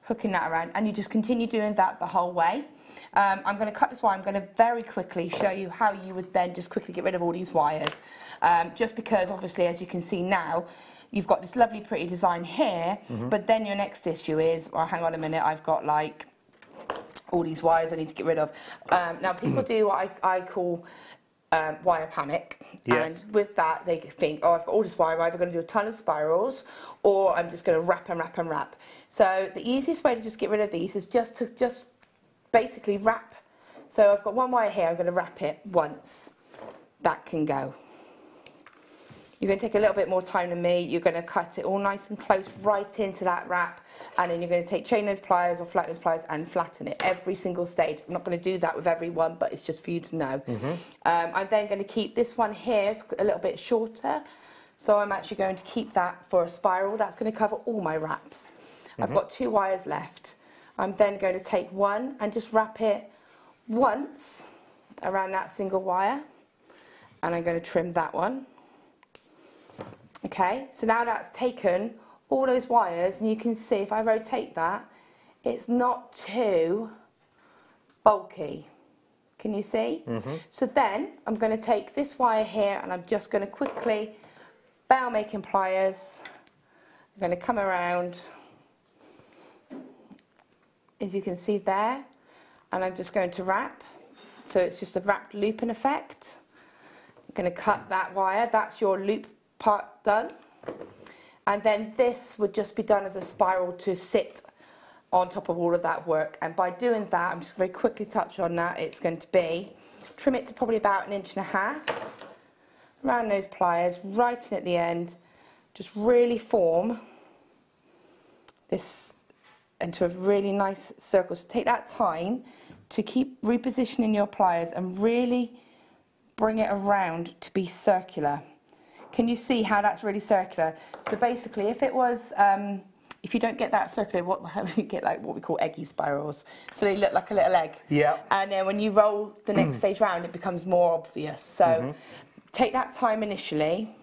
Speaker 2: hooking that around, and you just continue doing that the whole way. I'm going to cut this wire. I'm going to very quickly show you how you would then just quickly get rid of all these wires. Just because obviously, as you can see now, you've got this lovely pretty design here, but then your next issue is, well, hang on a minute, I've got like all these wires I need to get rid of. Now people do what I call wire panic, and with that they think, oh, I've got all this wire, I'm either going to do a ton of spirals or I'm just going to wrap and wrap and wrap. So the easiest way to just get rid of these is just basically wrap. So I've got one wire here, I'm going to wrap it once. That can go. You're going to take a little bit more time than me. You're going to cut it all nice and close right into that wrap, and then you're going to take chain nose pliers or flat nose pliers and flatten it every single stage. I'm not going to do that with every one, but it's just for you to know. I'm then going to keep this one here a little bit shorter, so I'm actually going to keep that for a spiral. That's going to cover all my wraps. I've got 2 wires left. I'm then going to take one and just wrap it once around that single wire, and I'm going to trim that one. Okay, so now that's taken all those wires, and you can see if I rotate that, it's not too bulky. Can you see? So then I'm going to take this wire here, and I'm just going to quickly, bail making pliers, I'm going to come around, as you can see there, and I'm just going to wrap. So it's just a wrapped looping effect. I'm going to cut that wire. That's your loop part done. And then this would just be done as a spiral to sit on top of all of that work. And by doing that, I'm just very quickly touch on that, it's going to be, trim it to probably about 1.5 inches, round those pliers, right in at the end, just really form this into a really nice circle. So take that time to keep repositioning your pliers and really bring it around to be circular. Can you see how that's really circular? So basically, if it was, if you don't get that circular, how do you get like what we call eggy spirals? So they look like a little egg.
Speaker 1: Yeah.
Speaker 2: And then when you roll the next stage round, it becomes more obvious. So take that time initially,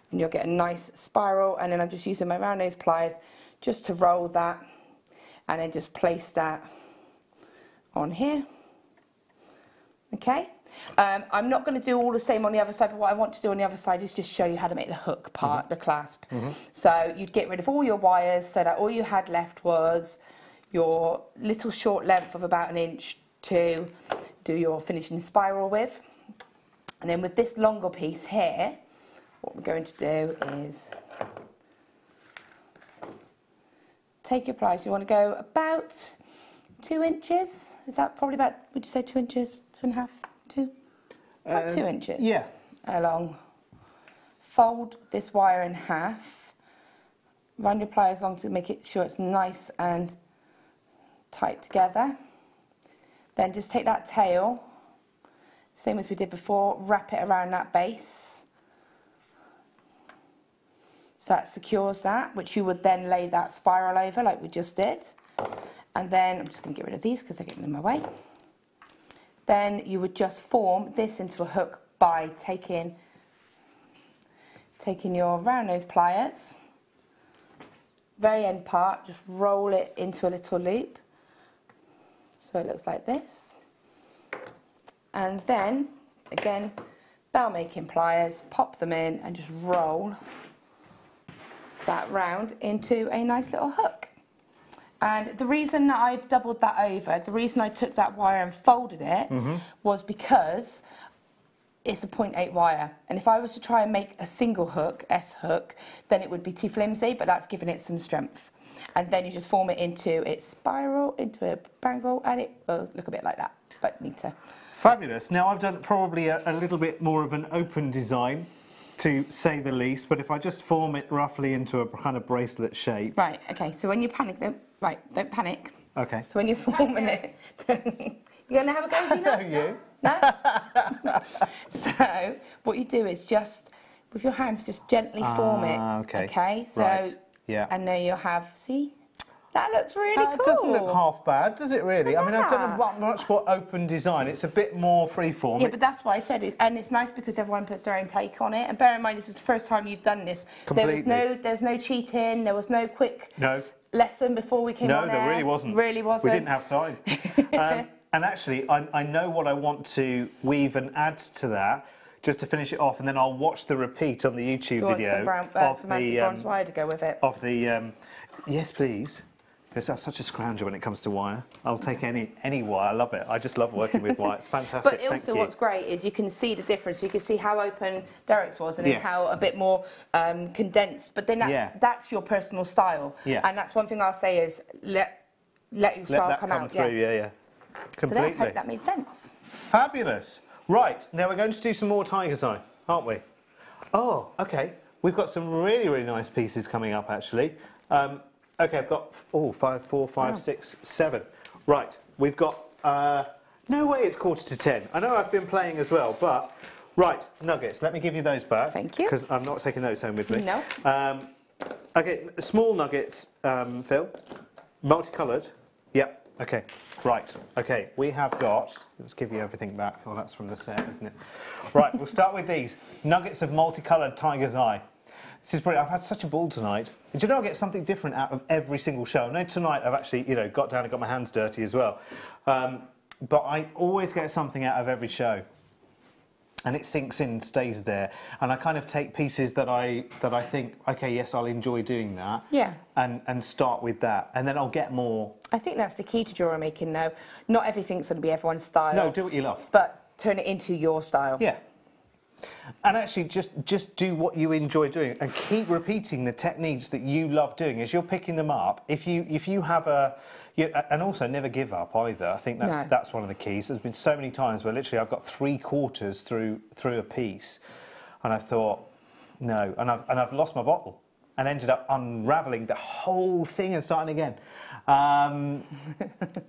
Speaker 2: and you'll get a nice spiral. And then I'm just using my round nose pliers just to roll that, and then just place that on here. Okay. I'm not going to do all the same on the other side, but what I want to do on the other side is just show you how to make the hook part, the clasp. So you'd get rid of all your wires so that all you had left was your little short length of about 1 inch to do your finishing spiral with. And then with this longer piece here, what we're going to do is take your pliers. You want to go about 2 inches. Is that probably about, would you say 2 inches, 2.5? About 2 inches.
Speaker 1: Yeah.
Speaker 2: Along. Fold this wire in half. Run your pliers along to make it sure it's nice and tight together. Then just take that tail, same as we did before, wrap it around that base. So that secures that, which you would then lay that spiral over like we just did. And then I'm just going to get rid of these because they're getting in my way. Then you would just form this into a hook by taking your round nose pliers, very end part, just roll it into a little loop. So it looks like this. And then, again, bell making pliers, pop them in and just roll that round into a nice little hook. And the reason that I've doubled that over, the reason I took that wire and folded it was because it's a 0.8 wire. And if I was to try and make a single hook, S hook, then it would be too flimsy, but that's giving it some strength. And then you just form it into its spiral, into a bangle, and it will look a bit like that, but neater.
Speaker 1: Fabulous. Now I've done probably a little bit more of an open design, to say the least, but if I just form it roughly into a kind of bracelet shape.
Speaker 2: Right, okay, so when you panic, don't panic.
Speaker 1: Okay.
Speaker 2: So when you're forming it, you're going to have a go,
Speaker 1: No, you.
Speaker 2: No? So what you do is just, with your hands, just gently form it.
Speaker 1: Okay.
Speaker 2: Okay, so,
Speaker 1: right. Yeah.
Speaker 2: and then you'll have, see? That looks really cool.
Speaker 1: It doesn't look half bad, does it really? I mean, I've done a much more open design. It's a bit more freeform.
Speaker 2: Yeah, but that's why I said it. And it's nice because everyone puts their own take on it. And bear in mind, this is the first time you've done this.
Speaker 1: Completely.
Speaker 2: There's no cheating. There was no quick lesson before we came on there.
Speaker 1: No, there really wasn't.
Speaker 2: Really wasn't.
Speaker 1: We didn't have time. And actually, I know what I want to weave and add to that, just to finish it off, and then I'll watch the repeat on the YouTube video
Speaker 2: of some bronze wire to go with it.
Speaker 1: Of the yes, please. Because I'm such a scrounger when it comes to wire. I'll take any wire. I love it. I just love working with wire. It's fantastic.
Speaker 2: But also what's great is you can see the difference. You can see how open Derek's was and then how a bit more condensed. But then that's your personal style. Yeah. And that's one thing I'll say is let your style come out.
Speaker 1: Through. Yeah. Completely.
Speaker 2: So I hope that made sense.
Speaker 1: Fabulous. Right, now we're going to do some more tiger's eye, aren't we? Oh, okay. We've got some really, really nice pieces coming up, actually. Okay, I've got 5, 4, 5, 6, 7. Right, we've got... no way it's 9:45. I know I've been playing as well, but... Right, nuggets. Let me give you those back.
Speaker 2: Thank you.
Speaker 1: Because I'm not taking those home with me.
Speaker 2: No.
Speaker 1: Okay, small nuggets, Phil. Multicoloured. Yep. Okay, right. Okay, we have got... Let's give you everything back. Oh, that's from the set, isn't it? Right, we'll start with these. Nuggets of multicoloured tiger's eye. This is brilliant. I've had such a ball tonight. And do you know I get something different out of every single show? I know tonight I've actually, got down and got my hands dirty as well. But I always get something out of every show. and it sinks in, stays there, and I kind of take pieces that I think, okay, yes, I'll enjoy doing that.
Speaker 2: Yeah.
Speaker 1: And start with that, and then I'll get more.
Speaker 2: I think that's the key to jewellery making, though. Not everything's going to be everyone's style.
Speaker 1: No, do what you love.
Speaker 2: But turn it into your style.
Speaker 1: Yeah. And actually, just do what you enjoy doing, and keep repeating the techniques that you love doing as you're picking them up. If you have and also never give up either. I think that's one of the keys. There's been so many times where literally I've got 3/4 through a piece, and I thought no, and I've lost my bottle, and ended up unravelling the whole thing and starting again.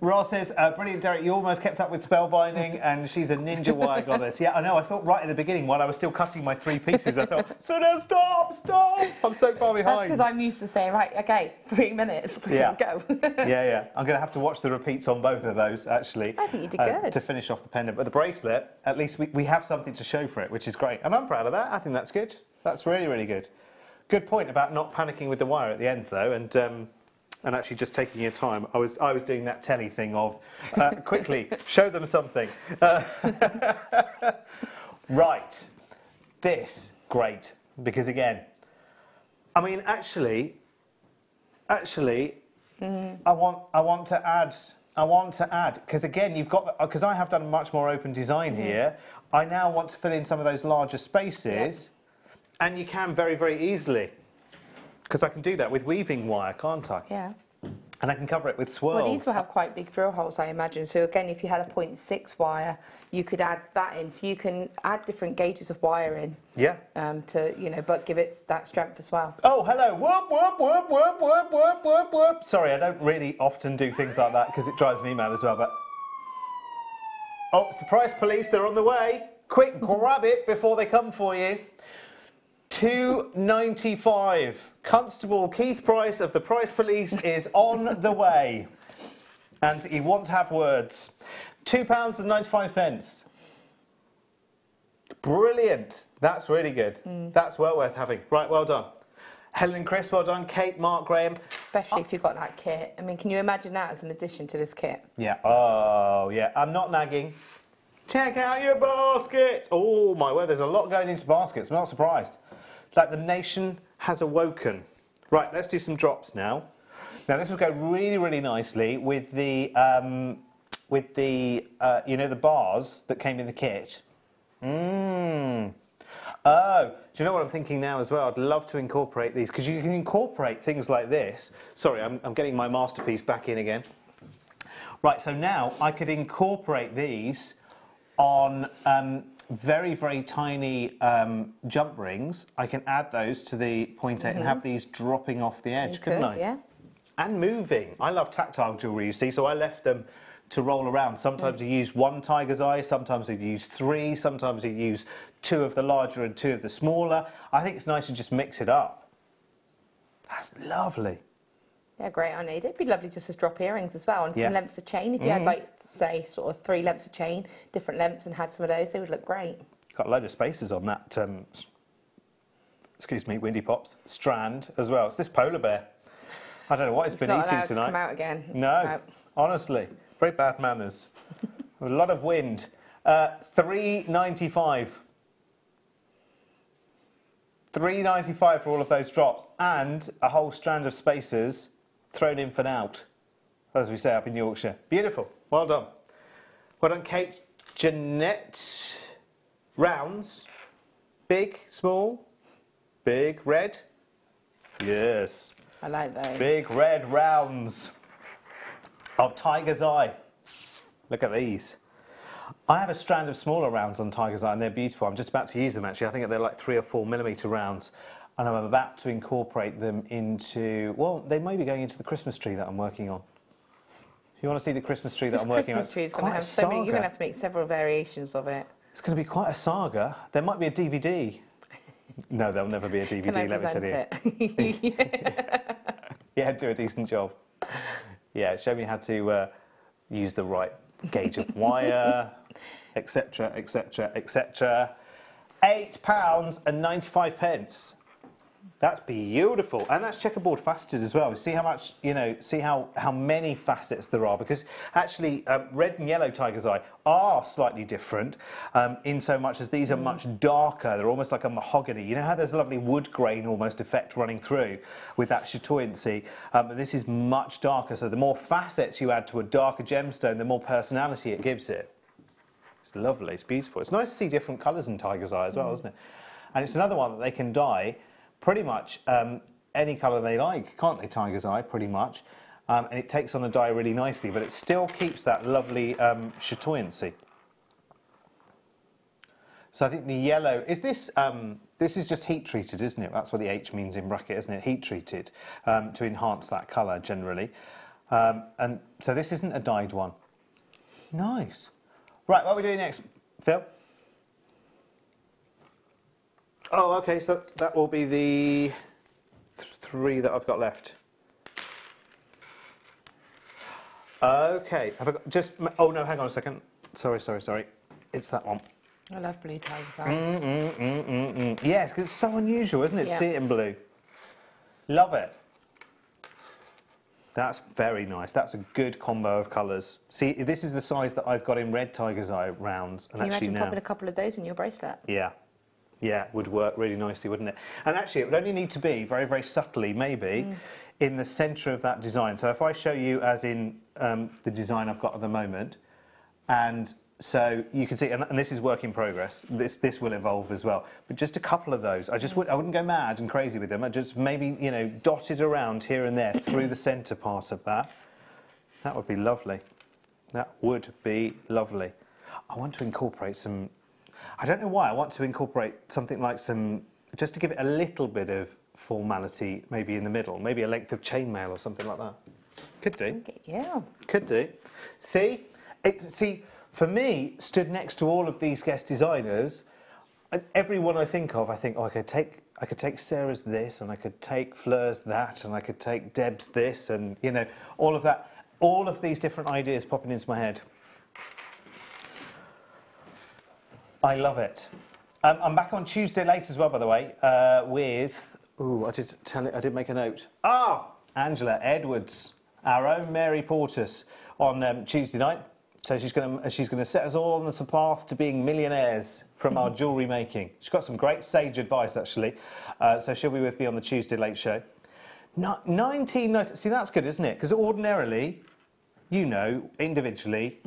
Speaker 1: Ross says, brilliant, Derek, you almost kept up with spellbinding, and she's a ninja wire goddess. Yeah, I know, I thought right at the begining, while I was still cutting my 3 pieces, I thought, so now stop, I'm so far behind.
Speaker 2: That's because I'm used to saying, right, okay, 3 minutes,
Speaker 1: yeah.
Speaker 2: go.
Speaker 1: yeah, I'm going to have to watch the repeats on both of those, actually.
Speaker 2: I think you did good.
Speaker 1: To finish off the pendant. But the bracelet, at least we have something to show for it, which is great. And I'm proud of that. I think that's good. That's really, really good. Good point about not panicking with the wire at the end, though, and actually just taking your time. I was doing that telly thing of quickly show them something. Right, this great, because again, I mean actually, I want to add because again you've got because I have done a much more open design here. I now want to fill in some of those larger spaces, and you can very, very easily. Because I can do that with weaving wire, can't I?
Speaker 2: Yeah.
Speaker 1: And I can cover it with swirls.
Speaker 2: Well, these will have quite big drill holes, I imagine. So again, if you had a 0.6 wire, you could add that in. So you can add different gauges of wire in.
Speaker 1: Yeah.
Speaker 2: But give it that strength as well.
Speaker 1: Oh, hello. Whoop, whoop, whoop, whoop, whoop, whoop, whoop, whoop. Sorry, I don't really often do things like that because it drives me mad as well. But oh, it's the price police. They're on the way. Quick, grab it before they come for you. £2.95. Constable Keith Price of the Price Police is on the way, and he won't have words. £2.95. Brilliant. That's really good. That's well worth having. Right, well done. Helen and Chris, well done. Kate, Mark, Graham.
Speaker 2: Especially if you've got that kit. I mean, can you imagine that as an addition to this kit?
Speaker 1: Yeah. Oh, yeah. I'm not nagging. Check out your baskets. Oh, my word, there's a lot going into baskets. I'm not surprised. Like the nation has awoken. Right, let's do some drops now. Now this will go really, really nicely with the the bars that came in the kit. Oh, do you know what I'm thinking now as well? I'd love to incorporate these because you can incorporate things like this. Sorry, I'm getting my masterpiece back in again. Right, so now I could incorporate these on very, very tiny jump rings. I can add those to the point 8 and have these dropping off the edge, couldn't I?
Speaker 2: Yeah.
Speaker 1: And moving. I love tactile jewellery, you see, so I left them to roll around. Sometimes you use 1 tiger's eye, sometimes you use 3, sometimes you use 2 of the larger and 2 of the smaller. I think it's nice to just mix it up. That's lovely.
Speaker 2: Yeah, great, aren't they? It'd be lovely just as drop earrings as well, and some lengths of chain. If you had, like, say, sort of 3 lengths of chain, different lengths, and had some of those, they would look great.
Speaker 1: Got a load of spaces on that, excuse me, Windy Pops, strand as well. It's this polar bear. I don't know what it's been eating tonight.
Speaker 2: To come out again.
Speaker 1: No, honestly, very bad manners. A lot of wind. £3.95. £3.95 for all of those drops, and a whole strand of spacers thrown in for out, as we say up in Yorkshire. Beautiful. Well done. Well done, Kate. Jeanette. Rounds. Big, small, big, red. Yes.
Speaker 2: I like those.
Speaker 1: Big red rounds of tiger's eye. Look at these. I have a strand of smaller rounds on tiger's eye and they're beautiful. I'm just about to use them actually. I think they're like 3 or 4 millimetre rounds. And I'm about to incorporate them into, well, they may be going into the Christmas tree that I'm working on. If you want to see the Christmas tree that I'm working on, it's quite a saga.
Speaker 2: You're going to have to make several variations of it.
Speaker 1: It's going to be quite a saga. There might be a DVD. No, there'll never be a DVD, let me tell you. Yeah, do a decent job. Yeah, show me how to use the right gauge of wire, etc., etc., etc. £8.95. That's beautiful, and that's checkerboard faceted as well. See how much, you know, see how many facets there are, because actually red and yellow tiger's eye are slightly different in so much as these are much darker. They're almost like a mahogany. You know how there's a lovely wood grain almost effect running through with that chatoyancy, but this is much darker, so the more facets you add to a darker gemstone, the more personality it gives it. It's lovely, it's beautiful. It's nice to see different colours in tiger's eye as well, isn't it? And it's another one that they can dye pretty much any colour they like, can't they, tiger's eye, pretty much. And it takes on a dye really nicely, but it still keeps that lovely chatoyancy. So I think the yellow, is this, this is just heat treated, isn't it? That's what the H means in bracket, isn't it? Heat treated to enhance that colour generally. And so this isn't a dyed one. Nice. Right, what are we doing next, Phil? Oh, okay, so that will be the 3 that I've got left. Okay, have I got just... Oh, no, hang on a second. Sorry. It's that one.
Speaker 2: I love blue tiger's eye.
Speaker 1: Yes, because it's so unusual, isn't it? Yeah. See it in blue. Love it. That's very nice. That's a good combo of colours. See, this is the size that I've got in red tiger's eye rounds. And
Speaker 2: Can you
Speaker 1: actually
Speaker 2: imagine
Speaker 1: now,
Speaker 2: popping a couple of those in your bracelet?
Speaker 1: Yeah. Yeah, would work really nicely, wouldn't it? And actually, it would only need to be very, very subtly, maybe, in the centre of that design. So if I show you as in the design I've got at the moment, and so you can see, and this is work in progress, this will evolve as well. But just a couple of those, I wouldn't go mad and crazy with them. I just maybe, you know, dotted around here and there through the centre part of that. That would be lovely. That would be lovely. I want to incorporate some... I don't know why, I want to incorporate something like some, just to give it a little bit of formality, maybe in the middle, maybe a length of chainmail or something like that. Could do.
Speaker 2: Yeah.
Speaker 1: Could do. See, for me, stood next to all of these guest designers, everyone I think of, I think, oh, I could take Sarah's this, and I could take Fleur's that, and I could take Deb's this, and, you know, all of that, all of these different ideas popping into my head. I love it. I'm back on Tuesday late as well, by the way, with... Ooh, I did make a note. Ah! Angela Edwards, our own Mary Portas, on Tuesday night. So she's going to set us all on the path to being millionaires from our jewellery making. She's got some great sage advice, actually. So she'll be with me on the Tuesday late show. 19 nights. See, that's good, isn't it? Because ordinarily, you know, individually...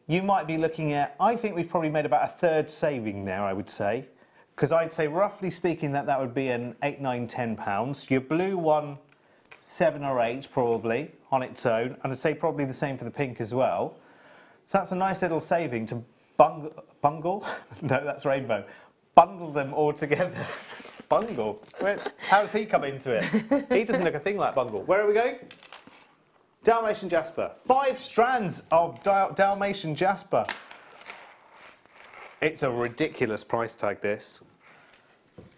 Speaker 1: You might be looking at, I think we've probably made about a third saving there, I would say. Because I'd say, roughly speaking, that would be an £8, £9, £10. Your blue one, 7 or 8 probably, on its own. And I'd say probably the same for the pink as well. So that's a nice little saving to bungle? No, that's rainbow. Bundle them all together. Bungle? How does he come into it? He doesn't look a thing like bungle. Where are we going? Dalmatian jasper. 5 strands of Dalmatian jasper. It's a ridiculous price tag, this.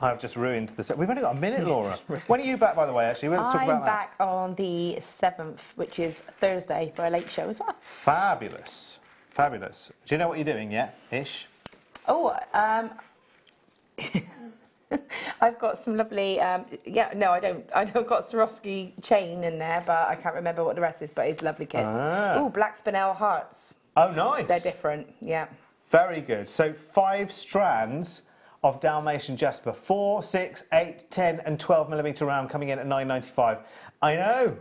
Speaker 1: I've just ruined the set. We've only got a minute, Laura. When are you back, by the way, actually? Let's talk about that.
Speaker 2: I'm back on the 7th, which is Thursday, for a late show as well.
Speaker 1: Fabulous. Fabulous. Do you know what you're doing yet, ish?
Speaker 2: Oh, I've got some lovely, no, I don't. I've got Swarovski chain in there, but I can't remember what the rest is, but it's lovely kits. Oh, black spinel hearts.
Speaker 1: Oh, nice.
Speaker 2: They're different, yeah.
Speaker 1: Very good. So 5 strands of Dalmatian jasper, 4, 6, 8, 10 and 12mm round, coming in at £9.95. I know.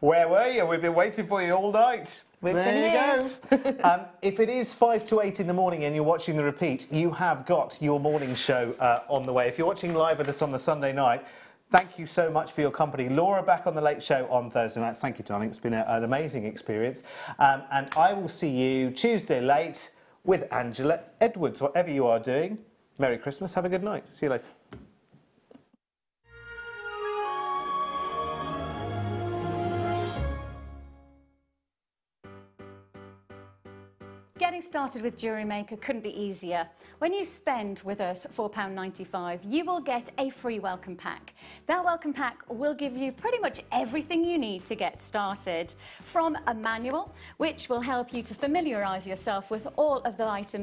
Speaker 1: Where were you? We've been waiting for you all night. There you go. If it is 5 to 8 in the morning and you're watching the repeat, you have got your morning show on the way. If you're watching live with us on the Sunday night, thank you so much for your company. Laura back on the late show on Thursday night. Thank you, darling. It's been an amazing experience. And I will see you Tuesday late with Angela Edwards. Whatever you are doing, Merry Christmas. Have a good night. See you later.
Speaker 7: Getting started with Jewellery Maker couldn't be easier. When you spend with us £4.95, you will get a free welcome pack. That welcome pack will give you pretty much everything you need to get started. From a manual, which will help you to familiarise yourself with all of the items